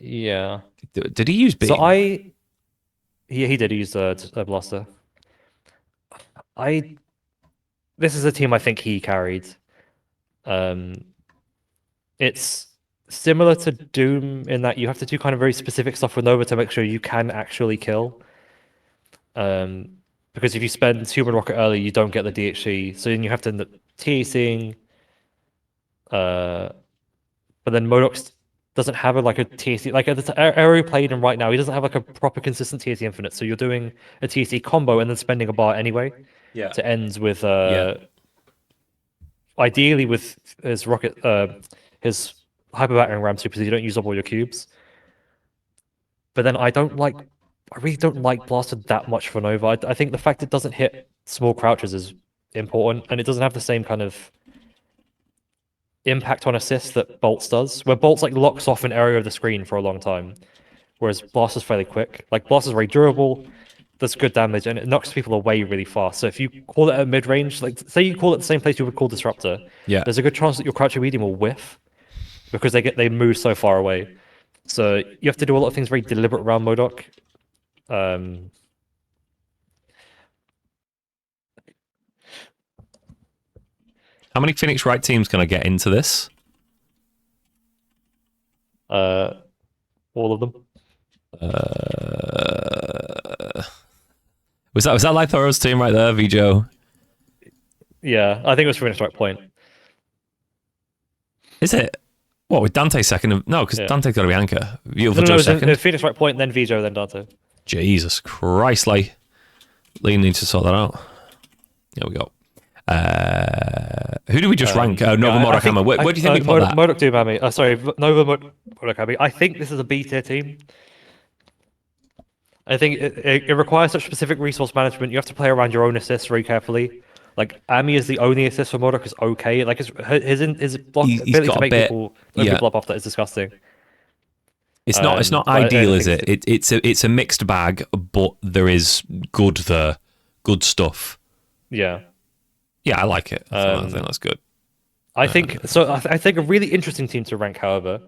[SPEAKER 2] Yeah.
[SPEAKER 1] Did he use Beam?
[SPEAKER 2] So he did use a blaster. This is a team I think he carried. It's similar to Doom in that you have to do kind of very specific stuff with Nova to make sure you can actually kill. because if you spend Human Rocket early, you don't get the DHC, so then you have to end up TACing. But then Modox doesn't have like a TAC, like the area played in right now, he doesn't have like a proper consistent TAC infinite, so you're doing a TAC combo and then spending a bar anyway.
[SPEAKER 1] Yeah.
[SPEAKER 2] To end with
[SPEAKER 1] Yeah.
[SPEAKER 2] ideally with his rocket his hyper battering ram super, so you don't use up all your cubes. But then I really don't like Blaster that much for Nova. I think the fact it doesn't hit small crouches is important, and it doesn't have the same kind of impact on assists that Bolts does, where Bolts like locks off an area of the screen for a long time, whereas Blaster's fairly quick. Like Blaster's very durable, does good damage, and it knocks people away really fast. So if you call it a mid range, like say you call it the same place you would call Disruptor,
[SPEAKER 1] Yeah.
[SPEAKER 2] there's a good chance that your crouching medium will whiff because they move so far away. So you have to do a lot of things very deliberate around Modok.
[SPEAKER 1] How many Phoenix Wright teams can I get into this?
[SPEAKER 2] All of them.
[SPEAKER 1] Was that Lythoro's team right there, Vjo?
[SPEAKER 2] Yeah, I think it was Phoenix Wright point.
[SPEAKER 1] Is it? What, with Dante second? No, because Dante's got to be anchor. Beautiful Joe second.
[SPEAKER 2] Phoenix Wright point, then Vjo, then Dante.
[SPEAKER 1] Jesus Christ, Lee needs to sort that out. There we go. Who do we just rank? Nova Modok Hammer. Where do you think we put that?
[SPEAKER 2] Modok Doomhammy. Sorry, Nova Modok Hammer. I think this is a B tier team. I think it requires such specific resource management. You have to play around your own assists very carefully. Like Ami is the only assist for Modok is okay. Like his block ability to make people up off that is disgusting.
[SPEAKER 1] It's not ideal, is it? It's a mixed bag, but there is good stuff.
[SPEAKER 2] Yeah.
[SPEAKER 1] Yeah, I like it. I think that's good.
[SPEAKER 2] I think a really interesting team to rank, however,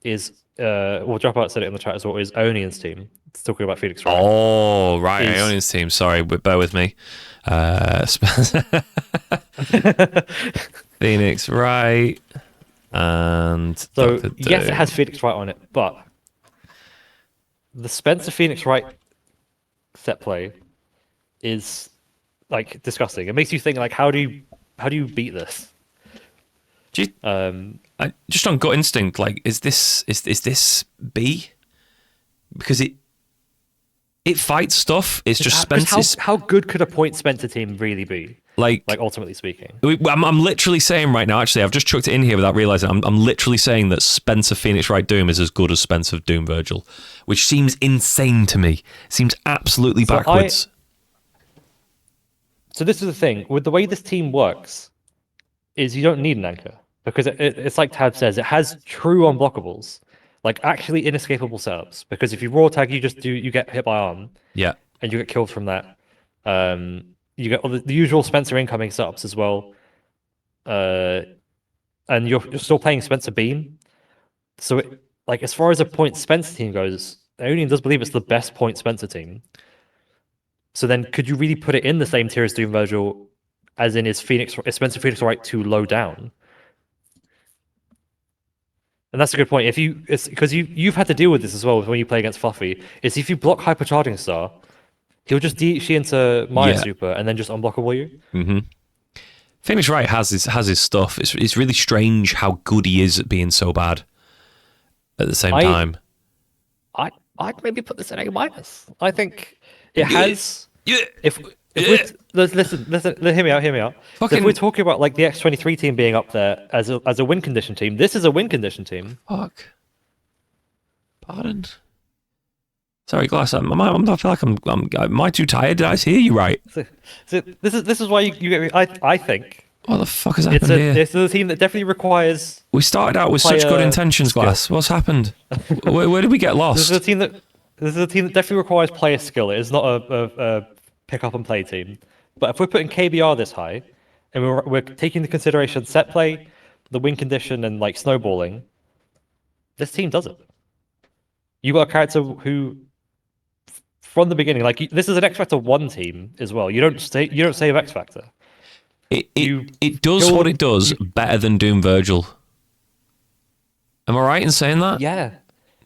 [SPEAKER 2] is Dropout said it in the chat as well, is Aeonian's team. It's talking about Phoenix Wright.
[SPEAKER 1] Oh, right, Aeonian's team. Sorry, bear with me. Phoenix Wright and
[SPEAKER 2] so yes, it has Phoenix Wright on it, but the Spencer Phoenix Wright set play is like disgusting. It makes you think like how do you beat this?
[SPEAKER 1] Just on gut instinct, like is this B? Because it fights stuff. It's just Spencer's.
[SPEAKER 2] How good could a point Spencer team really be? Like ultimately speaking,
[SPEAKER 1] I'm literally saying right now. Actually, I've just chucked it in here without realizing. I'm literally saying that Spencer Phoenix Wright Doom is as good as Spencer Doom Virgil, which seems insane to me. Seems absolutely backwards.
[SPEAKER 2] So this is the thing with the way this team works, is you don't need an anchor because it's like Tab says, it has true unblockables, like actually inescapable setups. Because if you raw tag, you get hit by arm,
[SPEAKER 1] yeah,
[SPEAKER 2] and you get killed from that. You get all the usual Spencer incoming setups as well, and you're still playing Spencer Beam. So like as far as a point Spencer team goes, Aeonian does believe it's the best point Spencer team. So then, could you really put it in the same tier as Doom Virgil, as in is Spencer Phoenix Wright too low down? And that's a good point. It's because you've had to deal with this as well when you play against Fluffy. Is if you block Hypercharging Star, he'll just DHC into Maya Super and then just unblockable you.
[SPEAKER 1] Mm-hmm. Phoenix Wright has his stuff. It's really strange how good he is at being so bad. At the same time,
[SPEAKER 2] I'd maybe put this at A minus. I think it has.
[SPEAKER 1] Yeah.
[SPEAKER 2] If listen, hear me out. So if we're talking about like the X23 team being up there as a win condition team, this is a win condition team.
[SPEAKER 1] Fuck. Pardon. Sorry, Glass. I feel like am I too tired? Did I hear you right?
[SPEAKER 2] So this is why you get me. I think.
[SPEAKER 1] What the fuck has happened here?
[SPEAKER 2] It's a team that definitely requires.
[SPEAKER 1] We started out with such good intentions, Glass. What's happened? where did we get lost?
[SPEAKER 2] This is a team that definitely requires player skill. It is not a pick up and play team. But if we're putting KBR this high, and we're taking into consideration set play, the win condition, and like snowballing, this team does it. You got a character who, from the beginning, like this is an X Factor 1 team as well. You don't save X Factor.
[SPEAKER 1] It does what it does better than Doom Virgil. Am I right in saying that?
[SPEAKER 2] Yeah.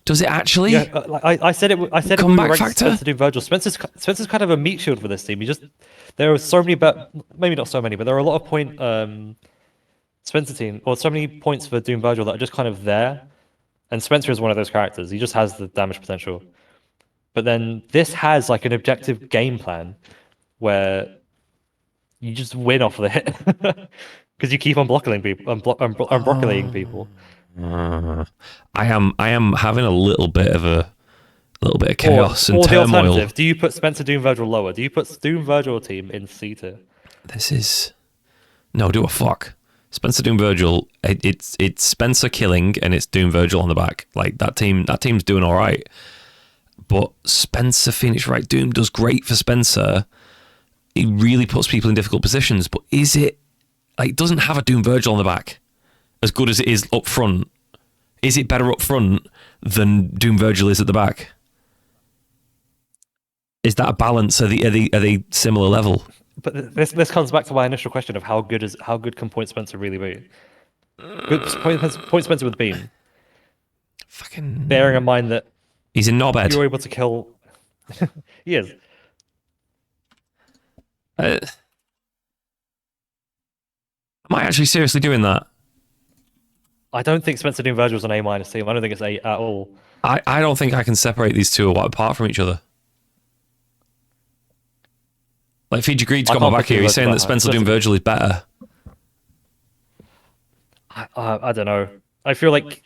[SPEAKER 1] Does it
[SPEAKER 2] Yeah,
[SPEAKER 1] actually?
[SPEAKER 2] I said it. I said it when we
[SPEAKER 1] Comeback
[SPEAKER 2] ranked
[SPEAKER 1] factor?
[SPEAKER 2] Spencer Doom Virgil. Spencer's kind of a meat shield for this team. He just there are so many, but maybe not so many, but there are a lot of point Spencer team or so many points for Doom Virgil that are just kind of there. And Spencer is one of those characters. He just has the damage potential. But then this has like an objective game plan where you just win off of it because you keep unblocking people, unblocking people.
[SPEAKER 1] Uh, I am having a little bit of chaos and
[SPEAKER 2] Or the
[SPEAKER 1] turmoil.
[SPEAKER 2] alternative, do you put Spencer Doom Virgil lower? Do you put Doom Virgil team in C tier?
[SPEAKER 1] This is no do a fuck. Spencer Doom Virgil, it's Spencer killing and it's Doom Virgil on the back. Like that team's doing all right. But Spencer Phoenix Wright Doom does great for Spencer. It really puts people in difficult positions. But is it like it doesn't have a Doom Virgil on the back as good as it is up front? Is it better up front than Doom Virgil is at the back? Is that a balance? Are they similar level?
[SPEAKER 2] But this comes back to my initial question of how good can Point Spencer really be? Good Point Spencer with Beam, bearing
[SPEAKER 1] Fucking,
[SPEAKER 2] in mind that
[SPEAKER 1] he's in
[SPEAKER 2] you're
[SPEAKER 1] knobhead.
[SPEAKER 2] able to kill. He is.
[SPEAKER 1] Am I actually seriously doing that?
[SPEAKER 2] I don't think Spencer Doom Virgil is an A minus team. I don't think it's A at all.
[SPEAKER 1] I don't think I can separate these two apart from each other. Like Fiji Greed's
[SPEAKER 2] I
[SPEAKER 1] got my
[SPEAKER 2] can't
[SPEAKER 1] back
[SPEAKER 2] put
[SPEAKER 1] here.
[SPEAKER 2] Doom
[SPEAKER 1] He's
[SPEAKER 2] Virgil
[SPEAKER 1] saying
[SPEAKER 2] that
[SPEAKER 1] that
[SPEAKER 2] high.
[SPEAKER 1] Spencer Doom Virgil is better.
[SPEAKER 2] I don't know. I feel like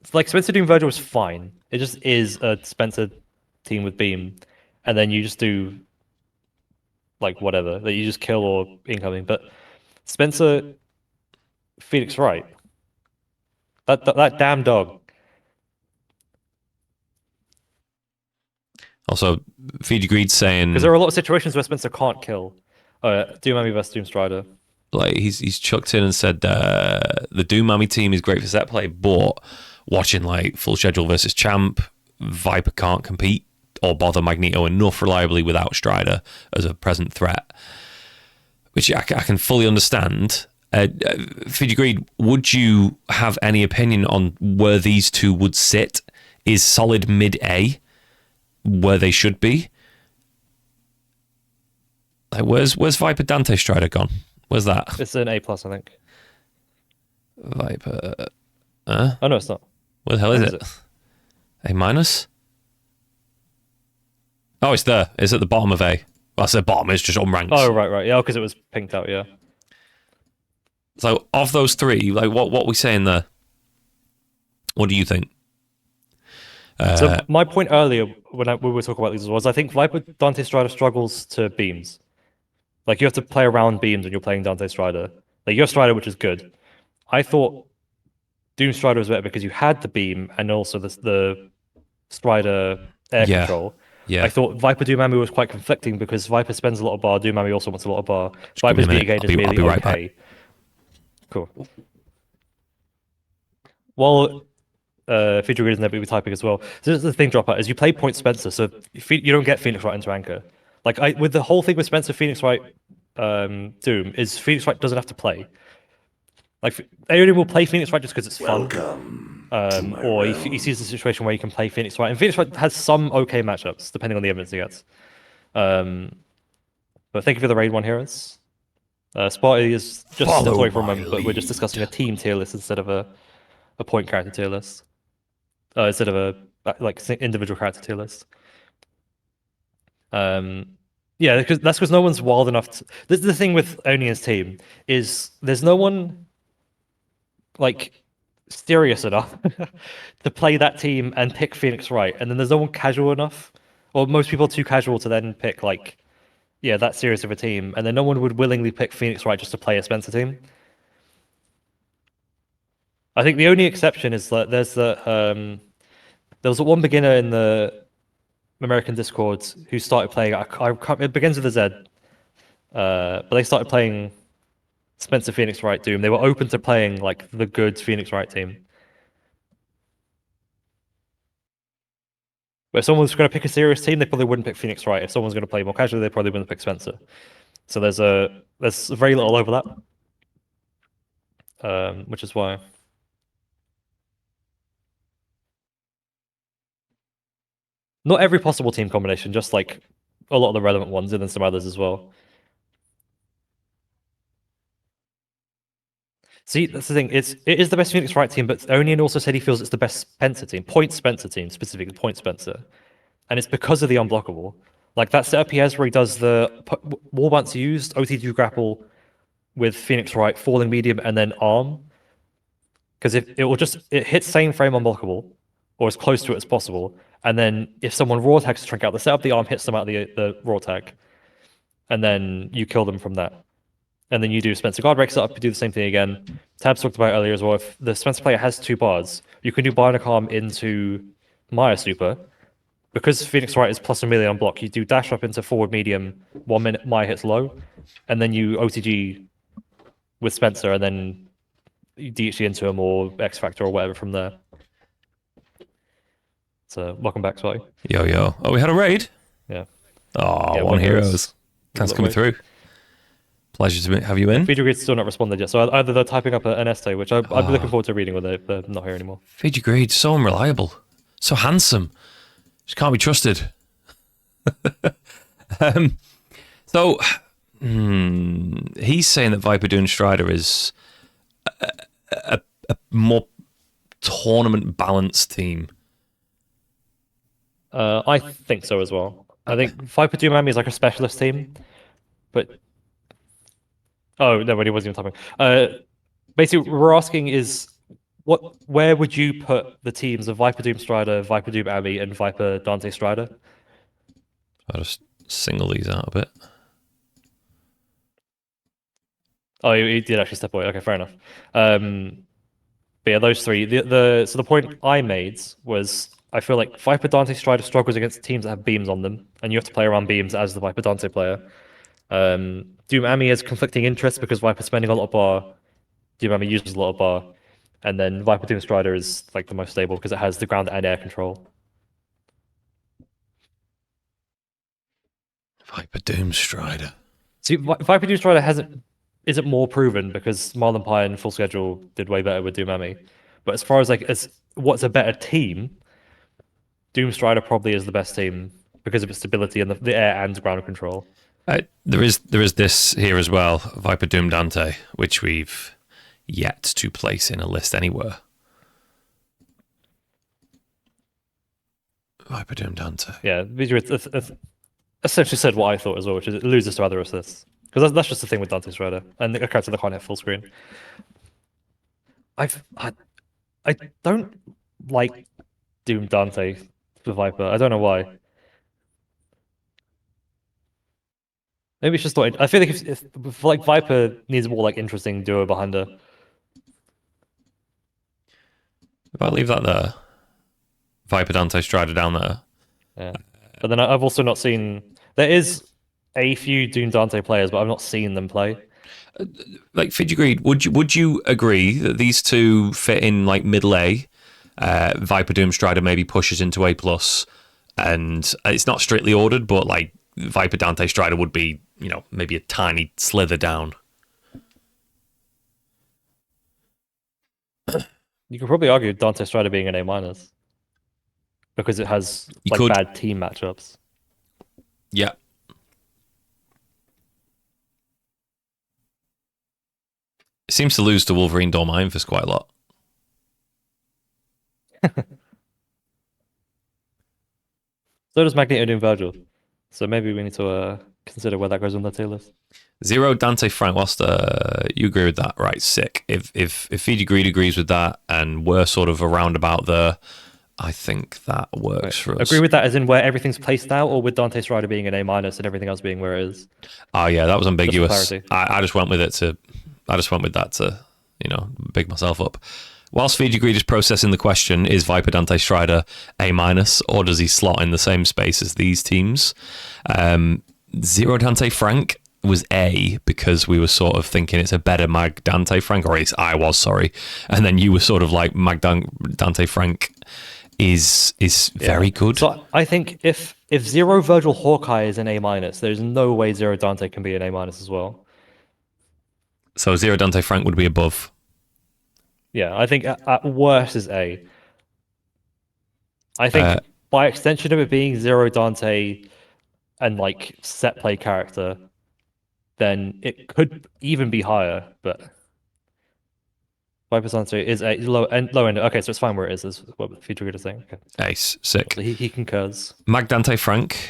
[SPEAKER 2] Spencer Doom Virgil is fine. It just is a Spencer team with Beam, and then you just do like whatever that you just kill or incoming. But Spencer Phoenix Wright, that damn dog.
[SPEAKER 1] Also, Fiji Greed's
[SPEAKER 2] Because there
[SPEAKER 1] saying
[SPEAKER 2] are a lot of situations where Spencer can't kill. Doom Army versus Doom Strider.
[SPEAKER 1] like he's chucked in and said the Doom Mami team is great for set play, but watching like full schedule versus Champ, Viper can't compete or bother Magneto enough reliably without Strider as a present threat, which I can fully understand. Fiji Greed, would you have any opinion on where these two would sit? Is solid mid A where they should be? Like, where's Viper Dante Strider gone? Where's that?
[SPEAKER 2] It's an A plus, I think.
[SPEAKER 1] Viper.
[SPEAKER 2] Oh no, it's not.
[SPEAKER 1] Where the hell is
[SPEAKER 2] Where is
[SPEAKER 1] it?
[SPEAKER 2] it?
[SPEAKER 1] A minus? Oh, it's there. It's at the bottom of A. Well, I said bottom, it's just unranked.
[SPEAKER 2] Oh right. Yeah, because it was pinked out. Yeah.
[SPEAKER 1] So, of those three, like, what we saying there? What do you think?
[SPEAKER 2] So my point earlier when we were talking about these was I think Viper Dante Strider struggles to beams. Like you have to play around beams when you're playing Dante Strider. Like you have Strider, which is good. I thought Doom Strider was better because you had the beam and also the Strider air
[SPEAKER 1] Yeah.
[SPEAKER 2] control.
[SPEAKER 1] Yeah.
[SPEAKER 2] I thought Viper Doomami was quite conflicting because Viper spends a lot of bar, Doomami also wants a lot of bar.
[SPEAKER 1] Just give me a
[SPEAKER 2] Viper's being
[SPEAKER 1] minute.
[SPEAKER 2] engaged is
[SPEAKER 1] I'll
[SPEAKER 2] merely
[SPEAKER 1] be right back.
[SPEAKER 2] okay. Cool. Well, Fiji Grid is never be typing as well. So this is the thing, Dropout, is you play Point Spencer, so you don't get Phoenix Wright into anchor. Like with the whole thing with Spencer Phoenix Wright Doom is Phoenix Wright doesn't have to play. Like Aiden will play Phoenix Wright just because it's fun. Or he sees a situation where he can play Phoenix Wright, and Phoenix Wright has some okay matchups depending on the evidence he gets. But thank you for the raid one, heroes. Sparty is just
[SPEAKER 1] Follow
[SPEAKER 2] stepped away for a
[SPEAKER 1] my
[SPEAKER 2] moment, but we're just discussing a team tier list instead of a point character tier list. Instead of a individual character tier list. Yeah, because that's because no one's wild enough to. This is the thing with Onion's team is there's no one like serious enough to play that team and pick Phoenix Wright, and then there's no one casual enough, or most people are too casual to then pick like, yeah, that serious of a team, and then no one would willingly pick Phoenix Wright just to play a Spencer team. I think the only exception is that there was one beginner in the American Discord who started playing. It begins with a Z, but they started playing Spencer Phoenix Wright Doom. They were open to playing like the good Phoenix Wright team. But if someone's going to pick a serious team, they probably wouldn't pick Phoenix Wright. If someone's going to play more casually, they probably wouldn't pick Spencer. So there's very little overlap, which is why. Not every possible team combination, just like a lot of the relevant ones, and then some others as well. See, that's the thing. It is the best Phoenix Wright team, but Onion also said he feels it's the best Spencer team, Point Spencer team, specifically Point Spencer, and it's because of the unblockable. Like that setup he has where he does the war once used OTG grapple with Phoenix Wright, falling medium, and then arm. Because if it hits same frame unblockable, or as close to it as possible, and then if someone raw tags a trinket out, the setup the arm hits them out the raw tag, and then you kill them from that. And then you do Spencer Guard breaks up, you do the same thing again. Tabs talked about earlier as well. If the Spencer player has 2 bars, you can do Bionic Arm into Maya Super. Because Phoenix Wright is plus a million on block, you do dash up into forward medium 1 minute Maya hits low, and then you OTG with Spencer, and then you DHG into him or X Factor or whatever from there. So welcome back, Spotty.
[SPEAKER 1] Yo. Oh, we had a raid?
[SPEAKER 2] Yeah.
[SPEAKER 1] Oh, yeah, one heroes. Thanks for coming through. Pleasure to have you in.
[SPEAKER 2] Fiji Greed's still not responded yet, so either they're typing up an essay, which I'd be looking forward to reading when they're not here anymore.
[SPEAKER 1] Fiji Greed, so unreliable, so handsome, just can't be trusted. So he's saying that Viper Doom Strider is a more tournament balanced team.
[SPEAKER 2] I think so as well. I think Viper Doom Miami is like a specialist team, but oh no, he wasn't even typing. Basically, what we're asking is where would you put the teams of Viper Doom Strider, Viper Doom Ami, and Viper Dante Strider?
[SPEAKER 1] I'll just single these out a bit.
[SPEAKER 2] Oh, he did actually step away. Okay, fair enough. But yeah, those three. So the point I made was I feel like Viper Dante Strider struggles against teams that have beams on them, and you have to play around beams as the Viper Dante player. Doom Ami has conflicting interests because Viper's spending a lot of bar. Doom Ami uses a lot of bar. And then Viper Doom Strider is like the most stable because it has the ground and air control.
[SPEAKER 1] Viper Doom Strider.
[SPEAKER 2] See, Viper Doom Strider isn't more proven because Marlon Pie and Full Schedule did way better with Doom Ami. But as far as what's a better team, Doom Strider probably is the best team because of its stability and the air and ground control.
[SPEAKER 1] There is this here as well, Viper Doom Dante, which we've yet to place in a list anywhere. Viper Doom Dante.
[SPEAKER 2] Yeah, it's essentially said what I thought as well, which is it loses to other assists. Because that's just the thing with Dante Strider and a character that can't hit full screen. I don't like Doom Dante for Viper. I don't know why. Maybe it's just not. I feel like if like Viper needs a more like interesting duo behind her.
[SPEAKER 1] If I leave that there, Viper Dante Strider down there.
[SPEAKER 2] Yeah, but then I've also not seen. There is a few Doom Dante players, but I've not seen them play.
[SPEAKER 1] Like Fiji Greed, would you agree that these two fit in like middle A? Viper Doom Strider maybe pushes into A+, and it's not strictly ordered, but like Viper Dante Strider would be, maybe a tiny slither down.
[SPEAKER 2] You could probably argue Dante Strider being an A- because it has bad team matchups.
[SPEAKER 1] Yeah. It seems to lose to Wolverine Dorm UMvC quite a lot.
[SPEAKER 2] So does Magneto Doom Virgil. So maybe we need to consider where that goes on the tier list.
[SPEAKER 1] Zero Dante Frank, whilst you agree with that, right? Sick. If Fiji Greed agrees with that, and we're sort of around about there, I think that works for us.
[SPEAKER 2] Agree with that as in where everything's placed now, or with Dante Strider being an A- and everything else being where it is?
[SPEAKER 1] Oh yeah, that was ambiguous. I just went with it to. I just went with that to, big myself up. Whilst Fiji Greed is processing the question, is Viper Dante Strider A-, or does he slot in the same space as these teams? Zero Dante Frank was A, because we were sort of thinking it's a better Mag Dante Frank, or at least I was, sorry. And then you were sort of like Mag Dante Frank is very good.
[SPEAKER 2] So I think if Zero Virgil Hawkeye is an A-, there's no way Zero Dante can be an A- as well.
[SPEAKER 1] So Zero Dante Frank would be above.
[SPEAKER 2] Yeah, I think at worst is A. I think by extension of it being Zero Dante and like set play character, then it could even be higher. But 5% is a low end. Okay, so it's fine where it is what Future Good is saying. Okay.
[SPEAKER 1] Ace, sick.
[SPEAKER 2] So he concurs.
[SPEAKER 1] Magdante Frank.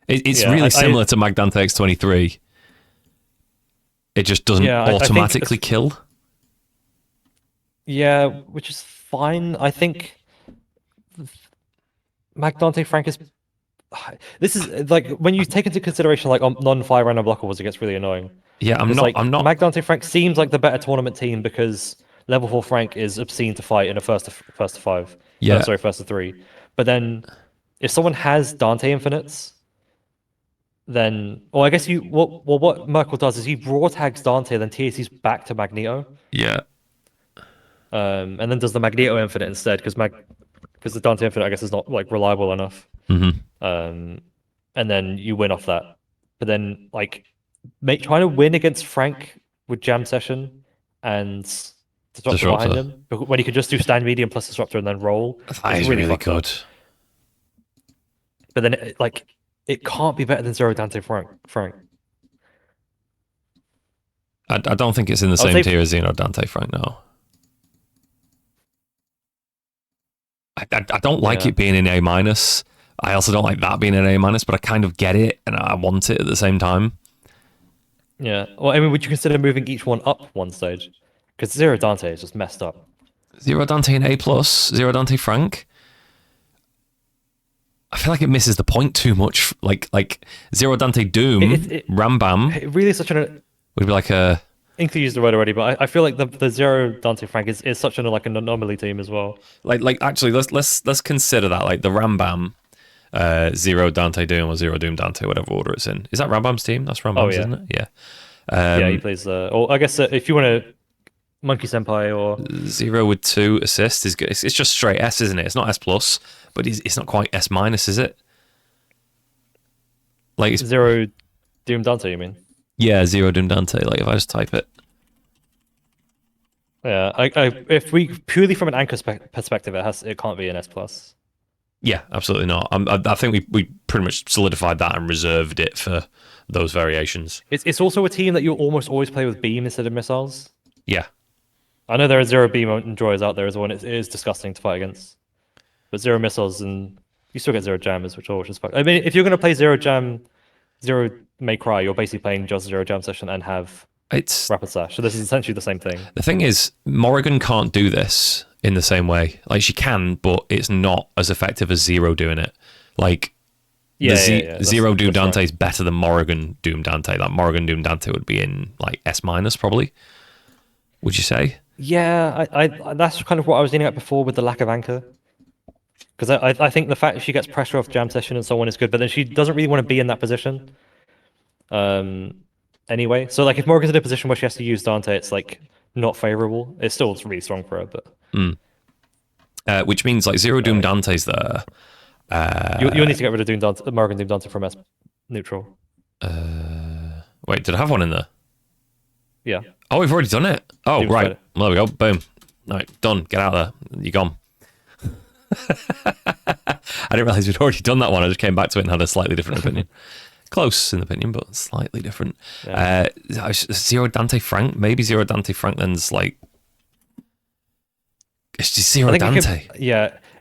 [SPEAKER 1] It's really similar to Magdante X23. It just doesn't automatically kill.
[SPEAKER 2] Yeah, which is fine. I think Magdante Frank is. This is like when you take into consideration like non-fire random blockables, it gets really annoying.
[SPEAKER 1] Yeah, I'm not.
[SPEAKER 2] Magdante Frank seems like the better tournament team because level 4 Frank is obscene to fight in a first to 5.
[SPEAKER 1] Yeah,
[SPEAKER 2] sorry, first to 3. But then if someone has Dante infinites, then I guess what Merkel does is he raw tags Dante, then TACs back to Magneto.
[SPEAKER 1] Yeah.
[SPEAKER 2] And then does the Magneto infinite instead because the Dante infinite I guess is not like reliable enough.
[SPEAKER 1] Mm-hmm.
[SPEAKER 2] And then you win off that. But then like trying to win against Frank with Jam Session and Disruptor behind him when he could just do stand medium plus Disruptor and then roll.
[SPEAKER 1] That is really good.
[SPEAKER 2] But then it can't be better than Zero Dante Frank.
[SPEAKER 1] I don't think it's in the same tier as Zero Dante Frank now. I don't like it being in A-. I also don't like that being in A-, but I kind of get it and I want it at the same time.
[SPEAKER 2] Yeah. Well, I mean, would you consider moving each one up one stage? Because Zero Dante is just messed up.
[SPEAKER 1] Zero Dante in A+, Zero Dante Frank. I feel like it misses the point too much. Like Zero Dante Doom, Rambam.
[SPEAKER 2] It really is such an.
[SPEAKER 1] Would be like a.
[SPEAKER 2] I think you used the word already, but I feel like the Zero Dante Frank is such an anomaly team as well.
[SPEAKER 1] Like actually, let's consider that like the Rambam, Zero Dante Doom or Zero Doom Dante, whatever order it's in. Is that Rambam's team? That's Rambam's, isn't it? Yeah.
[SPEAKER 2] Yeah, he plays. Or I guess if you want to, Monkey Senpai or
[SPEAKER 1] 0 with 2 assists is good. It's just straight S, isn't it? It's not S plus, but it's not quite S minus, is it? Like it's
[SPEAKER 2] Zero Doom Dante, you mean?
[SPEAKER 1] Yeah, Zero Doom Dante. Like if I just type it.
[SPEAKER 2] Yeah, if we purely from an anchor perspective, it can't be an S plus.
[SPEAKER 1] Yeah, absolutely not. I think we pretty much solidified that and reserved it for those variations.
[SPEAKER 2] It's also a team that you almost always play with beam instead of missiles.
[SPEAKER 1] Yeah.
[SPEAKER 2] I know there are Zero beam enjoyers out there as well, and it is disgusting to fight against. But Zero missiles, and you still get Zero jammers, which is fun. I mean, if you're going to play Zero jam, Zero May Cry, you're basically playing just Zero jam session and have Rapid Slash. So this is essentially the same thing.
[SPEAKER 1] The thing is, Morrigan can't do this in the same way. Like she can, but it's not as effective as Zero doing it. Like Zero Doom Dante is better than Morrigan Doom Dante. Like Morrigan Doom Dante would be in like S minus probably. Would you say?
[SPEAKER 2] Yeah, I that's kind of what I was leaning at before with the lack of anchor. Because I think the fact that she gets pressure off jam session and so on is good, but then she doesn't really want to be in that position. Anyway, so like if Morgan's in a position where she has to use Dante, it's like not favorable. It's still really strong for her,
[SPEAKER 1] but which means like Zero Doom Dante's there.
[SPEAKER 2] You'll need to get rid of Morgan Doom Dante from S neutral.
[SPEAKER 1] Wait, did I have one in there?
[SPEAKER 2] Yeah.
[SPEAKER 1] Oh, we've already done it. Oh, right. Well, there we go. Boom. All right, done. Get out of there. You're gone. I didn't realize we'd already done that one. I just came back to it and had a slightly different opinion. Close in opinion, but slightly different. Yeah. Zero Dante Frank? Maybe Zero Dante Frank then's like... It's just Zero Dante.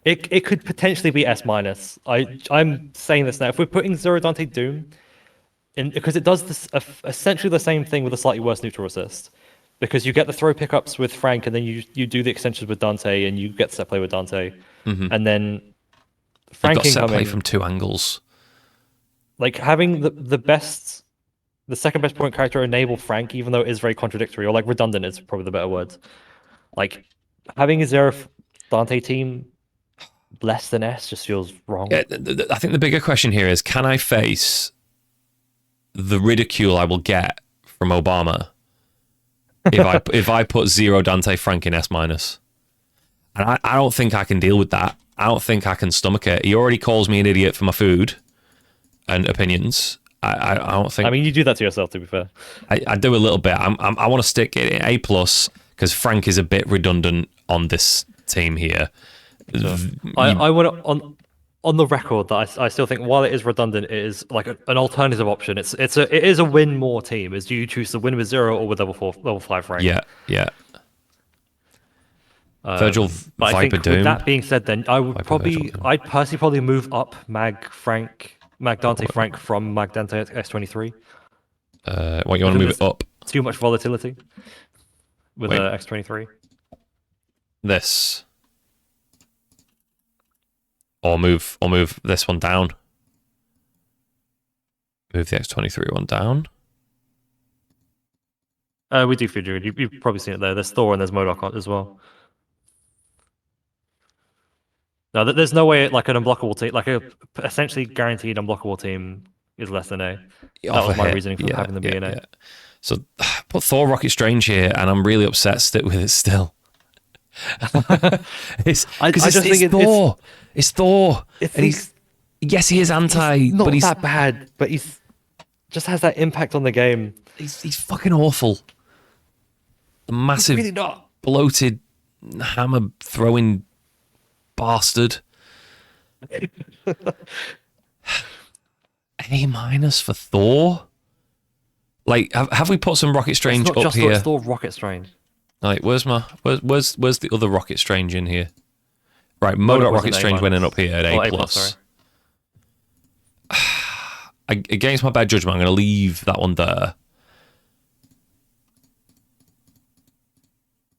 [SPEAKER 2] It could potentially be S minus. I'm saying this now. If we're putting Zero Dante Doom... because it does this essentially the same thing with a slightly worse neutral assist. Because you get the throw pickups with Frank, and then you do the extensions with Dante, and you get set play with Dante, and then Frank
[SPEAKER 1] got set play from 2 angles.
[SPEAKER 2] Like having the second best point character enable Frank, even though it is very contradictory or like redundant is probably the better word. Like having a Zero Dante team less than S just feels wrong.
[SPEAKER 1] Yeah, I think the bigger question here is: can I face the ridicule I will get from Obama if I put Zero Dante Frank in S minus? And I don't think I can deal with that. I don't think I can stomach it. He already calls me an idiot for my food and opinions. I don't think.
[SPEAKER 2] I mean, you do that to yourself, to be fair.
[SPEAKER 1] I do a little bit. I want to stick it in A plus because Frank is a bit redundant on this team here.
[SPEAKER 2] So
[SPEAKER 1] You-
[SPEAKER 2] I want to on the record that I still think while it is redundant, it is like an alternative option. It is a win more team. Is do you choose to win with 0 or with level 5 rank?
[SPEAKER 1] yeah, yeah. Virgil
[SPEAKER 2] But I
[SPEAKER 1] Viper
[SPEAKER 2] think with
[SPEAKER 1] Doom.
[SPEAKER 2] that being said, then
[SPEAKER 1] Viper Virgil Doom.
[SPEAKER 2] I'd personally probably move up Mag Dante Frank from Mag Dante X23.
[SPEAKER 1] What you want to move it up?
[SPEAKER 2] Too much volatility with
[SPEAKER 1] Wait.
[SPEAKER 2] X23.
[SPEAKER 1] This. Or move this one down. Move the X23 one down.
[SPEAKER 2] We do feel good. You've probably seen it there. There's Thor and there's MODOK as well. No, there's no way like an unblockable team, like a essentially guaranteed unblockable team, is less than A. That was my reasoning for having them be an A.
[SPEAKER 1] So put Thor Rocket Strange here, and I'm really upset. Stick with it still. It's Thor. It's Thor. Yes, he is anti,
[SPEAKER 2] not
[SPEAKER 1] but he's
[SPEAKER 2] that bad. But he's just has that impact on the game.
[SPEAKER 1] he's fucking awful. The massive,
[SPEAKER 2] He's really not.
[SPEAKER 1] bloated, hammer throwing bastard. A minus for Thor. Like, have we put some Rocket Strange
[SPEAKER 2] It's not
[SPEAKER 1] up
[SPEAKER 2] just
[SPEAKER 1] here?
[SPEAKER 2] It's Thor Rocket Strange.
[SPEAKER 1] Like, where's the other Rocket Strange in here? Right, MODOK Rocket Strange went in up here at A+.
[SPEAKER 2] Sorry.
[SPEAKER 1] Against my bad judgment, I'm going to leave that one there.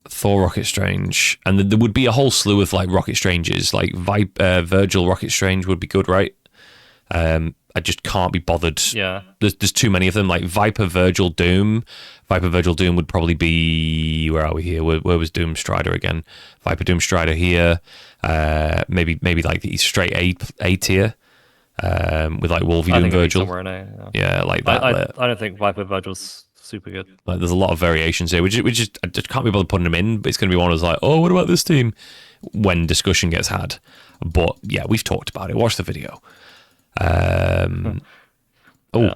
[SPEAKER 1] Thor Rocket Strange, and there would be a whole slew of like Rocket Stranges, like Virgil Rocket Strange would be good, right? I just can't be bothered.
[SPEAKER 2] Yeah.
[SPEAKER 1] There's too many of them. Like Viper Virgil Doom. Viper Virgil Doom would probably be, where are we here? Where was Doom Strider again? Viper Doom Strider here. Maybe like the straight A tier. With like Wolvie Doom Virgil.
[SPEAKER 2] Somewhere in A,
[SPEAKER 1] yeah, like that.
[SPEAKER 2] I don't think Viper Virgil's super good.
[SPEAKER 1] Like, there's a lot of variations here. We just I just can't be bothered putting them in. But it's going to be one of those like, oh, what about this team? When discussion gets had. But yeah, we've talked about it. Watch the video.
[SPEAKER 2] Yeah,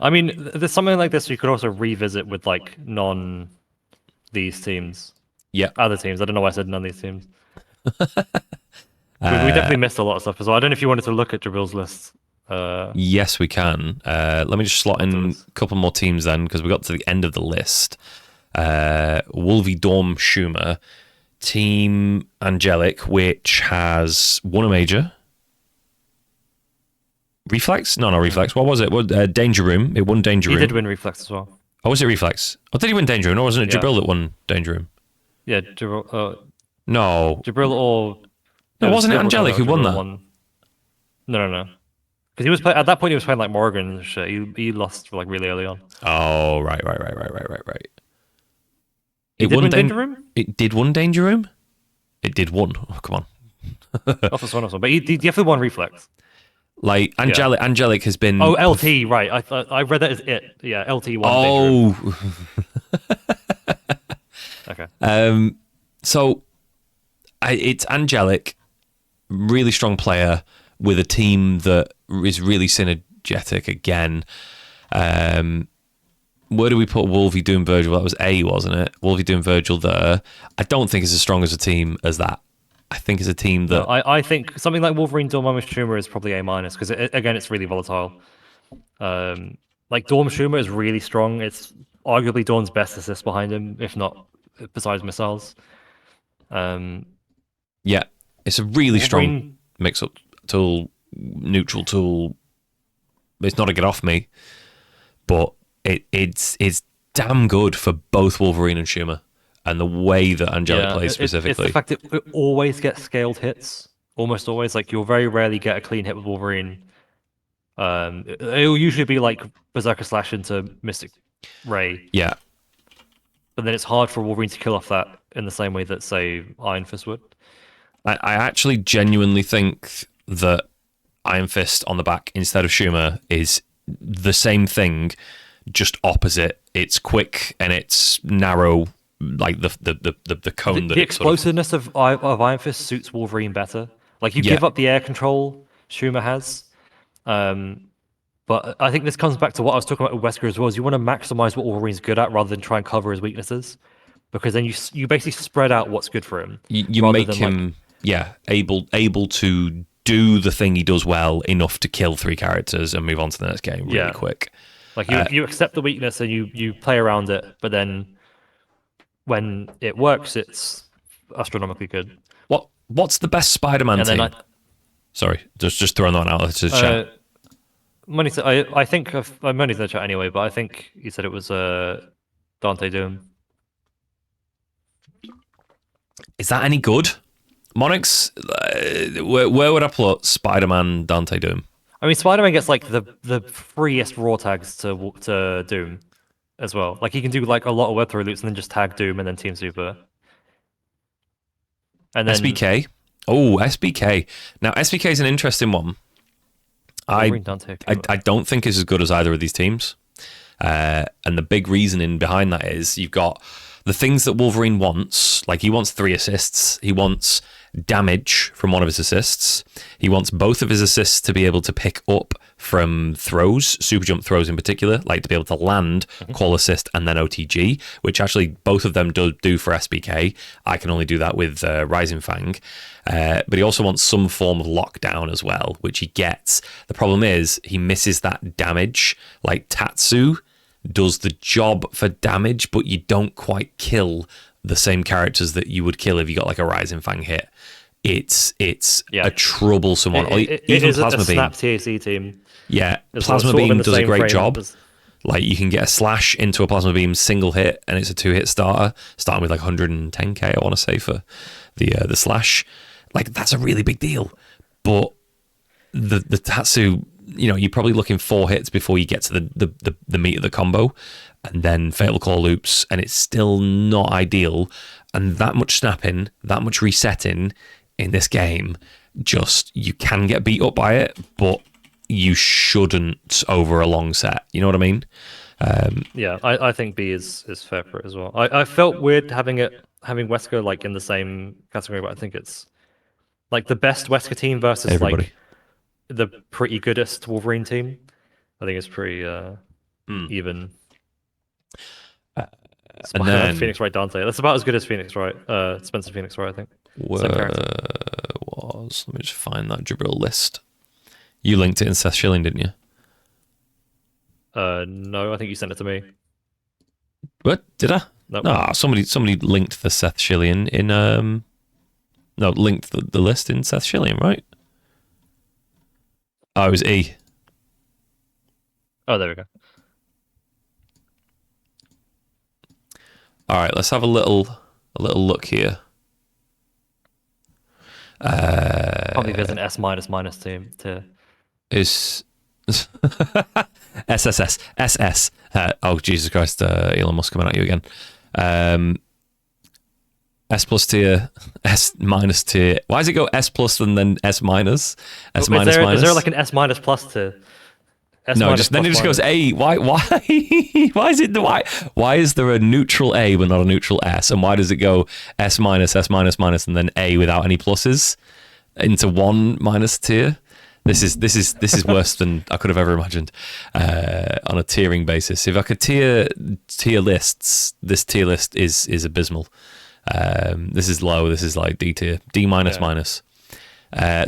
[SPEAKER 2] I mean, there's something like this you could also revisit with like these teams.
[SPEAKER 1] Yeah,
[SPEAKER 2] other teams. I don't know why I said none of these teams. We definitely missed a lot of stuff as well. I don't know if you wanted to look at Jabril's list.
[SPEAKER 1] Yes, we can. Let me just slot in a couple more teams then, because we got to the end of the list. Wolvie Dorm Schumer, Team Angelic, which has won a major. Reflex? No, not Reflex. What was it? Danger Room. It won Danger Room.
[SPEAKER 2] He did win Reflex as well.
[SPEAKER 1] Oh, was it Reflex? Oh, did he win Danger Room? Or wasn't it Jabril that won Danger Room?
[SPEAKER 2] Yeah, Jabril.
[SPEAKER 1] No.
[SPEAKER 2] Jabril or...
[SPEAKER 1] No, wasn't it Angelic who won that?
[SPEAKER 2] No. Because he was at that point he was playing like Morgan and shit. He lost like really early on.
[SPEAKER 1] Oh, right.
[SPEAKER 2] It did win Danger Room?
[SPEAKER 1] It did win Danger Room? It did won. Oh, come on.
[SPEAKER 2] Off one. But he definitely won Reflex.
[SPEAKER 1] Like Angelic has been.
[SPEAKER 2] Oh, LT, right? I read that as it. Yeah, LT won.
[SPEAKER 1] Oh.
[SPEAKER 2] Okay.
[SPEAKER 1] So it's Angelic, really strong player with a team that is really synergetic again. Where do we put Wolvie Doom Virgil? That was A, wasn't it? Wolvie Doom Virgil there. I don't think it's as strong as a team as that. I think it's a team that...
[SPEAKER 2] No, I think something like Wolverine Dorm Schumer is probably A-, because again, it's really volatile. Like Dorm Schumer is really strong. It's arguably Dorm's best assist behind him, if not besides missiles.
[SPEAKER 1] Yeah, it's a really strong mix-up tool, neutral tool. It's not a get off me, but it's damn good for both Wolverine and Schumer. And the way that Angelic plays specifically.
[SPEAKER 2] It's the fact that it always gets scaled hits. Almost always. Like, you'll very rarely get a clean hit with Wolverine. It'll usually be like Berserker Slash into Mystic Ray.
[SPEAKER 1] Yeah.
[SPEAKER 2] But then it's hard for Wolverine to kill off that in the same way that, say, Iron Fist would.
[SPEAKER 1] I actually genuinely think that Iron Fist on the back instead of Schumer is the same thing, just opposite. It's quick and it's narrow. Like the cone
[SPEAKER 2] the explosiveness of Iron Fist suits Wolverine better. Like, you give up the air control Schumer has, but I think this comes back to what I was talking about with Wesker as well. Is you want to maximize what Wolverine's good at rather than try and cover his weaknesses, because then you basically spread out what's good for him.
[SPEAKER 1] You make him yeah, able to do the thing he does well enough to kill 3 characters and move on to the next game really quick.
[SPEAKER 2] Like you accept the weakness and you play around it, but then when it works, it's astronomically good.
[SPEAKER 1] What's the best Spider-Man
[SPEAKER 2] And
[SPEAKER 1] team?
[SPEAKER 2] then
[SPEAKER 1] Sorry, just throwing that out to the chat.
[SPEAKER 2] I think I'm only in the chat anyway, but I think you said it was Dante Doom.
[SPEAKER 1] Is that any good? Monix, where would I put Spider-Man Dante Doom?
[SPEAKER 2] I mean, Spider-Man gets like the freest raw tags to Doom as well. Like he can do like a lot of web throw loops and then just tag Doom and then Team Super. And then
[SPEAKER 1] SBK. Oh, SBK. Now SBK is an interesting one. I don't think it's as good as either of these teams. And the big reasoning behind that is you've got the things that Wolverine wants. Like he wants 3 assists. He wants damage from one of his assists. He wants both of his assists to be able to pick up from throws, super jump throws in particular, like to be able to land, call assist, and then OTG, which actually both of them do for SBK. I can only do that with Rising Fang. But he also wants some form of lockdown as well, which he gets. The problem is he misses that damage. Like Tatsu does the job for damage, but you don't quite kill the same characters that you would kill if you got like a Rising Fang hit. It's a troublesome one.
[SPEAKER 2] It is a snap TAC team.
[SPEAKER 1] Yeah, Plasma Beam does a great job. Like you can get a slash into a Plasma Beam single hit, and it's a 2-hit starter, starting with like 110k. I want to say for the slash. Like that's a really big deal. But the Tatsu, you're probably looking 4 hits before you get to the meat of the combo, and then Fatal Core loops, and it's still not ideal. And that much snapping, that much resetting in this game, just you can get beat up by it, but you shouldn't over a long set. You know what I mean?
[SPEAKER 2] Yeah, I think B is fair for it as well. I felt weird having Wesker like in the same category, but I think it's like the best Wesker team versus
[SPEAKER 1] Everybody.
[SPEAKER 2] like the pretty goodest Wolverine team. I think it's pretty even.
[SPEAKER 1] And then
[SPEAKER 2] Phoenix Wright Dante. That's about as good as Phoenix Wright. Spencer Phoenix Wright, I think.
[SPEAKER 1] Let me just find that Jabril list. You linked it in Seth Schilling, didn't you?
[SPEAKER 2] No, I think you sent it to me.
[SPEAKER 1] What? Did I?
[SPEAKER 2] Nope.
[SPEAKER 1] No, somebody linked the Seth Schilling in linked the list in Seth Schilling, right? Oh, it was E.
[SPEAKER 2] Oh, there we go.
[SPEAKER 1] All right, let's have a little look here.
[SPEAKER 2] Probably there's an S- team to
[SPEAKER 1] Is SSS SS. Oh Jesus Christ! Elon Musk coming at you again. S plus tier, S minus tier. Why does it go S plus and then S minus? S minus minus.
[SPEAKER 2] Is there like an S minus plus to?
[SPEAKER 1] No, then it just goes A. Why? Why is it the why? Why is there a neutral A but not a neutral S? And why does it go S minus minus, and then A without any pluses into 1 minus tier? This is worse than I could have ever imagined on a tiering basis. If I could tier lists, this tier list is abysmal. This is low. This is like D tier, D minus minus.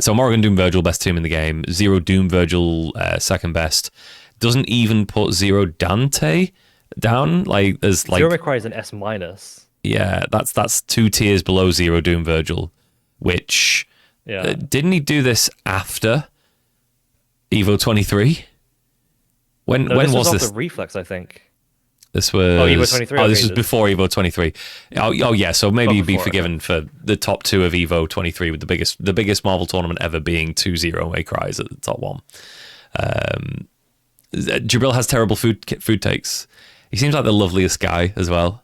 [SPEAKER 1] So Morrigan, Doom, Virgil, best team in the game. 0 Doom, Virgil, second best. Doesn't even put 0 Dante down. Like there's like
[SPEAKER 2] 0 requires an S minus.
[SPEAKER 1] Yeah, that's 2 tiers below 0 Doom, Virgil. Which didn't he do this after Evo 23? When was this?
[SPEAKER 2] The Reflex, I think.
[SPEAKER 1] This was
[SPEAKER 2] Evo 23.
[SPEAKER 1] This was before Evo 23. Oh yeah, so maybe you'd be forgiven for the top 2 of Evo 23 with the biggest Marvel tournament ever being 2-0 May Cries at the top 1. Jabril has terrible food takes. He seems like the loveliest guy as well.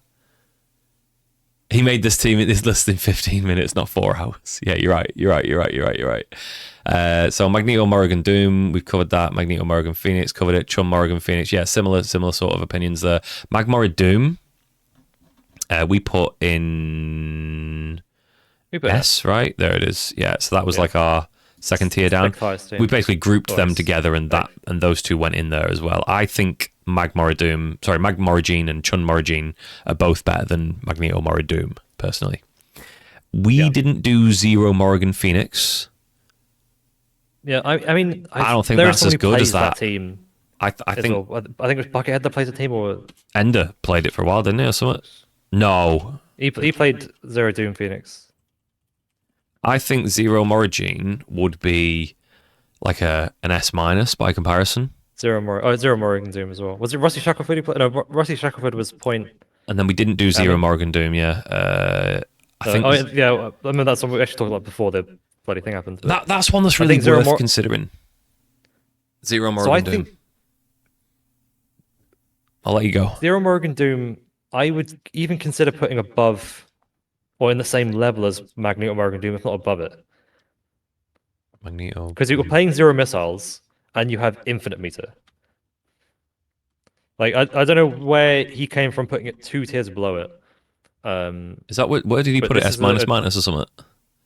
[SPEAKER 1] He made this list in 15 minutes, not 4 hours. Yeah, you're right. So Magneto, Morrigan, Doom, we've covered that. Magneto, Morrigan, Phoenix, covered it. Chum, Morrigan, Phoenix. Yeah, similar sort of opinions there. Magmora, Doom, we put in S, right? There it is. Yeah, so that was like our second tier down. We basically grouped them together, and those 2 went in there as well. I think Magmorigine and Chun Morigine are both better than Magneto Mora Doom, personally. We didn't do Zero Morrigan Phoenix.
[SPEAKER 2] Yeah, I mean,
[SPEAKER 1] I don't think
[SPEAKER 2] there is
[SPEAKER 1] that's
[SPEAKER 2] someone
[SPEAKER 1] as
[SPEAKER 2] who
[SPEAKER 1] good as
[SPEAKER 2] plays
[SPEAKER 1] that.
[SPEAKER 2] team
[SPEAKER 1] I
[SPEAKER 2] as
[SPEAKER 1] think
[SPEAKER 2] well. I think it was Buckethead that plays the team, or
[SPEAKER 1] Ender played it for a while, didn't he, or something? No.
[SPEAKER 2] he played Zero Doom Phoenix.
[SPEAKER 1] I think Zero Morrigan would be like an S minus by comparison.
[SPEAKER 2] Zero Morrigan Doom as well. Was it Rusty Shackleford who played? No, Rusty Shackleford was point
[SPEAKER 1] And then we didn't do Zero
[SPEAKER 2] Emmy.
[SPEAKER 1] Morrigan Doom, yeah. I think
[SPEAKER 2] Yeah, I mean that's something we actually talked about before the bloody thing happened. But
[SPEAKER 1] that's one that's
[SPEAKER 2] I
[SPEAKER 1] really
[SPEAKER 2] think Zero
[SPEAKER 1] worth
[SPEAKER 2] Mor.
[SPEAKER 1] considering. Zero
[SPEAKER 2] So I
[SPEAKER 1] Morrigan Doom.
[SPEAKER 2] think
[SPEAKER 1] I'll let you go.
[SPEAKER 2] Zero Morrigan Doom, I would even consider putting above or in the same level as Magneto Morrigan Doom, if not above it.
[SPEAKER 1] Magneto.
[SPEAKER 2] Because you're playing zero missiles and you have infinite meter. Like I don't know where he came from putting it 2 tiers below it.
[SPEAKER 1] Is that where did he
[SPEAKER 2] But
[SPEAKER 1] put it?
[SPEAKER 2] this
[SPEAKER 1] S
[SPEAKER 2] is
[SPEAKER 1] minus minus or something?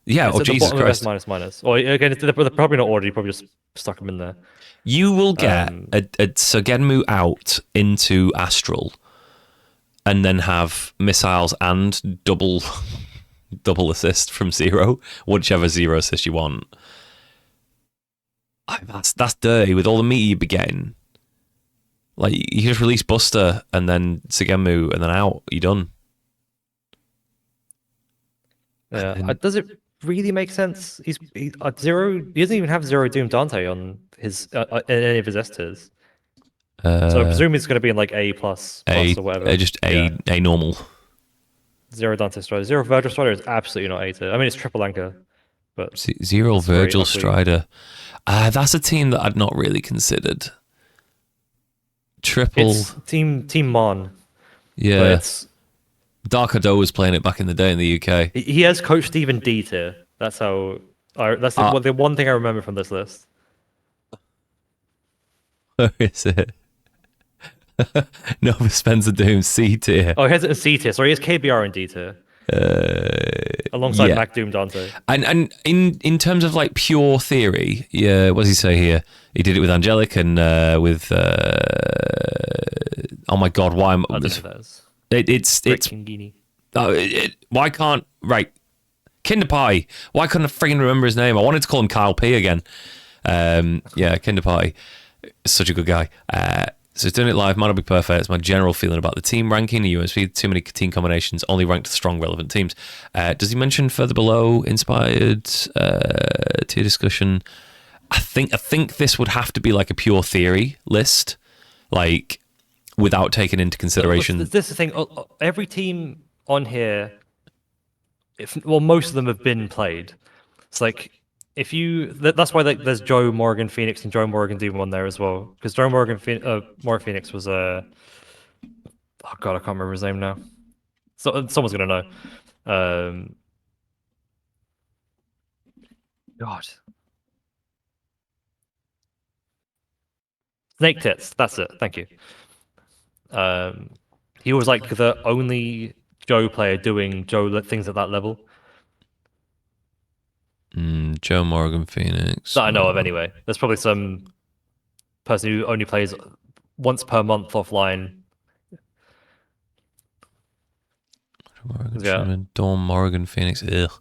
[SPEAKER 1] Yeah.
[SPEAKER 2] it's
[SPEAKER 1] Oh
[SPEAKER 2] at the
[SPEAKER 1] Jesus
[SPEAKER 2] bottom of S
[SPEAKER 1] Christ!
[SPEAKER 2] minus minus. Or again, they're probably not ordered. You probably just stuck them in there.
[SPEAKER 1] You will get
[SPEAKER 2] Um,
[SPEAKER 1] a Sogenmu out into Astral, and then have missiles and double assist from Zero, whichever Zero assist you want. That's dirty with all the meat you'd be getting. Like you just release Buster and then Sogenmu and then out. You're done.
[SPEAKER 2] yeah.
[SPEAKER 1] And
[SPEAKER 2] Does it really make sense? Zero. He doesn't even have Zero Doom Dante on his in any of his S tiers. So I presume it's going to be in like A plus or whatever.
[SPEAKER 1] just
[SPEAKER 2] Yeah.
[SPEAKER 1] a normal.
[SPEAKER 2] Zero Dante Strider. Zero Virgil Strider is absolutely not A tier. I mean, it's triple anchor, but
[SPEAKER 1] Zero
[SPEAKER 2] it's very
[SPEAKER 1] Virgil
[SPEAKER 2] ugly.
[SPEAKER 1] Strider. That's a team that I'd not really considered. Triple.
[SPEAKER 2] It's Team Mon, but
[SPEAKER 1] Yeah.
[SPEAKER 2] it's
[SPEAKER 1] Dark Ado was playing it back in the day in the UK.
[SPEAKER 2] he has Coach Stephen D tier. That's how. That's the one thing I remember from this list.
[SPEAKER 1] Where is it? Nova Spencer Doom C tier.
[SPEAKER 2] Oh, he has it in C tier. Sorry, he has KBR in D tier. Alongside
[SPEAKER 1] yeah.
[SPEAKER 2] Mac Doom Dante.
[SPEAKER 1] And in terms of like pure theory, yeah, what does he say here? He did it with Angelic and with oh my god, why am
[SPEAKER 2] I don't know who that is.
[SPEAKER 1] it's
[SPEAKER 2] Kingini.
[SPEAKER 1] why can't right Kinder Pie? Why couldn't I freaking remember his name? I wanted to call him Kyle P again. Yeah, Kinder Pie, such a good guy. So he's doing it live. Might not be perfect. It's my general feeling about the team ranking. The UMvC, too many team combinations. Only ranked strong, relevant teams. Does he mention further below inspired tier discussion? I think this would have to be like a pure theory list, like without taking into consideration.
[SPEAKER 2] This is the thing. Every team on here, most of them have been played. It's like if you. That's why there's Joe Morgan Phoenix and Joe Morgan Doom on there as well. Because Joe Morgan Phoenix was oh god, I can't remember his name now. So someone's gonna know. God. Snake Tits. That's it. Thank you. He was like the only Joe player doing Joe things at that level.
[SPEAKER 1] Joe Morgan Phoenix.
[SPEAKER 2] That I know of anyway. There's probably some person who only plays once per month offline. Yeah.
[SPEAKER 1] Dawn Morgan Phoenix. Ugh.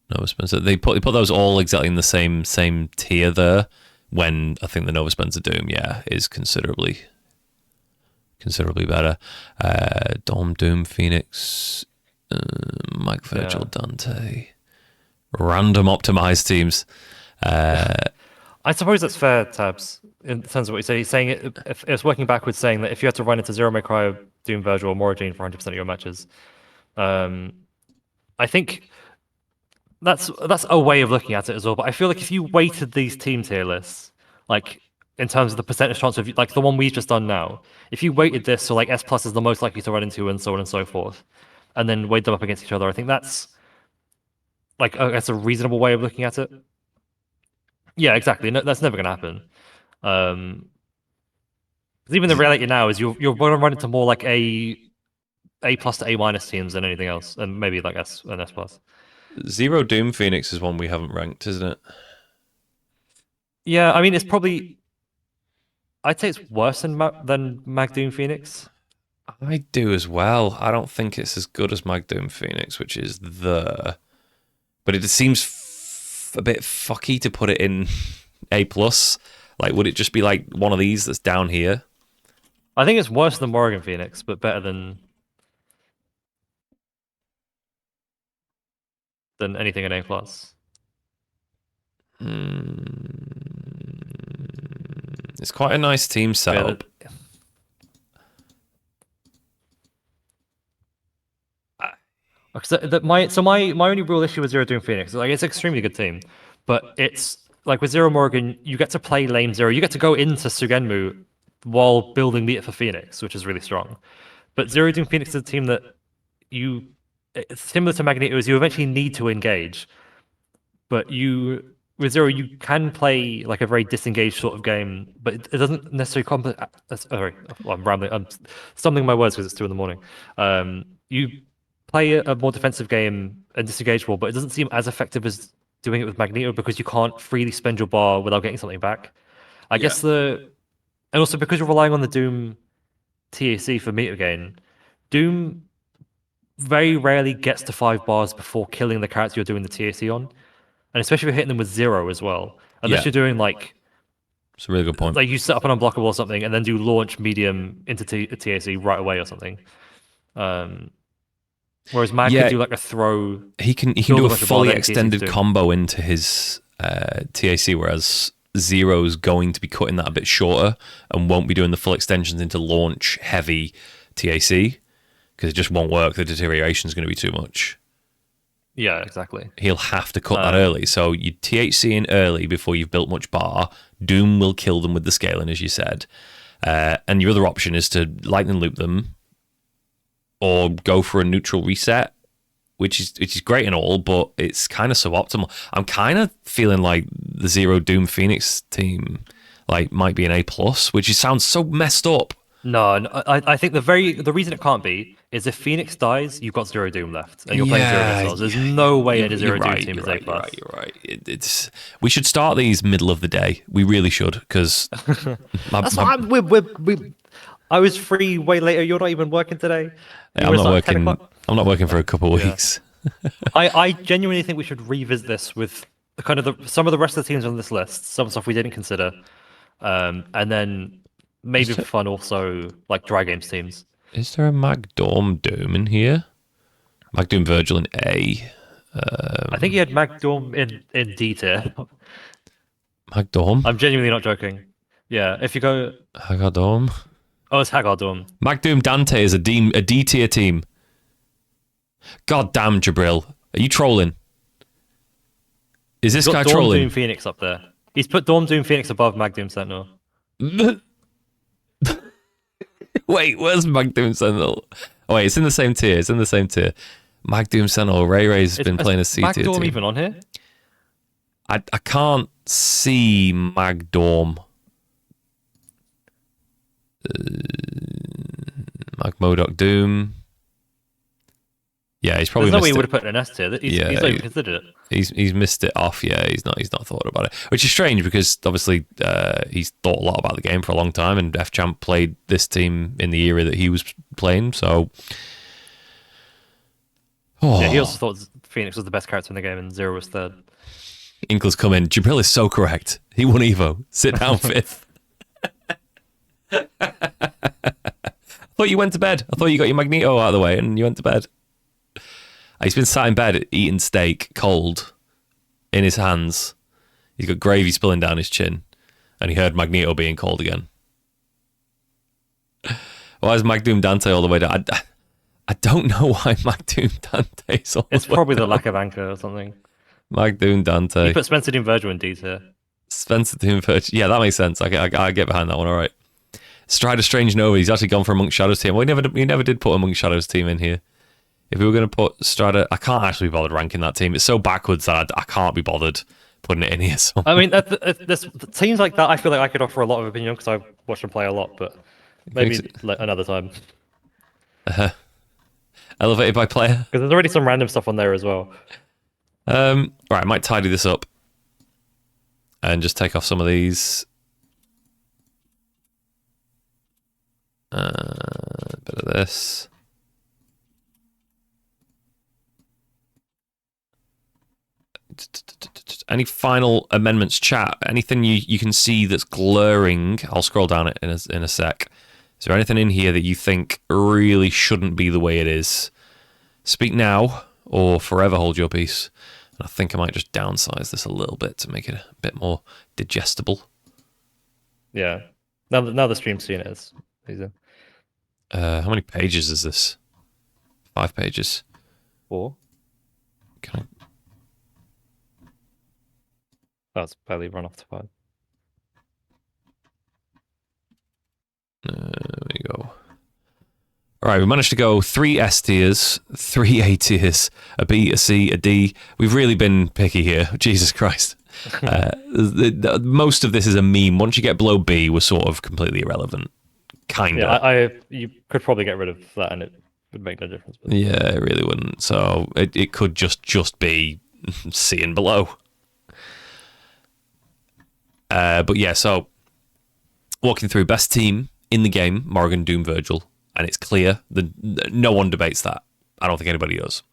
[SPEAKER 1] Nova Spencer. They put those all exactly in the same tier there. When I think the Nova Spencer Doom, is considerably better. Dom Doom Phoenix, Mike Virgil Dante, random optimized teams.
[SPEAKER 2] I suppose that's fair, Tabs, in terms of what you say. He's saying if it's working backwards, saying that if you had to run into Zero May Cry, Doom Virgil, or Moragine for 100% of your matches, I think that's a way of looking at it as well. But I feel like if you weighted these team tier lists, like in terms of the percentage chance of like the one we've just done now, if you weighted this so like S plus is the most likely to run into and so on and so forth, and then weighed them up against each other, I think that's like that's a reasonable way of looking at it. Yeah, exactly. No, that's never going to happen. 'Cause even the reality now is you're going to run into more like A plus to A minus teams than anything else, and maybe like S and S plus.
[SPEAKER 1] Zero Doom Phoenix is one we haven't ranked, isn't it?
[SPEAKER 2] Yeah, I mean it's probably. I'd say it's worse than Mag Doom Phoenix.
[SPEAKER 1] I do as well. I don't think it's as good as Magdoom Phoenix, which is but it seems a bit fucky to put it in A plus. Like, would it just be like one of these that's down here?
[SPEAKER 2] I think it's worse than Morgan Phoenix, but better than anything in A plus.
[SPEAKER 1] It's quite a nice team setup.
[SPEAKER 2] My only real issue with Zero Doom Phoenix is like it's an extremely good team, but it's like with Zero Morgan, you get to play lane zero, you get to go into Sugenmu while building meter for Phoenix, which is really strong. But Zero Doom Phoenix is a team that it's similar to Magneto, is you eventually need to engage, but with Zero you can play like a very disengaged sort of game, but it doesn't necessarily sorry, I'm rambling. I'm stumbling my words because it's 2 a.m. You play a more defensive game and disengage more, but it doesn't seem as effective as doing it with Magneto because you can't freely spend your bar without getting something back. I guess and also because you're relying on the Doom TAC for meter gain, Doom very rarely gets to 5 bars before killing the character you're doing the TAC on. And especially if you're hitting them with zero as well. Unless you're doing like
[SPEAKER 1] it's a really good point.
[SPEAKER 2] Like you set up an unblockable or something and then do launch medium into TAC right away or something. Whereas Mag can do like a throw.
[SPEAKER 1] He can do a fully extended combo into his TAC, whereas Zero's going to be cutting that a bit shorter and won't be doing the full extensions into launch heavy TAC because it just won't work. The deterioration is going to be too much.
[SPEAKER 2] Yeah, exactly.
[SPEAKER 1] He'll have to cut that early. So you THC in early before you've built much bar. Doom will kill them with the scaling, as you said. And your other option is to lightning loop them or go for a neutral reset, which is great and all, but it's kind of suboptimal. I'm kind of feeling like the Zero Doom Phoenix team might be an A+, which sounds so messed up.
[SPEAKER 2] No, I think the reason it can't be is if Phoenix dies, you've got Zero Doom left, and you're playing Zero missiles. There's no way a Zero Doom team is A+.
[SPEAKER 1] You're right. We should start these middle of the day. We really should, because
[SPEAKER 2] I was free way later. You're not even working today.
[SPEAKER 1] I'm not working. I'm not working for a couple of weeks.
[SPEAKER 2] I genuinely think we should revisit this with kind of some of the rest of the teams on this list, some stuff we didn't consider, and then maybe for fun also like dry games teams.
[SPEAKER 1] Is there a Magdorm Doom in here? Magdoom Virgil in A.
[SPEAKER 2] I think he had Magdorm in D tier.
[SPEAKER 1] Magdorm?
[SPEAKER 2] I'm genuinely not joking. Yeah, if you go
[SPEAKER 1] Hagardorm.
[SPEAKER 2] Oh, it's Hagardorm.
[SPEAKER 1] Magdoom Dante is a D tier team. God damn, Jabril. Are you trolling? Is this guy trolling?
[SPEAKER 2] Doom Phoenix up there. He's put Doom Phoenix above Magdoom Sentinel.
[SPEAKER 1] Wait, where's Magdoom Sentinel? Oh, wait, it's in the same tier. Magdoom Sentinel. Ray's been playing a C tier team.
[SPEAKER 2] Is Magdorm even on here?
[SPEAKER 1] I can't see Magdorm. Magmodoc Doom. Yeah, he's probably.
[SPEAKER 2] There's no way he would have put an S tier. He's not even considered it.
[SPEAKER 1] He's missed it off. Yeah, he's not thought about it, which is strange because obviously he's thought a lot about the game for a long time, and F-Champ played this team in the era that he was playing. So,
[SPEAKER 2] yeah, he also thought Phoenix was the best character in the game, and Zero was third.
[SPEAKER 1] Inkle's come in. Jabril is so correct. He won Evo. Sit down, fifth. I thought you went to bed. I thought you got your Magneto out of the way and you went to bed. He's been sat in bed eating steak, cold, in his hands. He's got gravy spilling down his chin. And he heard Magneto being cold again. Why is Magdoom Dante all the way down? I don't know why Magdoom Dante's all
[SPEAKER 2] It's
[SPEAKER 1] the way
[SPEAKER 2] probably
[SPEAKER 1] down.
[SPEAKER 2] the lack of anchor or something.
[SPEAKER 1] Magdoom Dante.
[SPEAKER 2] He put Spencer Doom Virgil in D tier.
[SPEAKER 1] Spencer Doom Virgil. Yeah, that makes sense. I get behind that one, all right. Strider Strange Nova. He's actually gone for a Monk Shadows team. Well, he never did put a Monk Shadows team in here. If we were going to put Strider, I can't actually be bothered ranking that team. It's so backwards that I can't be bothered putting it in here. So.
[SPEAKER 2] I mean, teams like that, I feel like I could offer a lot of opinion because I watch them play a lot, but maybe another time.
[SPEAKER 1] Elevated by player.
[SPEAKER 2] Because there's already some random stuff on there as well.
[SPEAKER 1] Right, I might tidy this up and just take off some of these. Bit of this. Any final amendments, chat? Anything you can see that's glaring? I'll scroll down it in a sec. Is there anything in here that you think really shouldn't be the way it is? Speak now or forever hold your peace. And I think I might just downsize this a little bit to make it a bit more digestible.
[SPEAKER 2] Yeah. Now the stream's seeing it. It's easy.
[SPEAKER 1] How many pages is this? 5 pages.
[SPEAKER 2] 4.
[SPEAKER 1] Can I...
[SPEAKER 2] That's barely run off to 5.
[SPEAKER 1] There we go. All right, we managed to go 3 S tiers, 3 A tiers, a B, a C, a D. We've really been picky here. Jesus Christ. Most of this is a meme. Once you get below B, we're sort of completely irrelevant. Kind of.
[SPEAKER 2] Yeah, you could probably get rid of that and it would make no difference. But...
[SPEAKER 1] Yeah, it really wouldn't. So it could just be C and below. But yeah, so walking through best team in the game, Morgan, Doom, Virgil, and it's clear that no one debates that. I don't think anybody does.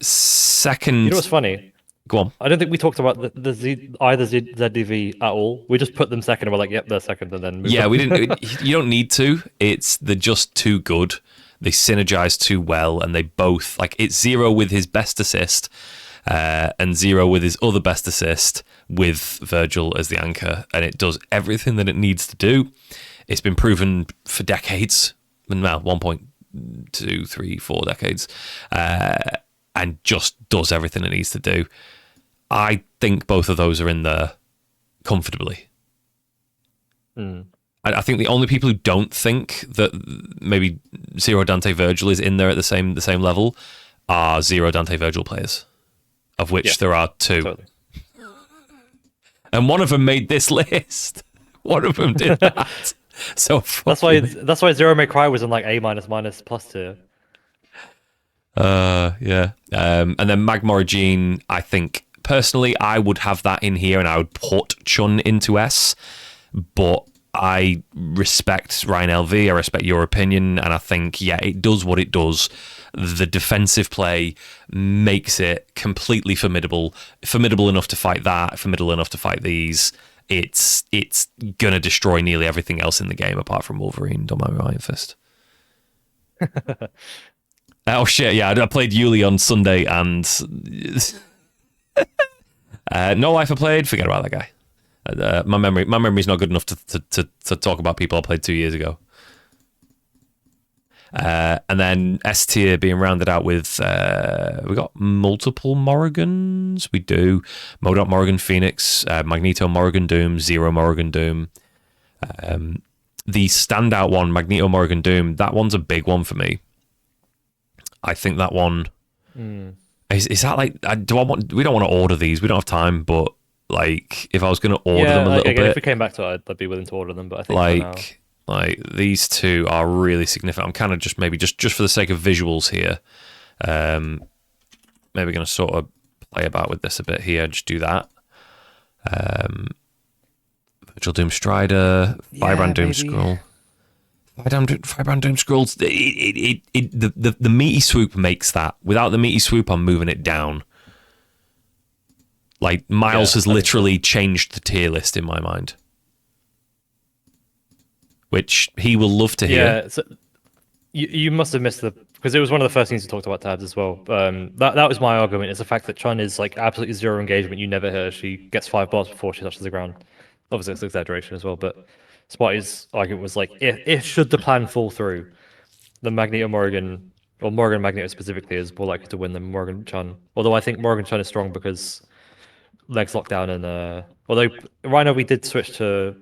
[SPEAKER 1] Second,
[SPEAKER 2] you know what's funny?
[SPEAKER 1] Go on.
[SPEAKER 2] I don't think we talked about either ZDV at all. We just put them second and we're like, yep, they're second, and then
[SPEAKER 1] yeah, we didn't. You don't need to. They're just too good. They synergize too well, and they both it's 0 with his best assist, and 0 with his other best assist with Virgil as the anchor, and it does everything that it needs to do. It's been proven for decades, well, 1.2, 3, 4 decades, and just does everything it needs to do. I think both of those are in there comfortably. I think the only people who don't think that maybe Zero Dante Virgil is in there at the same level are Zero Dante Virgil players, of which there are 2.
[SPEAKER 2] Totally.
[SPEAKER 1] And one of them made this list. One of them did that. So
[SPEAKER 2] that's why Zero May Cry was in like A plus tier.
[SPEAKER 1] Yeah. And then Magmorigine, I think personally I would have that in here and I would put Chun into S, but I respect Ryan LV, I respect your opinion, and I think it does what it does. The defensive play makes it completely formidable enough to fight that, formidable enough to fight these. It's gonna destroy nearly everything else in the game apart from Wolverine. Don't mind my Iron Fist. Oh shit! Yeah, I played Yuli on Sunday, and No Life I played. Forget about that guy. My memory's not good enough to talk about people I played 2 years ago. And then S tier being rounded out with we got multiple Morrigans. We do Modok Morrigan Phoenix, Magneto Morrigan Doom, Zero Morrigan Doom. The standout one, Magneto Morrigan Doom, that one's a big one for me. I think that one is that like we don't want to order these. We don't have time, but like if I was going to order them a little bit,
[SPEAKER 2] if we came back to it, I'd be willing to order them. But I think
[SPEAKER 1] like these 2 are really significant. I'm kind of just maybe just for the sake of visuals here, maybe going to sort of play about with this a bit here. Just do that. Virgil Doom Strider, Firebrand Doom Scroll. Firebrand Doom Scrolls. The meaty swoop makes that. Without the meaty swoop, I'm moving it down. Like Miles has literally changed the tier list in my mind, which he will love to hear.
[SPEAKER 2] Yeah, so you must have missed because it was one of the first things you talked about tabs as well. That was my argument. Is the fact that Chun is like absolutely 0 engagement. You never hear she gets 5 bars before she touches the ground. Obviously, it's an exaggeration as well, but Spotty's argument was like, if should the plan fall through, the Magneto Morrigan, or Morrigan Magneto specifically, is more likely to win than Morrigan Chun. Although I think Morrigan Chun is strong because legs lockdown and although Rhino we did switch to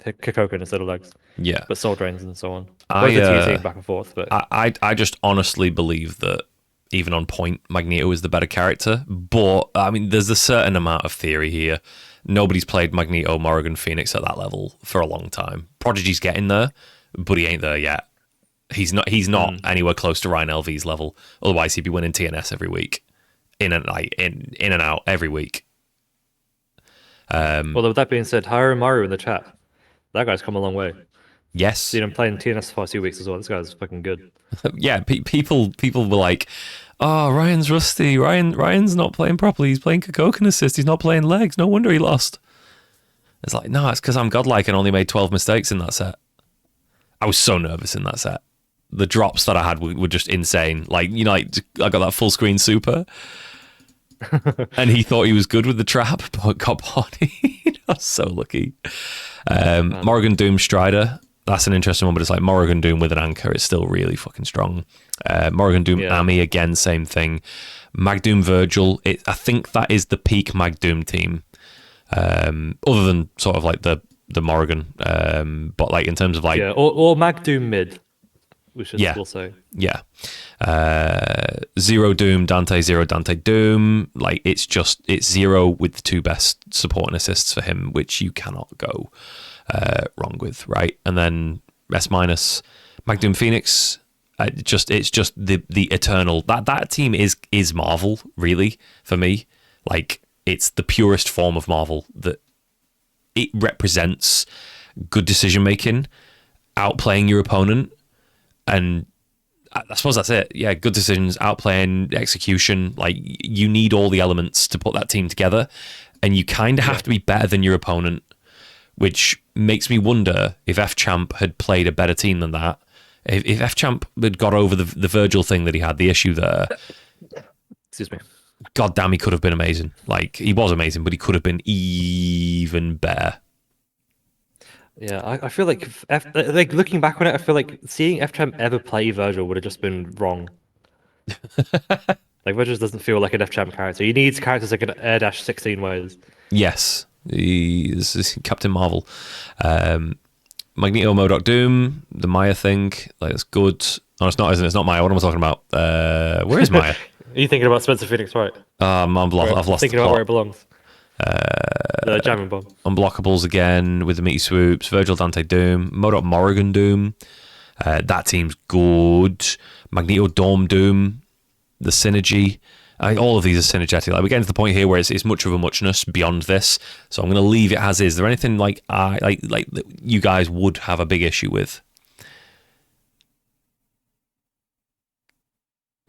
[SPEAKER 2] Kikoken instead of legs.
[SPEAKER 1] Yeah,
[SPEAKER 2] but soul drains and so on. Both back and forth, but
[SPEAKER 1] I just honestly believe that even on point, Magneto is the better character. But I mean, there's a certain amount of theory here. Nobody's played Magneto, Morrigan, Phoenix at that level for a long time. Prodigy's getting there, but he ain't there yet. He's not anywhere close to Ryan LV's level. Otherwise, he'd be winning TNS every week, in and out every week.
[SPEAKER 2] Well, with that being said, Haru Maru in the chat. That guy's come a long way.
[SPEAKER 1] Yes.
[SPEAKER 2] Seen him playing TNS for 2 weeks as well. This guy's fucking good.
[SPEAKER 1] Yeah, people were like, "Oh, Ryan's rusty. Ryan's not playing properly. He's playing Kokokan assist. He's not playing legs. No wonder he lost." It's like, no, it's because I'm godlike and only made 12 mistakes in that set. I was so nervous in that set. The drops that I had were just insane. Like, you know, like I got that full screen super, and he thought he was good with the trap, but got bodied. I was so lucky. Morrigan Doom Strider. That's an interesting one, but it's like Morrigan Doom with an anchor is still really fucking strong. Morrigan Doom Ami, again, same thing. Magdoom Virgil, I think that is the peak Magdoom team. Other than sort of like the Morrigan. But like in terms of like...
[SPEAKER 2] Yeah, or Magdoom mid, we should still say.
[SPEAKER 1] Yeah. Zero Doom, Dante, Zero Dante Doom. Like it's Zero with the two best support and assists for him, which you cannot go wrong with, right? And then S minus Magdoom Phoenix. It's just the eternal that team is Marvel, really, for me. Like it's the purest form of Marvel, that it represents good decision making, outplaying your opponent, and I suppose that's it. Yeah, good decisions, outplaying, execution. Like you need all the elements to put that team together, and you kind of have to be better than your opponent, which makes me wonder if F-Champ had played a better team than that. If F-Champ had got over the Virgil thing that he had, the issue there.
[SPEAKER 2] Excuse me.
[SPEAKER 1] God damn, he could have been amazing. Like, he was amazing, but he could have been even better.
[SPEAKER 2] Yeah, I feel like like looking back on it, I feel like seeing F-Champ ever play Virgil would have just been wrong. Like Virgil doesn't feel like an F-Champ character. He needs characters that can air dash 16 ways.
[SPEAKER 1] Yes, he's Captain Marvel. Magneto Modok Doom, the Maya thing, like it's good. No, it's not, isn't it? It's not Maya. What am I talking about? Where is Maya?
[SPEAKER 2] Are you thinking about Spencer Phoenix, right?
[SPEAKER 1] I've lost
[SPEAKER 2] thinking
[SPEAKER 1] the
[SPEAKER 2] about
[SPEAKER 1] plot.
[SPEAKER 2] where it belongs. The jamming bomb.
[SPEAKER 1] Unblockables again with the meaty swoops. Virgil Dante Doom. Modok Morrigan Doom. That team's good. Magneto Dome Doom. The synergy. All of these are synergetic. Like we're getting to the point here where it's much of a muchness beyond this. So I'm going to leave it as is. Is there anything like that you guys would have a big issue with?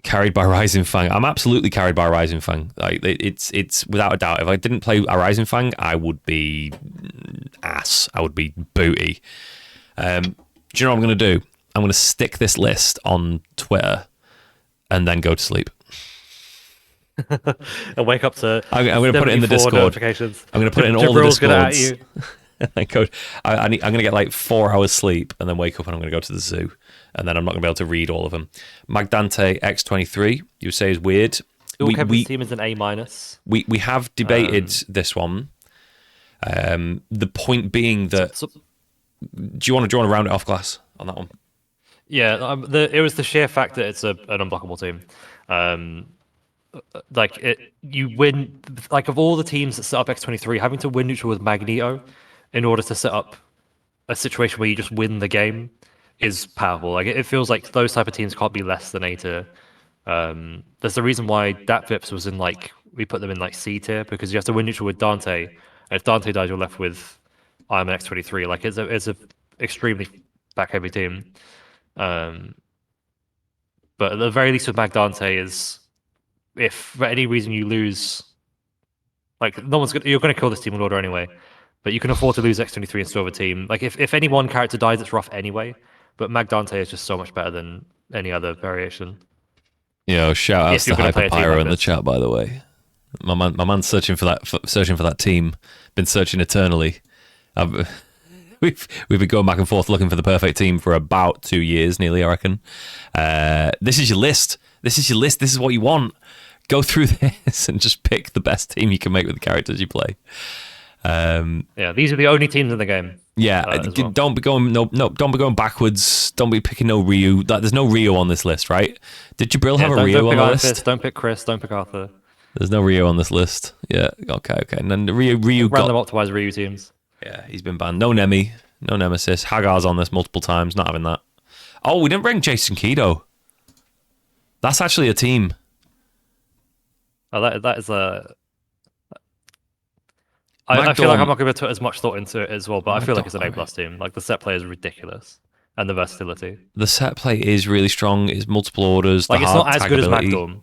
[SPEAKER 1] Carried by Rising Fang. I'm absolutely carried by Rising Fang. Like it's without a doubt. If I didn't play a Rising Fang, I would be ass. I would be booty. Do you know what I'm going to do? I'm going to stick this list on Twitter and then go to sleep.
[SPEAKER 2] And wake up to.
[SPEAKER 1] I'm going to put it in the Discord.
[SPEAKER 2] Notifications.
[SPEAKER 1] I'm going to put it in all the
[SPEAKER 2] Jabril's gonna at
[SPEAKER 1] Discords.
[SPEAKER 2] you.
[SPEAKER 1] I'm going to get like 4 hours sleep and then wake up and I'm going to go to the zoo. And then I'm not going to be able to read all of them. Magdante X23, you say is weird.
[SPEAKER 2] Kevin's team is an A-.
[SPEAKER 1] We have debated this one. The point being that... do you want to round it off, Glass, on that one?
[SPEAKER 2] Yeah, it was the sheer fact that it's an unblockable team. You win... Like, of all the teams that set up X23, having to win neutral with Magneto in order to set up a situation where you just win the game is powerful. Like it feels like those type of teams can't be less than A tier. There's the reason why Datvips was in we put them in C tier, because you have to win neutral with Dante, and if Dante dies, you're left with Iron Man X23. Like it's a extremely back heavy team. But at the very least with Mag Dante is, if for any reason you lose, you're gonna kill this team in order anyway. But you can afford to lose X23 and still have a team. Like if any one character dies, it's rough anyway. But Mag Dante is just so much better than any other variation.
[SPEAKER 1] Yo, shout out to Hyper Pyro in the chat, by the way. My man's searching for that team. Been searching eternally. We've been going back and forth looking for the perfect team for about 2 years, nearly, I reckon. This is your list. This is what you want. Go through this and just pick the best team you can make with the characters you play.
[SPEAKER 2] These are the only teams in the game.
[SPEAKER 1] Well. Don't be going backwards. Don't be picking no Ryu. There's no Ryu on this list, right? Did Jabril have a Ryu on the list?
[SPEAKER 2] Don't pick Chris. Don't pick Arthur.
[SPEAKER 1] There's no Ryu on this list. Yeah. Okay. And then the Ryu
[SPEAKER 2] random optimized Ryu teams.
[SPEAKER 1] Yeah, he's been banned. No Nemi. No Nemesis. Hagar's on this multiple times. Not having that. Oh, we didn't bring Jason Kido. That's actually a team.
[SPEAKER 2] Oh, that is a. I feel like
[SPEAKER 1] Magdorm-
[SPEAKER 2] I'm not going to put as much thought into it as well, but I feel like it's an
[SPEAKER 1] Magdorm,
[SPEAKER 2] A+ team. Like the set play is ridiculous, and the versatility.
[SPEAKER 1] The set play is really strong. It's multiple orders.
[SPEAKER 2] Like
[SPEAKER 1] the
[SPEAKER 2] it's
[SPEAKER 1] hard
[SPEAKER 2] not as
[SPEAKER 1] tag
[SPEAKER 2] good as
[SPEAKER 1] ability.
[SPEAKER 2] Magdorm,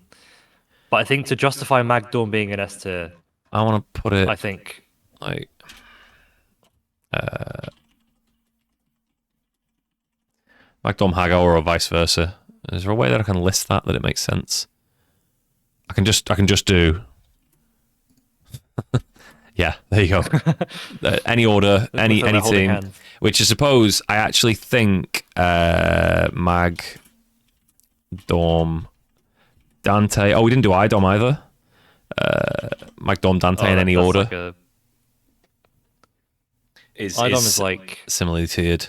[SPEAKER 2] but I think to justify Magdorm being an S tier,
[SPEAKER 1] I want to put it
[SPEAKER 2] I think
[SPEAKER 1] like Magdorm Hagar or vice versa. Is there a way that I can list that it makes sense? I can just do. Yeah, there you go. Any order, any team.
[SPEAKER 2] hands.
[SPEAKER 1] Which I suppose I actually think Mag, Dorm, Dante. Oh, we didn't do IDOM either. Mag, Dorm, Dante in any order.
[SPEAKER 2] Like
[SPEAKER 1] is
[SPEAKER 2] IDOM is like
[SPEAKER 1] similarly tiered.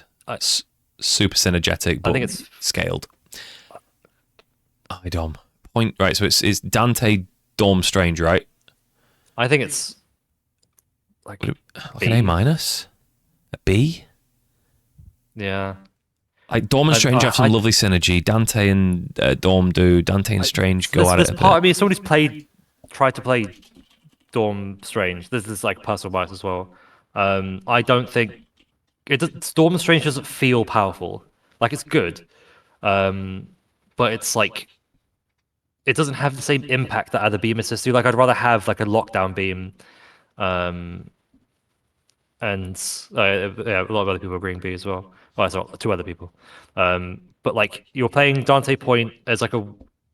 [SPEAKER 1] Super synergetic, but
[SPEAKER 2] I think it's
[SPEAKER 1] scaled. IDOM. Point right, so it's Dante, Dorm, Strange, right?
[SPEAKER 2] I think it's like
[SPEAKER 1] an A minus? A B?
[SPEAKER 2] Yeah.
[SPEAKER 1] Like Dorm and Strange have some lovely synergy. Dante and Dorm do. Dante and Strange go at it.
[SPEAKER 2] There's part of me, someone who's tried to play Dorm Strange. This is like personal bias as well. I don't think Dorm Strange doesn't feel powerful. Like it's good, but it's like it doesn't have the same impact that other beam assists do. Like I'd rather have like a lockdown beam, and yeah, a lot of other people agreeing B as well. Well, sorry, two other people. But like you're playing Dante Point as like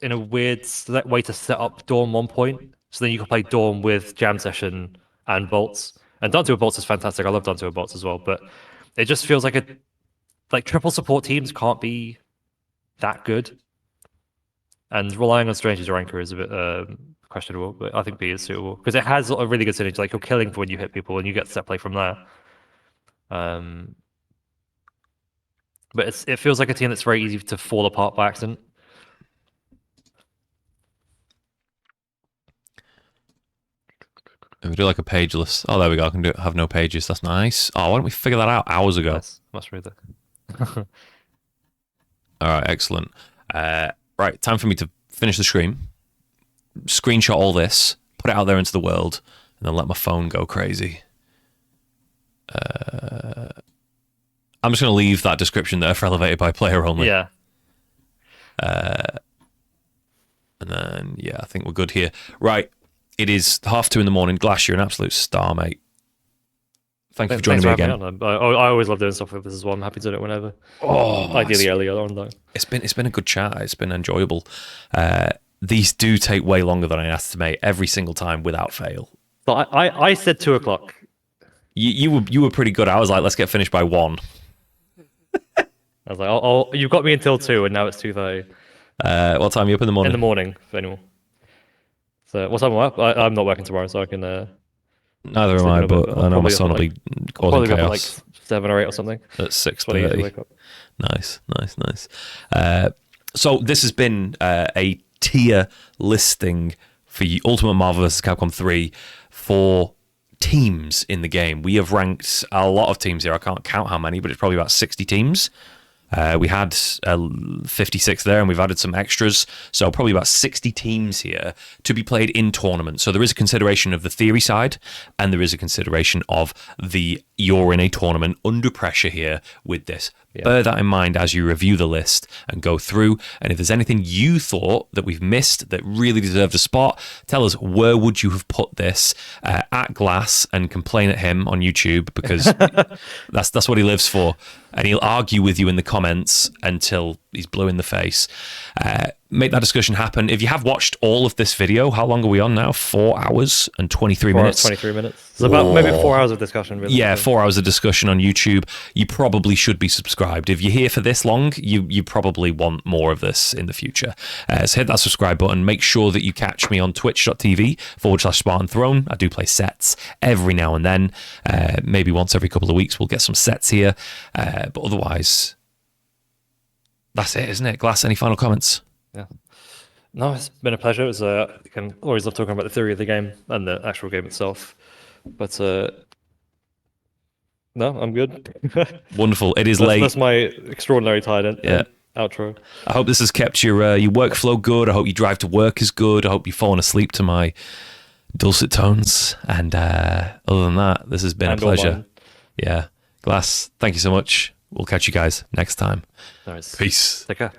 [SPEAKER 2] in a weird way to set up Dawn 1 point. So then you can play Dawn with Jam Session and Bolts. And Dante with Bolts is fantastic. I love Dante with Bolts as well. But it just feels like triple support teams can't be that good. And relying on Strange as your anchor is a bit questionable, but I think B is suitable because it has a really good synergy. Like you're killing for when you hit people and you get set play from there. But it feels like a team that's very easy to fall apart by accident.
[SPEAKER 1] If we do like a pageless. Oh, there we go. I can have no pages. That's nice. Oh, why don't we figure that out hours ago?
[SPEAKER 2] Nice. Must read that.
[SPEAKER 1] All right, excellent. Right, time for me to finish the stream, screenshot all this, put it out there into the world, and then let my phone go crazy. I'm just going to leave that description there for elevated by player only.
[SPEAKER 2] Yeah.
[SPEAKER 1] And then, yeah, I think we're good here. Right, it is 2:30 in the morning. Glass, you're an absolute star, mate. Thank you for joining me again.
[SPEAKER 2] I always love doing stuff like this as well. I'm happy to do it whenever. Ideally earlier on, though.
[SPEAKER 1] It's been a good chat. It's been enjoyable. These do take way longer than I estimate every single time without fail.
[SPEAKER 2] But I said 2 o'clock.
[SPEAKER 1] You were pretty good. I was like, let's get finished by 1.
[SPEAKER 2] I was like, you've got me until 2, and now it's 2:30.
[SPEAKER 1] What time are you up in the morning?
[SPEAKER 2] In the morning, for anyone. So what time am I up? I'm not working tomorrow, so I can.
[SPEAKER 1] Neither am I, but I know my son will be causing chaos.
[SPEAKER 2] Like 7 or 8 or something.
[SPEAKER 1] At 6:30. Nice. So this has been a tier listing for Ultimate Marvel vs. Capcom 3 for teams in the game. We have ranked a lot of teams here. I can't count how many, but it's probably about 60 teams. We had 56 there, and we've added some extras, so probably about 60 teams here to be played in tournaments. So there is a consideration of the theory side, and there is a consideration of you're in a tournament under pressure here with this. Yeah. Bear that in mind as you review the list and go through, and if there's anything you thought that we've missed that really deserved a spot, tell us where would you have put this at Glass, and complain at him on YouTube, because that's what he lives for. And he'll argue with you in the comments until he's blue in the face. Make that discussion happen. If you have watched all of this video, how long are we on now? 4 hours and 23 minutes?
[SPEAKER 2] 23 minutes. It's about maybe 4 hours of discussion. Really.
[SPEAKER 1] Yeah, 4 hours of discussion on YouTube. You probably should be subscribed. If you're here for this long, you probably want more of this in the future. So hit that subscribe button. Make sure that you catch me on twitch.tv/Spartan Throne. I do play sets every now and then. Maybe once every couple of weeks we'll get some sets here. But otherwise, that's it, isn't it? Glass, any final comments?
[SPEAKER 2] Yeah. No, it's been a pleasure. I can always love talking about the theory of the game and the actual game itself. But no, I'm good.
[SPEAKER 1] Wonderful. It is late.
[SPEAKER 2] That's my extraordinary tired outro.
[SPEAKER 1] I hope this has kept your workflow good. I hope your drive to work is good. I hope you've fallen asleep to my dulcet tones. And other than that, this has been a pleasure.
[SPEAKER 2] Mine.
[SPEAKER 1] Yeah. Glass, thank you so much. We'll catch you guys next time.
[SPEAKER 2] Nice.
[SPEAKER 1] Peace.
[SPEAKER 2] Take care.